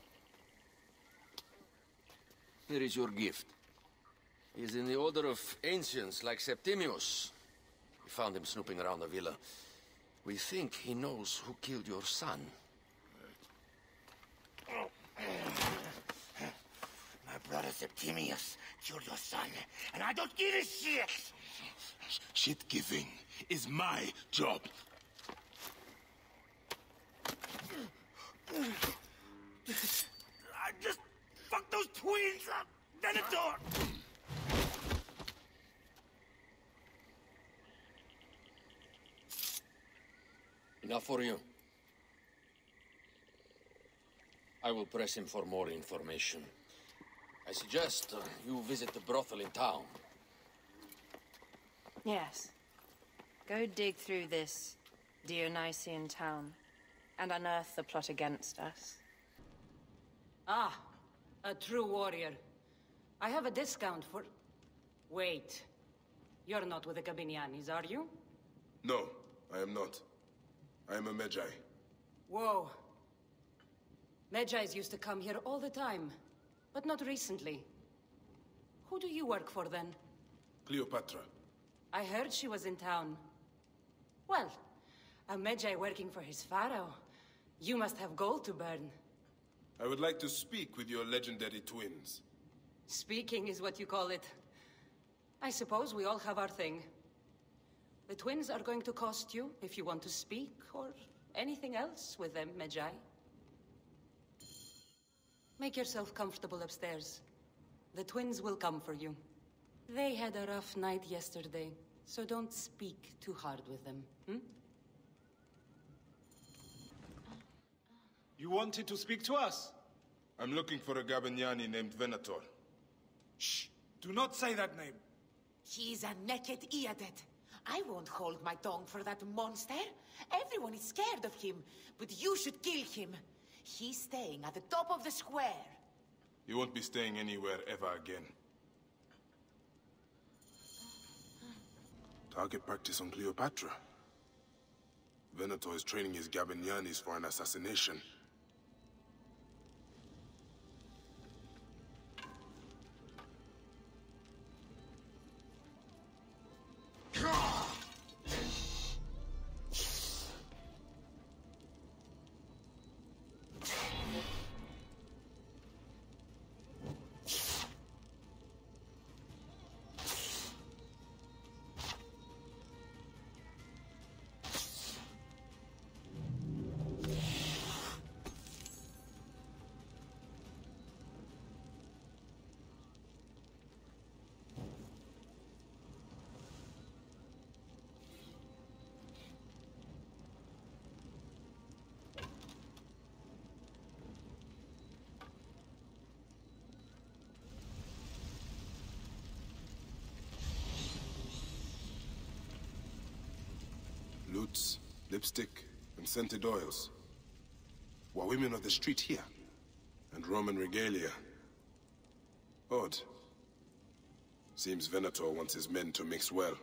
Here is your gift. He is in the order of ancients like Septimius. We found him snooping around the villa. We think he knows who killed your son. My brother Septimius killed your son, and I don't give a shit! Shit-giving is my job. I just fucked those twins up. Venator! Enough for you. I will press him for more information. I suggest you visit the brothel in town. Yes. Go dig through this Dionysian town and unearth the plot against us. Ah, a true warrior. I have a discount for... Wait. You're not with the Gabinianis, are you? No, I am not. I am a Magi. Whoa. Magi's used to come here all the time, but not recently. Who do you work for, then? Cleopatra. I heard she was in town. Well, a Magi working for his pharaoh. You must have gold to burn. I would like to speak with your legendary twins. Speaking is what you call it. I suppose we all have our thing. The twins are going to cost you if you want to speak, or anything else with them, Magi. Make yourself comfortable upstairs. The twins will come for you. They had a rough night yesterday, so don't speak too hard with them, hmm? You wanted to speak to us? I'm looking for a Gabiniani named Venator. Shh! Do not say that name. He's a naked Iadet. I won't hold my tongue for that monster. Everyone is scared of him, but you should kill him. He's staying at the top of the square. You won't be staying anywhere ever again. Target practice on Cleopatra. Venator is training his Gabinianis for an assassination. Loots, lipstick, and scented oils. Were women of the street here? And Roman regalia. Odd. Seems Venator wants his men to mix well.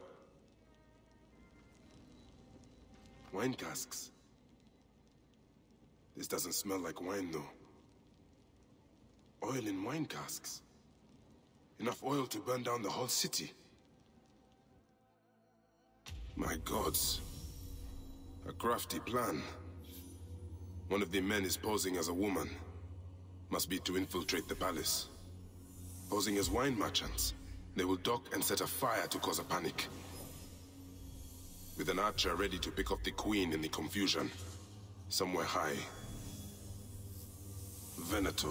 Wine casks. This doesn't smell like wine, though. Oil in wine casks. Enough oil to burn down the whole city. My gods. A crafty plan. One of the men is posing as a woman. Must be to infiltrate the palace. Posing as wine merchants, they will dock and set a fire to cause a panic. With an archer ready to pick off the queen in the confusion. Somewhere high. Venator.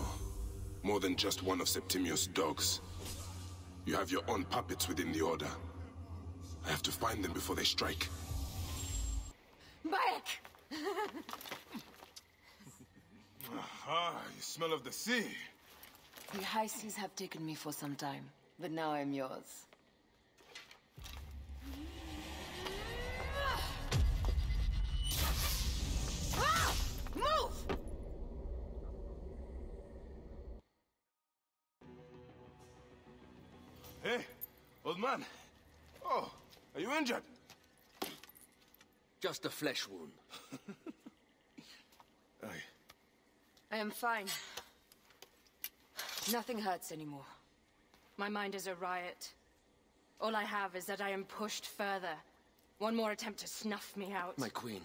More than just one of Septimius' dogs. You have your own puppets within the Order. I have to find them before they strike. Bayek! Aha, you smell of the sea. The high seas have taken me for some time, but now I'm yours. Move! Hey, old man. Oh, are you injured? Just a flesh wound. I am fine. Nothing hurts anymore. My mind is a riot. All I have is that I am pushed further. One more attempt to snuff me out. My queen,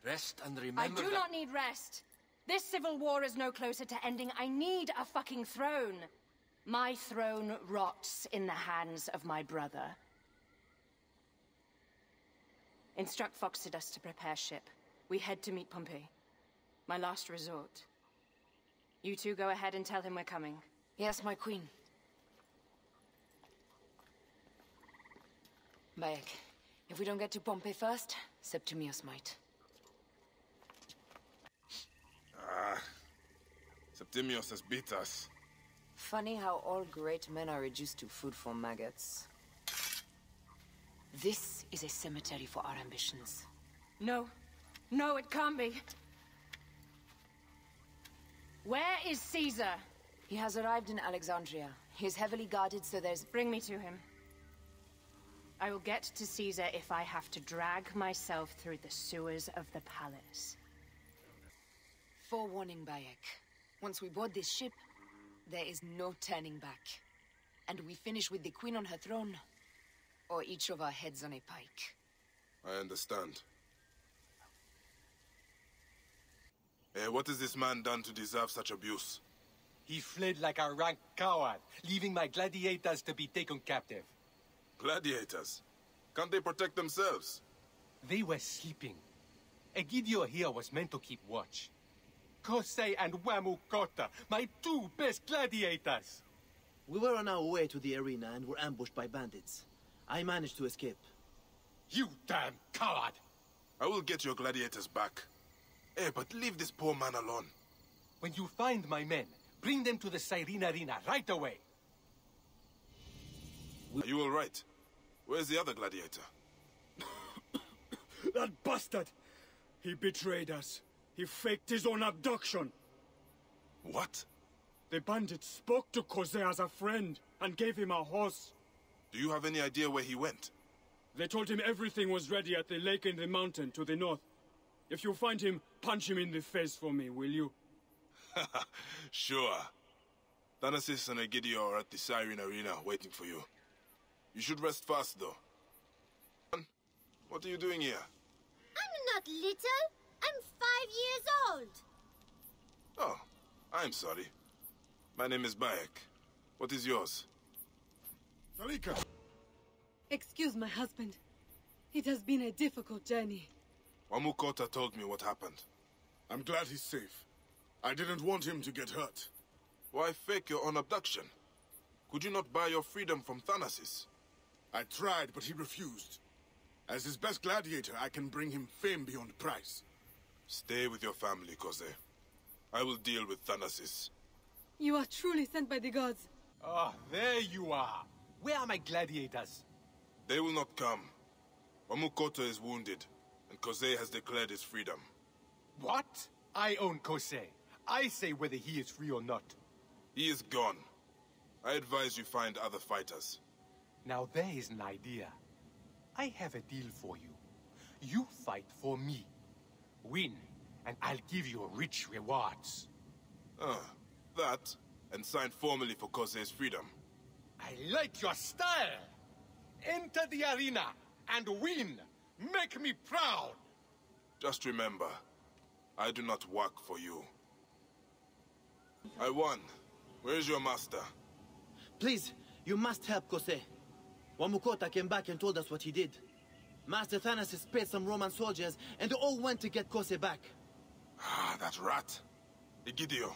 rest and remember I do not need rest. This civil war is no closer to ending. I need a fucking throne. My throne rots in the hands of my brother. Instruct Foxidas to prepare ship. We head to meet Pompey. My last resort. You two go ahead and tell him we're coming. Yes, my queen. Bayek, if we don't get to Pompey first, Septimius might. Timios has beat us. Funny how all great men are reduced to food for maggots. This is a cemetery for our ambitions. No. No, it can't be. Where is Caesar? He has arrived in Alexandria. He is heavily guarded, so there's... Bring me to him. I will get to Caesar if I have to drag myself through the sewers of the palace. Forewarning, Bayek. Once we board this ship, there is no turning back. And we finish with the queen on her throne, or each of our heads on a pike. I understand. What has this man done to deserve such abuse? He fled like a rank coward, leaving my gladiators to be taken captive. Gladiators? Can't they protect themselves? They were sleeping. Egidio here was meant to keep watch. Kosei and Wamukota, my two best gladiators! We were on our way to the arena and were ambushed by bandits. I managed to escape. You damn coward! I will get your gladiators back. But leave this poor man alone. When you find my men, bring them to the Cyrene Arena right away. Are you all right? Where's the other gladiator? That bastard! He betrayed us. He faked his own abduction. What? The bandits spoke to Kosei as a friend and gave him a horse. Do you have any idea where he went? They told him everything was ready at the lake in the mountain to the north. If you find him, punch him in the face for me, will you? Sure. Thanasis and Egidio are at the Cyrene Arena waiting for you. You should rest fast, though. What are you doing here? I'm not little. I'm 5 years old. Oh, I'm sorry. My name is Bayek. What is yours? Talika! Excuse my husband. It has been a difficult journey. Wamukota told me what happened. I'm glad he's safe. I didn't want him to get hurt. Why fake your own abduction? Could you not buy your freedom from Thanasis? I tried, but he refused. As his best gladiator, I can bring him fame beyond price. Stay with your family, Kosei. I will deal with Thanasis. You are truly sent by the gods. Ah, there you are. Where are my gladiators? They will not come. Wamukota is wounded, and Kosei has declared his freedom. What? I own Kosei. I say whether he is free or not. He is gone. I advise you find other fighters. Now there is an idea. I have a deal for you. You fight for me. Win, and I'll give you rich rewards. That, and sign formally for Kosei's freedom. I like your style! Enter the arena, and win! Make me proud! Just remember, I do not work for you. I won. Where is your master? Please, you must help Kosei. Wamukota came back and told us what he did. Master Thanasis paid some Roman soldiers, and they all went to get Kosei back. Ah, that rat. Egidio,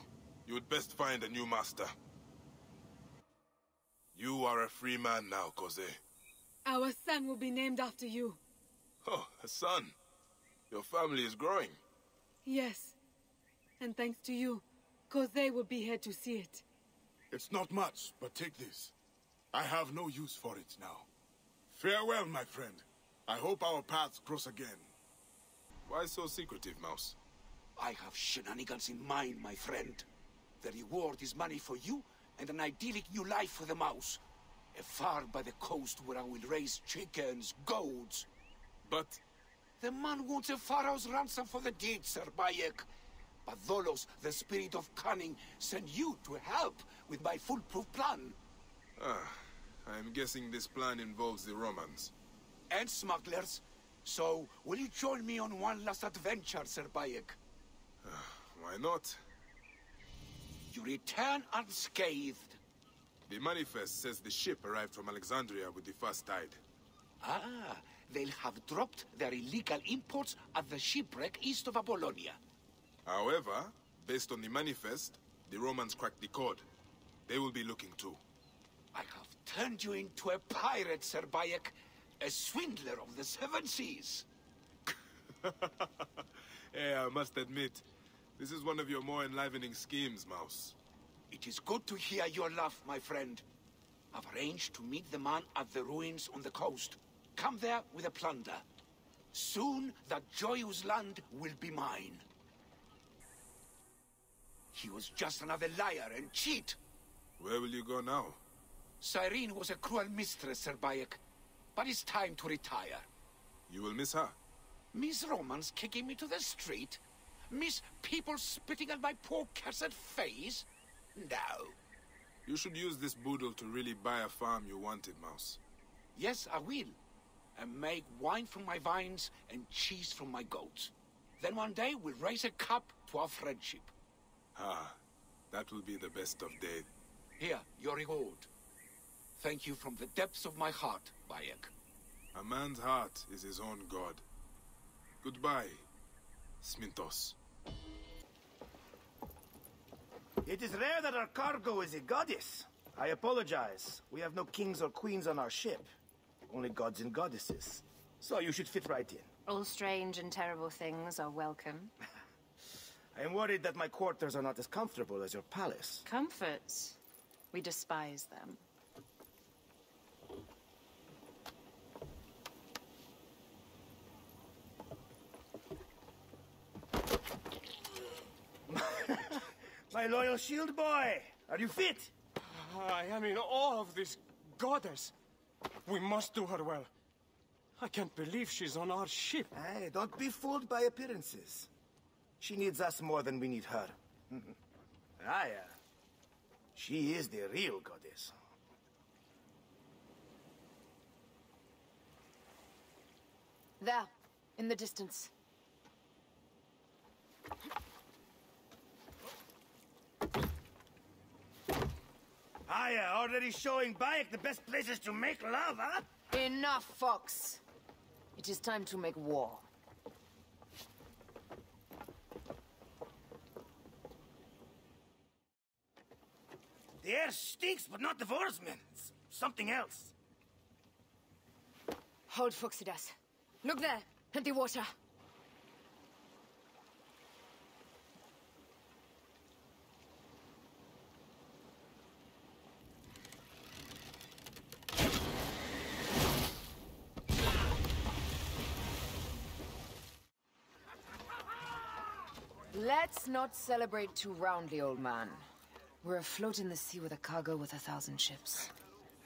you would best find a new master. You are a free man now, Kosei. Our son will be named after you. Oh, a son. Your family is growing. Yes. And thanks to you, Kosei will be here to see it. It's not much, but take this. I have no use for it now. Farewell, my friend. I hope our paths cross again. Why so secretive, Mouse? I have shenanigans in mind, my friend. The reward is money for you and an idyllic new life for the mouse. A farm by the coast where I will raise chickens, goats. But... the man wants a pharaoh's ransom for the deed, Sir Bayek. But Tholos, the spirit of cunning, sent you to help with my foolproof plan. I'm guessing this plan involves the Romans. And smugglers. So, will you join me on one last adventure, Sir Bayek? Why not? You return unscathed. The manifest says the ship arrived from Alexandria with the first tide. Ah, they'll have dropped their illegal imports at the shipwreck east of Apollonia. However, based on the manifest, the Romans cracked the code. They will be looking too. I have turned you into a pirate, Sir Bayek. A swindler of the 7 seas. I must admit, This is one of your more enlivening schemes, Mouse. It is good to hear your laugh, my friend. I've arranged to meet the man at the ruins on the coast. Come there with a plunder. Soon, that joyous land will be mine. He was just another liar and cheat. Where will you go now? Cyrene was a cruel mistress, Sir Bayek. But it's time to retire. You will miss her? Miss Romans kicking me to the street? Miss people spitting at my poor cursed face? No. You should use this boodle to really buy a farm you wanted, Mouse. Yes, I will. And make wine from my vines and cheese from my goats. Then one day we'll raise a cup to our friendship. Ah, that will be the best of days. Here, your reward. Thank you from the depths of my heart, Bayek. A man's heart is his own god. Goodbye, Smintos. It is rare that our cargo is a goddess. I apologize. We have no kings or queens on our ship. Only gods and goddesses. So you should fit right in. All strange and terrible things are welcome. I am worried that my quarters are not as comfortable as your palace. Comforts? We despise them. My loyal shield boy! Are you fit? I am in awe of this goddess. We must do her well. I can't believe she's on our ship. Hey, don't be fooled by appearances. She needs us more than we need her. Aya. She is the real goddess. There, in the distance. Aya, already showing Bayek the best places to make love, huh? Enough, Fox. It is time to make war. The air stinks, but not the Vorsman. It's something else. Hold, Foxidas. Look there, at the water. Let's not celebrate too roundly, old man. We're afloat in the sea with a cargo with 1,000 ships.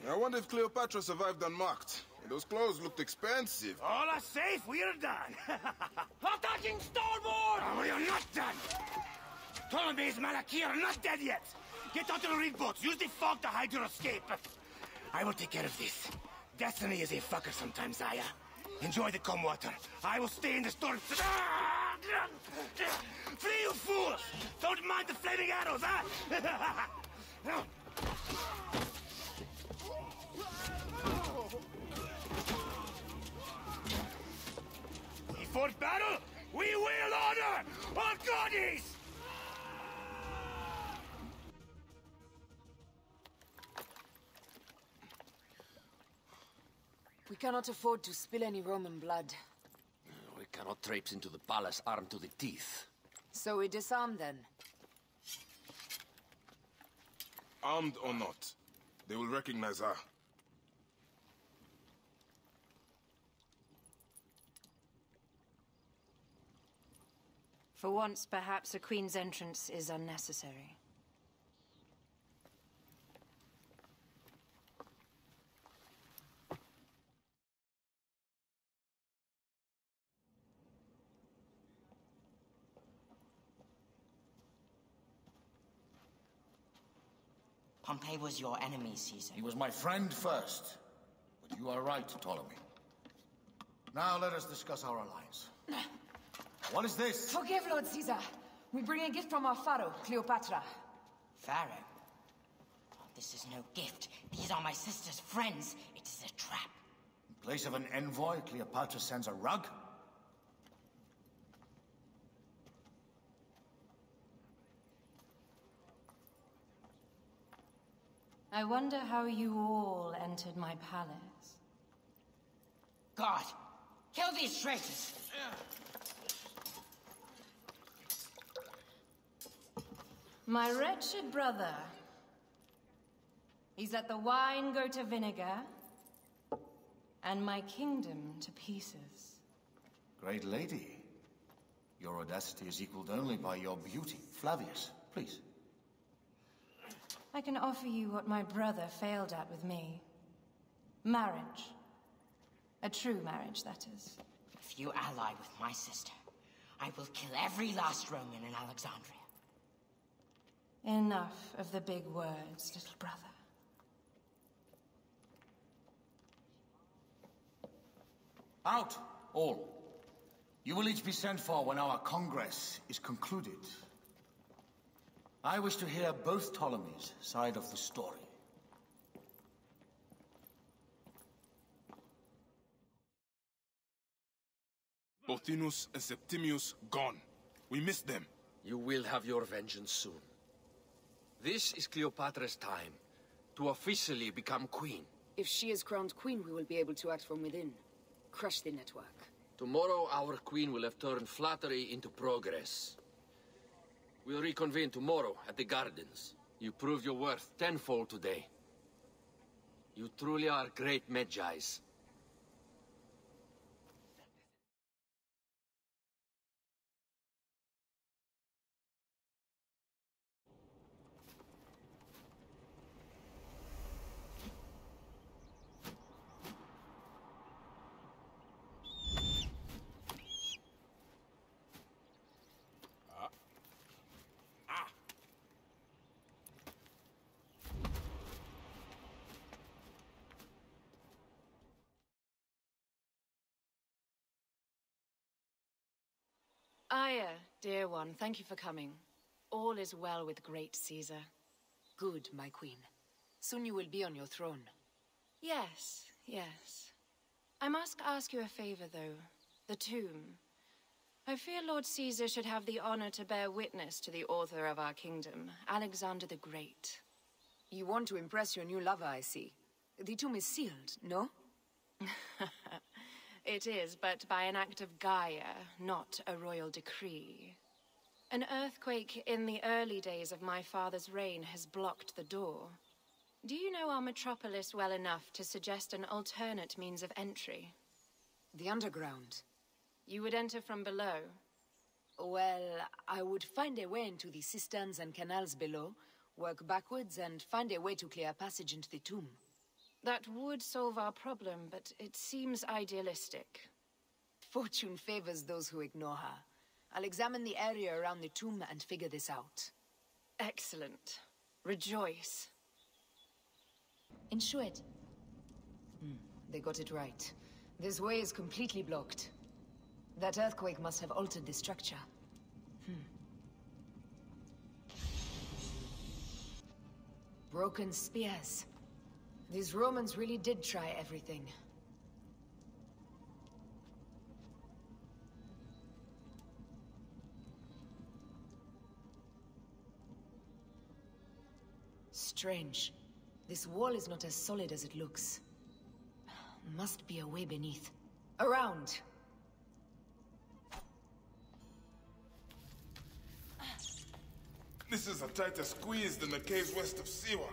I wonder if Cleopatra survived unmarked. Those clothes looked expensive. All are safe, we're done. Attacking starboard! Oh, we are not done! Ptolemy's Malaki are not dead yet! Get out of the reed boats, use the fog to hide your escape. I will take care of this. Destiny is a fucker sometimes, Aya. Enjoy the calm water. I will stay in the storm. Flee, you fools! Don't mind the flaming arrows, huh? Before battle, we will honor our goddess! We cannot afford to spill any Roman blood. We cannot traipse into the palace armed to the teeth. So we disarm then. Armed or not, they will recognize her. For once, perhaps a queen's entrance is unnecessary. Pompey was your enemy, Caesar. He was my friend first. But you are right, Ptolemy. Now let us discuss our alliance. What is this? Forgive, Lord Caesar. We bring a gift from our pharaoh, Cleopatra. Pharaoh? Oh, this is no gift. These are my sister's friends. It is a trap. In place of an envoy, Cleopatra sends a rug? I wonder how you all entered my palace. God, kill these traitors! My wretched brother. He's let the wine go to vinegar, and my kingdom to pieces. Great lady. Your audacity is equaled only by your beauty. Flavius, please. I can offer you what my brother failed at with me. Marriage. A true marriage, that is. If you ally with my sister, I will kill every last Roman in Alexandria. Enough of the big words, little brother. Out, all. You will each be sent for when our congress is concluded. I wish to hear both Ptolemies' side of the story. Pothinus and Septimius gone. We missed them. You will have your vengeance soon. This is Cleopatra's time to officially become queen. If she is crowned queen, we will be able to act from within. Crush the network. Tomorrow, our queen will have turned flattery into progress. We'll reconvene tomorrow at the gardens. You proved your worth tenfold today. You truly are great Magi's. Aya, dear one, thank you for coming. All is well with great Caesar. Good, my queen. Soon you will be on your throne. Yes, yes. I must ask you a favor, though. The tomb. I fear Lord Caesar should have the honor to bear witness to the author of our kingdom, Alexander the Great. You want to impress your new lover, I see. The tomb is sealed, no? It is, but by an act of Gaia, not a royal decree. An earthquake in the early days of my father's reign has blocked the door. Do you know our metropolis well enough to suggest an alternate means of entry? The underground. You would enter from below? Well, I would find a way into the cisterns and canals below, work backwards, and find a way to clear a passage into the tomb. That would solve our problem, but it seems idealistic. Fortune favors those who ignore her. I'll examine the area around the tomb and figure this out. Excellent. Rejoice. Ensure it. They got it right. This way is completely blocked. That earthquake must have altered the structure. Broken spears. These Romans really did try everything. Strange. This wall is not as solid as it looks. Must be a way beneath. Around! This is a tighter squeeze than the caves west of Siwa.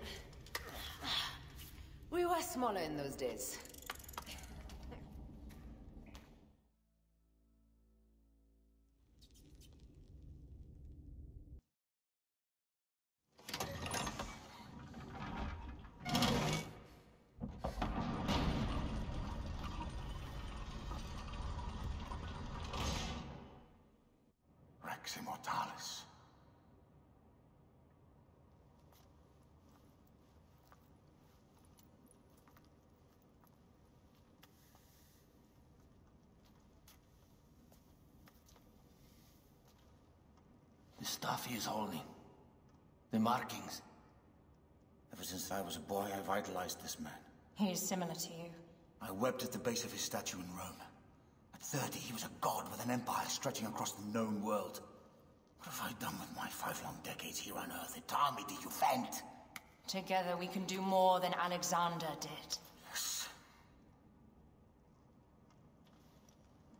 We were smaller in those days. Rex Immortalis. The stuff he is holding. The markings. Ever since I was a boy, I've idolized this man. He is similar to you. I wept at the base of his statue in Rome. At 30, he was a god with an empire stretching across the known world. What have I done with my 5 long decades here on Earth? It army did you vent? Together we can do more than Alexander did. Yes.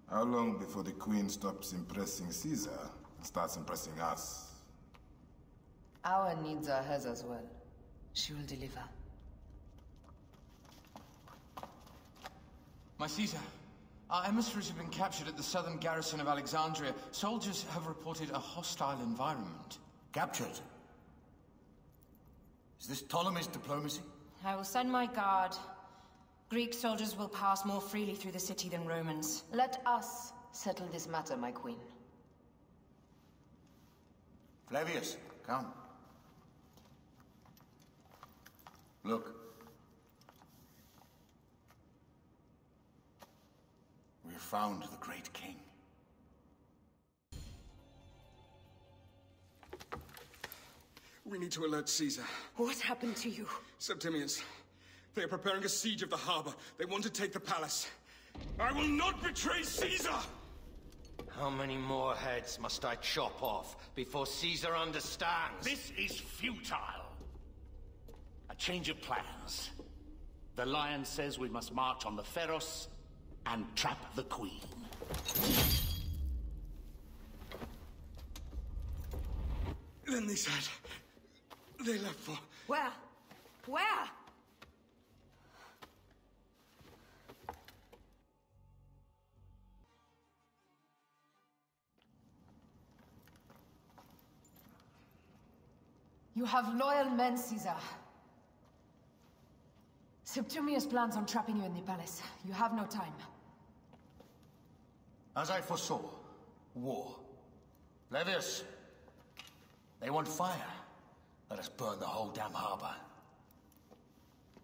How long before the Queen stops impressing Caesar and starts impressing us? Our needs are hers as well. She will deliver. My Caesar, our emissaries have been captured at the southern garrison of Alexandria. Soldiers have reported a hostile environment. Captured? Is this Ptolemy's diplomacy? I will send my guard. Greek soldiers will pass more freely through the city than Romans. Let us settle this matter, my queen. Flavius, come. Look. We have found the great king. We need to alert Caesar. What happened to you? Septimius. They are preparing a siege of the harbor. They want to take the palace. I will not betray Caesar! How many more heads must I chop off before Caesar understands? This is futile. A change of plans. The Lion says we must march on the Pharos and trap the Queen. Then they said... they left for... Where? Where? You have loyal men, Caesar. Septimius plans on trapping you in the palace. You have no time. As I foresaw, war. Flavius, they want fire. Let us burn the whole damn harbor.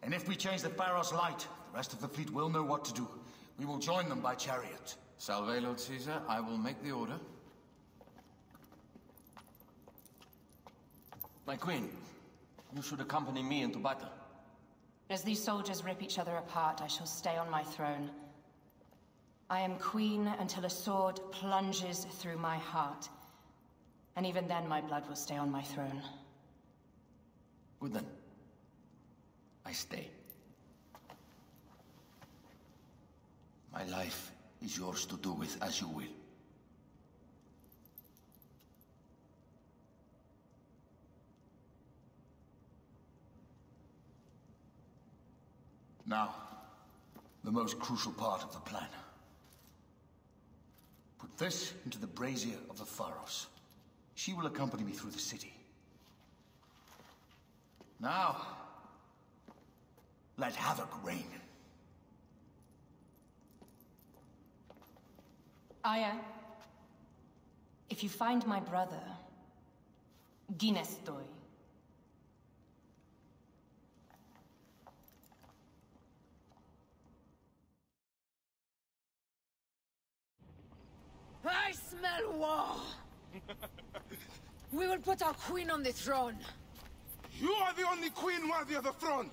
And if we change the Pharos light, the rest of the fleet will know what to do. We will join them by chariot. Salve, Lord Caesar. I will make the order. My queen, you should accompany me into battle. As these soldiers rip each other apart, I shall stay on my throne. I am queen until a sword plunges through my heart. And even then, my blood will stay on my throne. Good then. I stay. My life is yours to do with as you will. Now, the most crucial part of the plan. Put this into the brazier of the Pharos. She will accompany me through the city. Now, let havoc reign. Aya, if you find my brother, Ginestoi. I smell war! We will put our queen on the throne. You are the only queen worthy of the throne!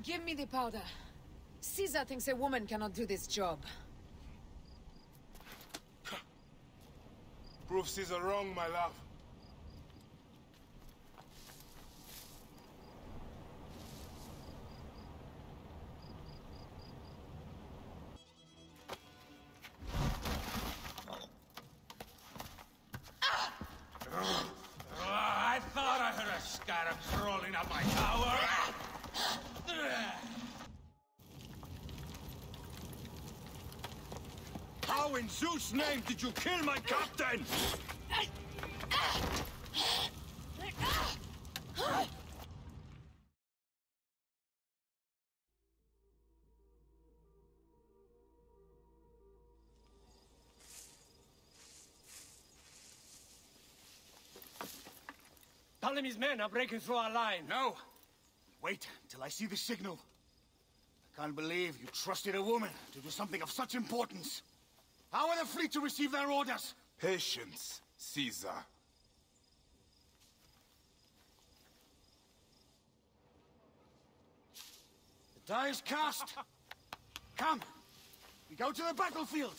Give me the powder. Caesar thinks a woman cannot do this job. Prove Caesar wrong, my love. I thought I heard a scarab crawling up my tower. How in Zeus' name did you kill my captain? Ptolemy's men are breaking through our line. No! Wait till I see the signal. I can't believe you trusted a woman to do something of such importance. How are the fleet to receive their orders? Patience, Caesar. The die is cast. Come, we go to the battlefield.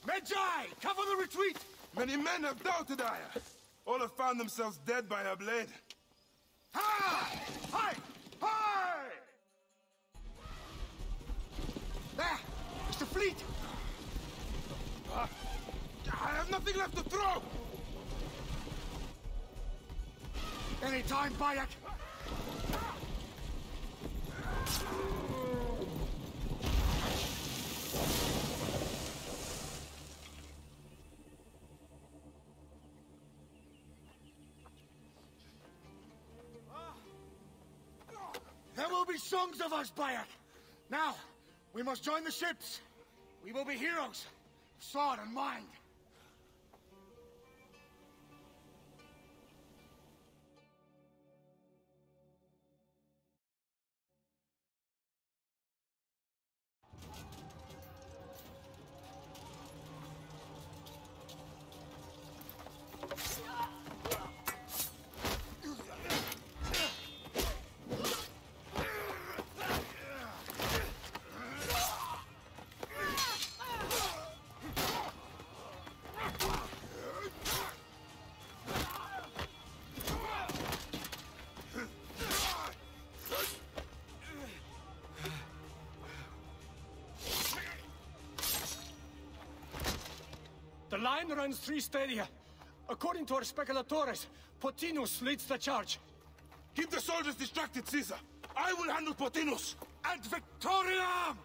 Medjai, cover the retreat. Many men have doubted Aya. All have found themselves dead by her blade. Hi! Hi! Hi! There! It's the fleet! I have nothing left to throw! any time, Bayek! There will be songs of us, Bayek! Now, we must join the ships. We will be heroes, of sword and mind. The line runs 3 stadia. According to our speculatores, Potinus leads the charge. Keep the soldiers distracted, Caesar. I will handle Potinus. And Victoriam!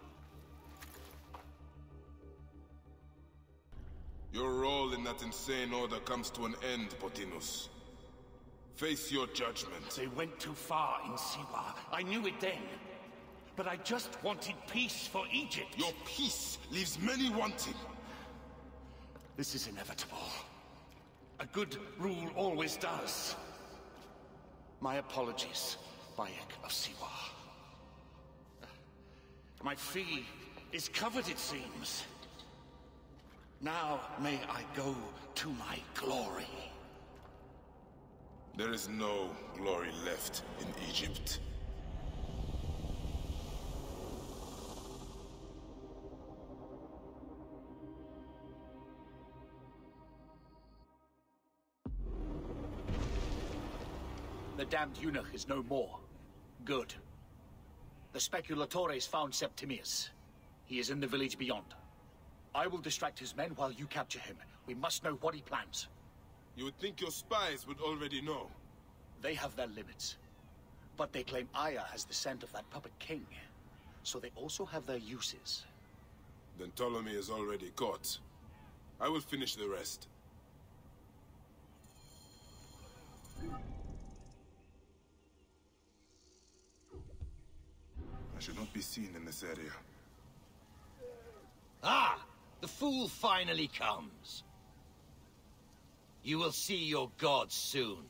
Your role in that insane order comes to an end, Potinus. Face your judgment. They went too far in Siwa. I knew it then. But I just wanted peace for Egypt. Your peace leaves many wanting. This is inevitable. A good rule always does. My apologies, Bayek of Siwa. My fee is covered, it seems. Now may I go to my glory. There is no glory left in Egypt. The damned eunuch is no more. Good. The speculatores found Septimius. He is in the village beyond. I will distract his men while you capture him. We must know what he plans. You would think your spies would already know. They have their limits. But they claim Aya has the scent of that puppet king. So they also have their uses. Then Ptolemy is already caught. I will finish the rest. I should not be seen in this area. Ah! The fool finally comes. You will see your gods soon.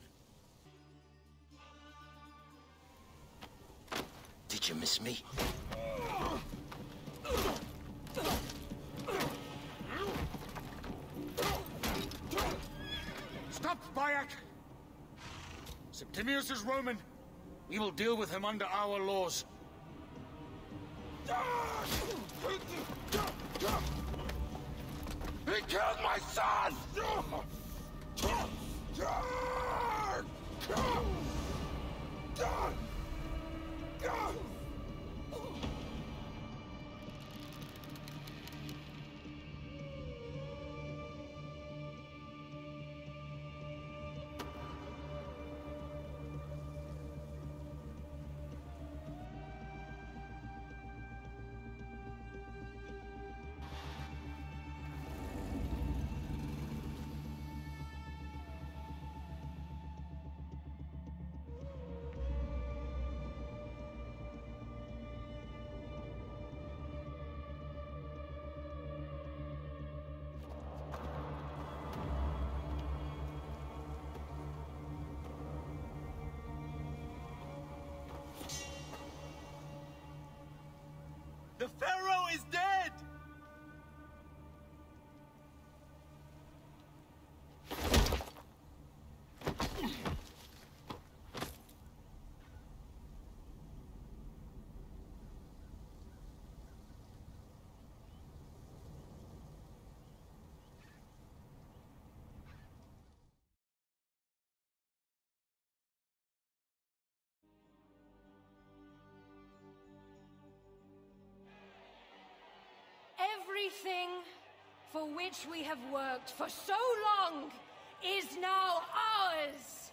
Did you miss me? Stop, Bayek! Septimius is Roman. We will deal with him under our laws. He killed my son! The Pharaoh is dead! Everything for which we have worked for so long is now ours!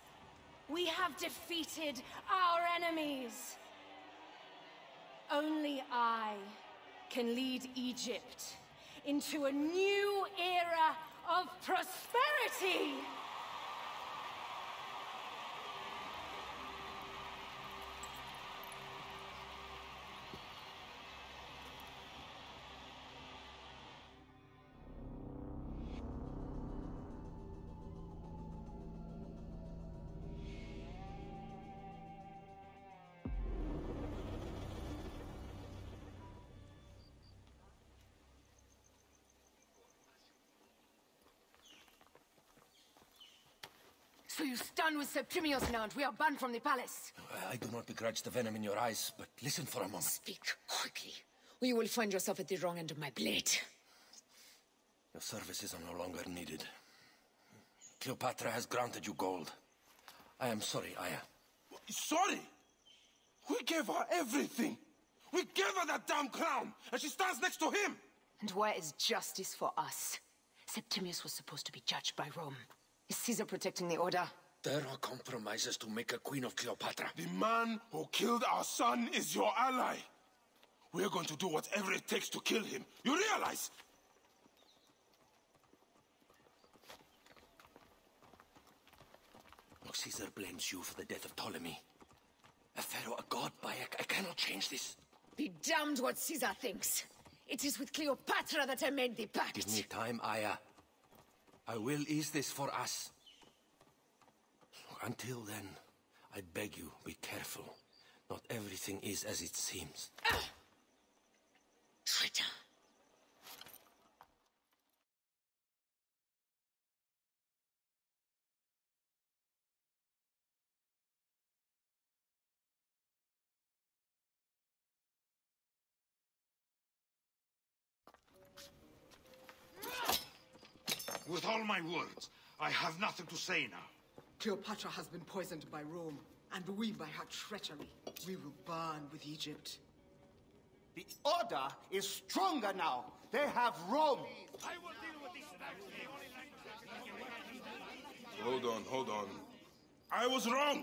We have defeated our enemies. Only I can lead Egypt into a new era of prosperity! So you stand with Septimius now, and we are banned from the palace. I do not begrudge the venom in your eyes, but listen for a moment. Speak quickly, or you will find yourself at the wrong end of my blade. Your services are no longer needed. Cleopatra has granted you gold. I am sorry, Aya. Sorry? We gave her everything. We gave her that damn crown, and she stands next to him. And where is justice for us? Septimius was supposed to be judged by Rome. Is Caesar protecting the order? There are compromises to make a queen of Cleopatra. The man who killed our son is your ally. We're going to do whatever it takes to kill him. You realize? Look, Caesar blames you for the death of Ptolemy. A pharaoh, a god, Bayek. I cannot change this. Be damned what Caesar thinks. It is with Cleopatra that I made the pact. Give me time, Aya. I will ease this for us. Look, until then, I beg you, be careful. Not everything is as it seems. Traitor. With all my words, I have nothing to say now. Cleopatra has been poisoned by Rome, and we by her treachery. We will burn with Egypt. The order is stronger now. They have Rome. Hold on. I was wrong.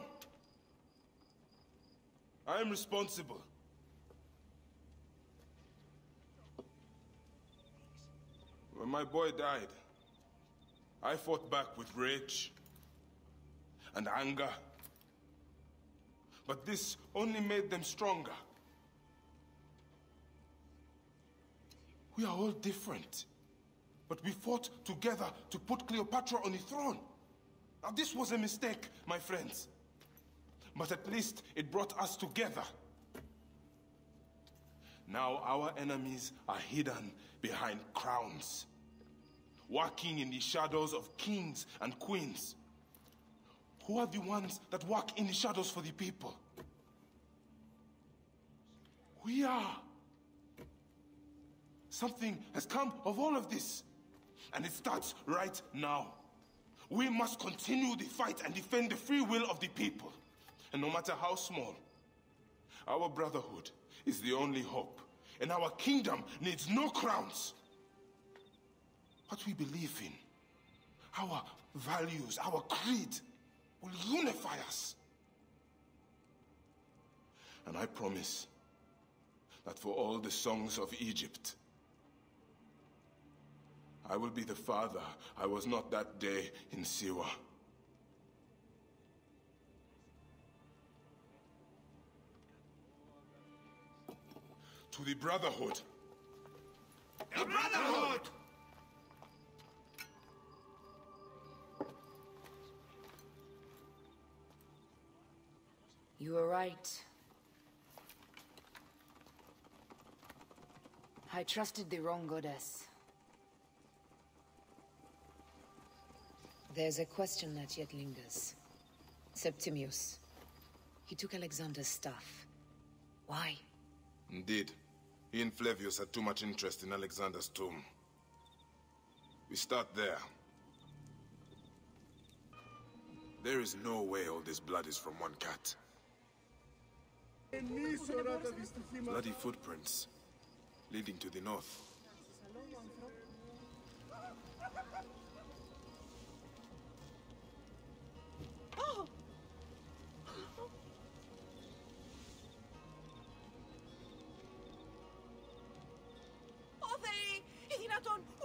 I am responsible. When my boy died, I fought back with rage and anger. But this only made them stronger. We are all different. But we fought together to put Cleopatra on the throne. Now this was a mistake, my friends. But at least it brought us together. Now our enemies are hidden behind crowns, working in the shadows of kings and queens. Who are the ones that work in the shadows for the people? We are. Something has come of all of this, and it starts right now. We must continue the fight and defend the free will of the people. And no matter how small, our brotherhood is the only hope, and our kingdom needs no crowns. What we believe in, our values, our creed, will unify us. And I promise that for all the songs of Egypt, I will be the father I was not that day in Siwa. To the Brotherhood. The Brotherhood! You were right. I trusted the wrong goddess. There's a question that yet lingers. Septimius. He took Alexander's staff. Why? Indeed. He and Flavius had too much interest in Alexander's tomb. We start there. There is no way all this blood is from one cat. Bloody footprints, leading to the north.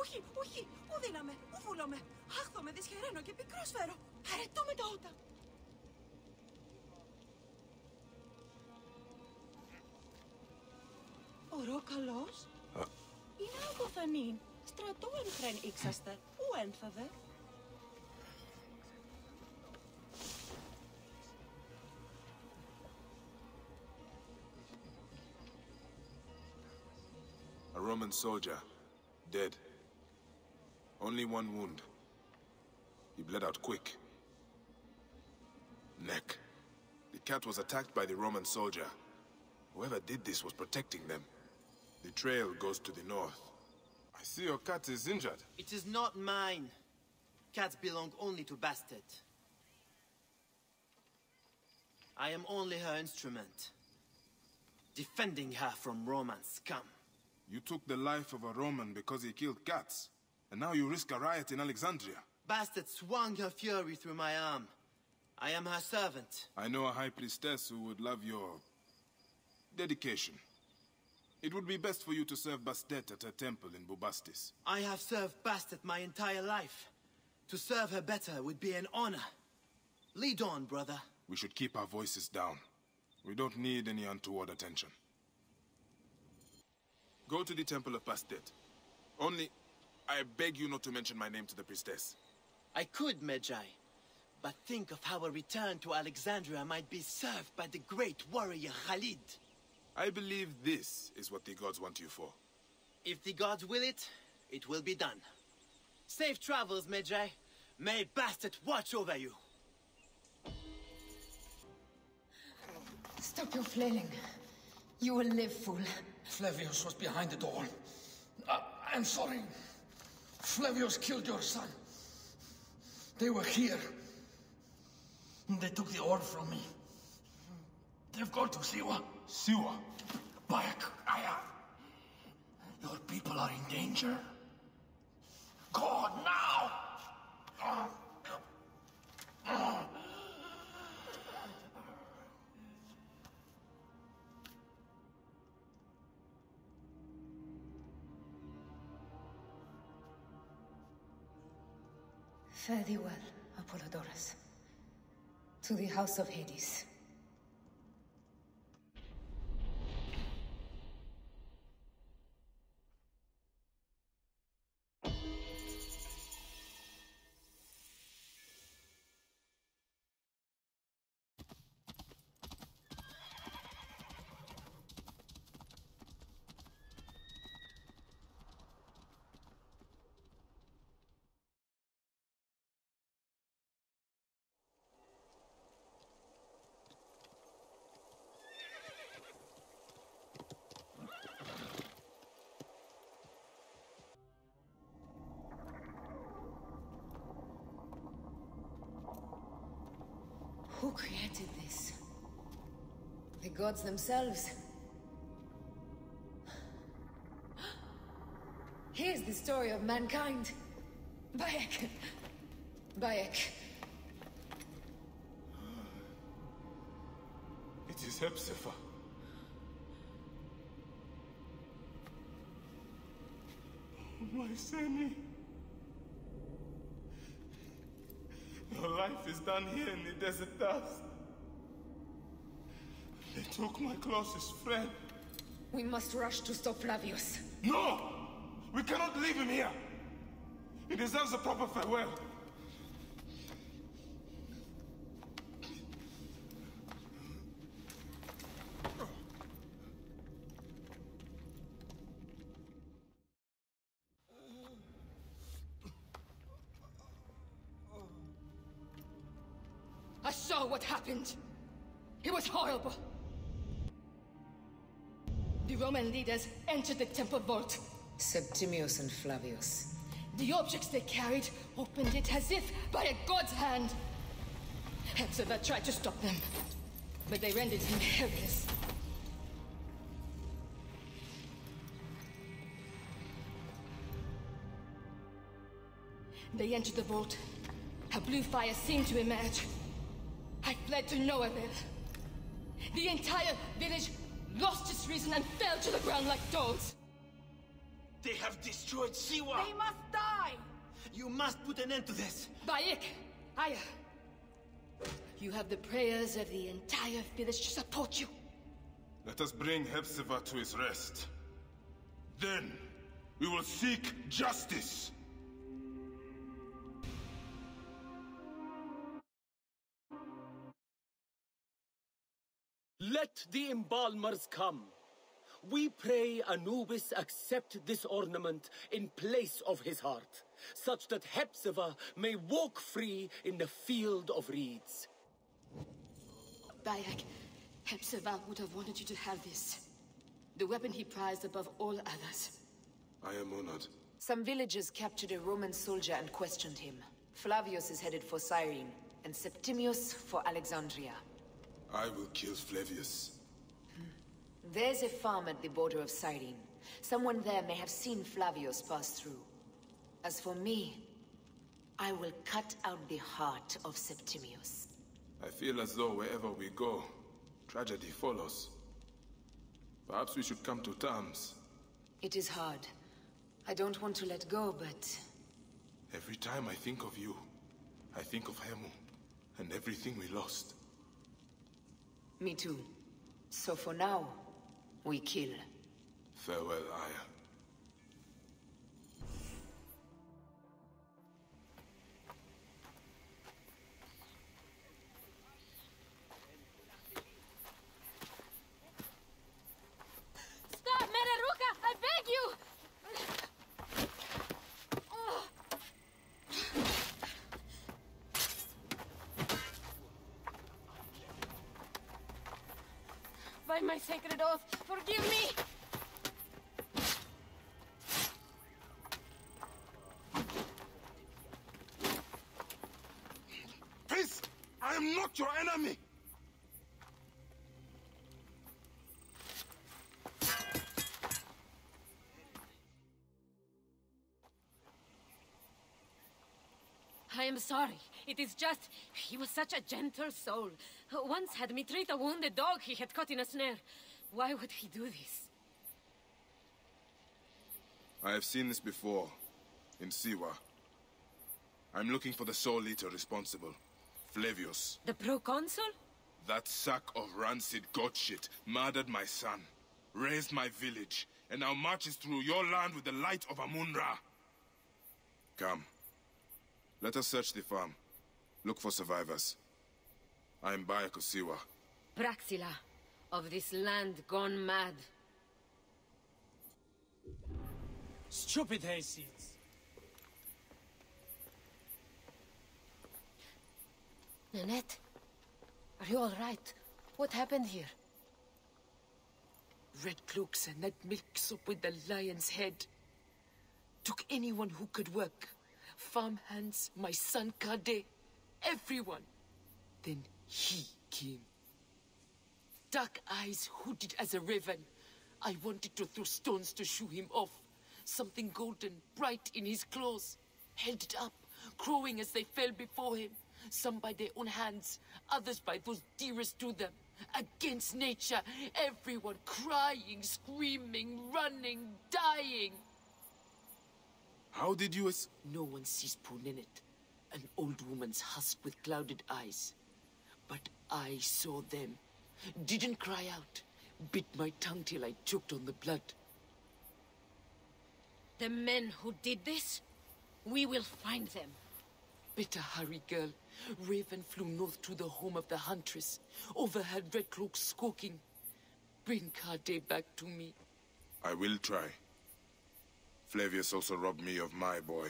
Όχι, όχι, ουδύναμε, ουβούλαμε. Άχθομαι, δυσχεραίνω και πικρόσφαιρο. Χαρετούμε τα ότα. Ωρό καλός. Είναι αγωθανήν. Στρατού εν χρέν ήξαστε. Ου ένθαδε. A Roman soldier, dead. Only one wound. He bled out quick. Neck. The cat was attacked by the Roman soldier. Whoever did this was protecting them. The trail goes to the north. I see your cat is injured. It is not mine. Cats belong only to Bandit. I am only her instrument. Defending her from Roman scum. You took the life of a Roman because he killed cats. And now you risk a riot in Alexandria. Bandit swung her fury through my arm. I am her servant. I know a high priestess who would love your dedication. It would be best for you to serve Bastet at her temple in Bubastis. I have served Bastet my entire life. To serve her better would be an honor. Lead on, brother. We should keep our voices down. We don't need any untoward attention. Go to the temple of Bastet. Only, I beg you not to mention my name to the priestess. I could, Medjay. But think of how a return to Alexandria might be served by the great warrior Khalid. I believe this is what the gods want you for. If the gods will it, it will be done. Safe travels, Medjay. May Bastet watch over you. Stop your flailing. You will live, fool. Flavius was behind it all. I'm sorry. Flavius killed your son. They were here. They took the ore from me. They've gone to Siwa. Siwa? Bayek, Aya. Your people are in danger. Go now! Fare thee well, Apollodorus. To the house of Hades. Who created this? The gods themselves. Here's the story of mankind. Bayek. Bayek. It is Hepzibah. My Seni. Your life is done here in the desert dust. They took my closest friend. We must rush to stop Flavius. No! We cannot leave him here! He deserves a proper farewell. I saw what happened. It was horrible. The Roman leaders entered the temple vault. Septimius and Flavius. The objects they carried opened it as if by a god's hand. Hepzibah tried to stop them, but they rendered him helpless. They entered the vault. A blue fire seemed to emerge. I fled to no avail. The entire village lost its reason and fell to the ground like dogs. They have destroyed Siwa! They must die! You must put an end to this! Bayek! Aya! You have the prayers of the entire village to support you. Let us bring Hepzibah to his rest. Then, we will seek justice! Let the embalmers come. We pray Anubis accept this ornament in place of his heart, such that Hepzibah may walk free in the field of reeds. Bayek, Hepzibah would have wanted you to have this. The weapon he prized above all others. I am honored. Some villagers captured a Roman soldier and questioned him. Flavius is headed for Cyrene, and Septimius for Alexandria. I will kill Flavius. There's a farm at the border of Cyrene. Someone there may have seen Flavius pass through. As for me, I will cut out the heart of Septimius. I feel as though wherever we go, tragedy follows. Perhaps we should come to terms. It is hard. I don't want to let go, but... Every time I think of you, I think of Hemu, and everything we lost. Me too. So for now, we kill. Farewell, Aya. Stop, Meraruka! I beg you! By my sacred oath, forgive me! Peace! I am not your enemy! I am sorry. It is just... he was such a gentle soul. Once had me treat a wounded dog he had caught in a snare. Why would he do this? I have seen this before, in Siwa. I'm looking for the Soul Eater responsible, Flavius. The proconsul? That sack of rancid goat shit murdered my son, raised my village, and now marches through your land with the light of Amun-Ra. Come. Let us search the farm. Look for survivors. I am Bayek of Siwa. Praxila, of this land gone mad. Stupid hayseeds. Nanette, are you all right? What happened here? Red cloaks and that milk soup with the lion's head. Took anyone who could work. Farmhands, my son Kade, everyone. Then he came. Dark eyes hooded as a raven. I wanted to throw stones to shoo him off. Something golden, bright in his claws. Held it up, crowing as they fell before him. Some by their own hands, others by those dearest to them. Against nature, everyone crying, screaming, running, dying. How did you No one sees poor Ninette, an old woman's husk with clouded eyes. But I saw them. Didn't cry out. Bit my tongue till I choked on the blood. The men who did this? We will find them. Better hurry, girl. Raven flew north to the home of the huntress. Overheard Red Cloak squawking. Bring Kade back to me. I will try. Flavius also robbed me of my boy.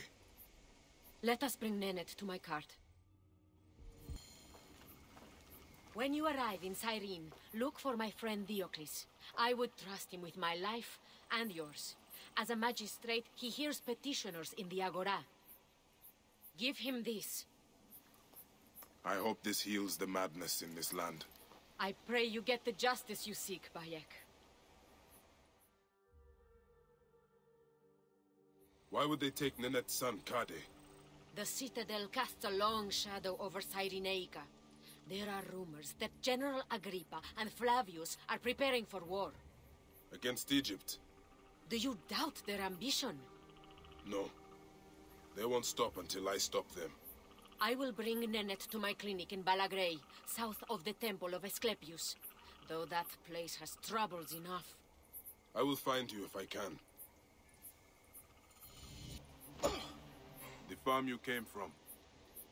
Let us bring Nennet to my cart. When you arrive in Cyrene, look for my friend Diocles. I would trust him with my life and yours. As a magistrate, he hears petitioners in the Agora. Give him this. I hope this heals the madness in this land. I pray you get the justice you seek, Bayek. Why would they take Ninette's son, Kade? The Citadel casts a long shadow over Cyrenaica. There are rumors that General Agrippa and Flavius are preparing for war. Against Egypt? Do you doubt their ambition? No. They won't stop until I stop them. I will bring Nenet to my clinic in Balagray, south of the Temple of Asclepius. Though that place has troubles enough. I will find you if I can. The farm you came from.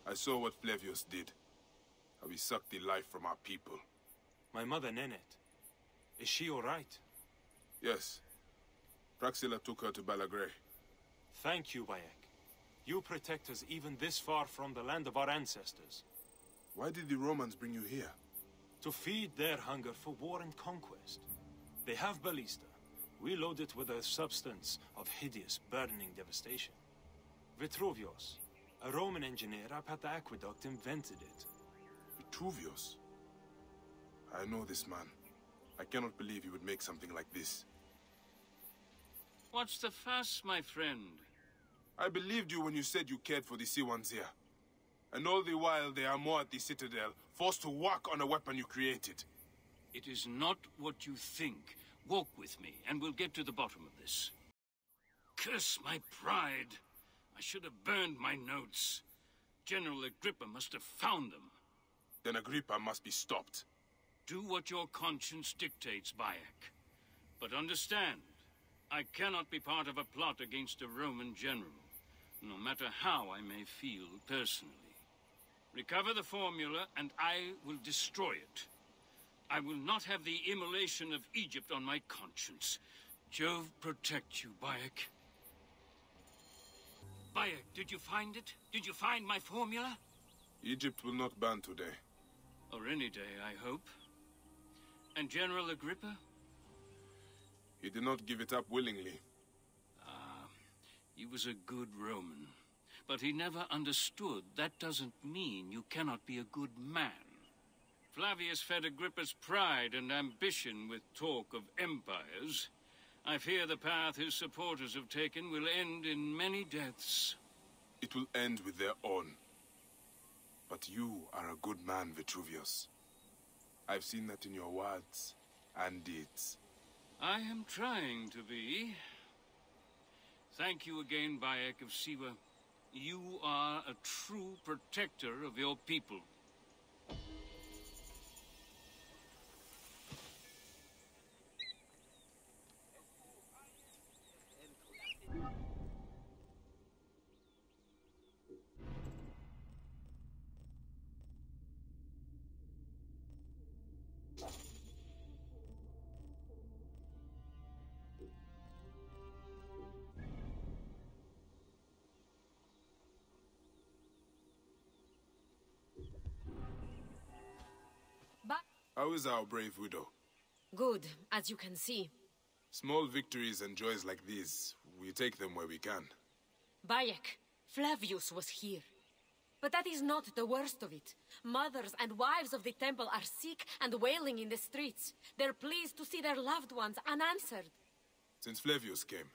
I saw what Flavius did. How he sucked the life from our people. My mother, Nenet. Is she all right? Yes. Praxilla took her to Balagray. Thank you, Bayek. You protect us even this far from the land of our ancestors. Why did the Romans bring you here? To feed their hunger for war and conquest. They have ballista. We load it with a substance of hideous, burning devastation. Vitruvius, a Roman engineer up at the aqueduct, invented it. Vitruvius? I know this man. I cannot believe he would make something like this. What's the fuss, my friend? I believed you when you said you cared for the Siwans here. And all the while they are more at the Citadel, forced to work on a weapon you created. It is not what you think. Walk with me, and we'll get to the bottom of this. Curse my pride. I should have burned my notes. General Agrippa must have found them. Then Agrippa must be stopped. Do what your conscience dictates, Bayek. But understand, I cannot be part of a plot against a Roman general, no matter how I may feel personally. Recover the formula, and I will destroy it. I will not have the immolation of Egypt on my conscience. Jove protect you, Bayek. Bayek, did you find it? Did you find my formula? Egypt will not ban today. Or any day, I hope. And General Agrippa? He did not give it up willingly. He was a good Roman. But he never understood that doesn't mean you cannot be a good man. Flavius fed Agrippa's pride and ambition with talk of empires. I fear the path his supporters have taken will end in many deaths. It will end with their own. But you are a good man, Vitruvius. I've seen that in your words and deeds. I am trying to be. Thank you again, Bayek of Siwa. You are a true protector of your people. How is our brave widow? Good, as you can see. Small victories and joys like these, we take them where we can. Bayek, Flavius was here. But that is not the worst of it. Mothers and wives of the temple are sick and wailing in the streets. Their pleas to see their loved ones unanswered. Since Flavius came,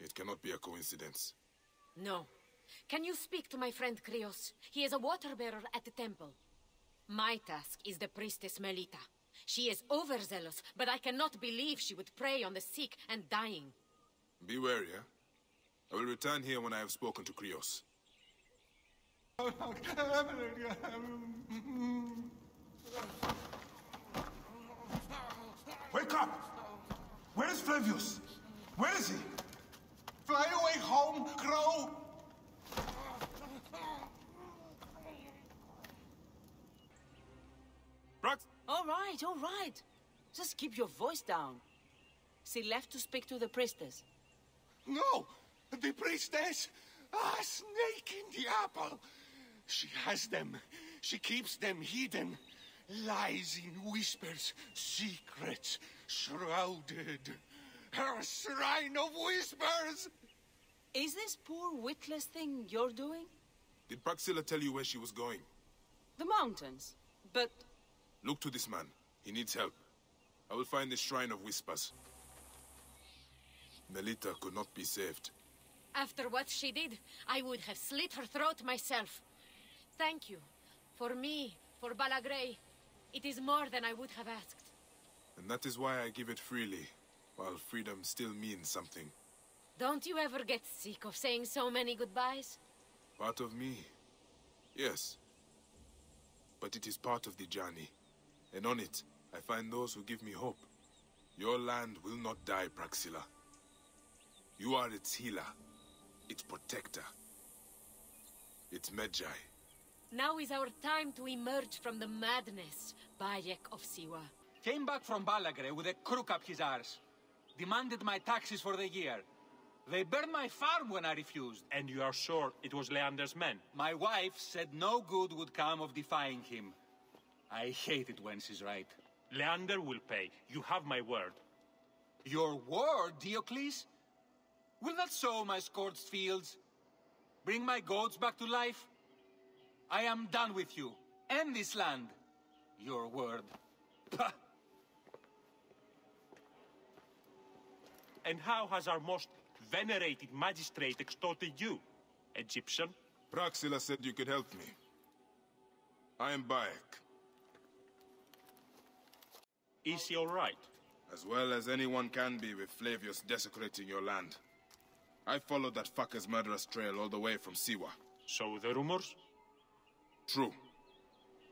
it cannot be a coincidence. No. Can you speak to my friend Krios? He is a water-bearer at the temple. My task is the priestess Melita. She is overzealous, but I cannot believe she would prey on the sick and dying. Be wary, eh? I will return here when I have spoken to Krios. Wake up! Where is Flavius? Where is he? Fly away home, crow! All right. Just keep your voice down. She left to speak to the priestess. No! The priestess! Ah, snake in the apple! She has them. She keeps them hidden. Lies in whispers, secrets, shrouded. Her shrine of whispers! Is this poor witless thing you're doing? Did Praxilla tell you where she was going? The mountains. But... Look to this man. He needs help. I will find the Shrine of Whispers. Melita could not be saved. After what she did, I would have slit her throat myself. Thank you. For me, for Balagray. It is more than I would have asked. And that is why I give it freely. while freedom still means something. Don't you ever get sick of saying so many goodbyes? Part of me, yes. But it is part of the journey. And on it, I find those who give me hope. Your land will not die, Praxilla. You are its healer, its protector, its Medjay. Now is our time to emerge from the madness, Bayek of Siwa. Came back from Balagre with a crook up his arse. Demanded my taxes for the year. They burned my farm when I refused. And you are sure it was Leander's men? My wife said no good would come of defying him. I hate it when she's right. Leander will pay. You have my word. Your word, Diocles? Will that sow my scorched fields? Bring my goats back to life? I am done with you. And this land. Your word. Pah! And how has our most venerated magistrate extorted you, Egyptian? Praxilla said you could help me. I am Bayek. Is he all right? As well as anyone can be with Flavius desecrating your land. I followed that fucker's murderous trail all the way from Siwa. So the rumors? True.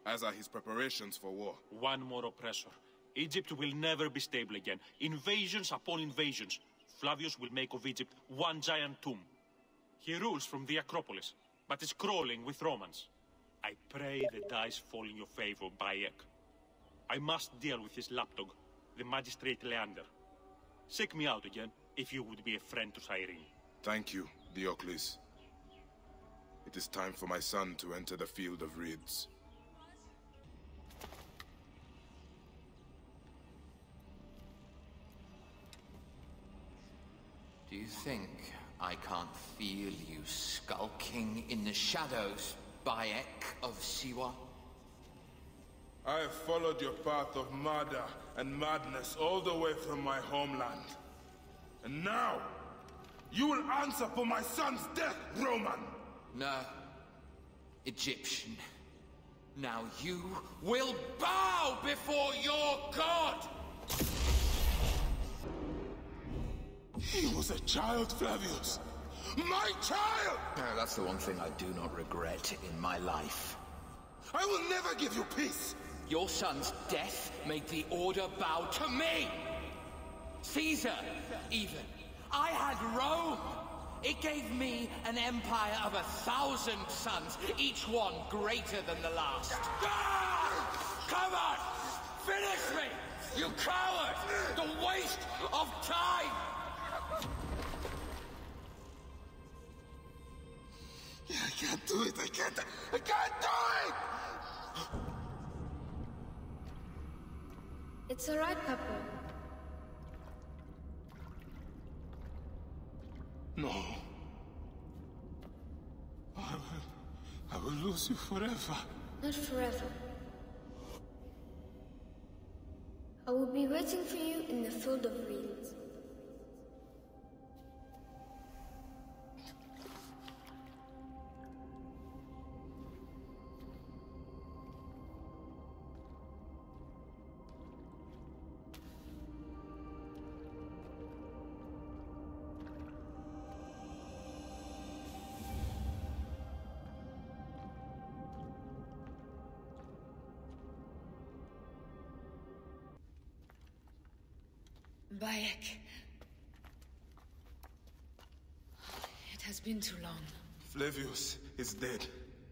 As are his preparations for war. One more oppressor. Egypt will never be stable again. Invasions upon invasions. Flavius will make of Egypt one giant tomb. He rules from the Acropolis, but is crawling with Romans. I pray the dice fall in your favor, Bayek. I must deal with his lapdog, the magistrate Leander. Seek me out again, if you would be a friend to Cyrene. Thank you, Diocles. It is time for my son to enter the field of reeds. Do you think I can't feel you skulking in the shadows, Bayek of Siwa? I have followed your path of murder and madness all the way from my homeland. And now, you will answer for my son's death, Roman! No. Egyptian. Now you will bow before your god! He was a child, Flavius! My child! That's the one thing I do not regret in my life. I will never give you peace! Your son's death made the Order bow to me! Caesar, even. I had Rome! It gave me an empire of 1,000 sons, each one greater than the last. Ah! Come on! Finish me! You coward! The waste of time! I can't do it! I can't do it! It's all right, Papa. No. I will lose you forever. Not forever. I will be waiting for you in the field of reeds. Bayek. It has been too long. Flavius is dead.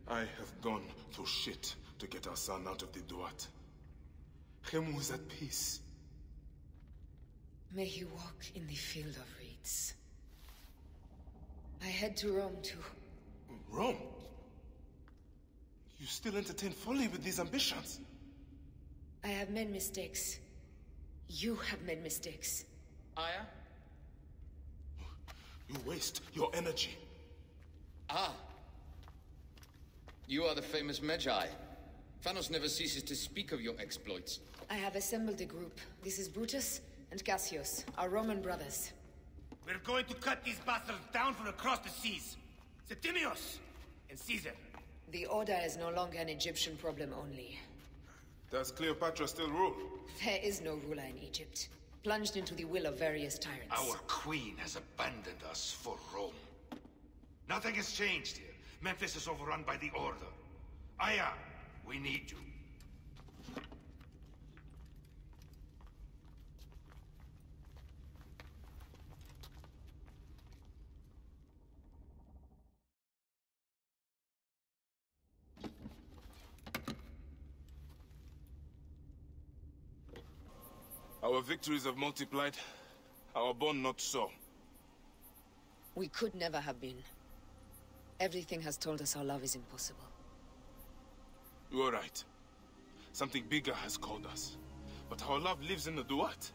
I have gone through shit to get our son out of the Duat. Khemu is at peace. May he walk in the field of reeds. I head to Rome too. Rome? You still entertain folly with these ambitions? I have made mistakes. You have made mistakes. Aya? You waste your energy. Ah. You are the famous Medjay. Thanos never ceases to speak of your exploits. I have assembled a group. This is Brutus and Cassius, our Roman brothers. We're going to cut these bastards down from across the seas. Septimius and Caesar. The Order is no longer an Egyptian problem only. Does Cleopatra still rule? There is no ruler in Egypt. plunged into the will of various tyrants. Our queen has abandoned us for Rome. Nothing has changed here. Memphis is overrun by the Order. Aya, we need you. Our victories have multiplied, our bond not so. We could never have been. Everything has told us our love is impossible. You are right. Something bigger has called us. But our love lives in the Duat.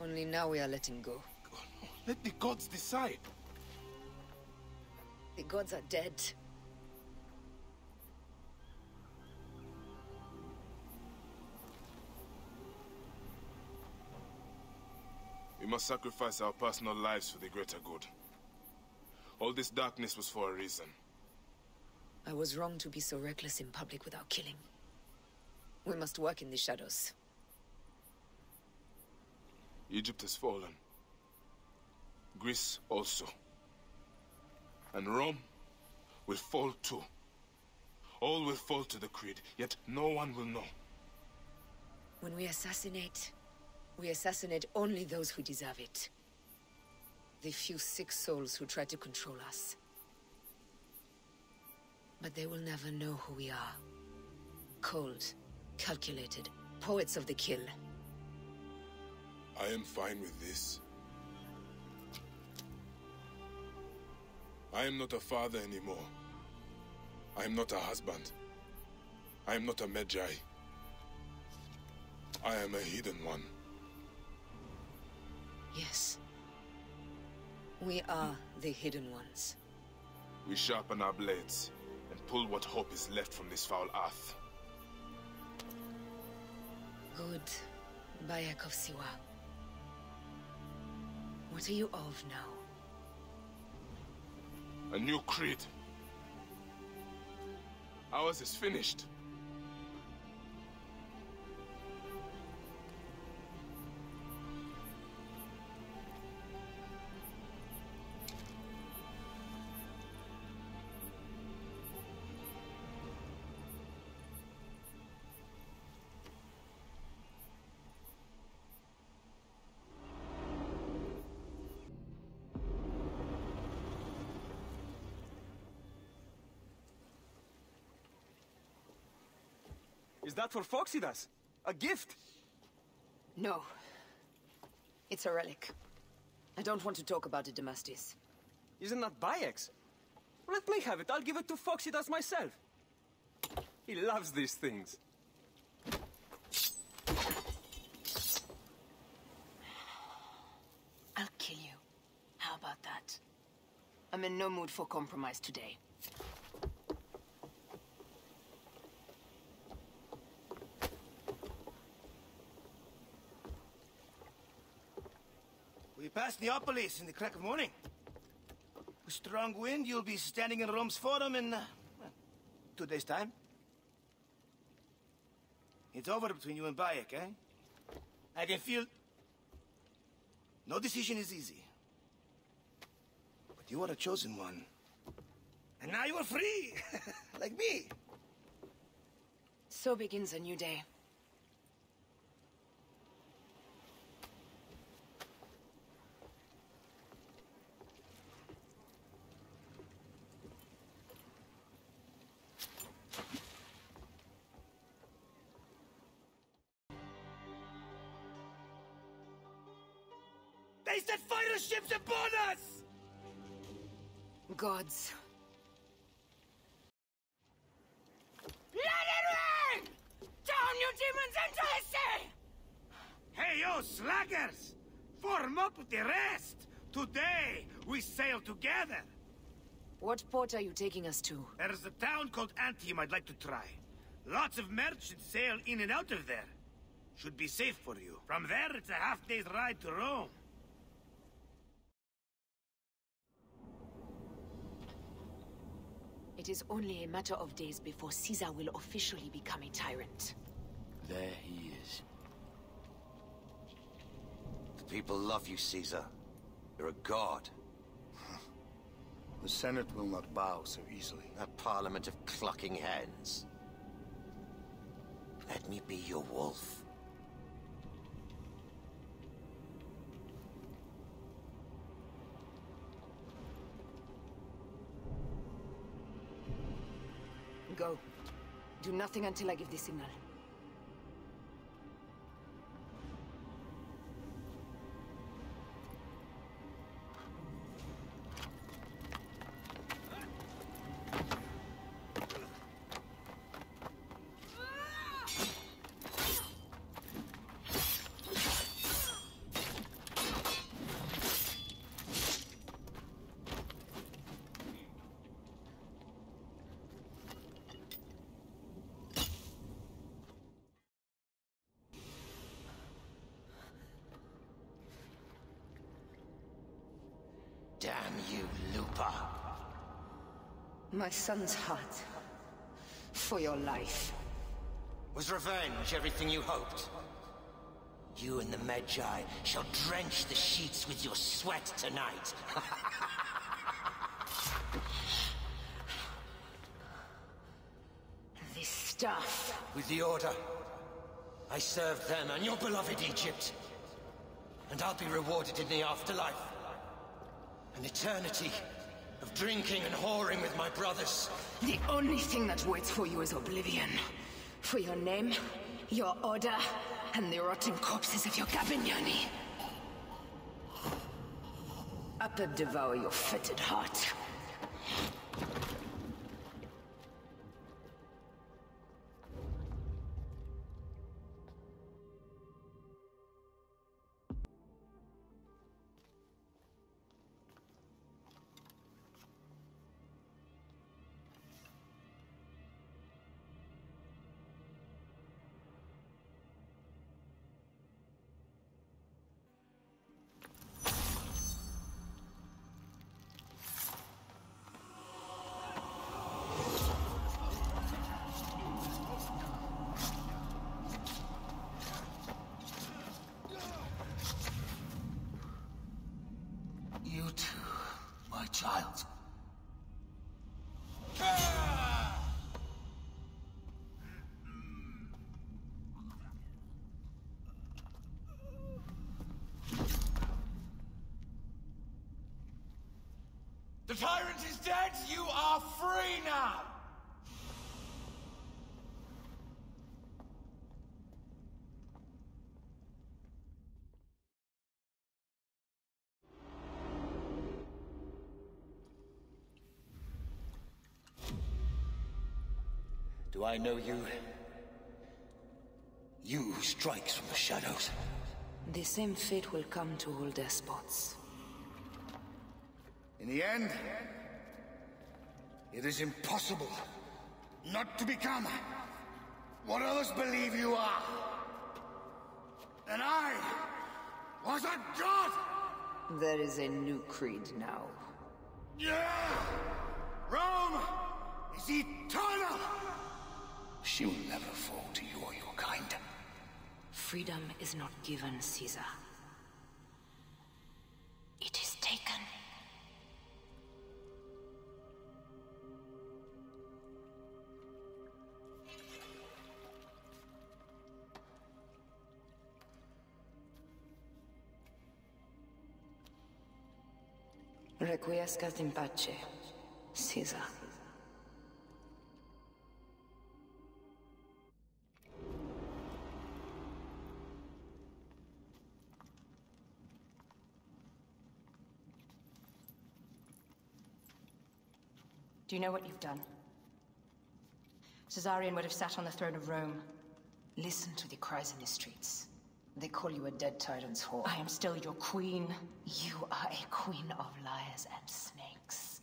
Only now we are letting go. Let the gods decide. The gods are dead. We must sacrifice our personal lives for the greater good. All this darkness was for a reason. I was wrong to be so reckless in public without killing. We must work in the shadows. Egypt has fallen. Greece also. And Rome will fall too. All will fall to the creed, yet no one will know. When we assassinate only those who deserve it. The few sick souls who try to control us. But they will never know who we are. Cold, calculated, poets of the kill. I am fine with this. I am not a father anymore. I am not a husband. I am not a Magi. I am a hidden one. Yes. We are the hidden ones. We sharpen our blades and pull what hope is left from this foul earth. Good, Bayek of Siwa. What are you of now? A new creed. Ours is finished. Is that for Phoxidas? A gift? No. It's a relic. I don't want to talk about it, Damastis. Isn't that Bayek's? Let me have it. I'll give it to Phoxidas myself. He loves these things. I'll kill you. How about that? I'm in no mood for compromise today. We pass Neapolis in the crack of morning. With strong wind, you'll be standing in Rome's forum in 2 days' time. It's over between you and Bayek, eh? I can feel... No decision is easy. But you are a chosen one. And now you are free! Like me! So begins a new day. They set fighter ships upon us! Gods. Let it rain! Down, you demons, into the sea! Hey, you slackers! Form up with the rest! Today, we sail together! What port are you taking us to? There's a town called Antium I'd like to try. Lots of merchants sail in and out of there. Should be safe for you. From there, it's a half-day's ride to Rome. It is only a matter of days before Caesar will officially become a tyrant. There he is. people love you, Caesar. You're a god. The Senate will not bow so easily. A parliament of clucking hens. Let me be your wolf. Go. Do nothing until I give the signal. Damn you, Lupa. My son's heart. For your life. Was revenge everything you hoped? You and the Magi shall drench the sheets with your sweat tonight. This stuff. With the Order, I served them and your beloved Egypt. And I'll be rewarded in the afterlife. An eternity of drinking and whoring with my brothers. The only thing that waits for you is oblivion. For your name, your order, and the rotting corpses of your Gabignani. Up and devour your fetid heart. You too, my child. The tyrant is dead! You are free now! Do I know you? You who strikes from the shadows. The same fate will come to all despots. In the end, it is impossible not to become what others believe you are. And I was a god! There is a new creed now. Yeah! Rome is eternal! She will never fall to you or your kind. Freedom is not given, Caesar. It is taken. Requiescat in pace, Caesar. Do you know what you've done? Caesarion would have sat on the throne of Rome. Listen to the cries in the streets. They call you a dead tyrant's whore. I am still your queen. You are a queen of liars and snakes.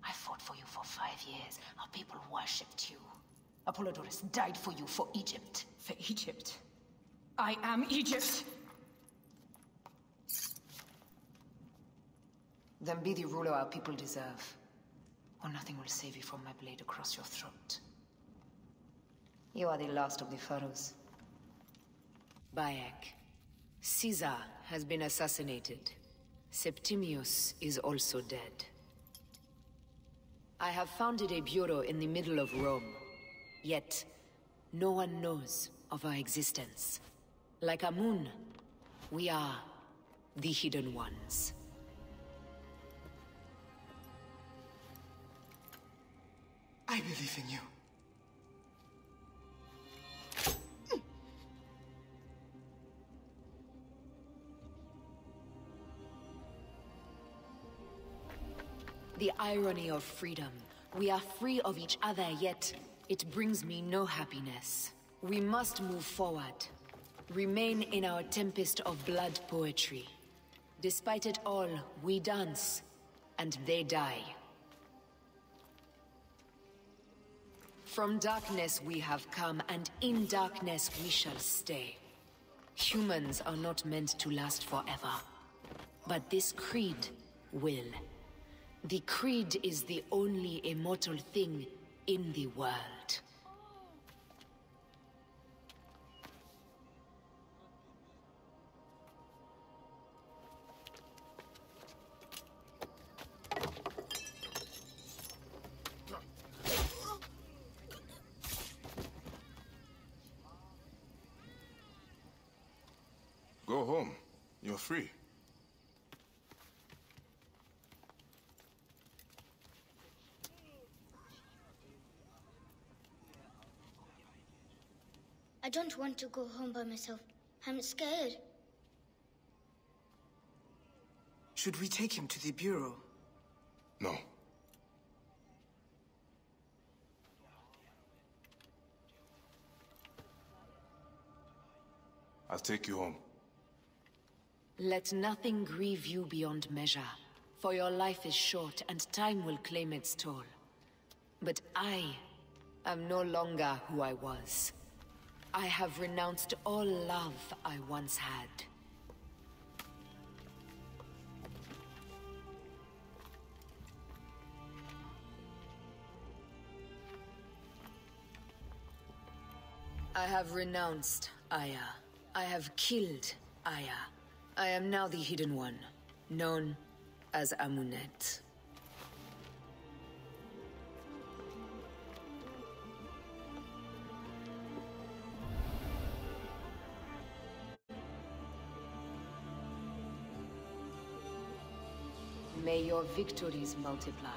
I fought for you for 5 years. Our people worshipped you. Apollodorus died for you, for Egypt. For Egypt? I am Egypt! Then be the ruler our people deserve. Or nothing will save you from my blade across your throat. You are the last of the pharaohs. Bayek, Caesar has been assassinated. Septimius is also dead. I have founded a bureau in the middle of Rome. Yet, no one knows of our existence. Like Amun, we are the Hidden Ones. I believe in you. The irony of freedom. We are free of each other, yet it brings me no happiness. We must move forward. Remain in our tempest of blood poetry. Despite it all, we dance, and they die. From darkness we have come, and in darkness we shall stay. Humans are not meant to last forever. But this creed will. The creed is the only immortal thing in the world. Go home. You're free. I don't want to go home by myself. I'm scared. Should we take him to the Bureau? No. I'll take you home. Let nothing grieve you beyond measure, for your life is short and time will claim its toll. But I am no longer who I was. I have renounced all love I once had. I have renounced Aya. I have killed Aya. I am now the Hidden One, known as Amunet. May your victories multiply.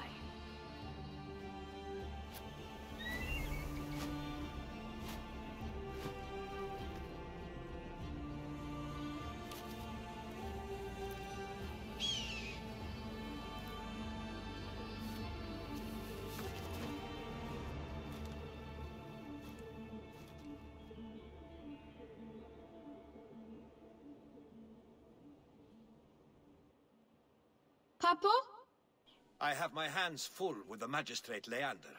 Papa? I have my hands full with the magistrate Leander.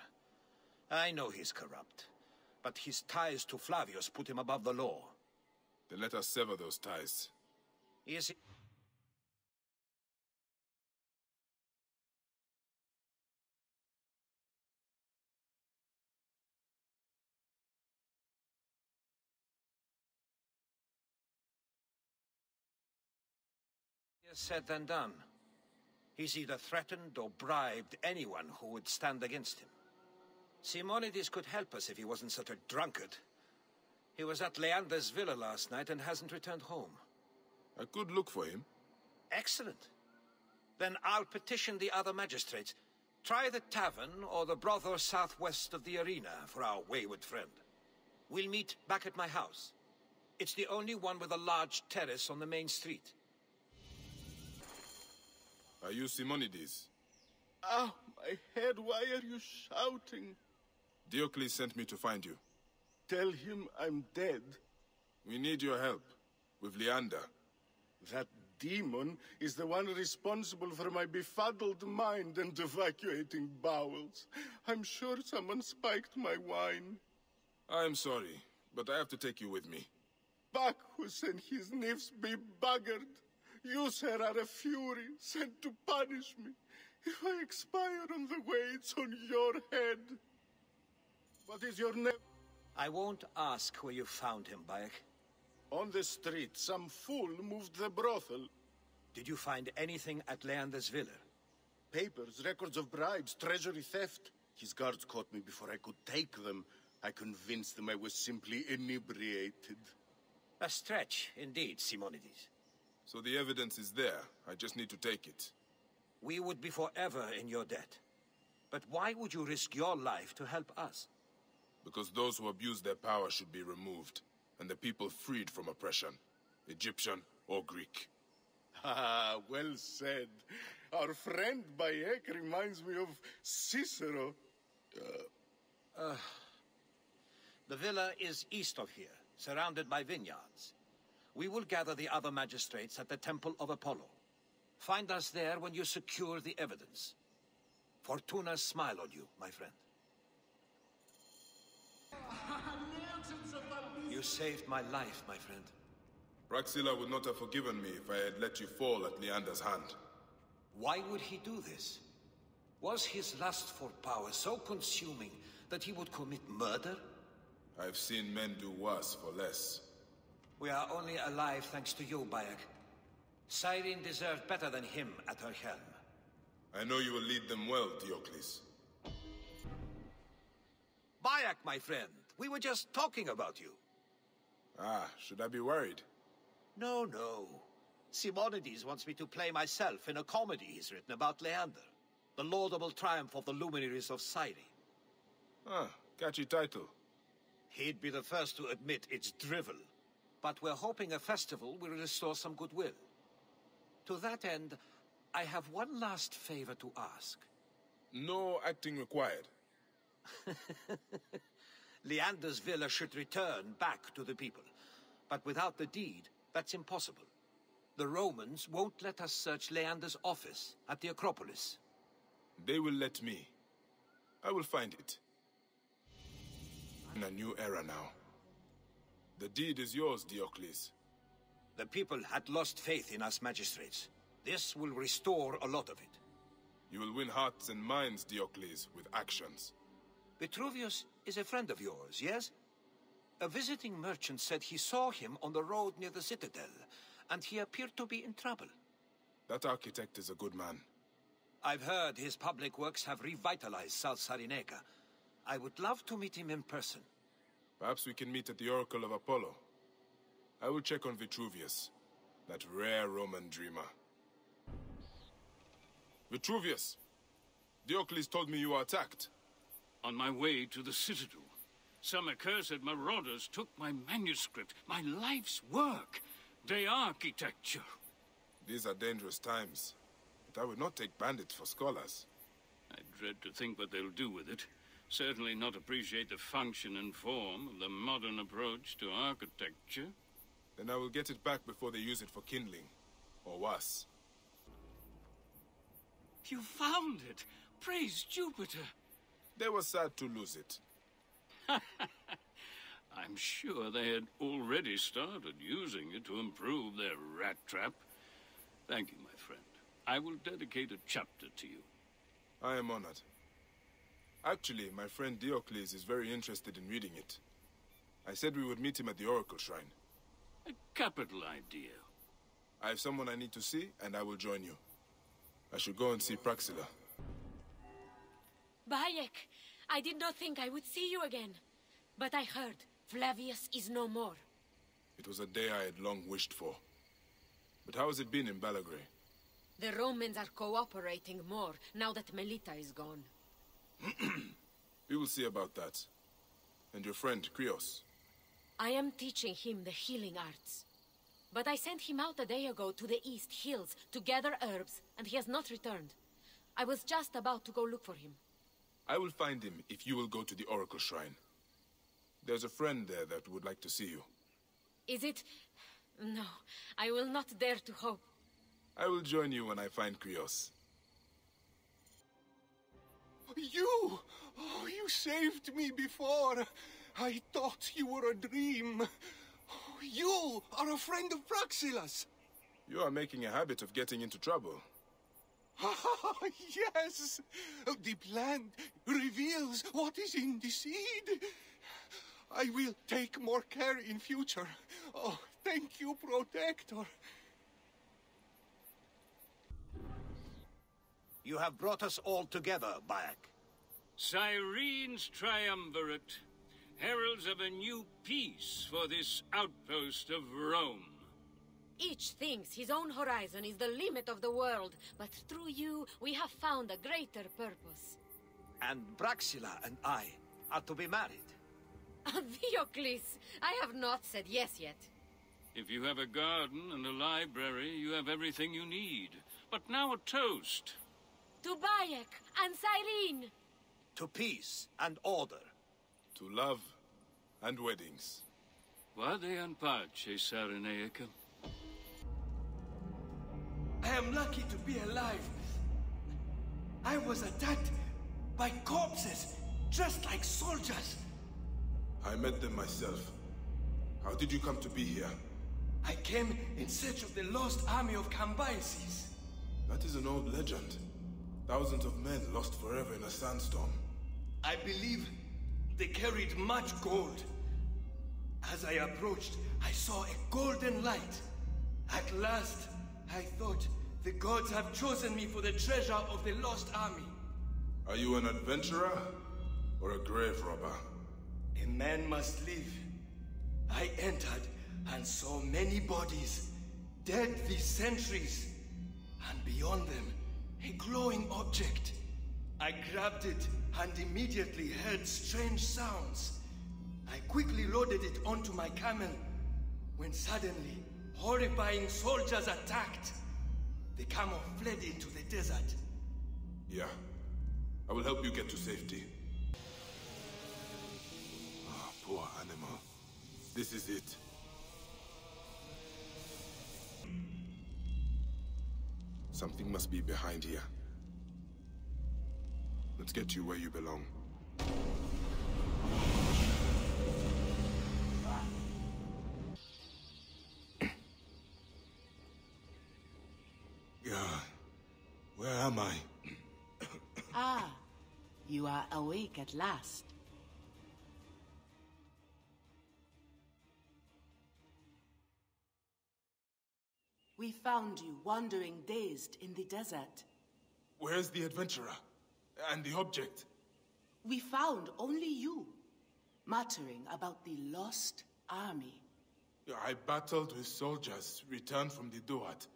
I know he's corrupt, but his ties to Flavius put him above the law. Then let us sever those ties. Is he... said than done. He's either threatened or bribed anyone who would stand against him. Simonides could help us if he wasn't such a drunkard. He was at Leander's villa last night and hasn't returned home. I could look for him. Excellent. Then I'll petition the other magistrates. Try the tavern or the brothel southwest of the arena for our wayward friend. We'll meet back at my house. It's the only one with a large terrace on the main street. Are you Simonides? Ow, my head, why are you shouting? Diocles sent me to find you. Tell him I'm dead. We need your help. With Leander. That demon is the one responsible for my befuddled mind and evacuating bowels. I'm sure someone spiked my wine. I'm sorry, but I have to take you with me. Bacchus and his nymphs be buggered. You, sir, are a fury, sent to punish me. If I expire on the way, it's on your head. What is your name? I won't ask where you found him, Bayek. On the street, some fool moved the brothel. Did you find anything at Leander's villa? Papers, records of bribes, treasury theft. His guards caught me before I could take them. I convinced them I was simply inebriated. A stretch, indeed, Simonides. So the evidence is there. I just need to take it. We would be forever in your debt. But why would you risk your life to help us? Because those who abuse their power should be removed, and the people freed from oppression, Egyptian or Greek. Ah, well said. Our friend Bayek reminds me of Cicero. The villa is east of here, surrounded by vineyards. We will gather the other magistrates at the Temple of Apollo. Find us there when you secure the evidence. Fortuna smile on you, my friend. You saved my life, my friend. Praxilla would not have forgiven me if I had let you fall at Leander's hand. Why would he do this? Was his lust for power so consuming that he would commit murder? I've seen men do worse for less. We are only alive thanks to you, Bayek. Cyrene deserved better than him at her helm. I know you will lead them well, Diocles. Bayek, my friend, we were just talking about you. Ah, should I be worried? No, no. Simonides wants me to play myself in a comedy he's written about Leander. The laudable triumph of the luminaries of Cyrene. Ah, catchy title. He'd be the first to admit it's drivel. But we're hoping a festival will restore some goodwill. To that end, I have one last favor to ask. No acting required. Leander's villa should return back to the people. But without the deed, that's impossible. The Romans won't let us search Leander's office at the Acropolis. They will let me. I will find it. In a new era now. The deed is yours, Diocles. The people had lost faith in us magistrates. This will restore a lot of it. You will win hearts and minds, Diocles, with actions. Vitruvius is a friend of yours, yes? A visiting merchant said he saw him on the road near the citadel, and he appeared to be in trouble. That architect is a good man. I've heard his public works have revitalized South Cyrenaica. I would love to meet him in person. Perhaps we can meet at the Oracle of Apollo. I will check on Vitruvius, that rare Roman dreamer. Vitruvius! Diocles told me you were attacked. On my way to the citadel, some accursed marauders took my manuscript, my life's work, the architecture. These are dangerous times, but I would not take bandits for scholars. I dread to think what they'll do with it. Certainly not appreciate the function and form of the modern approach to architecture. Then I will get it back before they use it for kindling, or worse. You found it! Praise Jupiter! They were sad to lose it. I'm sure they had already started using it to improve their rat trap. Thank you, my friend. I will dedicate a chapter to you. I am honored. Actually, my friend Diocles is very interested in reading it. I said we would meet him at the Oracle Shrine. A capital idea. I have someone I need to see, and I will join you. I should go and see Praxilla. Bayek, I did not think I would see you again. But I heard Flavius is no more. It was a day I had long wished for. But how has it been in Balagrae? The Romans are cooperating more now that Melita is gone. We will see about that. And your friend, Krios? I am teaching him the healing arts. But I sent him out a day ago to the East Hills to gather herbs, and he has not returned. I was just about to go look for him. I will find him if you will go to the Oracle Shrine. There's a friend there that would like to see you. Is it? No, I will not dare to hope. I will join you when I find Krios. You! Oh, you saved me before. I thought you were a dream. Oh, you are a friend of Praxilla's. You are making a habit of getting into trouble. Yes! The plant reveals what is in the seed. I will take more care in future. Oh, Thank you, Protector. You have brought us all together, Bayek. Cyrene's triumvirate, heralds of a new peace for this outpost of Rome. Each thinks his own horizon is the limit of the world, but through you, we have found a greater purpose. And Braxila and I are to be married. Theocles, I have not said yes yet. If you have a garden and a library, you have everything you need. But now a toast. To Bayek and Cyrene. To peace and order. To love and weddings. Vade en pace, Cyrenaica. I am lucky to be alive. I was attacked by corpses, dressed like soldiers. I met them myself. How did you come to be here? I came in search of the lost army of Cambyses. That is an old legend. Thousands of men lost forever in a sandstorm. I believe they carried much gold. As I approached, I saw a golden light. At last, I thought the gods have chosen me for the treasure of the lost army. Are you an adventurer or a grave robber? A man must live. I entered and saw many bodies, dead these centuries, and beyond them, a glowing object. I grabbed it and immediately heard strange sounds. I quickly loaded it onto my camel, when suddenly, horrifying soldiers attacked. The camel fled into the desert. Yeah. I will help you get to safety. Oh, poor animal. This is it. Something must be behind here. Let's get you where you belong. Yeah. Where am I? Ah, you are awake at last. We found you wandering dazed in the desert. Where's the adventurer? And the object? We found only you, muttering about the lost army. I battled with soldiers returned from the Duat.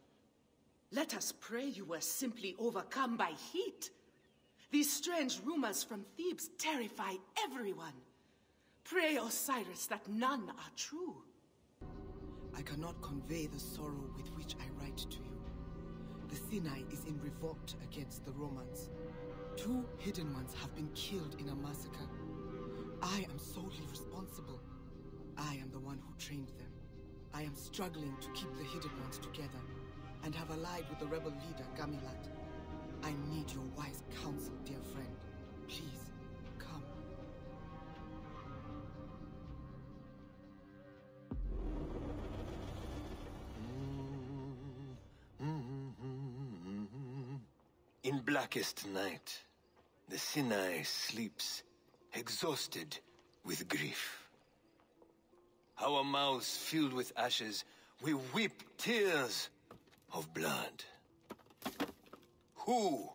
Let us pray you were simply overcome by heat. These strange rumors from Thebes terrify everyone. Pray, Osiris, that none are true. I cannot convey the sorrow with which I write to you. The Sinai is in revolt against the Romans. 2 hidden ones have been killed in a massacre. I am solely responsible. I am the one who trained them. I am struggling to keep the hidden ones together, and have allied with the rebel leader, Gamilat. I need your wise counsel, dear friend. Please, come. In blackest night, the Sinai sleeps, exhausted with grief. Our mouths filled with ashes, we weep tears of blood. Who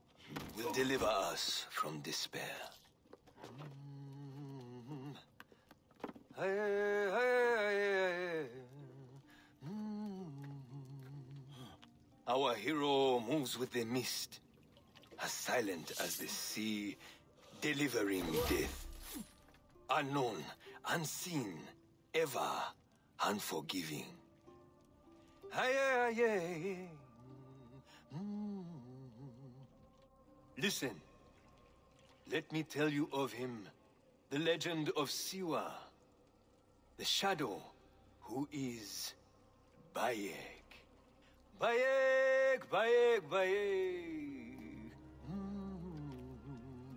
will deliver us from despair? Our hero moves with the mist, as silent as the sea, delivering death. Unknown, unseen, ever unforgiving. Listen, let me tell you of him, the legend of Siwa, the shadow who is Bayek. Bayek, Bayek, Bayek.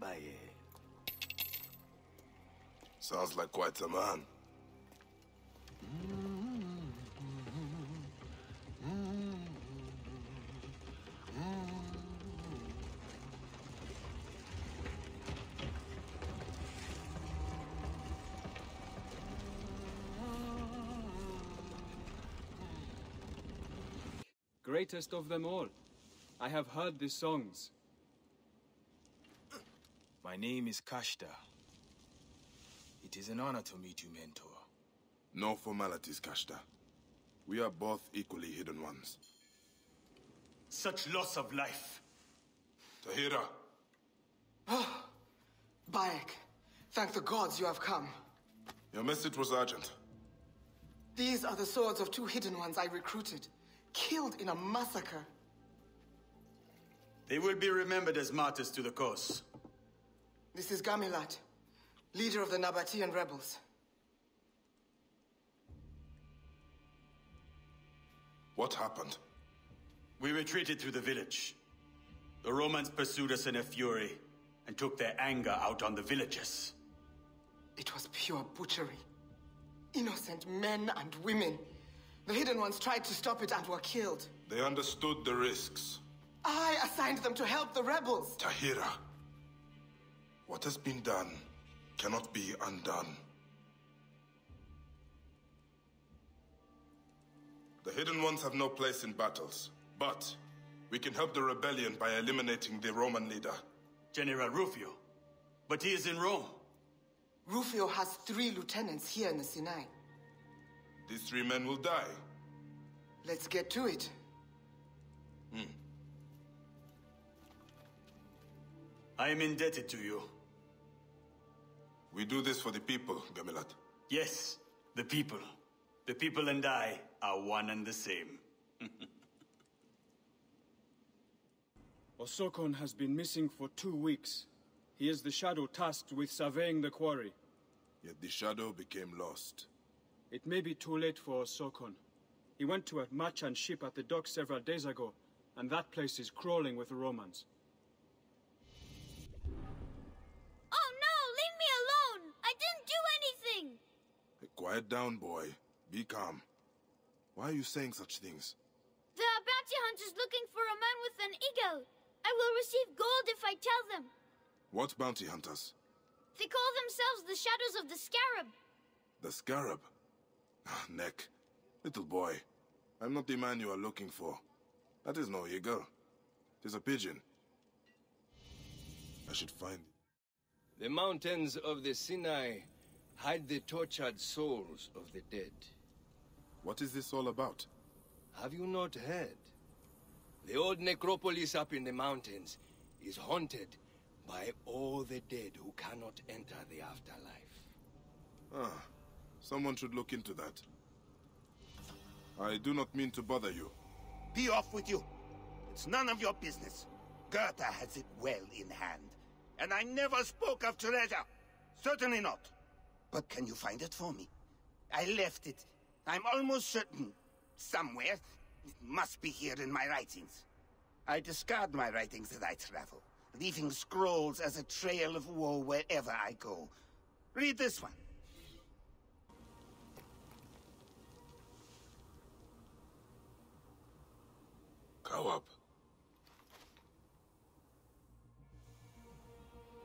Bayek. Sounds like quite a man. greatest of them all. I have heard the songs. My name is Kashta. It is an honor to meet you, Mentor. No formalities, Kashta. We are both equally hidden ones. Such loss of life. Tahira! Oh, Bayek, thank the gods you have come. Your message was urgent. These are the swords of 2 hidden ones I recruited, killed in a massacre. They will be remembered as martyrs to the cause. This is Gamilat, leader of the Nabatean rebels. What happened? We retreated through the village. The Romans pursued us in a fury and took their anger out on the villagers. It was pure butchery. Innocent men and women. The hidden ones tried to stop it and were killed. They understood the risks. I assigned them to help the rebels. Tahira, what has been done cannot be undone. The hidden ones have no place in battles, but we can help the rebellion by eliminating the Roman leader. General Rufio. But he is in Rome. Rufio has 3 lieutenants here in the Sinai. These 3 men will die. Let's get to it. I am indebted to you. We do this for the people, Gamilat. Yes, the people. The people and I are one and the same. Osokon has been missing for 2 weeks. He is the Shadow tasked with surveying the quarry. Yet the Shadow became lost. It may be too late for Osokon. He went to a merchant ship at the dock several days ago, and that place is crawling with Romans. Oh no! Leave me alone! I didn't do anything! Quiet down, boy. Be calm. Why are you saying such things? There are bounty hunters looking for a man with an eagle. I will receive gold if I tell them. What bounty hunters? They call themselves the Shadows of the Scarab. The Scarab? Neck. Little boy, I'm not the man you are looking for. That is no eagle. It is a pigeon. I should find it. The mountains of the Sinai hide the tortured souls of the dead. What is this all about? Have you not heard? The old necropolis up in the mountains is haunted by all the dead who cannot enter the afterlife. Someone should look into that. I do not mean to bother you. Be off with you. It's none of your business. Goethe has it well in hand. And I never spoke of treasure. Certainly not. But can you find it for me? I left it. I'm almost certain. Somewhere. It must be here in my writings. I discard my writings as I travel, leaving scrolls as a trail of woe wherever I go. Read this one. Kawab.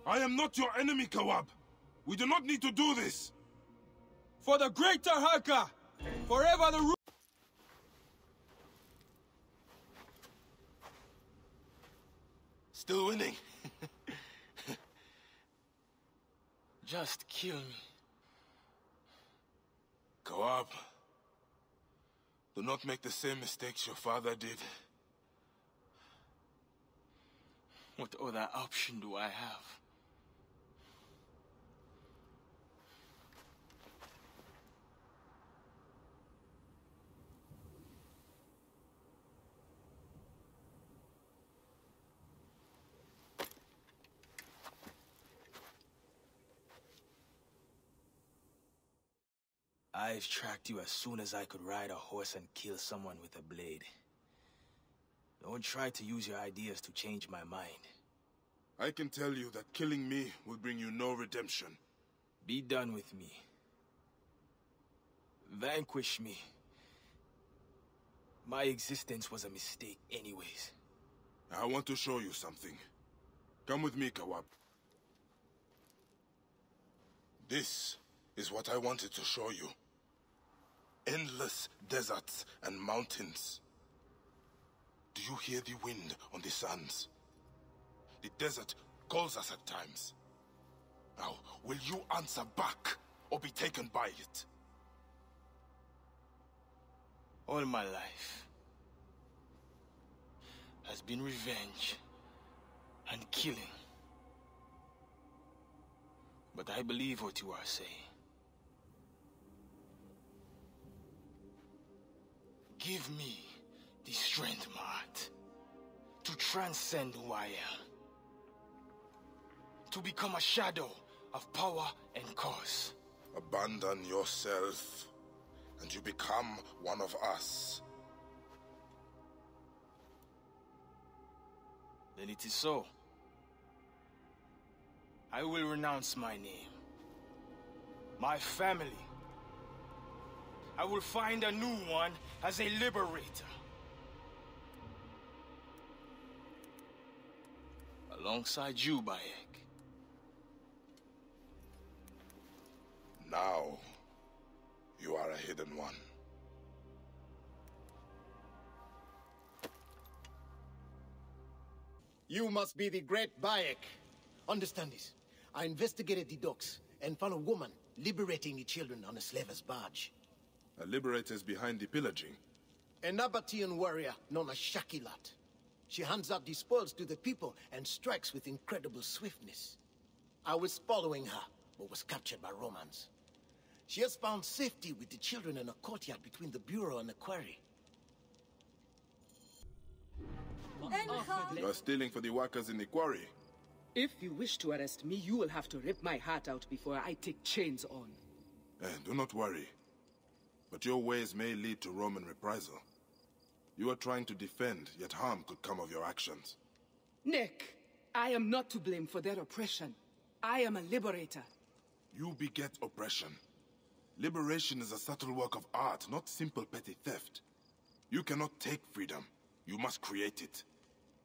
I am not your enemy, Kawab. We do not need to do this. For the greater Harka! Forever the rule! Still winning. Just kill me. Kawab, do not make the same mistakes your father did. What other option do I have? I've tracked you as soon as I could ride a horse and kill someone with a blade. Don't try to use your ideas to change my mind. I can tell you that killing me will bring you no redemption. Be done with me. Vanquish me. My existence was a mistake anyways. I want to show you something. Come with me, Kawab. This is what I wanted to show you. Endless deserts and mountains. Do you hear the wind on the sands? The desert calls us at times. Now, will you answer back, or be taken by it? All my life has been revenge and killing. But I believe what you are saying. Give me the strength, Mart, to transcend who I am. To become a shadow of power and cause. Abandon yourself, and you become one of us. Then it is so. I will renounce my name, my family. I will find a new one as a liberator. Alongside you, Bayek. Now, you are a hidden one. You must be the great Bayek. Understand this. I investigated the docks and found a woman liberating the children on a slaver's barge. A liberator is behind the pillaging. An Nabatean warrior known as Shakilat. She hands out the spoils to the people and strikes with incredible swiftness. I was following her, but was captured by Romans. She has found safety with the children in a courtyard between the bureau and the quarry. You are stealing for the workers in the quarry. If you wish to arrest me, you will have to rip my heart out before I take chains on. Do not worry. But your ways may lead to Roman reprisal. You are trying to defend, yet harm could come of your actions. Nick, I am not to blame for their oppression. I am a liberator. You beget oppression. Liberation is a subtle work of art, not simple petty theft. You cannot take freedom. You must create it.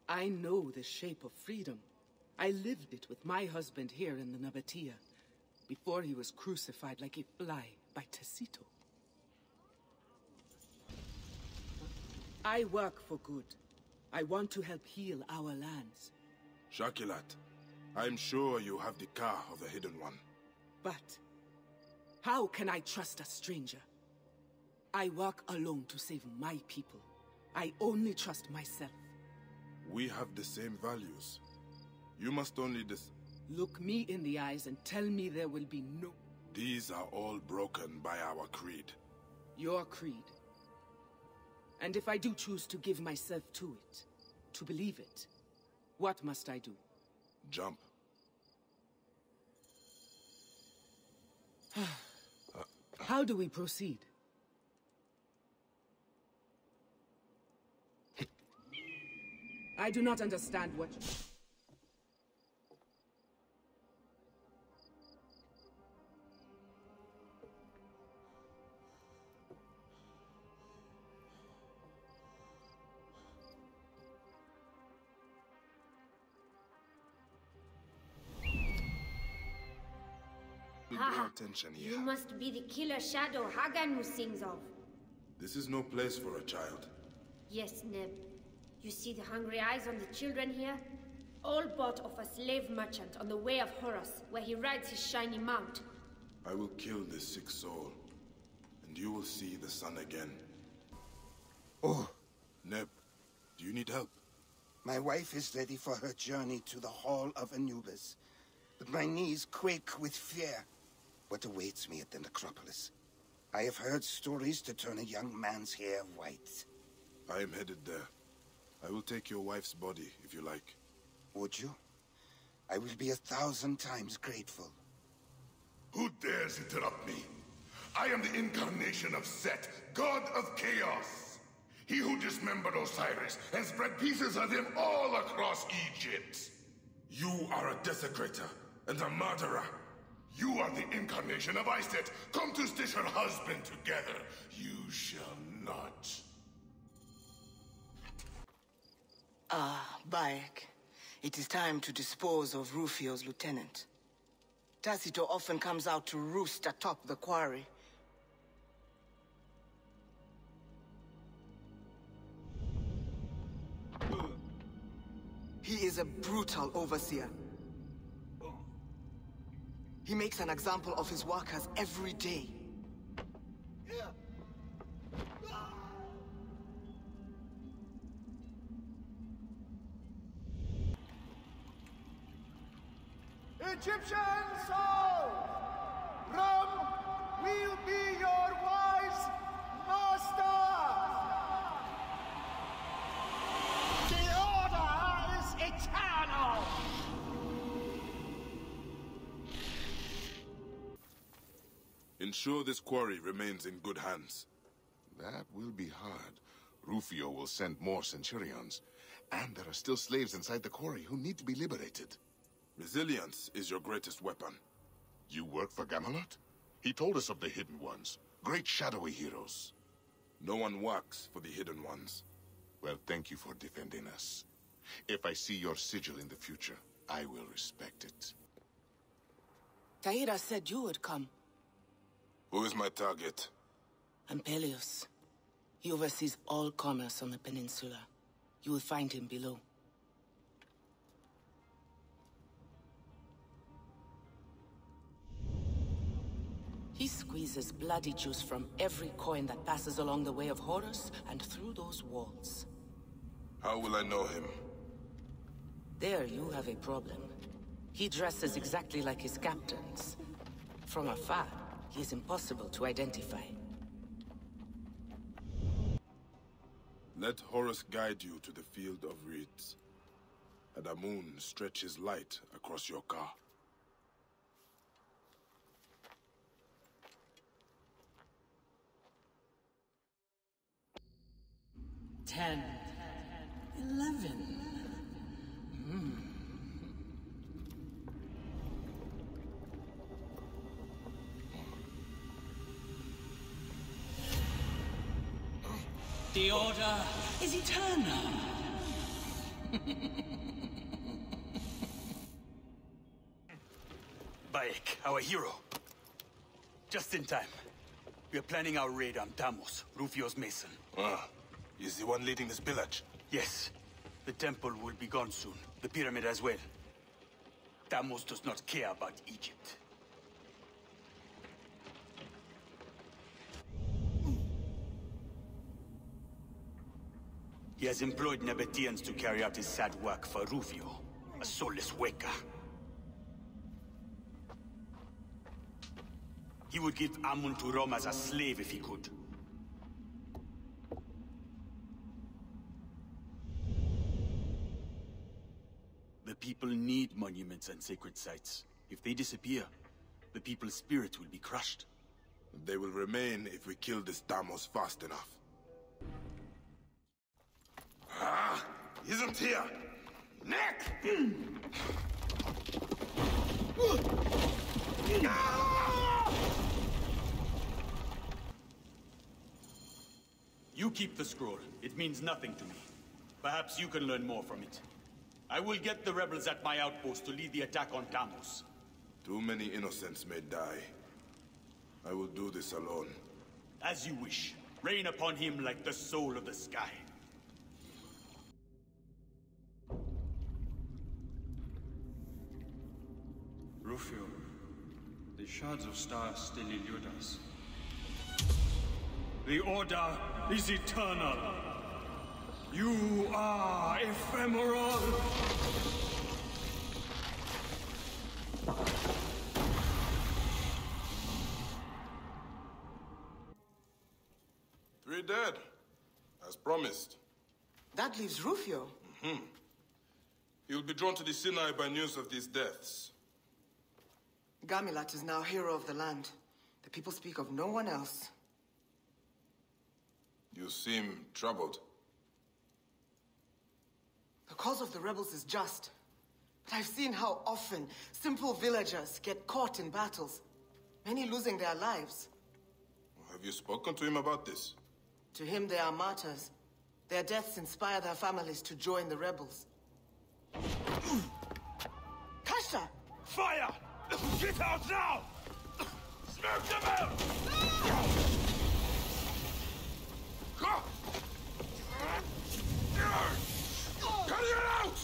I know the shape of freedom. I lived it with my husband here in the Nabatea, before he was crucified like a fly by Tacito. I work for good. I want to help heal our lands. Shakilat, I am sure you have the car of the Hidden One. But how can I trust a stranger? I work alone to save my people. I only trust myself. We have the same values. You must only Look me in the eyes and tell me there will be no... These are all broken by our creed. Your creed. And if I do choose to give myself to it, to believe it, what must I do? Jump. How do we proceed? I do not understand what... Attention here. You must be the killer shadow Haganu sings of. This is no place for a child. Yes, Neb. You see the hungry eyes on the children here? All bought of a slave merchant on the way of Horus, where he rides his shiny mount. I will kill this sick soul, and you will see the sun again. Oh. Neb, do you need help? My wife is ready for her journey to the Hall of Anubis, but my knees quake with fear. What awaits me at the necropolis? I have heard stories to turn a young man's hair white. I am headed there. I will take your wife's body, if you like. Would you? I will be 1,000 times grateful. Who dares interrupt me? I am the incarnation of Set, god of chaos. He who dismembered Osiris and spread pieces of him all across Egypt. You are a desecrator and a murderer. You are the incarnation of Iset, come to stitch her husband together. You shall not. Bayek. It is time to dispose of Rufio's lieutenant. Tacito often comes out to roost atop the quarry. He is a brutal overseer. He makes an example of his workers every day. Egyptian soul, Rome will be your wise master. The order is eternal. Ensure this quarry remains in good hands. That will be hard. Rufio will send more centurions. And there are still slaves inside the quarry who need to be liberated. Resilience is your greatest weapon. You work for Gamelot? He told us of the Hidden Ones. Great shadowy heroes. No one works for the Hidden Ones. Well, thank you for defending us. If I see your sigil in the future, I will respect it. Tahira said you would come. Who is my target? Ampelios. He oversees all commerce on the peninsula. You will find him below. He squeezes bloody juice from every coin that passes along the way of Horus and through those walls. How will I know him? There you have a problem. He dresses exactly like his captains. From afar, he is impossible to identify. Let Horus guide you to the field of reeds. Adamun stretch his light across your car. 10, 11. The order is eternal. Bayek, our hero. Just in time. We are planning our raid on Damos, Rufio's mason. Ah, he's the one leading this village? Yes. The temple will be gone soon. The pyramid as well. Damos does not care about Egypt. He has employed Nabateans to carry out his sad work for Rufio, a soulless Weka. He would give Amun to Rome as a slave if he could. The people need monuments and sacred sites. If they disappear, the people's spirit will be crushed. They will remain if we kill this Damos fast enough. Ah! Isn't here! Neck! You keep the scroll. It means nothing to me. Perhaps you can learn more from it. I will get the rebels at my outpost to lead the attack on Damos. Too many innocents may die. I will do this alone. As you wish. Rain upon him like the soul of the sky. Rufio, the shards of stars still elude us. The order is eternal. You are ephemeral. Three dead, as promised. That leaves Rufio. He will be drawn to the Sinai by news of these deaths. Gamelot is now hero of the land. The people speak of no one else. You seem troubled. The cause of the rebels is just. But I've seen how often simple villagers get caught in battles, many losing their lives. Have you spoken to him about this? To him, they are martyrs. Their deaths inspire their families to join the rebels. Kasha! Fire! Get out now! Smoke them out! Go! Cut it out!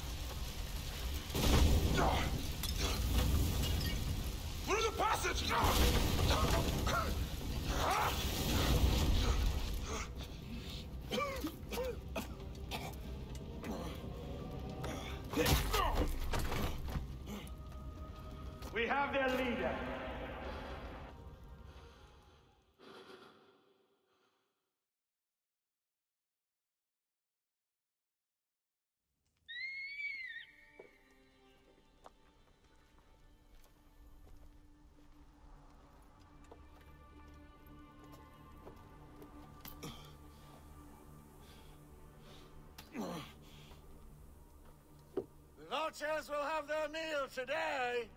vultures will have their meal today.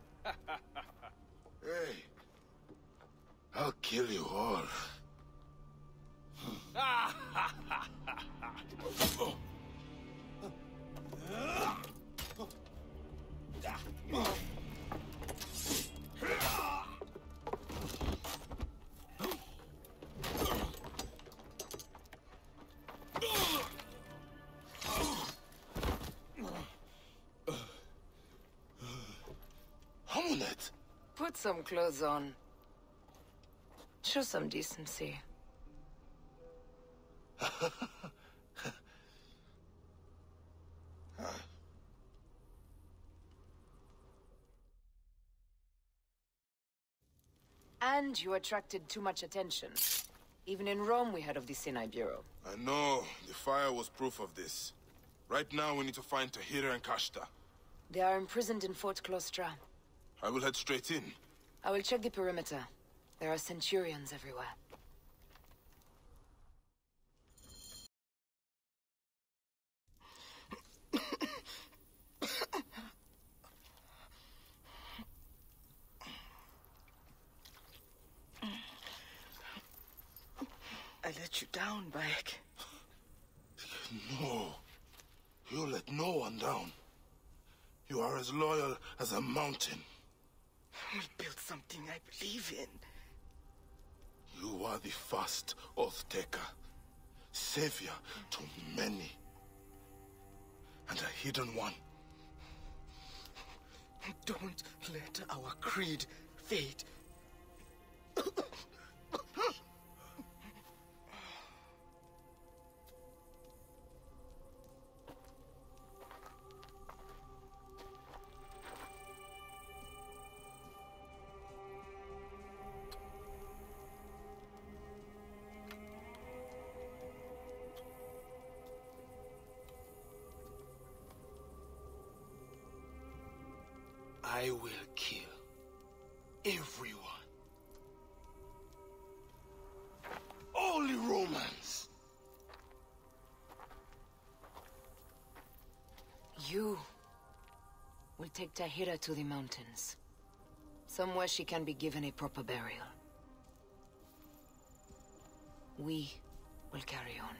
Hey, I'll kill you all. Homunet! Put some clothes on. Show some decency. And you attracted too much attention. Even in Rome we heard of the Sinai Bureau. I know. The fire was proof of this. Right now we need to find Tahira and Kashta. They are imprisoned in Fort Claustra. I will head straight in. I will check the perimeter. There are centurions everywhere. I let you down, Bayek. No. You let no one down. You are as loyal as a mountain. We'll build something I believe in. You are the first Oath Taker, savior to many, and a hidden one. Don't let our creed fade. I will kill everyone. All the Romans. You will take Tahira to the mountains. Somewhere she can be given a proper burial. We will carry on.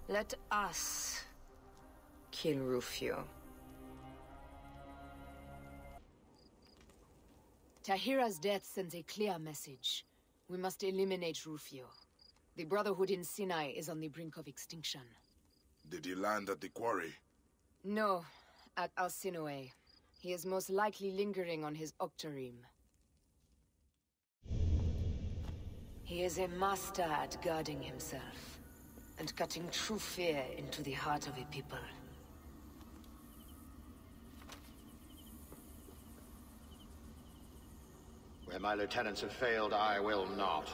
Let us kill Rufio. Tahira's death sends a clear message. We must eliminate Rufio. The Brotherhood in Sinai is on the brink of extinction. Did he land at the quarry? No, at Alcinoe. He is most likely lingering on his Octarim. He is a master at guarding himself, and cutting true fear into the heart of a people. Where my lieutenants have failed, I will not.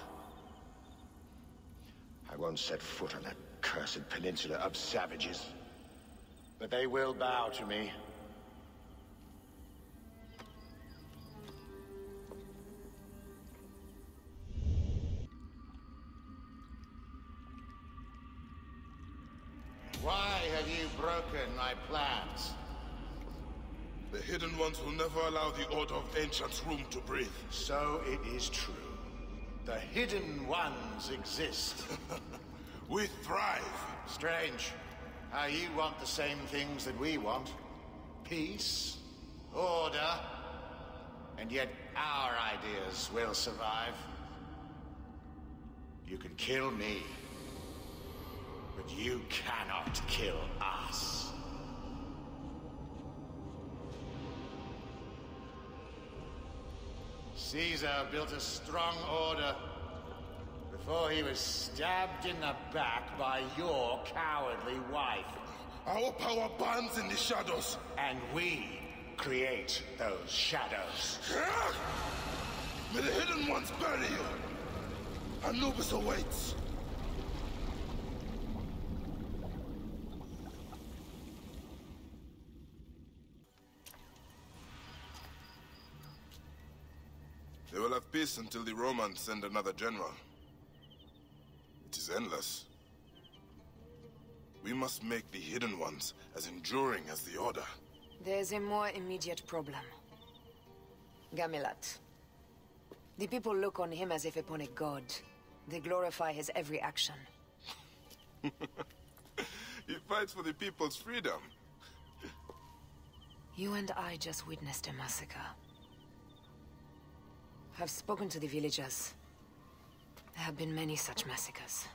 I won't set foot on that cursed peninsula of savages. But they will bow to me. Why have you broken my plans? The Hidden Ones will never allow the Order of Ancients room to breathe. So it is true. The Hidden Ones exist. We thrive. Strange. How you want the same things that we want. Peace, order, and yet our ideas will survive. You can kill me, but you cannot kill us. Caesar built a strong order before he was stabbed in the back by your cowardly wife. Our power burns in the shadows. And we create those shadows. May the Hidden Ones bury you. Anubis awaits. They will have peace until the Romans send another general. It is endless. We must make the Hidden Ones as enduring as the Order. There's a more immediate problem. Gamilat. The people look on him as if upon a god. They glorify his every action. He fights for the people's freedom. You and I just witnessed a massacre. I've spoken to the villagers. There have been many such massacres.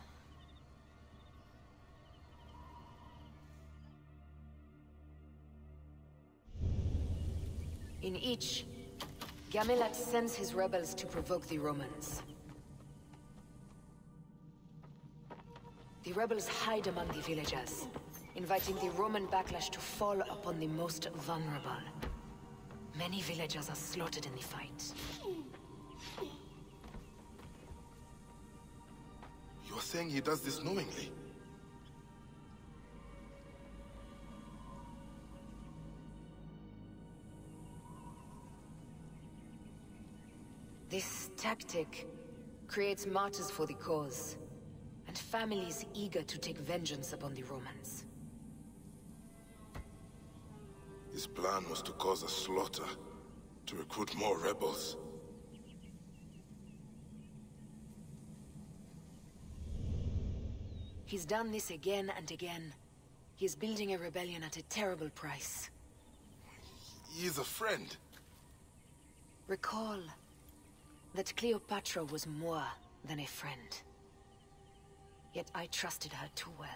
In each, Gamilat sends his rebels to provoke the Romans. The rebels hide among the villagers, inviting the Roman backlash to fall upon the most vulnerable. Many villagers are slaughtered in the fight. You are saying he does this knowingly? This tactic creates martyrs for the cause, and families eager to take vengeance upon the Romans. His plan was to cause a slaughter, to recruit more rebels. He's done this again and again. He's building a rebellion at a terrible price. He is a friend. Recall that Cleopatra was more than a friend. Yet I trusted her too well.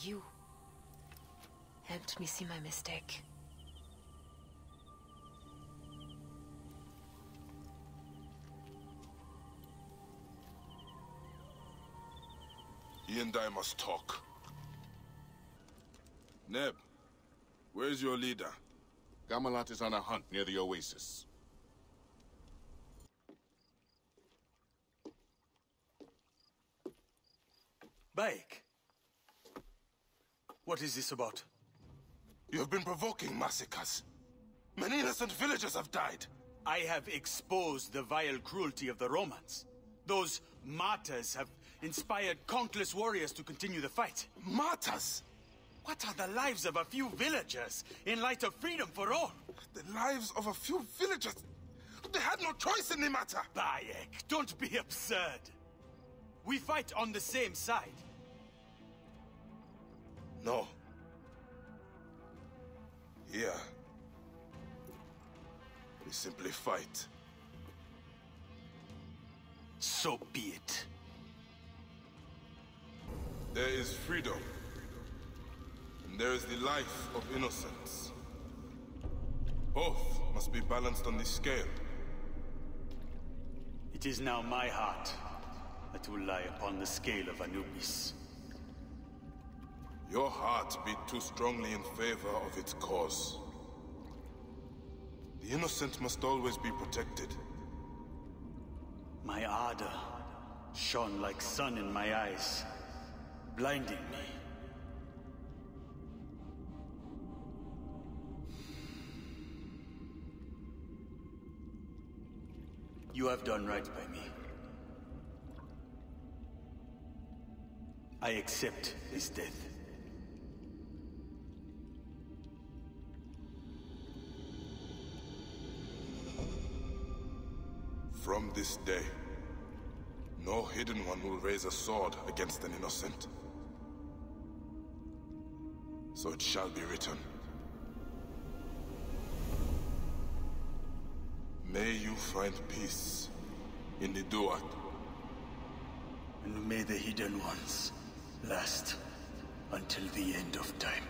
You helped me see my mistake. He and I must talk. Neb, where's your leader? Gamilat is on a hunt near the oasis. Bayek. What is this about? You have been provoking massacres. Many innocent villagers have died. I have exposed the vile cruelty of the Romans. Those martyrs have inspired countless warriors to continue the fight. Martyrs? What are the lives of a few villagers in light of freedom for all? The lives of a few villagers? They had no choice in the matter. Bayek, don't be absurd. We fight on the same side. No. Here, we simply fight. So be it. There is freedom, and there is the life of innocence. Both must be balanced on the scale. It is now my heart that will lie upon the scale of Anubis. Your heart beat too strongly in favor of its cause. The innocent must always be protected. My ardor shone like sun in my eyes, blinding me. You have done right by me. I accept his death. From this day, no Hidden One will raise a sword against an innocent. So it shall be written. May you find peace in the Duat. And may the Hidden Ones last until the end of time.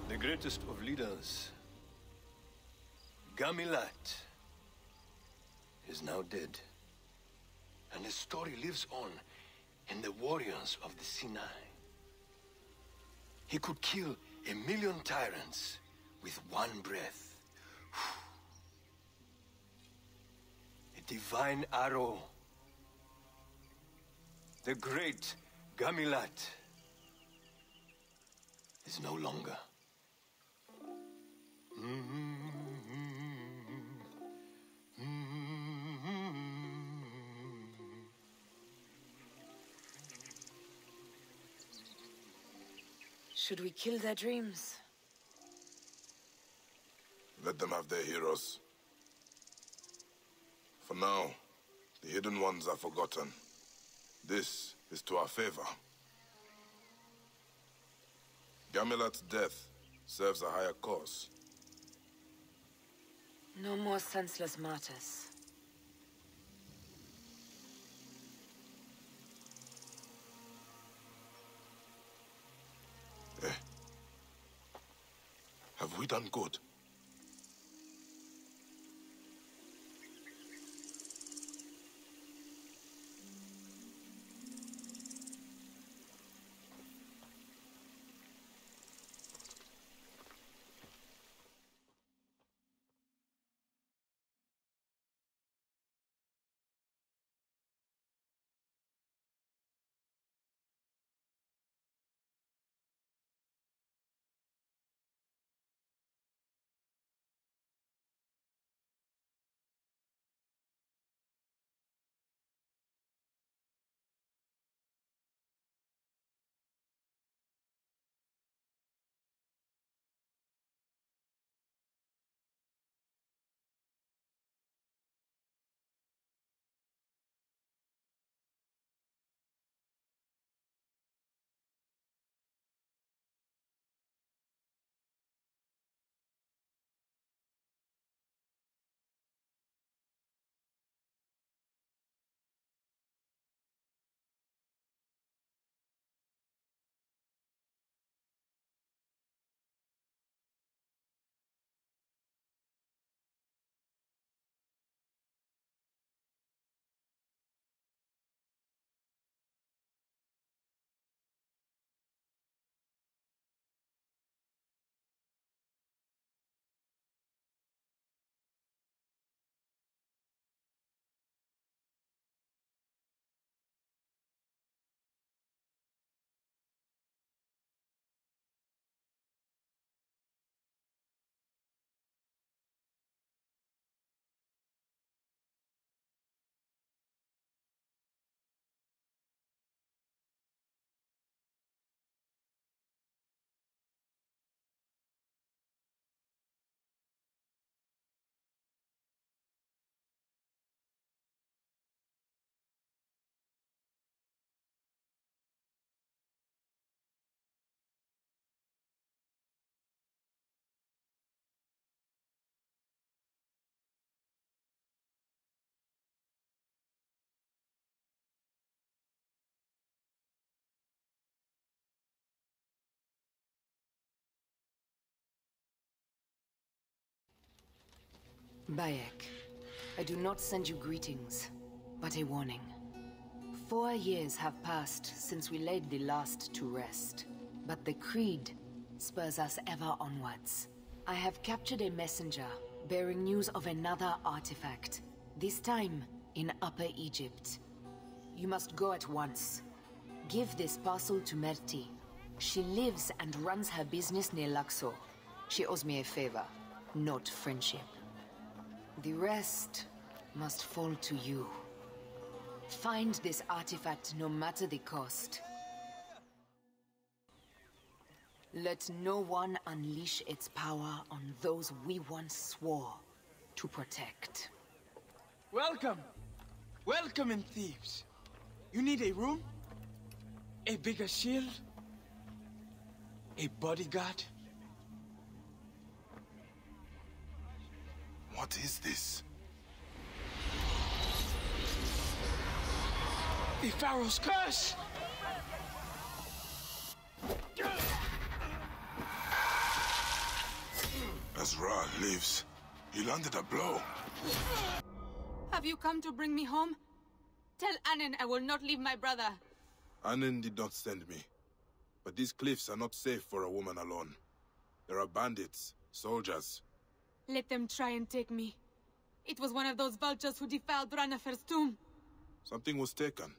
The greatest of leaders, Gamilat, is now dead. And his story lives on in the warriors of the Sinai. He could kill 1,000,000 tyrants with one breath. A divine arrow. The great Gamilat is no longer. Should we kill their dreams? Let them have their heroes. For now, the hidden ones are forgotten. This is to our favor. Gamilat's death serves a higher cause. No more senseless martyrs. Have we done good? Bayek, I do not send you greetings, but a warning. 4 years have passed since we laid the last to rest, but the Creed spurs us ever onwards. I have captured a messenger bearing news of another artifact, this time in Upper Egypt. You must go at once. Give this parcel to Merti. She lives and runs her business near Luxor. She owes me a favor, not friendship. The rest must fall to you. Find this artifact no matter the cost. Let no one unleash its power on those we once swore to protect. Welcome! Welcome in Thebes. You need a room? A bigger shield? A bodyguard? What is this? The Pharaoh's curse! As Ra lives, he landed a blow. Have you come to bring me home? Tell Annen I will not leave my brother. Annen did not send me. But these cliffs are not safe for a woman alone. There are bandits, soldiers. Let them try and take me. It was one of those vultures who defiled Ranafer's tomb. Something was taken.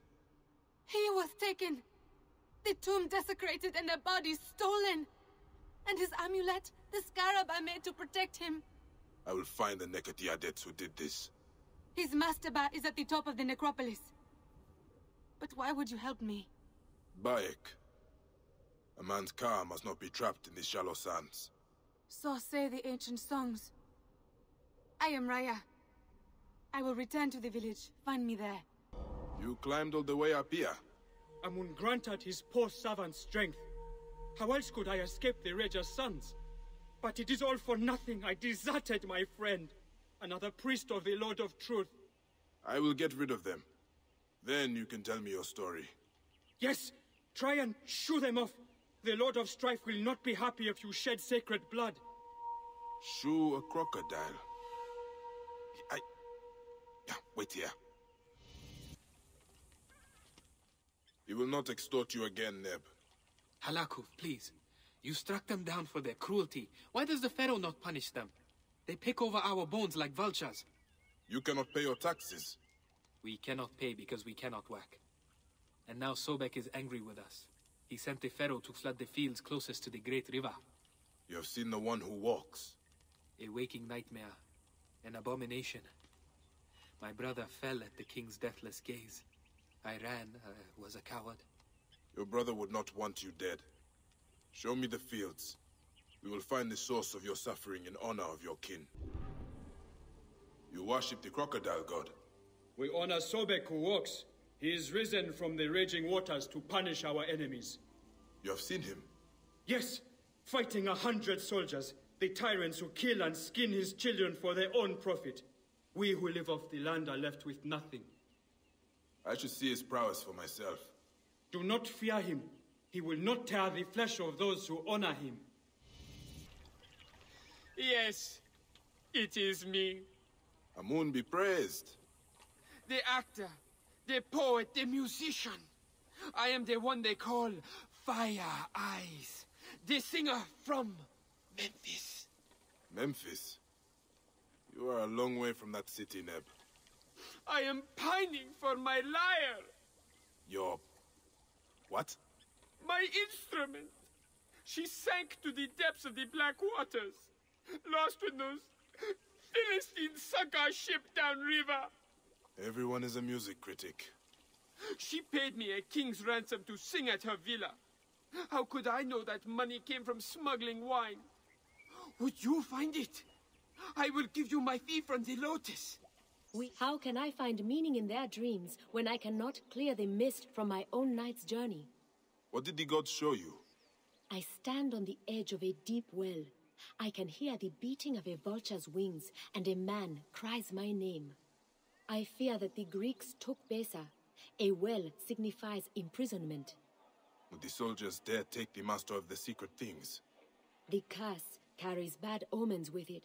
He was taken. The tomb desecrated and their bodies stolen. And his amulet, the scarab I made to protect him. I will find the Nekatiadets who did this. His mastaba is at the top of the necropolis. But why would you help me? Bayek. A man's car must not be trapped in these shallow sands. So say the ancient songs. I am Raya. I will return to the village. Find me there. You climbed all the way up here? Amun granted his poor servant strength. How else could I escape the Raja's sons? But it is all for nothing. I deserted my friend. Another priest of the Lord of Truth. I will get rid of them. Then you can tell me your story. Yes! Try and shoo them off. The Lord of Strife will not be happy if you shed sacred blood. Shoo a crocodile. Yeah, wait here. He will not extort you again, Neb. Halakuf, please. You struck them down for their cruelty. Why does the Pharaoh not punish them? They pick over our bones like vultures. You cannot pay your taxes. We cannot pay because we cannot work. And now Sobek is angry with us. He sent the Pharaoh to flood the fields closest to the Great River. You have seen the one who walks. A waking nightmare. An abomination. My brother fell at the king's deathless gaze. I ran, was a coward. Your brother would not want you dead. Show me the fields. We will find the source of your suffering in honor of your kin. You worship the crocodile god. We honor Sobek who walks. He is risen from the raging waters to punish our enemies. You have seen him? Yes, fighting 100 soldiers, the tyrants who kill and skin his children for their own profit. We who live off the land are left with nothing. I should see his prowess for myself. Do not fear him. He will not tear the flesh of those who honor him. Yes, it is me. Amun be praised. The actor, the poet, the musician. I am the one they call Fire Eyes. The singer from Memphis. Memphis? You are a long way from that city, Neb. I am pining for my lyre. Your... what? My instrument. She sank to the depths of the black waters. Lost when those Philistines sunk our ship downriver. Everyone is a music critic. She paid me a king's ransom to sing at her villa. How could I know that money came from smuggling wine? Would you find it? I will give you my fee from the Lotus. How can I find meaning in their dreams when I cannot clear the mist from my own night's journey? What did the gods show you? I stand on the edge of a deep well. I can hear the beating of a vulture's wings, and a man cries my name. I fear that the Greeks took Besa. A well signifies imprisonment. Would the soldiers dare take the master of the secret things? The curse carries bad omens with it.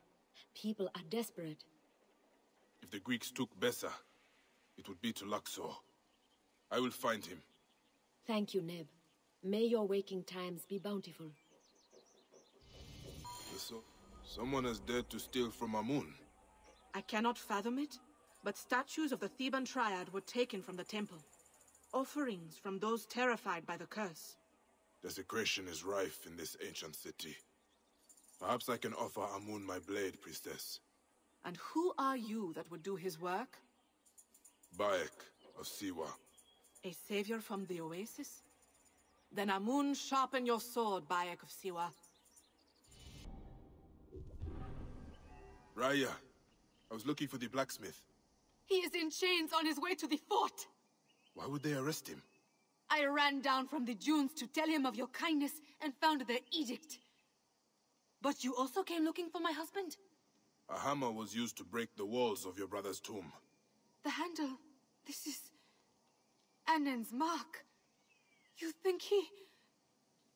People are desperate. If the Greeks took Besa, it would be to Luxor. I will find him. Thank you, Neb. May your waking times be bountiful. Someone has dared to steal from Amun. I cannot fathom it, but statues of the Theban Triad were taken from the temple. Offerings from those terrified by the curse. Desecration is rife in this ancient city. Perhaps I can offer Amun my blade, priestess. And who are you that would do his work? Bayek of Siwa. A savior from the oasis? Then Amun, sharpen your sword, Bayek of Siwa. Raya, I was looking for the blacksmith. He is in chains on his way to the fort. Why would they arrest him? I ran down from the dunes to tell him of your kindness and found the edict. But you also came looking for my husband? A hammer was used to break the walls of your brother's tomb. The handle. This is... Annen's mark. You think he...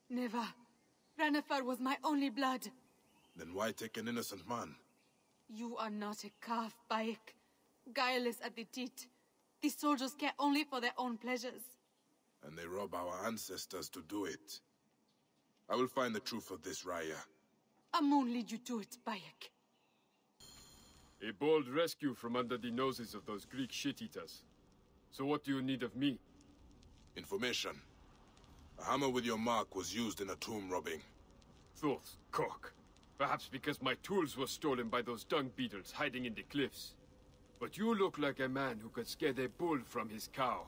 Never. Ranafar was my only blood. Then why take an innocent man? You are not a calf, Bayek. Guileless at the teat. The soldiers care only for their own pleasures. And they rob our ancestors to do it. I will find the truth of this, Raya. Amun lead you to it, Bayek. A bold rescue from under the noses of those Greek shit-eaters. So what do you need of me? Information. A hammer with your mark was used in a tomb robbing. Thought cock. Perhaps because my tools were stolen by those dung beetles hiding in the cliffs. But you look like a man who could scare the bull from his cow.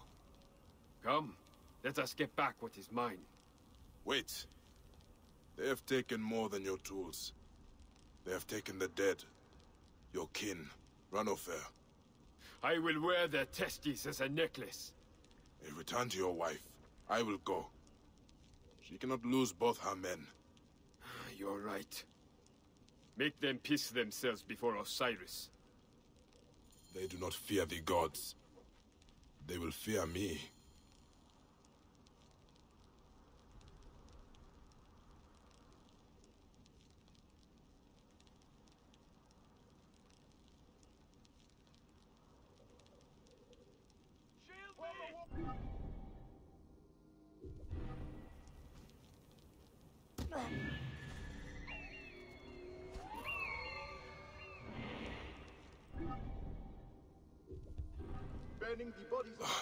Come, let us get back what is mine. Wait. They have taken more than your tools. They have taken the dead. Your kin, Ranofair. I will wear their testes as a necklace. Return to your wife. I will go. She cannot lose both her men. You're right. Make them piss themselves before Osiris. They do not fear the gods. They will fear me.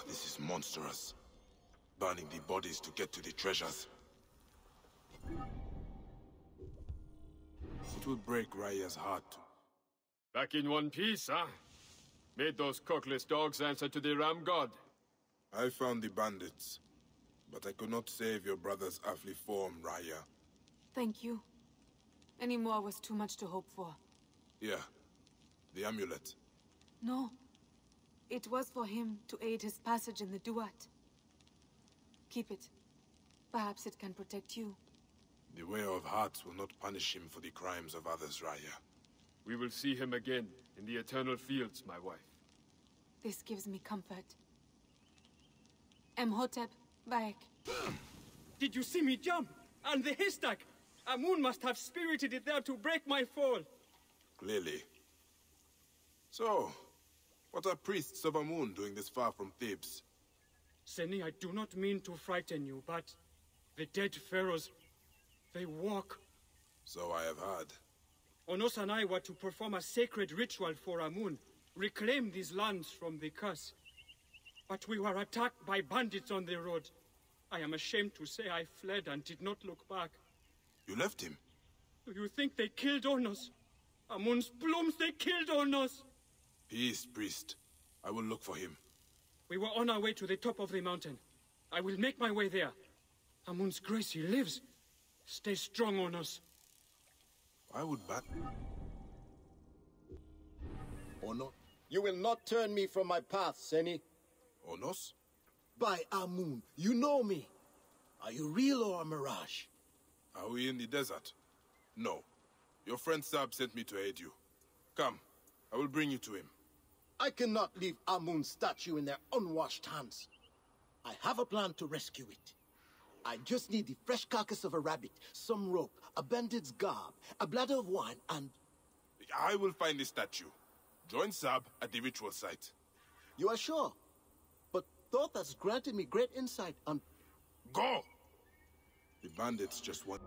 This is monstrous. Burning the bodies to get to the treasures. It will break Raya's heart. Back in one piece, huh? Made those cockless dogs answer to the ram god. I found the bandits, but I could not save your brother's earthly form, Raya. Thank you. Any more was too much to hope for. Yeah. The amulet. No. It was for him to aid his passage in the Duat. Keep it. Perhaps it can protect you. The Way of Hearts will not punish him for the crimes of others, Raya. We will see him again in the Eternal Fields, my wife. This gives me comfort. Emhotep, Bayek. Did you see me jump? And the haystack! Amun must have spirited it there to break my fall. Clearly. So, what are priests of Amun doing this far from Thebes? Seni, I do not mean to frighten you, but the dead pharaohs, they walk. So I have heard. Onos and I were to perform a sacred ritual for Amun, reclaim these lands from the curse. But we were attacked by bandits on the road. I am ashamed to say I fled and did not look back. You left him? Do you think they killed Onos? Amun's blooms, they killed Onos! Peace, priest. I will look for him. We were on our way to the top of the mountain. I will make my way there. Amun's grace, he lives. Stay strong, Onos. Why would Bat... Ono, you will not turn me from my path, Seni. Onos? By Amun, you know me. Are you real or a mirage? Are we in the desert? No. Your friend Sab sent me to aid you. Come, I will bring you to him. I cannot leave Amun's statue in their unwashed hands. I have a plan to rescue it. I just need the fresh carcass of a rabbit, some rope, a bandit's garb, a bladder of wine, and... I will find the statue. Join Sab at the ritual site. You are sure? But Thoth has granted me great insight on... Go! The bandits just want...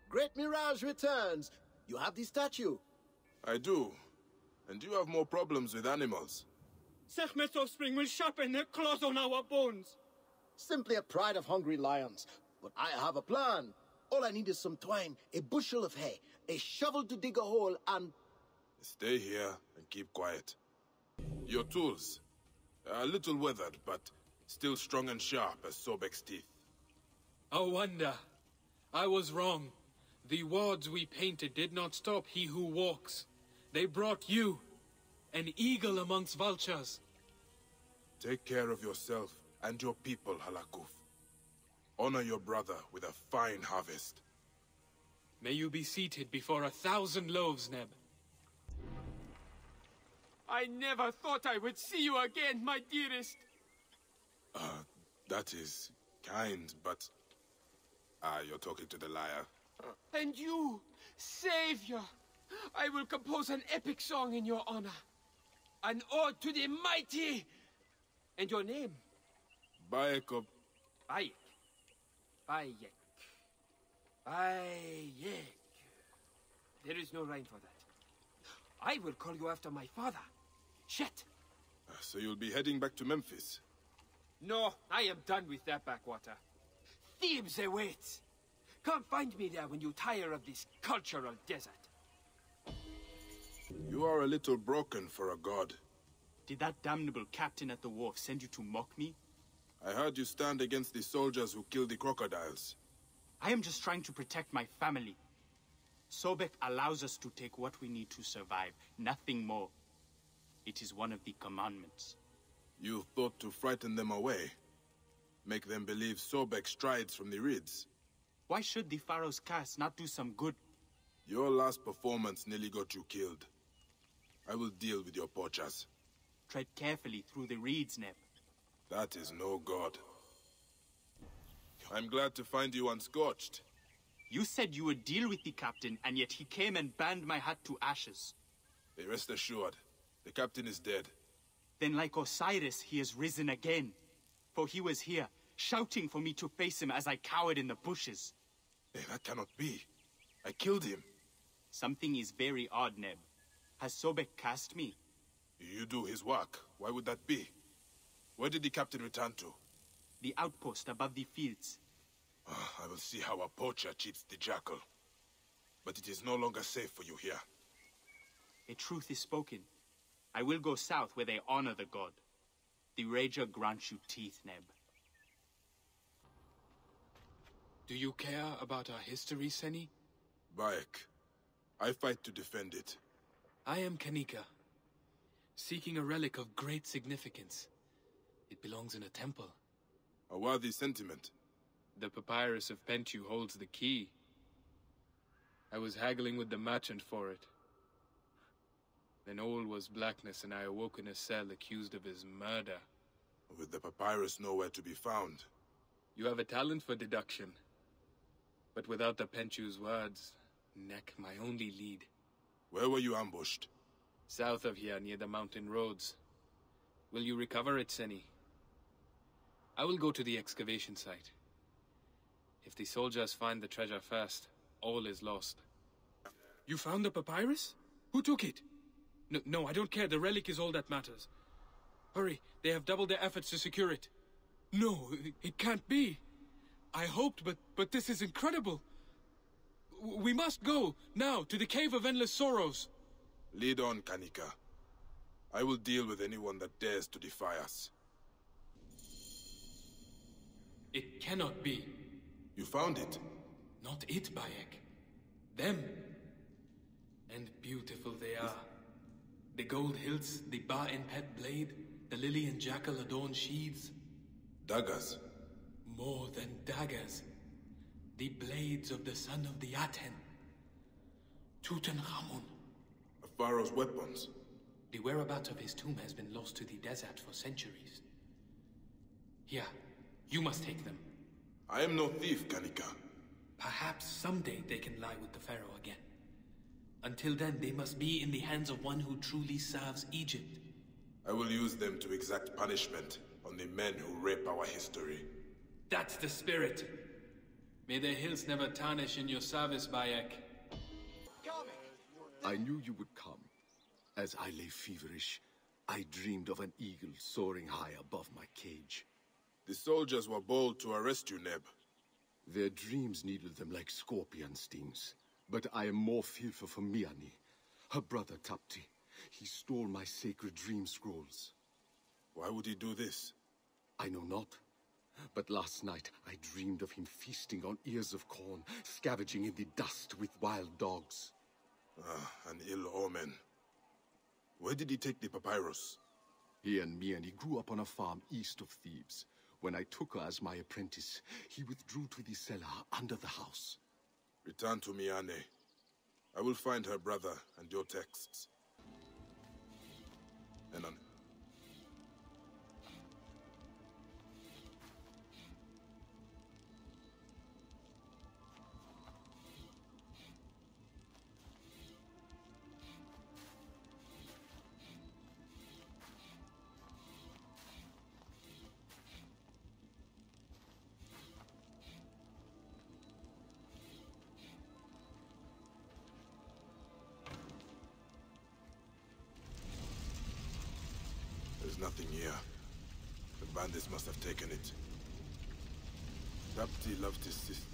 Great Mirage returns. You have the statue. I do. And you have more problems with animals. Sekhmet's offspring will sharpen their claws on our bones. Simply a pride of hungry lions. But I have a plan. All I need is some twine, a bushel of hay, a shovel to dig a hole, and... Stay here and keep quiet. Your tools. A little weathered, but still strong and sharp as Sobek's teeth. Oh, wonder. I was wrong. The wards we painted did not stop he who walks. They brought you, an eagle amongst vultures. Take care of yourself and your people, Halakuf. Honor your brother with a fine harvest. May you be seated before 1,000 loaves, Neb. I never thought I would see you again, my dearest. That is kind, but... you're talking to the liar. And you, Savior, I will compose an epic song in your honor. An ode to the mighty. And your name? Bayek of... Bayek. Bayek. Bayek. There is no rhyme for that. I will call you after my father, Shet. So you'll be heading back to Memphis? No, I am done with that backwater. Thebes awaits. Come find me there when you tire of this cultural desert. You are a little broken for a god. Did that damnable captain at the wharf send you to mock me? I heard you stand against the soldiers who killed the crocodiles. I am just trying to protect my family. Sobek allows us to take what we need to survive, nothing more. It is one of the commandments. You thought to frighten them away? Make them believe Sobek strides from the reeds? Why should the Pharaoh's curse not do some good? Your last performance nearly got you killed. I will deal with your poachers. Tread carefully through the reeds, Neb. That is no god. I'm glad to find you unscorched. You said you would deal with the captain, and yet he came and burned my hut to ashes. Be rest assured, the captain is dead. Then like Osiris, he has risen again. For he was here, shouting for me to face him as I cowered in the bushes. That cannot be. I killed him. Something is very odd, Neb. Has Sobek cast me? You do his work. Why would that be? Where did the captain return to? The outpost above the fields. I will see how a poacher cheats the jackal. But it is no longer safe for you here. A truth is spoken. I will go south where they honor the god. The Rager grants you teeth, Neb. Do you care about our history, Seni? Bayek, I fight to defend it. I am Kanika, seeking a relic of great significance. It belongs in a temple. A worthy sentiment. The papyrus of Pentu holds the key. I was haggling with the merchant for it. Then all was blackness, and I awoke in a cell accused of his murder. With the papyrus nowhere to be found. You have a talent for deduction. But without the Pentu's words, neck my only lead. Where were you ambushed? South of here, near the mountain roads. Will you recover it, Seni? I will go to the excavation site. If the soldiers find the treasure first, all is lost. You found the papyrus? Who took it? No, I don't care. The relic is all that matters. Hurry, they have doubled their efforts to secure it. No, it can't be. I hoped, but this is incredible. We must go, now, to the Cave of Endless Sorrows. Lead on, Kanika. I will deal with anyone that dares to defy us. It cannot be. You found it? Not it, Bayek. Them. And beautiful they are. The gold hilts, the bar and pet blade, the lily and jackal adorned sheaths. Daggers? More than daggers. The blades of the son of the Aten. Tutankhamun. A pharaoh's weapons? The whereabouts of his tomb has been lost to the desert for centuries. Here, you must take them. I am no thief, Kanika. Perhaps someday they can lie with the pharaoh again. Until then, they must be in the hands of one who truly serves Egypt. I will use them to exact punishment on the men who rape our history. That's the spirit. May the hills never tarnish in your service, Bayek. I knew you would come. As I lay feverish, I dreamed of an eagle soaring high above my cage. The soldiers were bold to arrest you, Neb. Their dreams needled them like scorpion stings. But I am more fearful for Miani, her brother Tapti. He stole my sacred dream scrolls. Why would he do this? I know not. But last night I dreamed of him feasting on ears of corn, scavenging in the dust with wild dogs. An ill omen. Where did he take the papyrus? He and Miani grew up on a farm east of Thebes. When I took her as my apprentice, he withdrew to the cellar under the house. Return to Miane. I will find her brother and your texts. Enan. There's nothing here. The bandits must have taken it. Tapti loved his sister.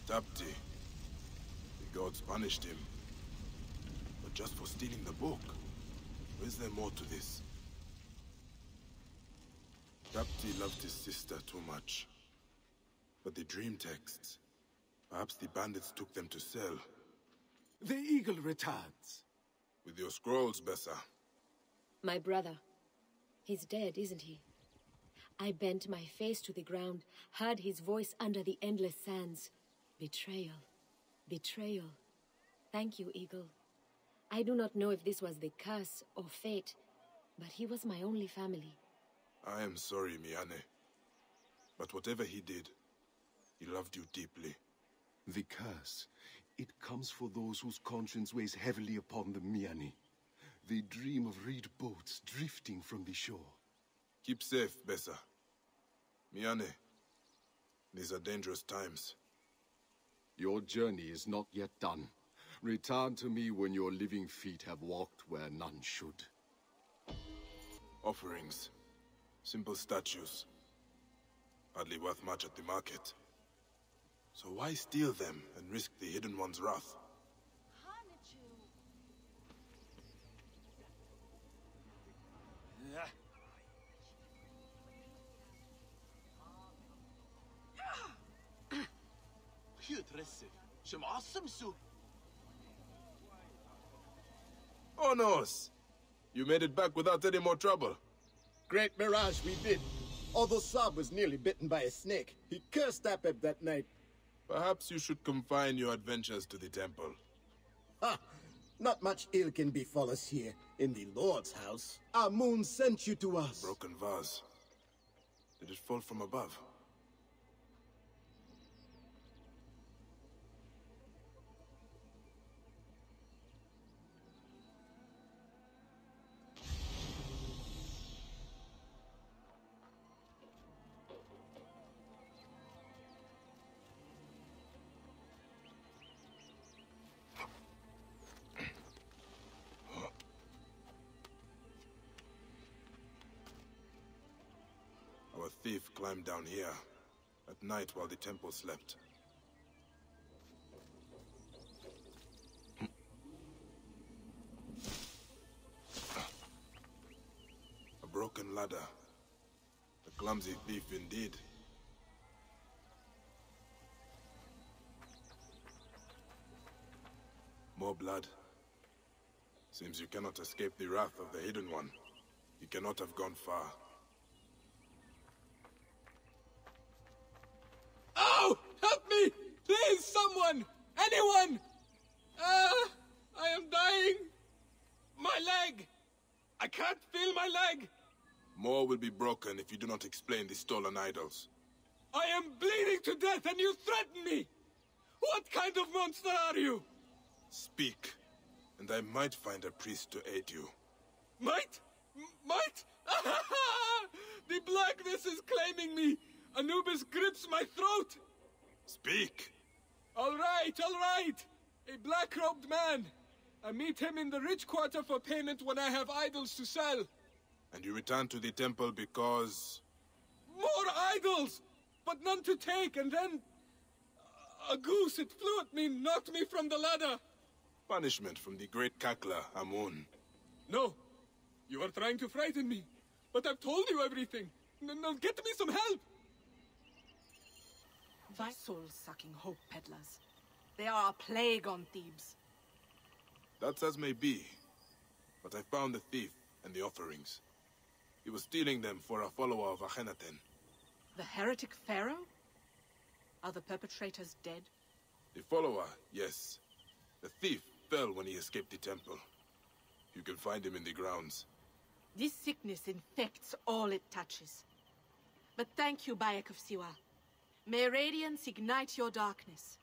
Tapti. The gods punished him. But just for stealing the book. Or is there more to this? Tapti loved his sister too much. But the dream texts... Perhaps the bandits took them to sell. The eagle returns. With your scrolls, Bessa. My brother. He's dead, isn't he? I bent my face to the ground, heard his voice under the endless sands. Betrayal. Betrayal. Thank you, Eagle. I do not know if this was the curse or fate, but he was my only family. I am sorry, Miane. But whatever he did, he loved you deeply. The curse, it comes for those whose conscience weighs heavily upon them, Miane. They dream of reed boats drifting from the shore. Keep safe, Bessa. Miane, these are dangerous times. Your journey is not yet done. Return to me when your living feet have walked where none should. Offerings. Simple statues. Hardly worth much at the market. So why steal them and risk the Hidden One's wrath? Oh, Nos! You made it back without any more trouble. Great mirage we did. Although Saab was nearly bitten by a snake, he cursed Apep that night. Perhaps you should confine your adventures to the temple. Ha! Not much ill can befall us here, in the Lord's house. Our moon sent you to us. Broken vase. Did it fall from above? Our thief climbed down here, at night while the temple slept. A broken ladder. A clumsy thief indeed. More blood. Seems you cannot escape the wrath of the Hidden One. You cannot have gone far. Oh! Help me! Please, someone! Anyone! I am dying! My leg! I can't feel my leg! More will be broken if you do not explain the stolen idols. I am bleeding to death and you threaten me! What kind of monster are you? Speak, and I might find a priest to aid you. Might? Might? The blackness is claiming me! Anubis grips my throat! Speak! All right! A black-robed man. I meet him in the rich quarter for payment when I have idols to sell. And you return to the temple because... More idols! But none to take, and then... A goose, it flew at me, knocked me from the ladder. Punishment from the great cackler, Amun. No, you are trying to frighten me. But I've told you everything. Now get me some help! Soul-sucking hope peddlers. They are a plague on Thebes. That's as may be. But I found the thief and the offerings. He was stealing them for a follower of Akhenaten. The heretic pharaoh? Are the perpetrators dead? The follower, yes. The thief fell when he escaped the temple. You can find him in the grounds. This sickness infects all it touches. But thank you, Bayek of Siwa. May radiance ignite your darkness.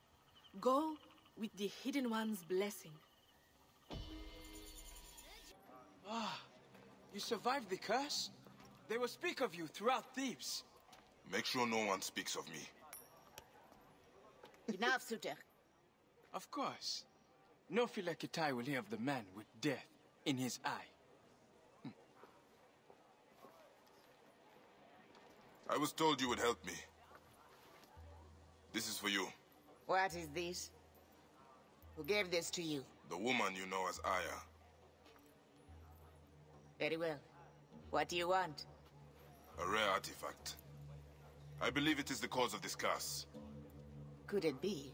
Go with the Hidden One's blessing. Ah, you survived the curse? They will speak of you throughout Thebes. Make sure no one speaks of me. Enough, Suter. Of course. No Philakitai will hear of the man with death in his eye. I was told you would help me. This is for you. What is this? Who gave this to you? The woman you know as Aya. Very well. What do you want? A rare artifact. I believe it is the cause of this curse. Could it be?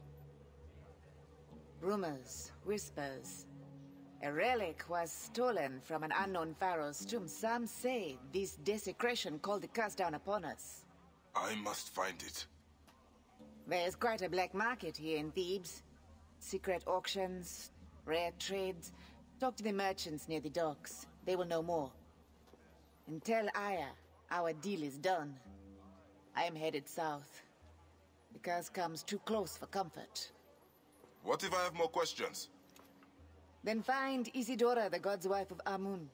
Rumors, whispers. A relic was stolen from an unknown pharaoh's tomb. Some say this desecration called the curse down upon us. I must find it. There's quite a black market here in Thebes. Secret auctions, rare trades. Talk to the merchants near the docks. They will know more. And tell Aya our deal is done. I am headed south. The curse comes too close for comfort. What if I have more questions? Then find Isidora, the god's wife of Amun.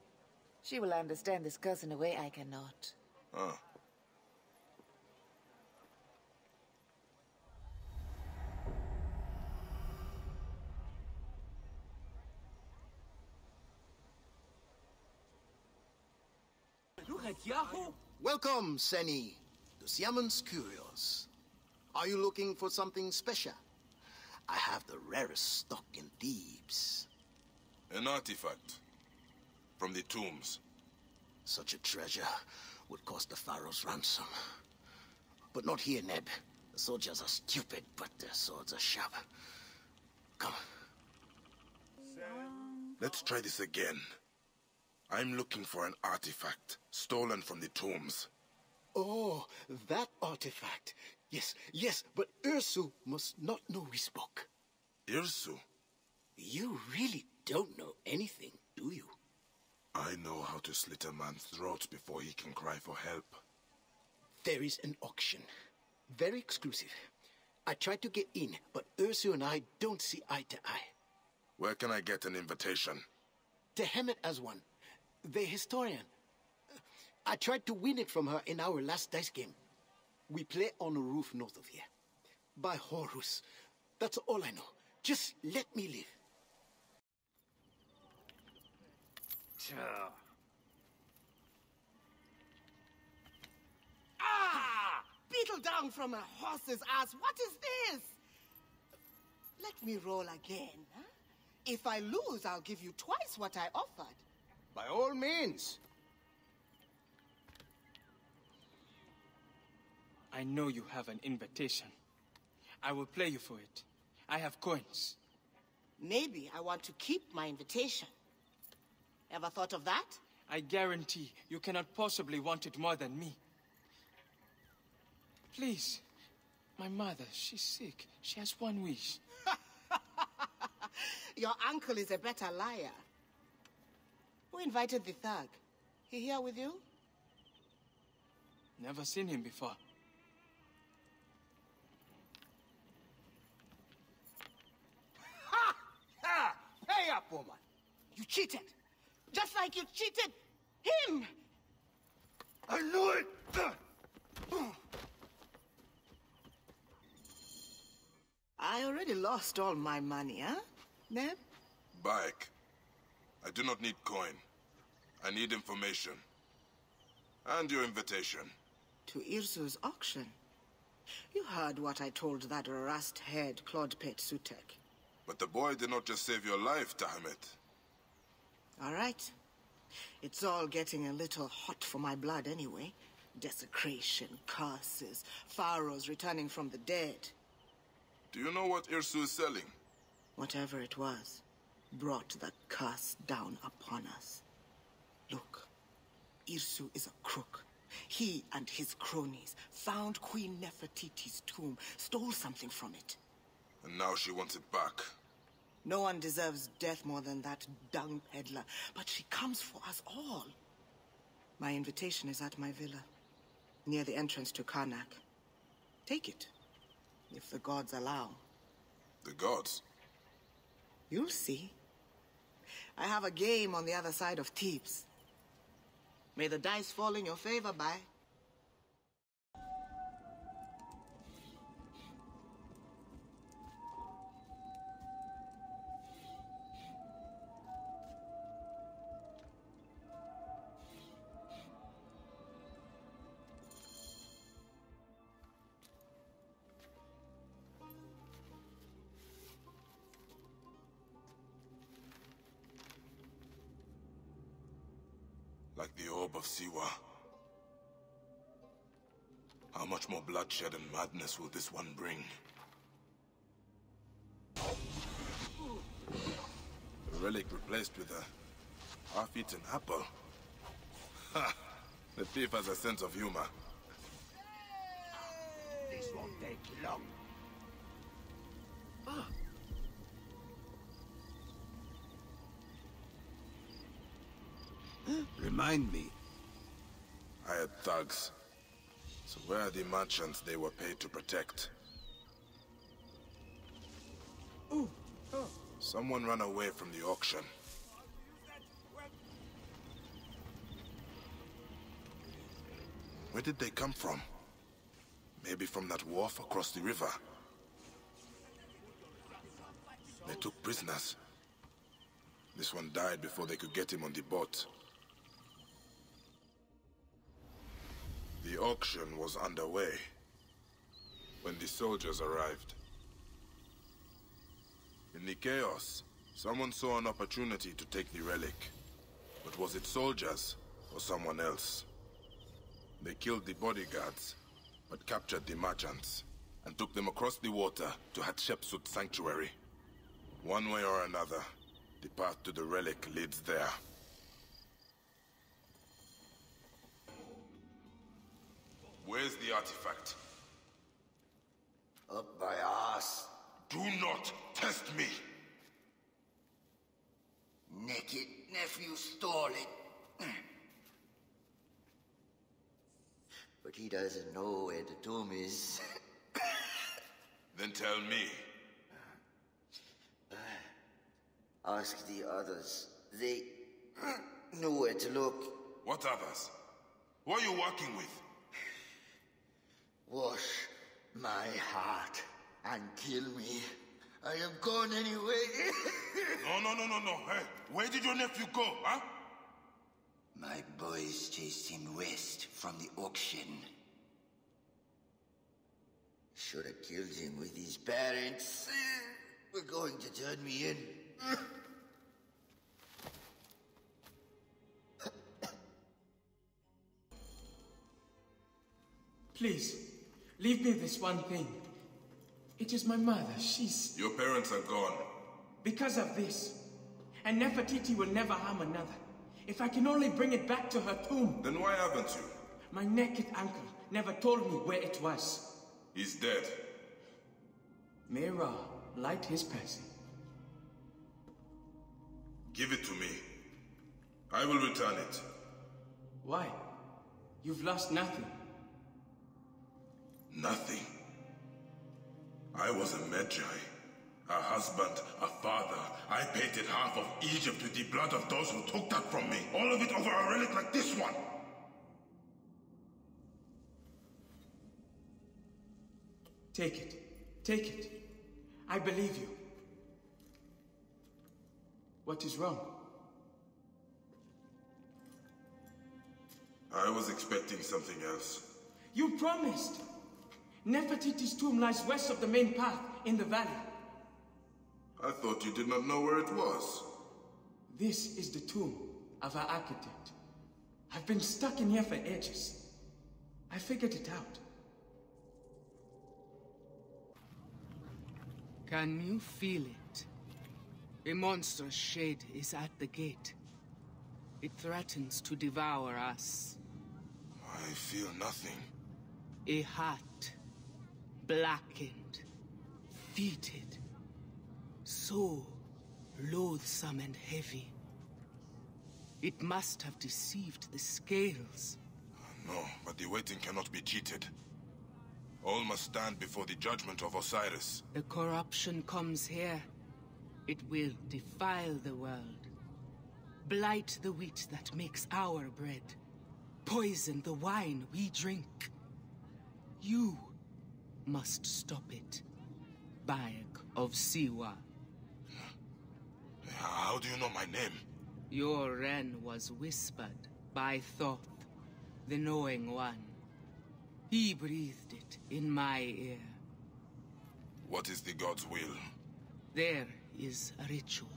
She will understand this curse in a way I cannot. Huh. Welcome, Seni, to Siamon's Curios. Are you looking for something special? I have the rarest stock in Thebes. An artifact. From the tombs. Such a treasure would cost the pharaoh's ransom. But not here, Neb. The soldiers are stupid, but their swords are sharp. Come. Let's try this again. I'm looking for an artifact stolen from the tombs. Oh, that artifact. Yes, yes, but Ursu must not know we spoke. Ursu? You really don't know anything, do you? I know how to slit a man's throat before he can cry for help. There is an auction. Very exclusive. I tried to get in, but Ursu and I don't see eye to eye. Where can I get an invitation? Tehemet has one. The historian. I tried to win it from her in our last dice game. We play on a roof north of here. By Horus. That's all I know. Just let me live. Ah! Beetle down from a horse's ass. What is this? Let me roll again. Huh? If I lose, I'll give you twice what I offered. By all means. I know you have an invitation. I will play you for it. I have coins. Maybe I want to keep my invitation. Ever thought of that? I guarantee you cannot possibly want it more than me. Please. My mother, she's sick. She has one wish. Your uncle is a better liar. Who invited the thug? He here with you? Never seen him before. Ha! Ha! Pay up, woman! You cheated! Just like you cheated him! I knew it! I already lost all my money, huh, Neb? Bayek. I do not need coin. I need information. And your invitation. To Irsu's auction. You heard what I told that rust-haired Claude-Pet Sutek. But the boy did not just save your life, Tahamet. All right. It's all getting a little hot for my blood anyway. Desecration, curses, pharaohs returning from the dead. Do you know what Irsu is selling? Whatever it was, brought the curse down upon us. Look, Irsu is a crook. He and his cronies found Queen Nefertiti's tomb, stole something from it. And now she wants it back. No one deserves death more than that dung peddler, but she comes for us all. My invitation is at my villa, near the entrance to Karnak. Take it, if the gods allow. The gods? You'll see. I have a game on the other side of Thebes. May the dice fall in your favor, Bai. Like the orb of Siwa. How much more bloodshed and madness will this one bring? A relic replaced with a half-eaten apple. Ha! The thief has a sense of humor. This won't take long. Remind me. I had thugs. So where are the merchants they were paid to protect? Ooh. Someone ran away from the auction. Where did they come from? Maybe from that wharf across the river. They took prisoners. This one died before they could get him on the boat. The auction was underway when the soldiers arrived. In the chaos, someone saw an opportunity to take the relic. But was it soldiers or someone else? They killed the bodyguards, but captured the merchants and took them across the water to Hatshepsut's sanctuary. One way or another, the path to the relic leads there. Where's the artifact? Up my ass. Do not test me! Naked nephew stole it. But he doesn't know where the tomb is. Then tell me. Ask the others. They know where to look. What others? Who are you working with? Wash my heart and kill me. I am gone anyway. No. Hey, where did your nephew go, huh? My boys chased him west from the auction. Should have killed him with his parents. We're going to turn me in. Please, leave me this one thing. It is my mother. She's... Your parents are gone. Because of this. And Nefertiti will never harm another. If I can only bring it back to her tomb. Then why haven't you? My naked uncle never told me where it was. He's dead. May Ra light his passing. Give it to me. I will return it. Why? You've lost nothing. Nothing. I was a Magi. A husband, a father. I painted half of Egypt with the blood of those who took that from me. All of it over a relic like this one. Take it. Take it. I believe you. What is wrong? I was expecting something else. You promised! Nefertiti's tomb lies west of the main path, in the valley. I thought you did not know where it was. This is the tomb of our architect. I've been stuck in here for ages. I figured it out. Can you feel it? A monstrous shade is at the gate. It threatens to devour us. I feel nothing. A heart, blackened, fetid, so loathsome and heavy. It must have deceived the scales. No, but the waiting cannot be cheated. All must stand before the judgment of Osiris. The corruption comes here. It will defile the world. Blight the wheat that makes our bread. Poison the wine we drink. You must stop it. Bayek of Siwa. How do you know my name? Your Ren was whispered by Thoth, the Knowing One. He breathed it in my ear. What is the god's will? There is a ritual,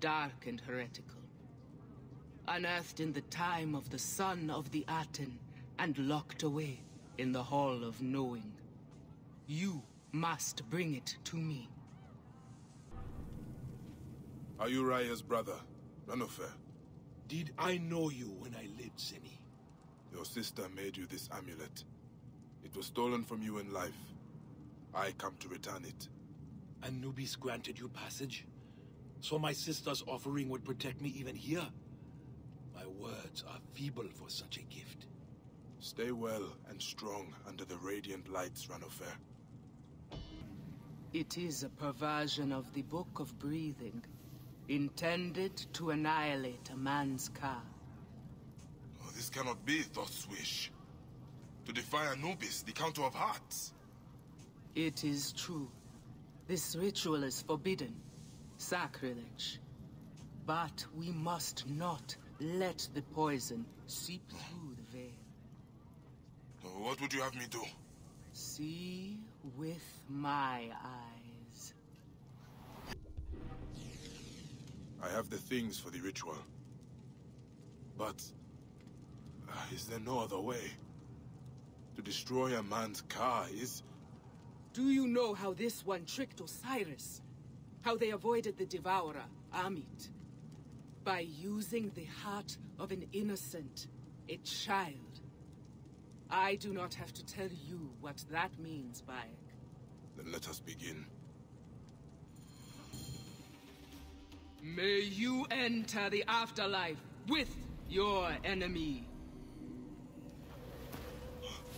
dark and heretical. Unearthed in the time of the son of the Aten, and locked away in the Hall of Knowing. You must bring it to me. Are you Raya's brother, Ranofer? Did I know you when I lived, Zeni? Your sister made you this amulet. It was stolen from you in life. I come to return it. Anubis granted you passage? So my sister's offering would protect me even here? My words are feeble for such a gift. Stay well and strong under the radiant lights, Ranofer. It is a perversion of the Book of Breathing, intended to annihilate a man's ka. Oh, this cannot be Thoth's wish. To defy Anubis, the Counter of Hearts. It is true. This ritual is forbidden. Sacrilege. But we must not let the poison seep through the veil. What would you have me do? See with my eyes. I have the things for the ritual. But is there no other way? To destroy a man's car is... Do you know how this one tricked Osiris? How they avoided the Devourer, Amit? By using the heart of an innocent, a child. I do not have to tell you what that means, Bayek. Then let us begin. May you enter the afterlife with your enemy.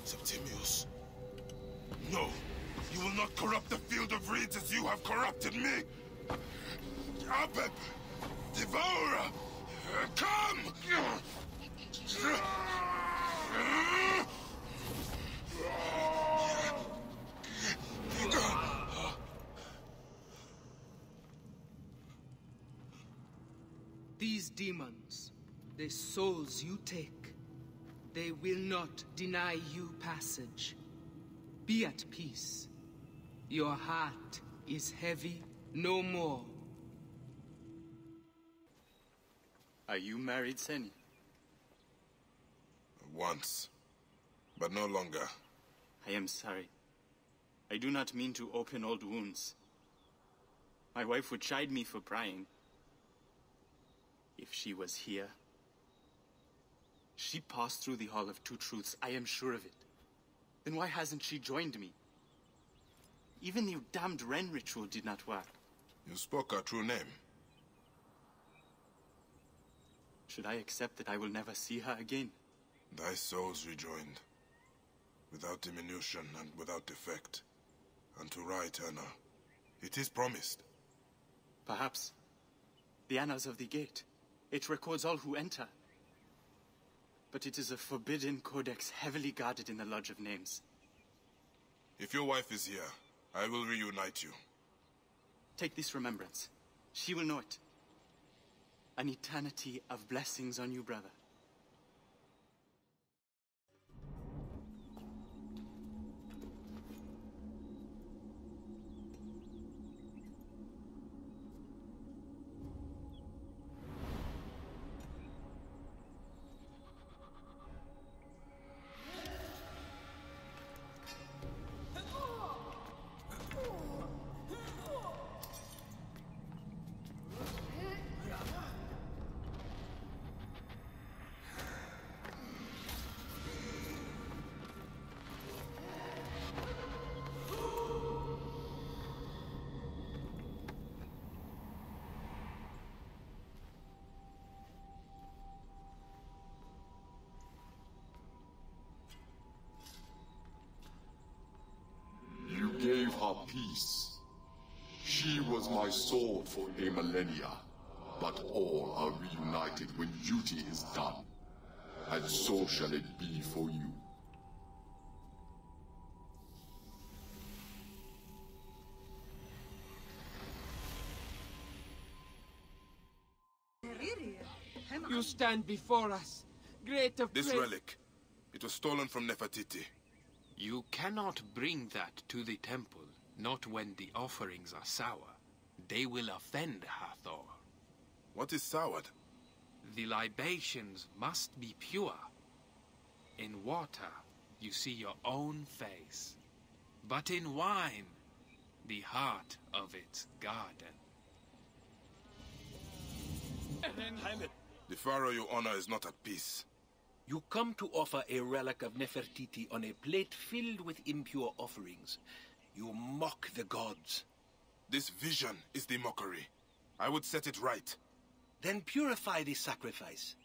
Septimius. No! You will not corrupt the field of reeds as you have corrupted me! Abed! Devourer! Come! These demons, the souls you take, they will not deny you passage. Be at peace. Your heart is heavy no more. Are you married, Seni? Once, but no longer. I am sorry. I do not mean to open old wounds. My wife would chide me for prying. If she was here... She passed through the Hall of Two Truths, I am sure of it. Then why hasn't she joined me? Even the damned Ren ritual did not work. You spoke her true name. Should I accept that I will never see her again? Thy souls rejoined, without diminution and without defect, unto Ra Eterna. It is promised. Perhaps. The Annals of the Gate. It records all who enter. But it is a forbidden codex heavily guarded in the Lodge of Names. If your wife is here, I will reunite you. Take this remembrance. She will know it. An eternity of blessings on you, brother. Gave her peace. She was my sword for a millennia, but all are reunited when duty is done, and so shall it be for you. You stand before us, great of This praise. relic, it was stolen from Nefertiti. You cannot bring that to the temple, not when the offerings are sour. They will offend Hathor. What is soured? The libations must be pure. In water, you see your own face. But in wine, the heart of its garden. The pharaoh you honor is not at peace. You come to offer a relic of Nefertiti on a plate filled with impure offerings. You mock the gods. This vision is the mockery. I would set it right. Then purify the sacrifice,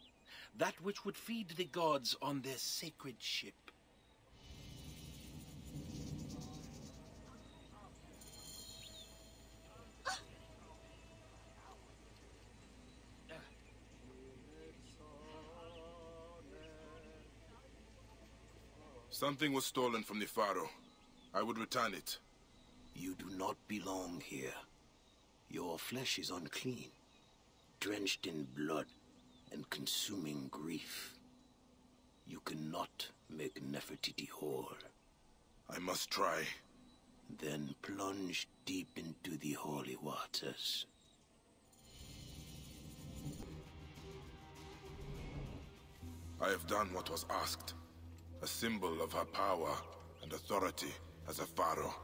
that which would feed the gods on their sacred ship. Something was stolen from the pharaoh. I would return it. You do not belong here. Your flesh is unclean, drenched in blood and consuming grief. You cannot make Nefertiti whole. I must try. Then plunge deep into the holy waters. I have done what was asked. A symbol of her power and authority as a pharaoh.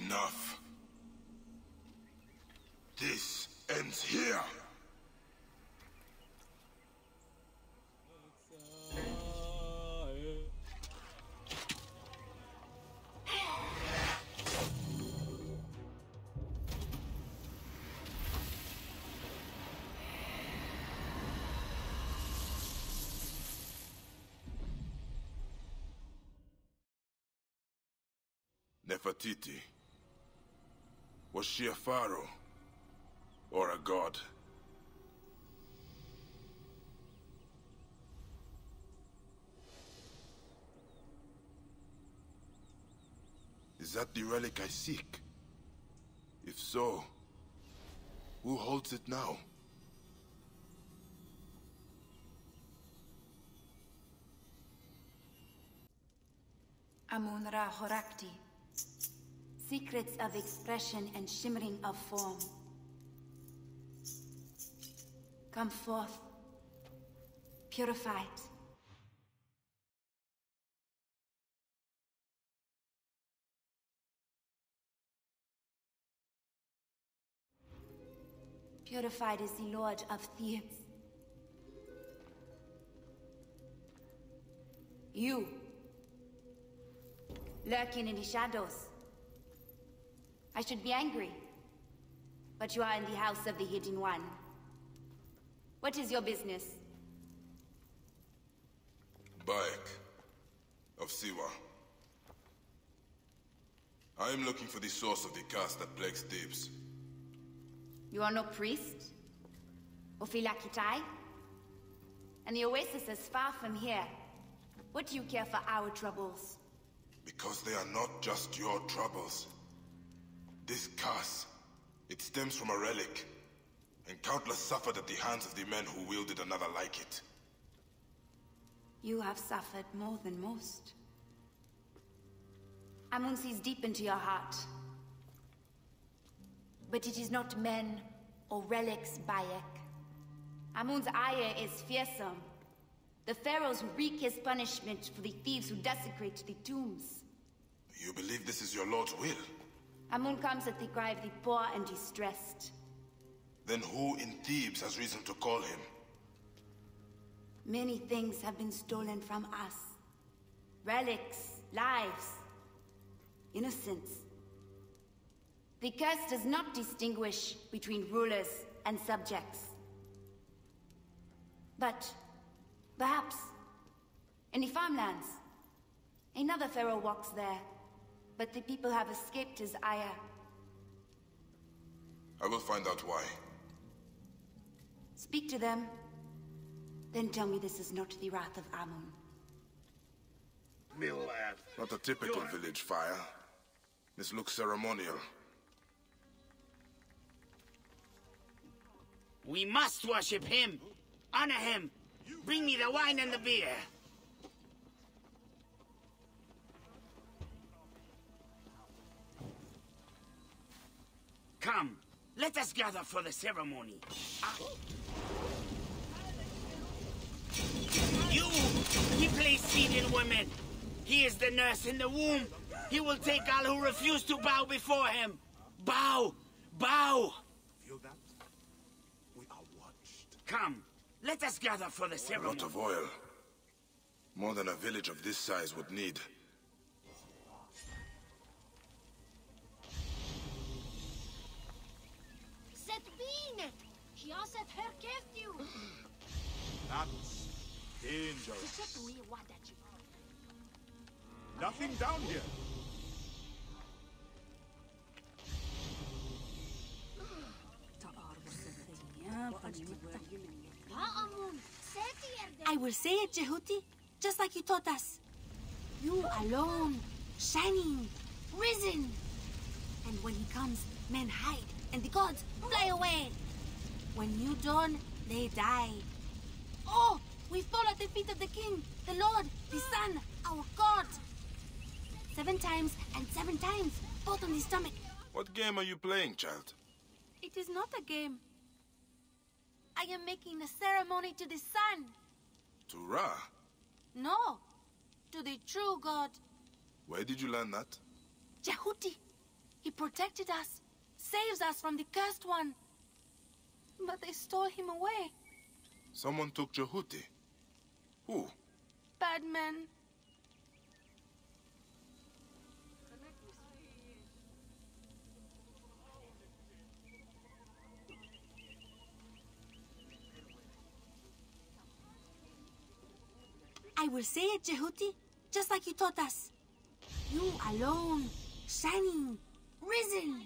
Enough. This ends here. Nefertiti. Was she a pharaoh? Or a god? Is that the relic I seek? If so, who holds it now? Amun-Ra Horakti. Secrets of expression and shimmering of form. Come forth, purified. Purified is the Lord of Thebes. You, lurking in the shadows. I should be angry, but you are in the house of the Hidden One. What is your business? Bayek of Siwa. I am looking for the source of the curse that plagues Thebes. You are no priest? Or Philakitai? And the oasis is far from here. What do you care for our troubles? Because they are not just your troubles. This curse, it stems from a relic, and countless suffered at the hands of the men who wielded another like it. You have suffered more than most. Amun sees deep into your heart. But it is not men or relics, Bayek. Amun's ire is fearsome. The pharaohs who wreak his punishment for the thieves who desecrate the tombs. You believe this is your lord's will? Amun comes at the cry of the poor and distressed. Then who in Thebes has reason to call him? Many things have been stolen from us. Relics, lives, innocence. The curse does not distinguish between rulers and subjects. But perhaps In the farmlands. Another pharaoh walks there, but the people have escaped his ire. I will find out why. Speak to them, then tell me this is not the wrath of Amun. Not a typical village fire. This looks ceremonial. We must worship him. Honor him. Bring me the wine and the beer. Come, let us gather for the ceremony. You! He plays seed in women. He is the nurse in the womb. He will take all who refuse to bow before him. Bow! Bow! Feel that? We are watched. Come, let us gather for the A ceremony. lot of oil. More than a village of this size would need. Zet bine! Și o să herkeftiu! That's dangerous. Ce tu e oada ce? Nothing down here. I will say it, Jehuti, just like you taught us. You alone, shining, risen. And when he comes, men hide, and the gods fly away. When you dawn, they die. Oh, we fall at the feet of the king, the Lord, the Son, our God. 7 times and 7 times, both on the stomach. What game are you playing, child? It is not a game. I am making a ceremony to the sun. To Ra? No, to the true God. Where did you learn that? Jehuti. He protected us, saves us from the cursed one. But they stole him away. Someone took Jehuti. Who? Bad men. I will say it, Jehuti, just like you taught us. You alone, shining, risen.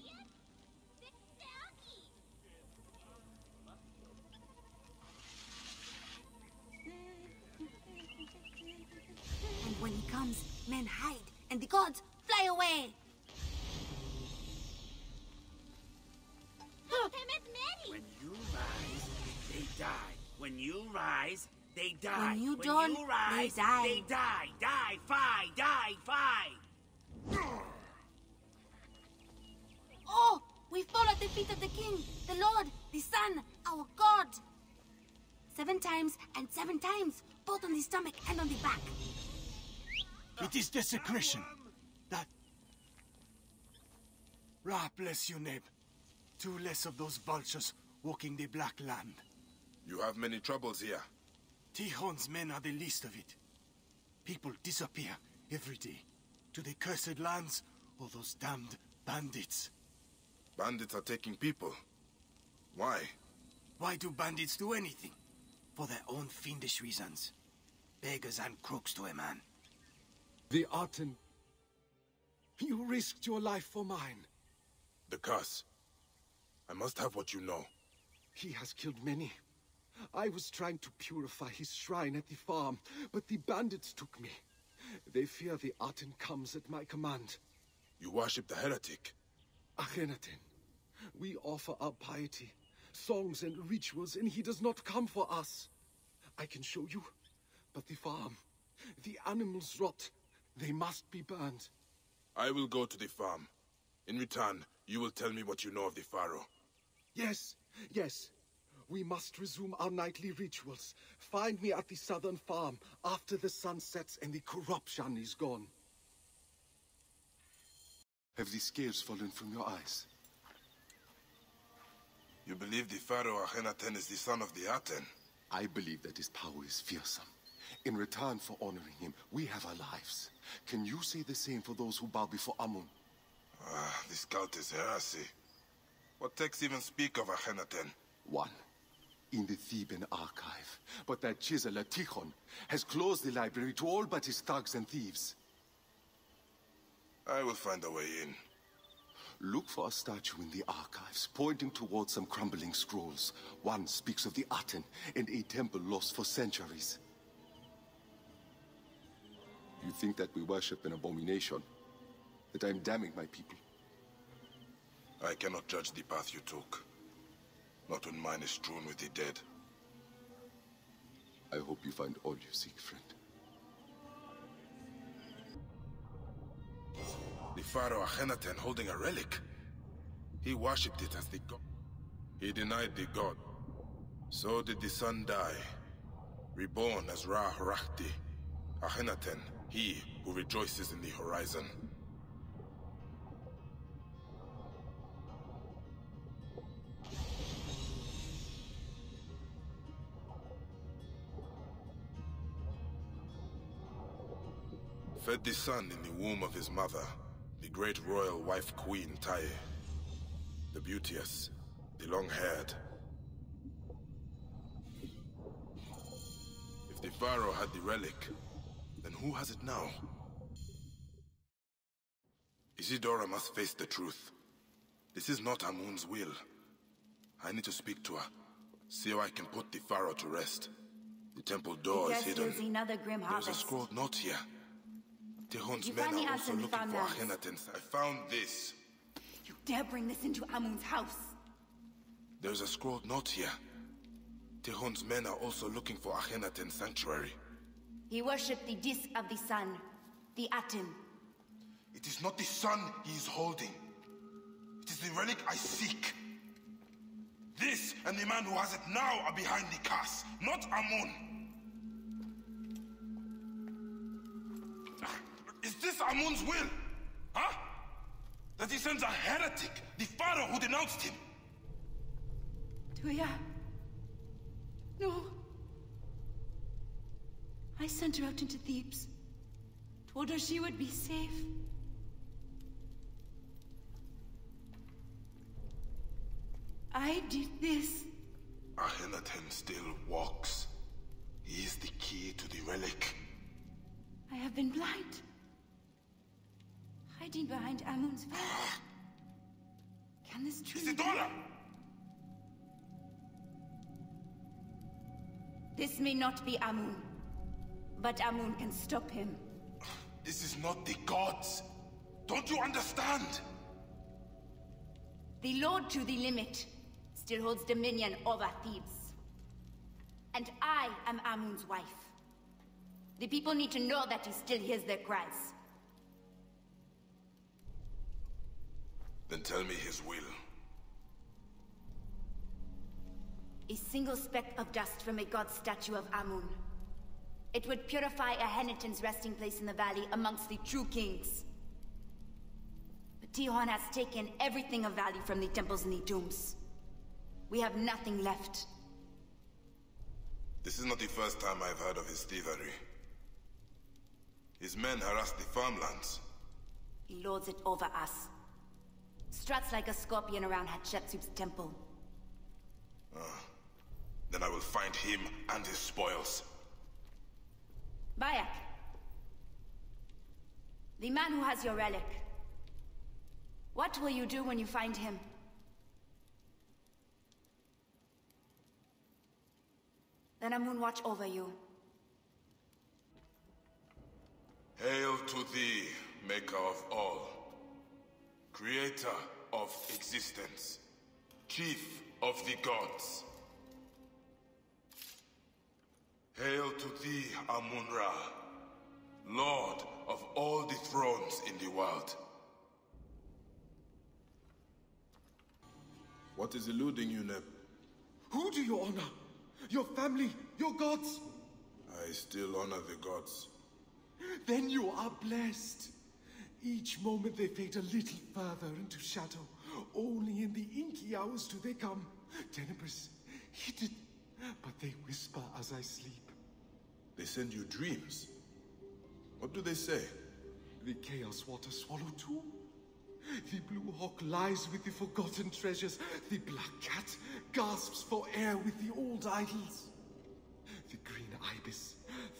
And when he comes, men hide, and the gods fly away. When you rise, they die. When you rise, they die. When you dawn, you rise, they die. They die. Die, fi, die, fi. Oh, we fall at the feet of the king, the Lord, the Son, our God. 7 times and 7 times, both on the stomach and on the back. It is desecration. That... Ra bless you, Neb. 2 less of those vultures walking the Black Land. You have many troubles here. Tihon's men are the least of it. People disappear every day. To the cursed lands, or those damned bandits. Bandits are taking people. Why? Why do bandits do anything? For their own fiendish reasons. Beggars and crooks to a man. The Aten. You risked your life for mine. The curse. I must have what you know. He has killed many. I was trying to purify his shrine at the farm, but the bandits took me. They fear the Aten comes at my command. You worship the heretic? Akhenaten. We offer our piety, songs and rituals, and he does not come for us. I can show you, but the farm, the animals rot. They must be burned. I will go to the farm. In return, you will tell me what you know of the Pharaoh. Yes, yes. We must resume our nightly rituals. Find me at the southern farm after the sun sets and the corruption is gone. Have the scales fallen from your eyes? You believe the Pharaoh Akhenaten is the son of the Aten? I believe that his power is fearsome. In return for honoring him, we have our lives. Can you say the same for those who bow before Amun? This cult is heresy. What texts even speak of Akhenaten? 1. in the Theban archive. But that chiseler, Tikhon, has closed the library to all but his thugs and thieves. I will find a way in. Look for a statue in the archives, pointing towards some crumbling scrolls. One speaks of the Aten and a temple lost for centuries. You think that we worship an abomination? That I'm damning my people? I cannot judge the path you took. Not when mine is strewn with the dead. I hope you find all you seek, friend. The pharaoh Akhenaten holding a relic. He worshipped it as the god. He denied the god. So did the sun die, reborn as Ra-Horakhti. Akhenaten, he who rejoices in the horizon. Fed the sun in the womb of his mother, the great royal wife Queen Tae. The beauteous, the long-haired. If the pharaoh had the relic, then who has it now? Isidora must face the truth. This is not Amun's will. I need to speak to her, see how I can put the pharaoh to rest. The temple door is hidden. Another grim harvest. There's a scrolled note here. Tehon's You men find the are answer also in the looking for farmlands. Akhenaten. I found this. You dare bring this into Amun's house? There's a scrolled note here. Tehon's men are also looking for Akhenaten's sanctuary. He worshipped the disk of the sun, the Aten. It is not the sun he is holding. It is the relic I seek. This and the man who has it now are behind the curse, not Amun. Is this Amun's will? Huh? That he sends a heretic, the pharaoh who denounced him? Tuya. No. I sent her out into Thebes. Told her she would be safe. I did this. Akhenaten still walks. He is the key to the relic. I have been blind. Hiding behind Amun's veil. Can this truly be? This may not be Amun, but Amun can stop him. This is not the gods. Don't you understand? The Lord to the limit still holds dominion over Thebes. And I am Amun's wife. The people need to know that he still hears their cries. Then tell me his will. A single speck of dust from a god statue of Amun. It would purify Akhenaten's resting place in the valley amongst the true kings. But Tihon has taken everything of value from the temples and the tombs. We have nothing left. This is not the first time I've heard of his thievery. His men harass the farmlands. He lords it over us. Struts like a scorpion around Hatshepsut's temple. Then I will find him and his spoils. Bayek. The man who has your relic. What will you do when you find him? Then Amun watch over you. Hail to thee, maker of all. Creator of existence. Chief of the gods. Hail to thee, Amun-Ra, Lord of all the thrones in the world. What is eluding you, Neb? Who do you honor? Your family, your gods? I still honor the gods. Then you are blessed. Each moment they fade a little further into shadow. Only in the inky hours do they come. Tenebrous, hidden, but they whisper as I sleep. They send you dreams? What do they say? The chaos water swallow too. The Blue Hawk lies with the forgotten treasures. The Black Cat gasps for air with the old idols. The Green Ibis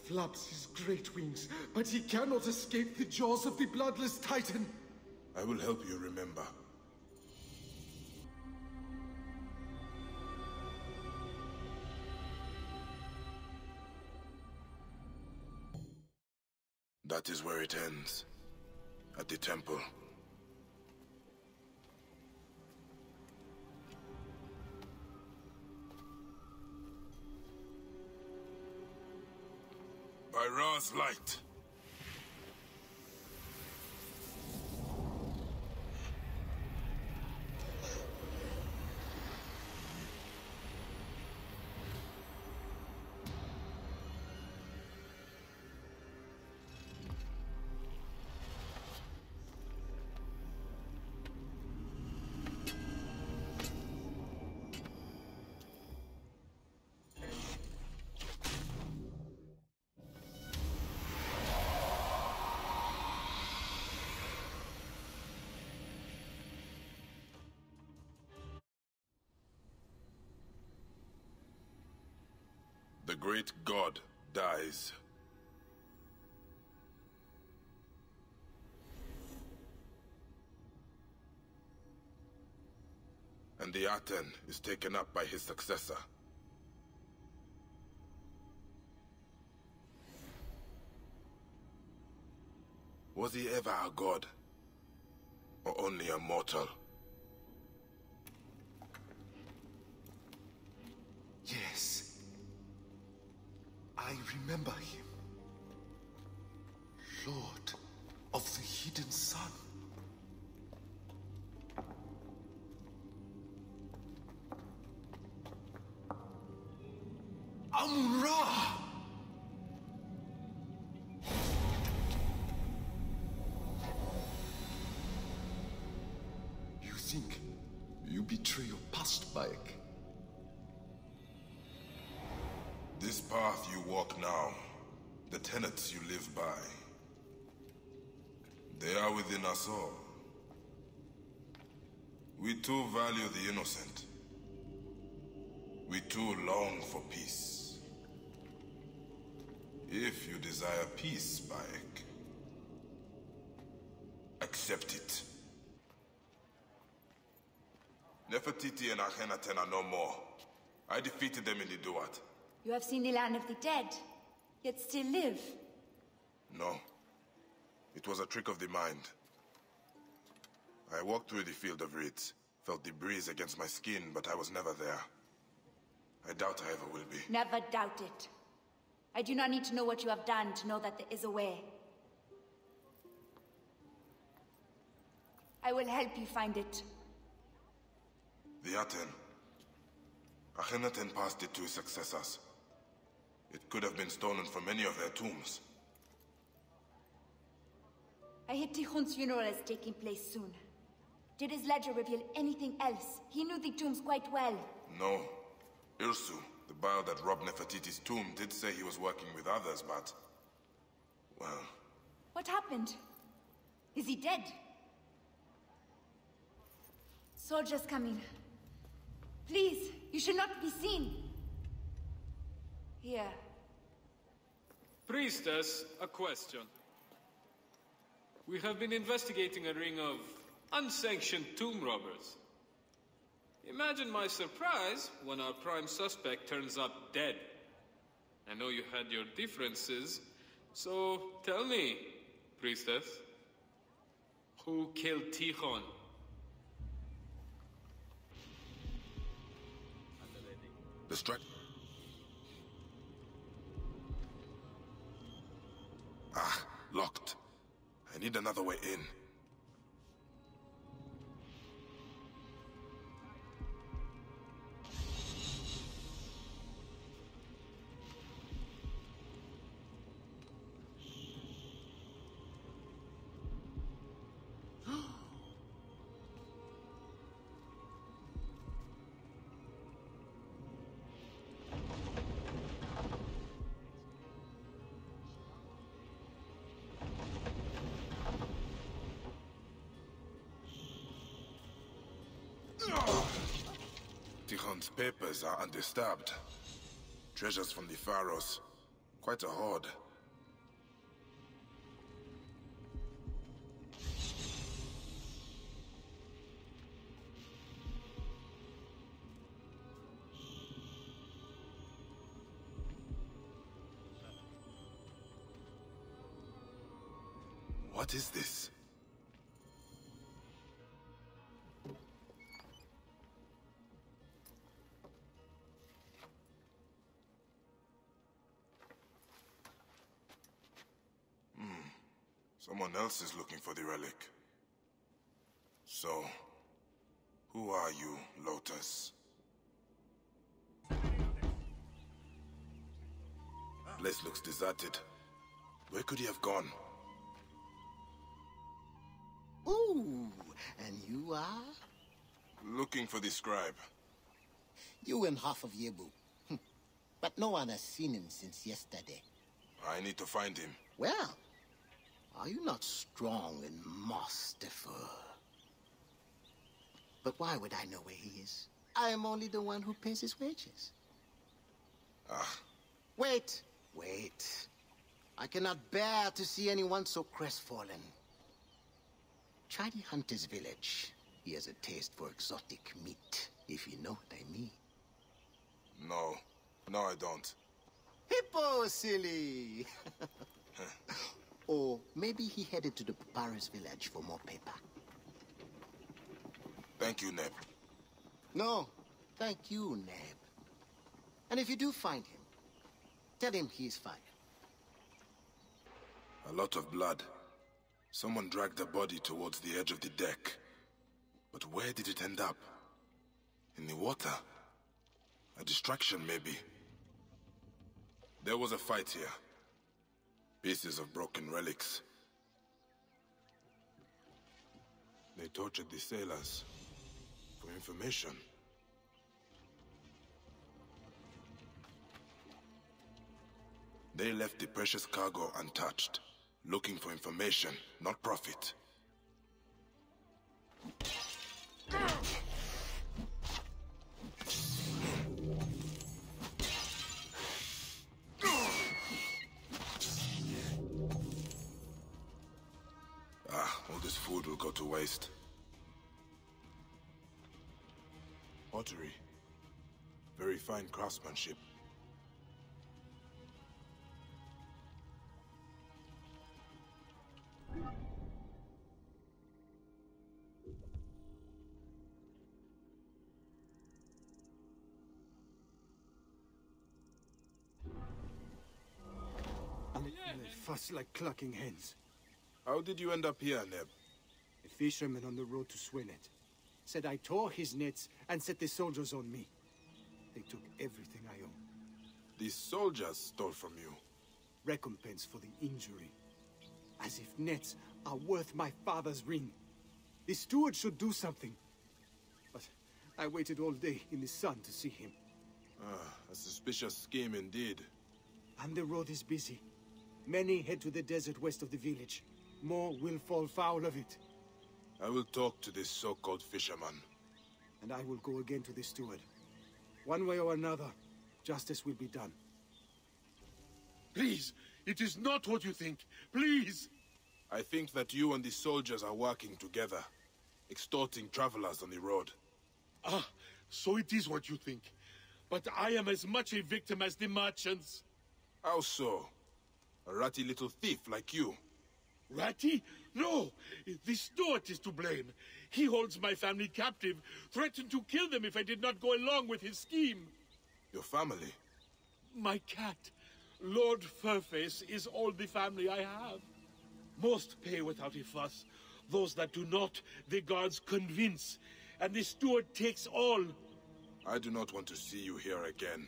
flaps his great wings, but he cannot escape the jaws of the bloodless Titan. I will help you remember. That is where it ends. At the temple. By Ra's light. The great god dies. And the Aten is taken up by his successor. Was he ever a god? Or only a mortal? Yes. I remember him. Lord of the Hidden Sun. Amun-Ra! You think you betray your past, Bayek? This path you walk now, the tenets you live by, they are within us all. We too value the innocent. We too long for peace. If you desire peace, Bayek, accept it. Nefertiti and Akhenaten are no more. I defeated them in the Duat. You have seen the land of the dead, yet still live. No. It was a trick of the mind. I walked through the field of reeds, felt the breeze against my skin, but I was never there. I doubt I ever will be. Never doubt it. I do not need to know what you have done to know that there is a way. I will help you find it. The Aten. Akhenaten passed it to his successors. It could have been stolen from any of their tombs. I hear Tikhon's funeral is taking place soon. Did his ledger reveal anything else? He knew the tombs quite well. No. Irsu, the Baal that robbed Nefertiti's tomb, did say he was working with others, but... well... What happened? Is he dead? Soldiers coming. Please, you should not be seen. Here. Priestess, a question. We have been investigating a ring of unsanctioned tomb robbers. Imagine my surprise when our prime suspect turns up dead. I know you had your differences, so tell me, Priestess, who killed Tikhon? The strike... Ah, locked. I need another way in. Tikhon's papers are undisturbed. Treasures from the pharaohs. Quite a hoard. What is this? Someone else is looking for the relic. So, who are you, Lotus? Place looks deserted. Where could he have gone? Ooh, and you are? Looking for the scribe. You and half of Yebu. But no one has seen him since yesterday. I need to find him. Well, are you not strong and masterful? But why would I know where he is? I am only the one who pays his wages. Wait. I cannot bear to see anyone so crestfallen. Try the hunter's village. He has a taste for exotic meat, if you know what I mean. No, I don't. Hippo, silly! Or maybe he headed to the papyrus village for more paper. Thank you, Neb. No, thank you, Neb. And if you do find him, tell him he's fine. A lot of blood. Someone dragged the body towards the edge of the deck. But where did it end up? In the water? A distraction, maybe. There was a fight here. Pieces of broken relics. They tortured the sailors for information. They left the precious cargo untouched, looking for information, not profit. All this food will go to waste. Pottery. Very fine craftsmanship. They fuss like clucking hens. How did you end up here, Neb? A fisherman on the road to Swinet said I tore his nets and set the soldiers on me. They took everything I own. The soldiers stole from you. Recompense for the injury. As if nets are worth my father's ring. The steward should do something. But I waited all day in the sun to see him. A suspicious scheme indeed. And the road is busy. Many head to the desert west of the village. More will fall foul of it. I will talk to this so-called fisherman. And I will go again to the steward. One way or another, justice will be done. Please, it is not what you think. Please! I think that you and the soldiers are working together, extorting travelers on the road. So it is what you think. But I am as much a victim as the merchants. How so? A ratty little thief like you. Ratty? No! The steward is to blame. He holds my family captive, threatened to kill them if I did not go along with his scheme. Your family? My cat, Lord Furface, is all the family I have. Most pay without a fuss. Those that do not, the guards convince. And the steward takes all. I do not want to see you here again.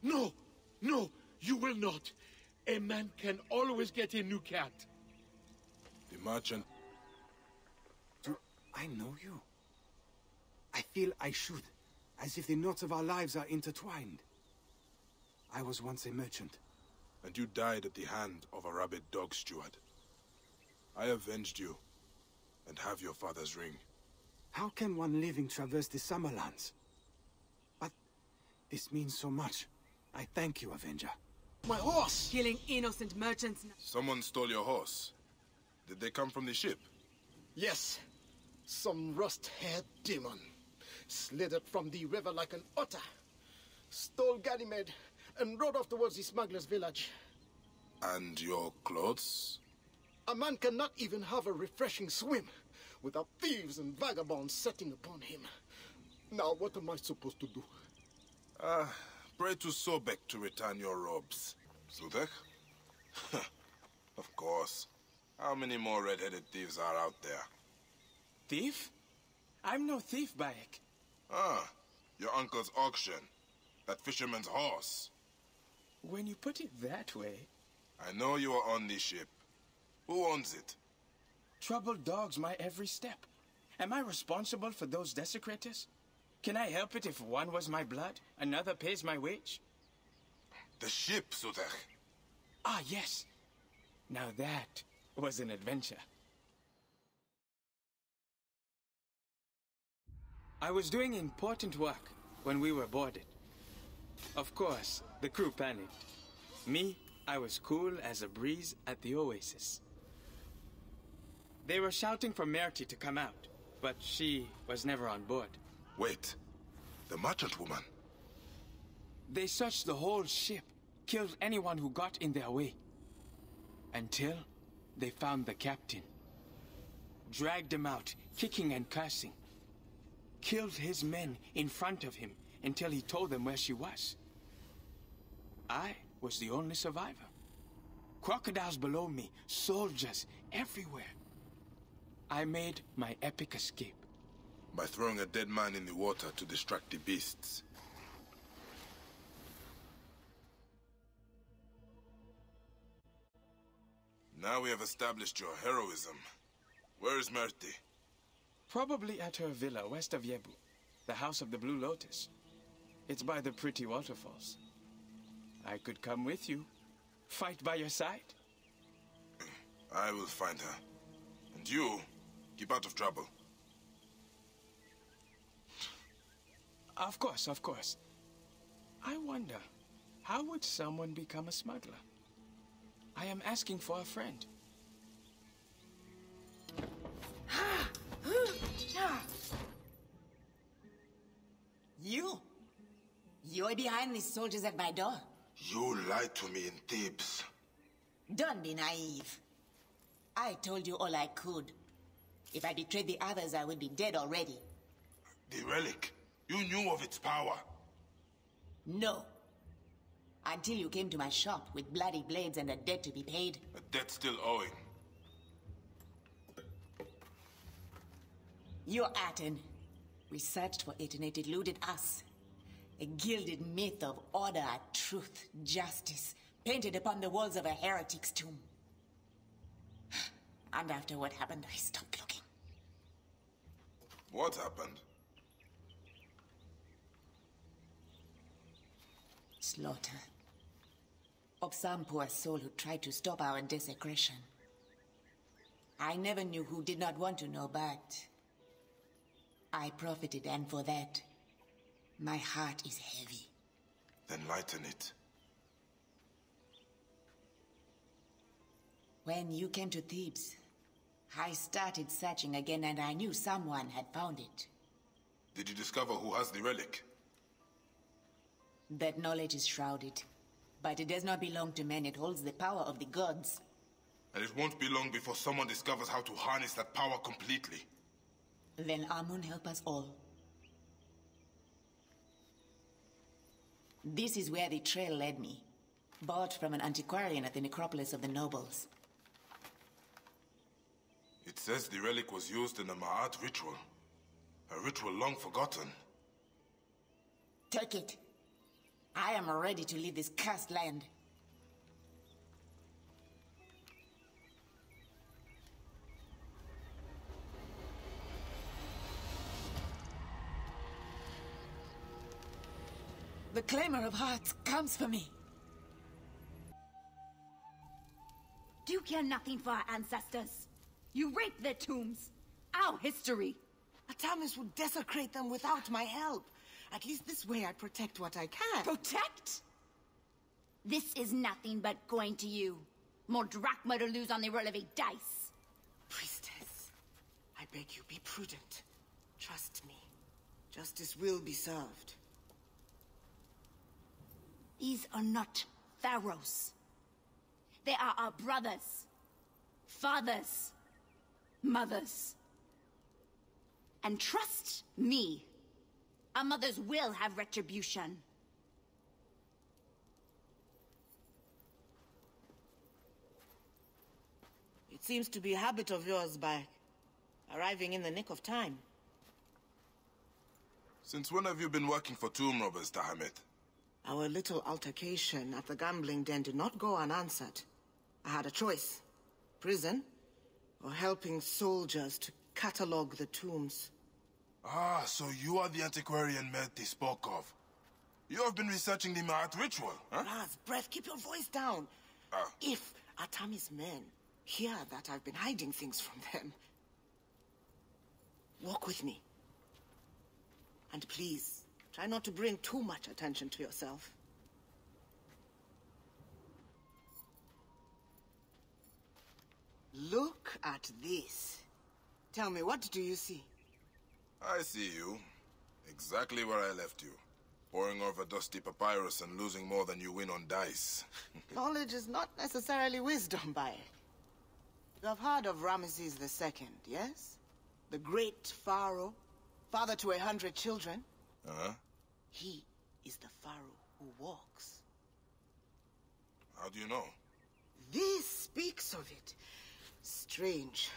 No! No! You will not. A man can always get a new cat. The merchant... Do I know you? I feel I should, as if the knots of our lives are intertwined. I was once a merchant. And you died at the hand of a rabid dog steward. I avenged you, and have your father's ring. How can one living traverse the Summerlands? But this means so much. I thank you, Avenger. My horse! Killing innocent merchants. Someone stole your horse. Did they come from the ship? Yes. Some rust-haired demon. Slithered from the river like an otter. Stole Ganymede and rode off towards the smuggler's village. And your clothes? A man cannot even have a refreshing swim without thieves and vagabonds setting upon him. Now, what am I supposed to do? Pray to Sobek to return your robes. Sudek? Of course. How many more red-headed thieves are out there? Thief? I'm no thief, Bayek. Ah, your uncle's auction. That fisherman's horse. When you put it that way... I know you are on the ship. Who owns it? Troubled dogs my every step. Am I responsible for those desecrators? Can I help it if one was my blood, another pays my wage? The ship, Sudek. Ah, yes. Now that was an adventure. I was doing important work when we were boarded. Of course, the crew panicked. Me, I was cool as a breeze at the oasis. They were shouting for Merty to come out, but she was never on board. Wait, the merchant woman? They searched the whole ship, killed anyone who got in their way. Until they found the captain. Dragged him out, kicking and cursing. Killed his men in front of him until he told them where she was. I was the only survivor. Crocodiles below me, soldiers everywhere. I made my epic escape. By throwing a dead man in the water to distract the beasts. Now we have established your heroism. Where is Merty? Probably at her villa west of Yebu, the House of the Blue Lotus. It's by the pretty waterfalls. I could come with you, fight by your side. I will find her. And you, keep out of trouble. Of course, of course. I wonder, how would someone become a smuggler? I am asking for a friend. You're behind these soldiers at my door. You lied to me in Thebes. Don't be naive. I told you all I could. If I betrayed the others, I would be dead already. The relic. You knew of its power. No. Until you came to my shop with bloody blades and a debt to be paid. A debt still owing. You're Aten. We searched for it and it eluded us. A gilded myth of order, truth, justice, painted upon the walls of a heretic's tomb. And after what happened, I stopped looking. What happened? Slaughter. Of some poor soul who tried to stop our desecration. I never knew who did not want to know, but I profited, and for that, my heart is heavy. Then lighten it. When you came to Thebes, I started searching again and I knew someone had found it. Did you discover who has the relic? That knowledge is shrouded, but it does not belong to men. It holds the power of the gods. And it won't be long before someone discovers how to harness that power completely. Then Amun help us all. This is where the trail led me. Bought from an antiquarian at the necropolis of the nobles. It says the relic was used in a Ma'at ritual. A ritual long forgotten. Take it. I am ready to leave this cursed land. The Claimer of Hearts comes for me. Do you care nothing for our ancestors? You raped their tombs, our history. Atamis would desecrate them without my help. At least this way I protect what I can. Protect? This is nothing but coin to you. More drachma to lose on the roll of a dice. Priestess, I beg you, be prudent. Trust me. Justice will be served. These are not pharaohs. They are our brothers, fathers, mothers. And trust me, our mothers will have retribution. It seems to be a habit of yours, by arriving in the nick of time. Since when have you been working for tomb robbers, Tahamet? Our little altercation at the gambling den did not go unanswered. I had a choice. Prison, or helping soldiers to catalog the tombs. Ah, so you are the antiquarian Merti spoke of. You have been researching the Maat ritual, huh? Raz, breath, keep your voice down. If Atami's men hear that I've been hiding things from them, walk with me. And please, try not to bring too much attention to yourself. Look at this. Tell me, what do you see? I see you. Exactly where I left you. Poring over dusty papyrus and losing more than you win on dice. Knowledge is not necessarily wisdom, Bae. You have heard of Ramesses II, yes? The great pharaoh, father to 100 children. Uh-huh. He is the pharaoh who walks. How do you know? This speaks of it. Strange,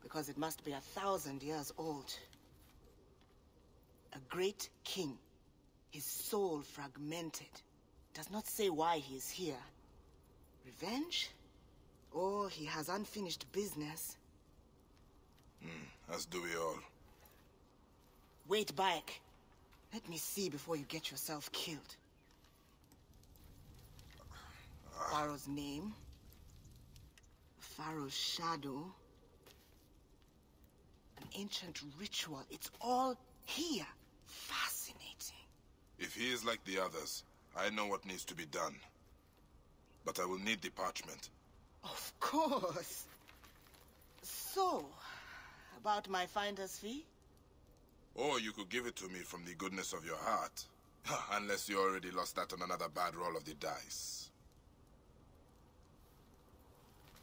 because it must be 1,000 years old. A great king, his soul fragmented, does not say why he is here. Revenge? Or he has unfinished business? As do we all. Wait, Bayek. Let me see before you get yourself killed. Pharaoh's name. Pharaoh's shadow. An ancient ritual. It's all here. Fascinating. If he is like the others, I know what needs to be done. But I will need the parchment. Of course. So, about my finder's fee? Or you could give it to me from the goodness of your heart. Unless you already lost that on another bad roll of the dice.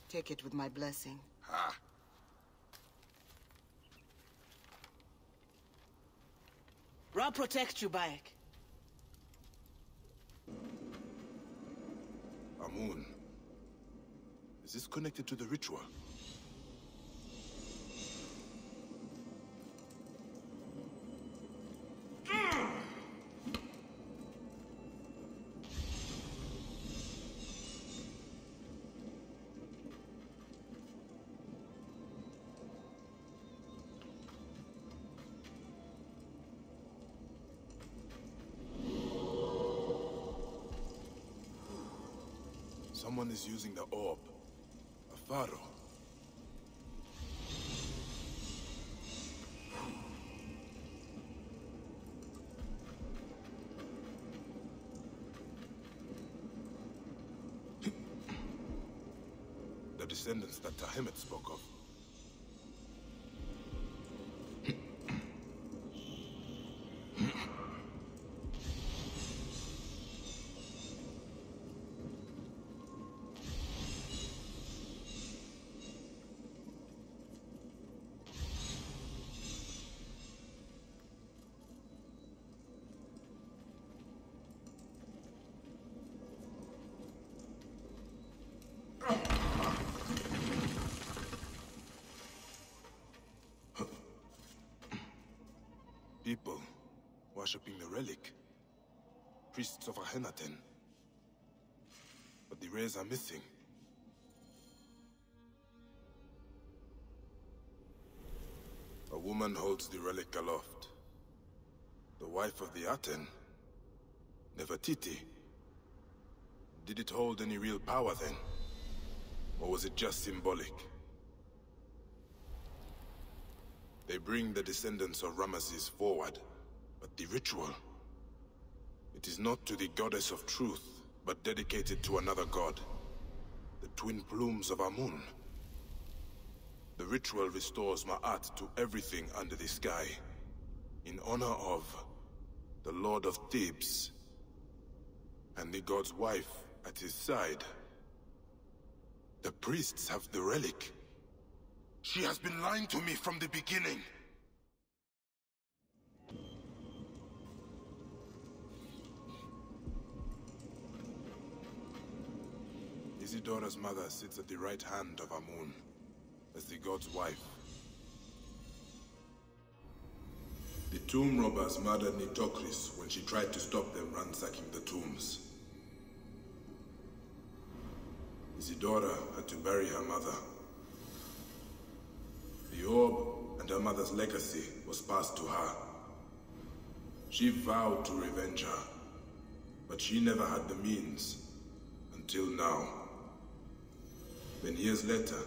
Take it with my blessing. Ha! Ra protect you, Bayek. Amun. Is this connected to the ritual? Someone is using the orb. A pharaoh. The descendants that Tahemet spoke of. People worshipping the relic. Priests of Akhenaten. But the rays are missing. A woman holds the relic aloft. The wife of the Aten. Nefertiti. Did it hold any real power then? Or was it just symbolic? They bring the descendants of Ramesses forward, but the ritual... it is not to the goddess of truth, but dedicated to another god. The twin plumes of Amun. The ritual restores Ma'at to everything under the sky, in honor of the Lord of Thebes, and the god's wife at his side. The priests have the relic. She has been lying to me from the beginning. Isidora's mother sits at the right hand of Amun, as the god's wife. The tomb robbers murdered Nitocris when she tried to stop them ransacking the tombs. Isidora had to bury her mother. The orb and her mother's legacy was passed to her. She vowed to revenge her, but she never had the means, until now. Then years later,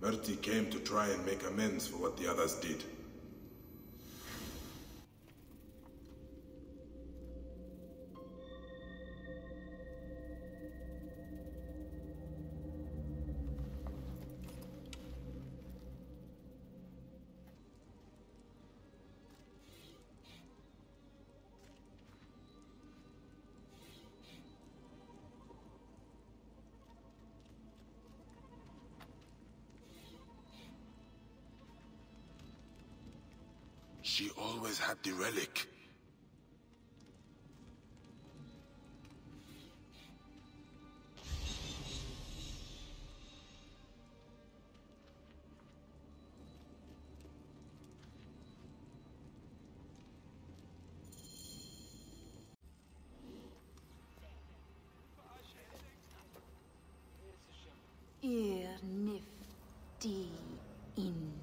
Murti came to try and make amends for what the others did. She always had the relic. Nifty in.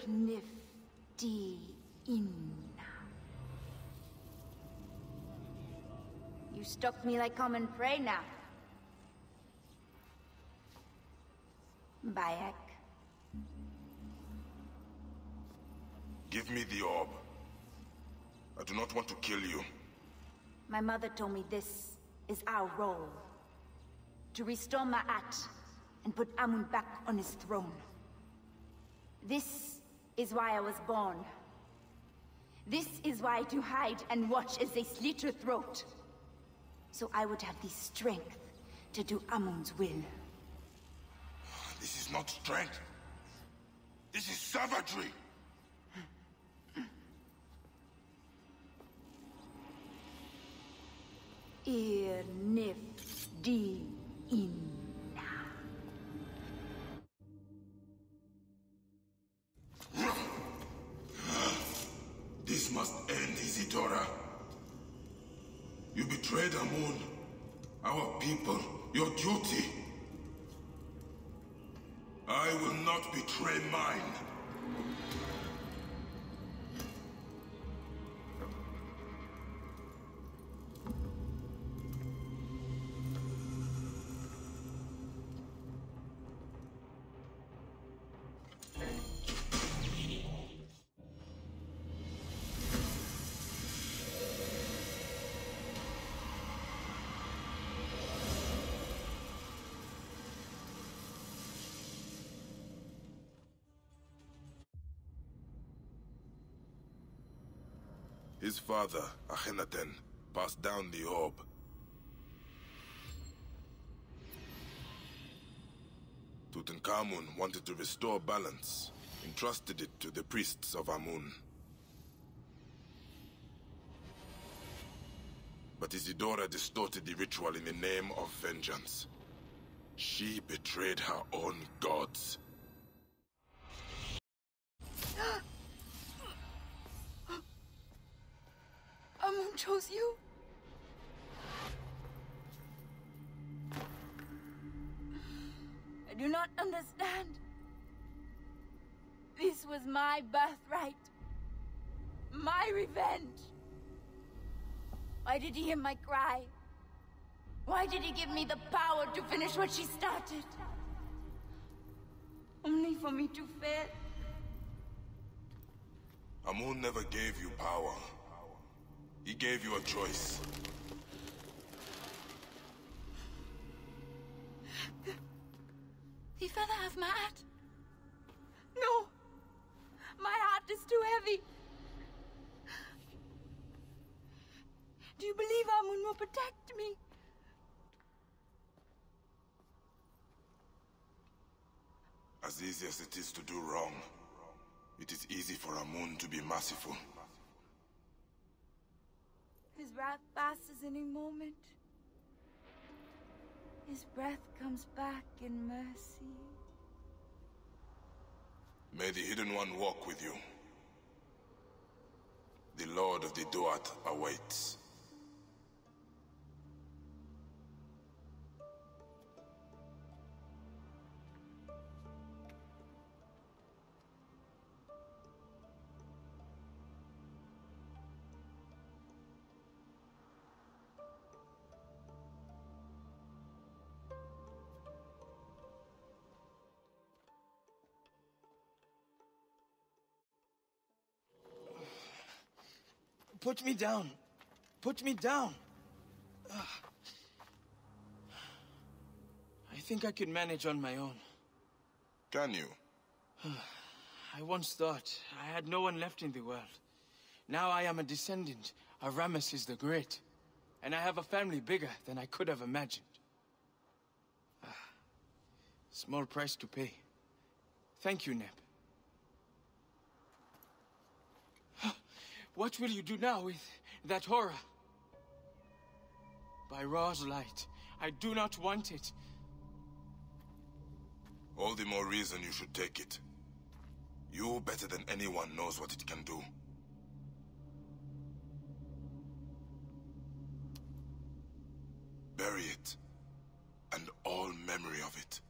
Nifty in. You stalked me like common prey now. Bayek. Give me the orb. I do not want to kill you. My mother told me this is our role. To restore Ma'at and put Amun back on his throne. This is why I was born. This is why I do hide and watch as they slit her throat. So I would have the strength to do Amun's will. This is not strength. This is savagery. Nifty in. This must end, Isidora. You betrayed Amun, our people, your duty. I will not betray mine. His father, Akhenaten, passed down the orb. Tutankhamun wanted to restore balance, entrusted it to the priests of Amun. But Isidora distorted the ritual in the name of vengeance. She betrayed her own gods. Amun chose you. I do not understand. This was my birthright. My revenge. Why did he hear my cry? Why did he give me the power to finish what she started? Only for me to fail. Amun never gave you power. He gave you a choice. The feather of my heart. No! My heart is too heavy. Do you believe Amun will protect me? As easy as it is to do wrong, it is easy for Amun to be merciful. His wrath passes any moment. His breath comes back in mercy. May the Hidden One walk with you. The Lord of the Duat awaits. Put me down. Put me down. I think I could manage on my own. Can you? I once thought I had no one left in the world. Now I am a descendant of Ramesses the Great, and I have a family bigger than I could have imagined. Small price to pay. Thank you, Neb. What will you do now with that horror? By Ra's light, I do not want it. All the more reason you should take it. You, better than anyone, knows what it can do. Bury it, and all memory of it.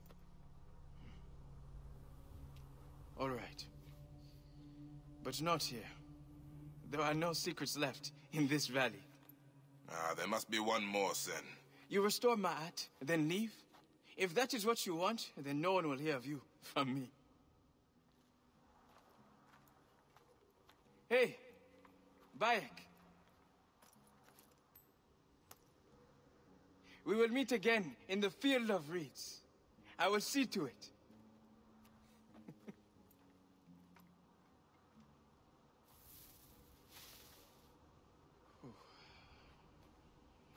All right. But not here. There are no secrets left in this valley. There must be one more, Sen. You restore Ma'at, then leave? If that is what you want, then no one will hear of you from me. Hey, Bayek. We will meet again in the Field of Reeds. I will see to it.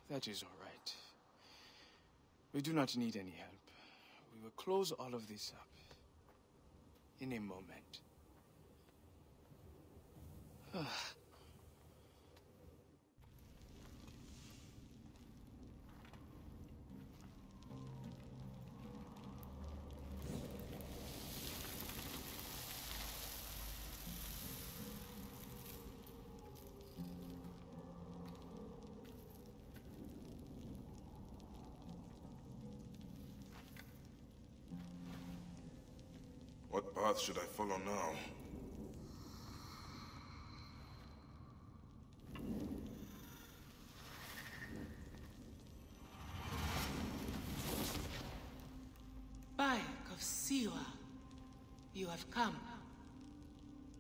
That is all right. We do not need any help. We will close all of this up in a moment. What path should I follow now? Bayek of Siwa, you have come.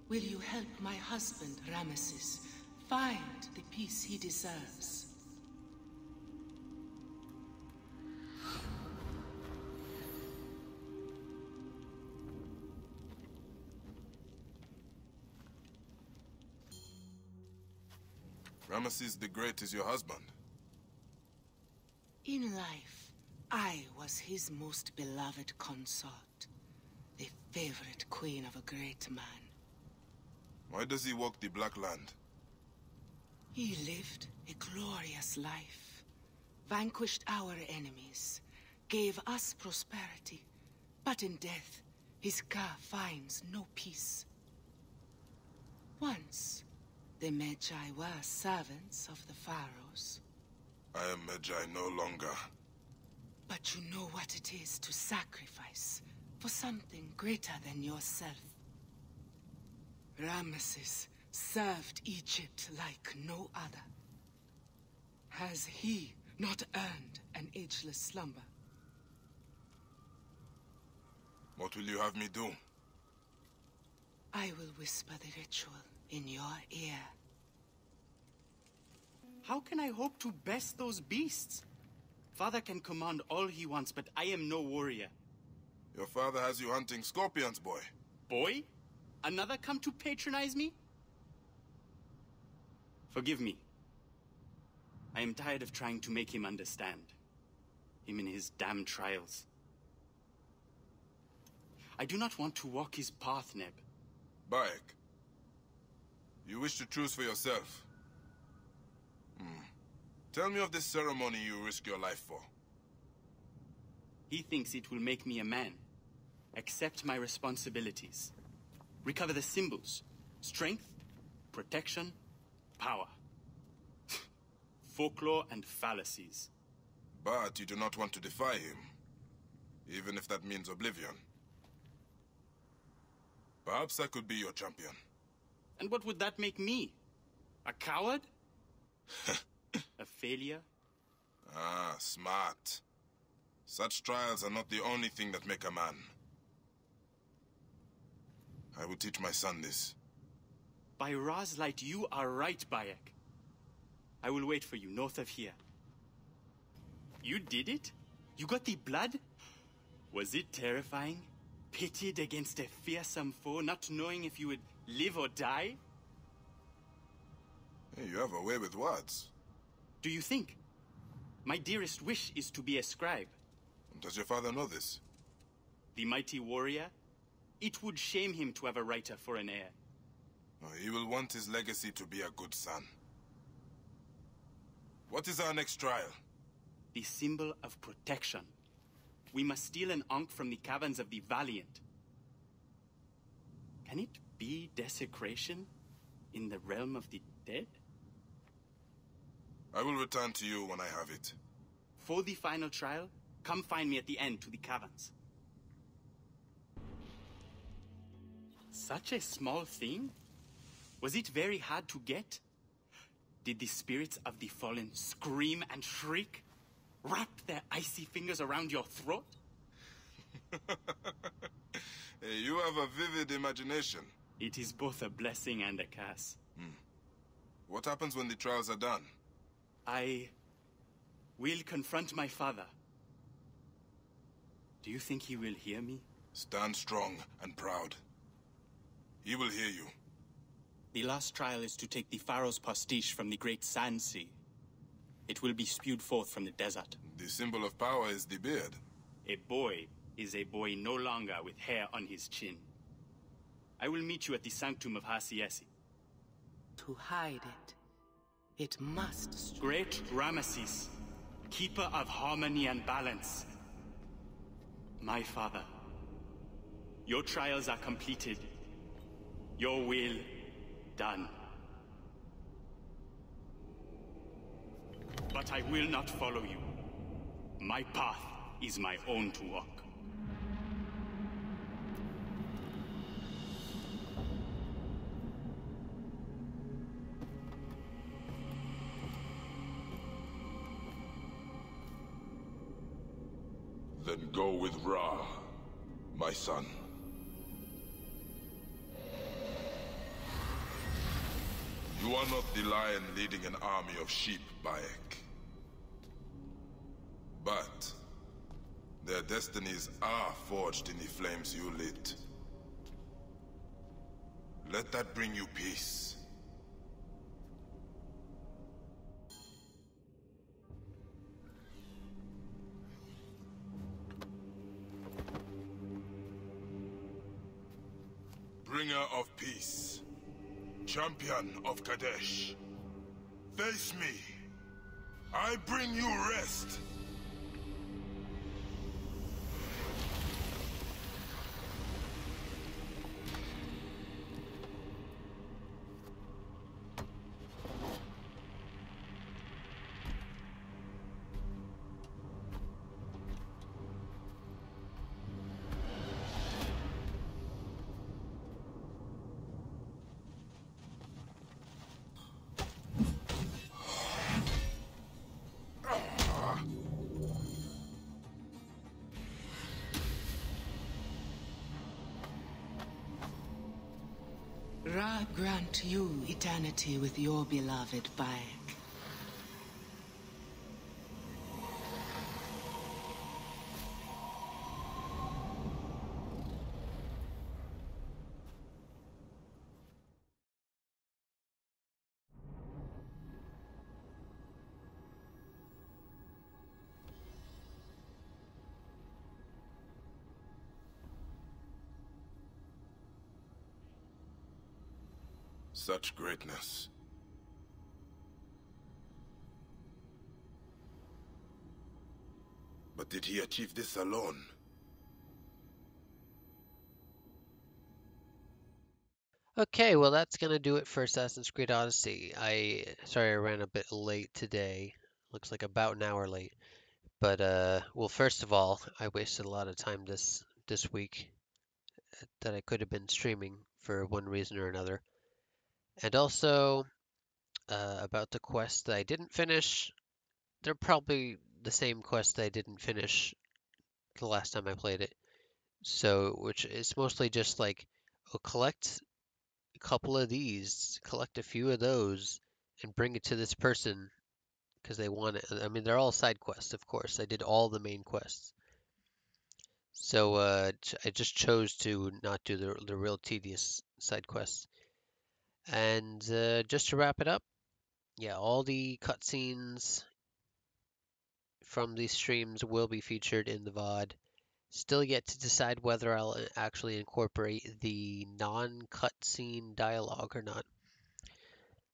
Will you help my husband, Ramesses, find the peace he deserves? Ramesses the Great is your husband? In life, I was his most beloved consort, the favorite queen of a great man. Why does he walk the Black Land? He lived a glorious life, vanquished our enemies, gave us prosperity, but in death, his Ka finds no peace. Once, the Medjay were servants of the pharaohs. I am Medjay no longer. But you know what it is to sacrifice for something greater than yourself. Ramesses served Egypt like no other. Has he not earned an ageless slumber. What will you have me do? I will whisper the ritual in your ear. How can I hope to best those beasts? Father can command all he wants, but I am no warrior. Your father has you hunting scorpions, boy. Boy? Another come to patronize me? Forgive me. I am tired of trying to make him understand. Him and his damn trials. I do not want to walk his path, Neb. Bayek, you wish to choose for yourself. Tell me of this ceremony you risk your life for. He thinks it will make me a man. Accept my responsibilities. Recover the symbols. Strength, protection, power. Folklore and fallacies. But you do not want to defy him, even if that means oblivion. Perhaps I could be your champion. And what would that make me? A coward? A failure? Ah, smart. Such trials are not the only thing that make a man. I will teach my son this. By Ra's light, you are right, Bayek. I will wait for you north of here. You did it? You got the blood? Was it terrifying? Pitted against a fearsome foe, not knowing if you would live or die? Hey, you have a way with words. Do you think? My dearest wish is to be a scribe. Does your father know this? The mighty warrior? It would shame him to have a writer for an heir. He will want his legacy to be a good son. What is our next trial? The symbol of protection. We must steal an ankh from the caverns of the Valiant. Can it be desecration in the realm of the dead? I will return to you when I have it. For the final trial, come find me at the end to the caverns. Such a small thing? Was it very hard to get? Did the spirits of the fallen scream and shriek? Wrap their icy fingers around your throat? Hey, you have a vivid imagination. It is both a blessing and a curse. What happens when the trials are done? I will confront my father. Do you think he will hear me? Stand strong and proud. He will hear you. The last trial is to take the Pharaoh's pastiche from the great sand sea. It will be spewed forth from the desert. The symbol of power is the beard. A boy is a boy no longer with hair on his chin. I will meet you at the sanctum of Hasiesi. To hide it, it must... Great Ramesses, keeper of harmony and balance. My father, your trials are completed. Your will done. But I will not follow you. My path is my own to walk. Then go with Ra, my son. You are not the lion leading an army of sheep, Bayek. But their destinies are forged in the flames you lit. Let that bring you peace. Bringer of peace. Champion of Kadesh. Face me. I bring you rest. Ra grant you eternity with your beloved Bayek. Such greatness. But did he achieve this alone? Okay, well that's gonna do it for Assassin's Creed Odyssey. Sorry I ran a bit late today. Looks like about an hour late. But well, first of all, I wasted a lot of time this week that I could have been streaming for one reason or another. And also about the quests that I didn't finish. They're probably the same quests that I didn't finish the last time I played it. So, which is mostly just like, oh, collect a couple of these, collect a few of those, and bring it to this person because they want it. I mean, they're all side quests, of course. I did all the main quests. So I just chose to not do the real tedious side quests. And just to wrap it up, yeah, all the cutscenes from these streams will be featured in the VOD. Still yet to decide whether I'll actually incorporate the non-cutscene dialogue or not.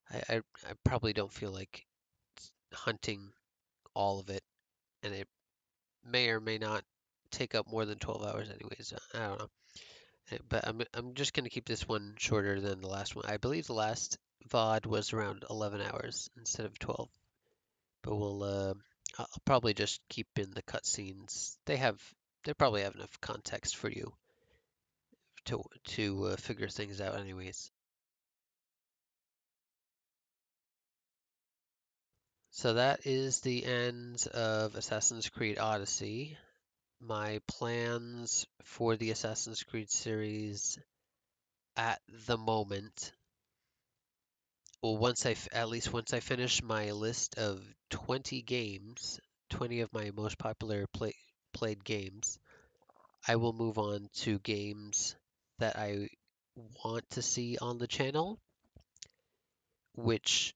I probably don't feel like hunting all of it, and it may or may not take up more than 12 hours anyways. I don't know. But I'm just gonna keep this one shorter than the last one. I believe the last VOD was around 11 hours instead of 12. But I'll probably just keep in the cutscenes. They probably have enough context for you to figure things out anyways. So that is the end of Assassin's Creed Odyssey. My plans for the Assassin's Creed series at the moment, well, at least once I finish my list of 20 games, 20 of my most popular played games, I will move on to games that I want to see on the channel, which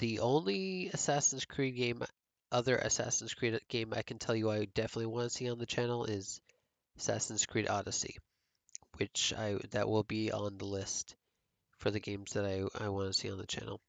the only other Assassin's Creed game I can tell you I definitely want to see on the channel is Assassin's Creed Odyssey, that will be on the list for the games that I want to see on the channel.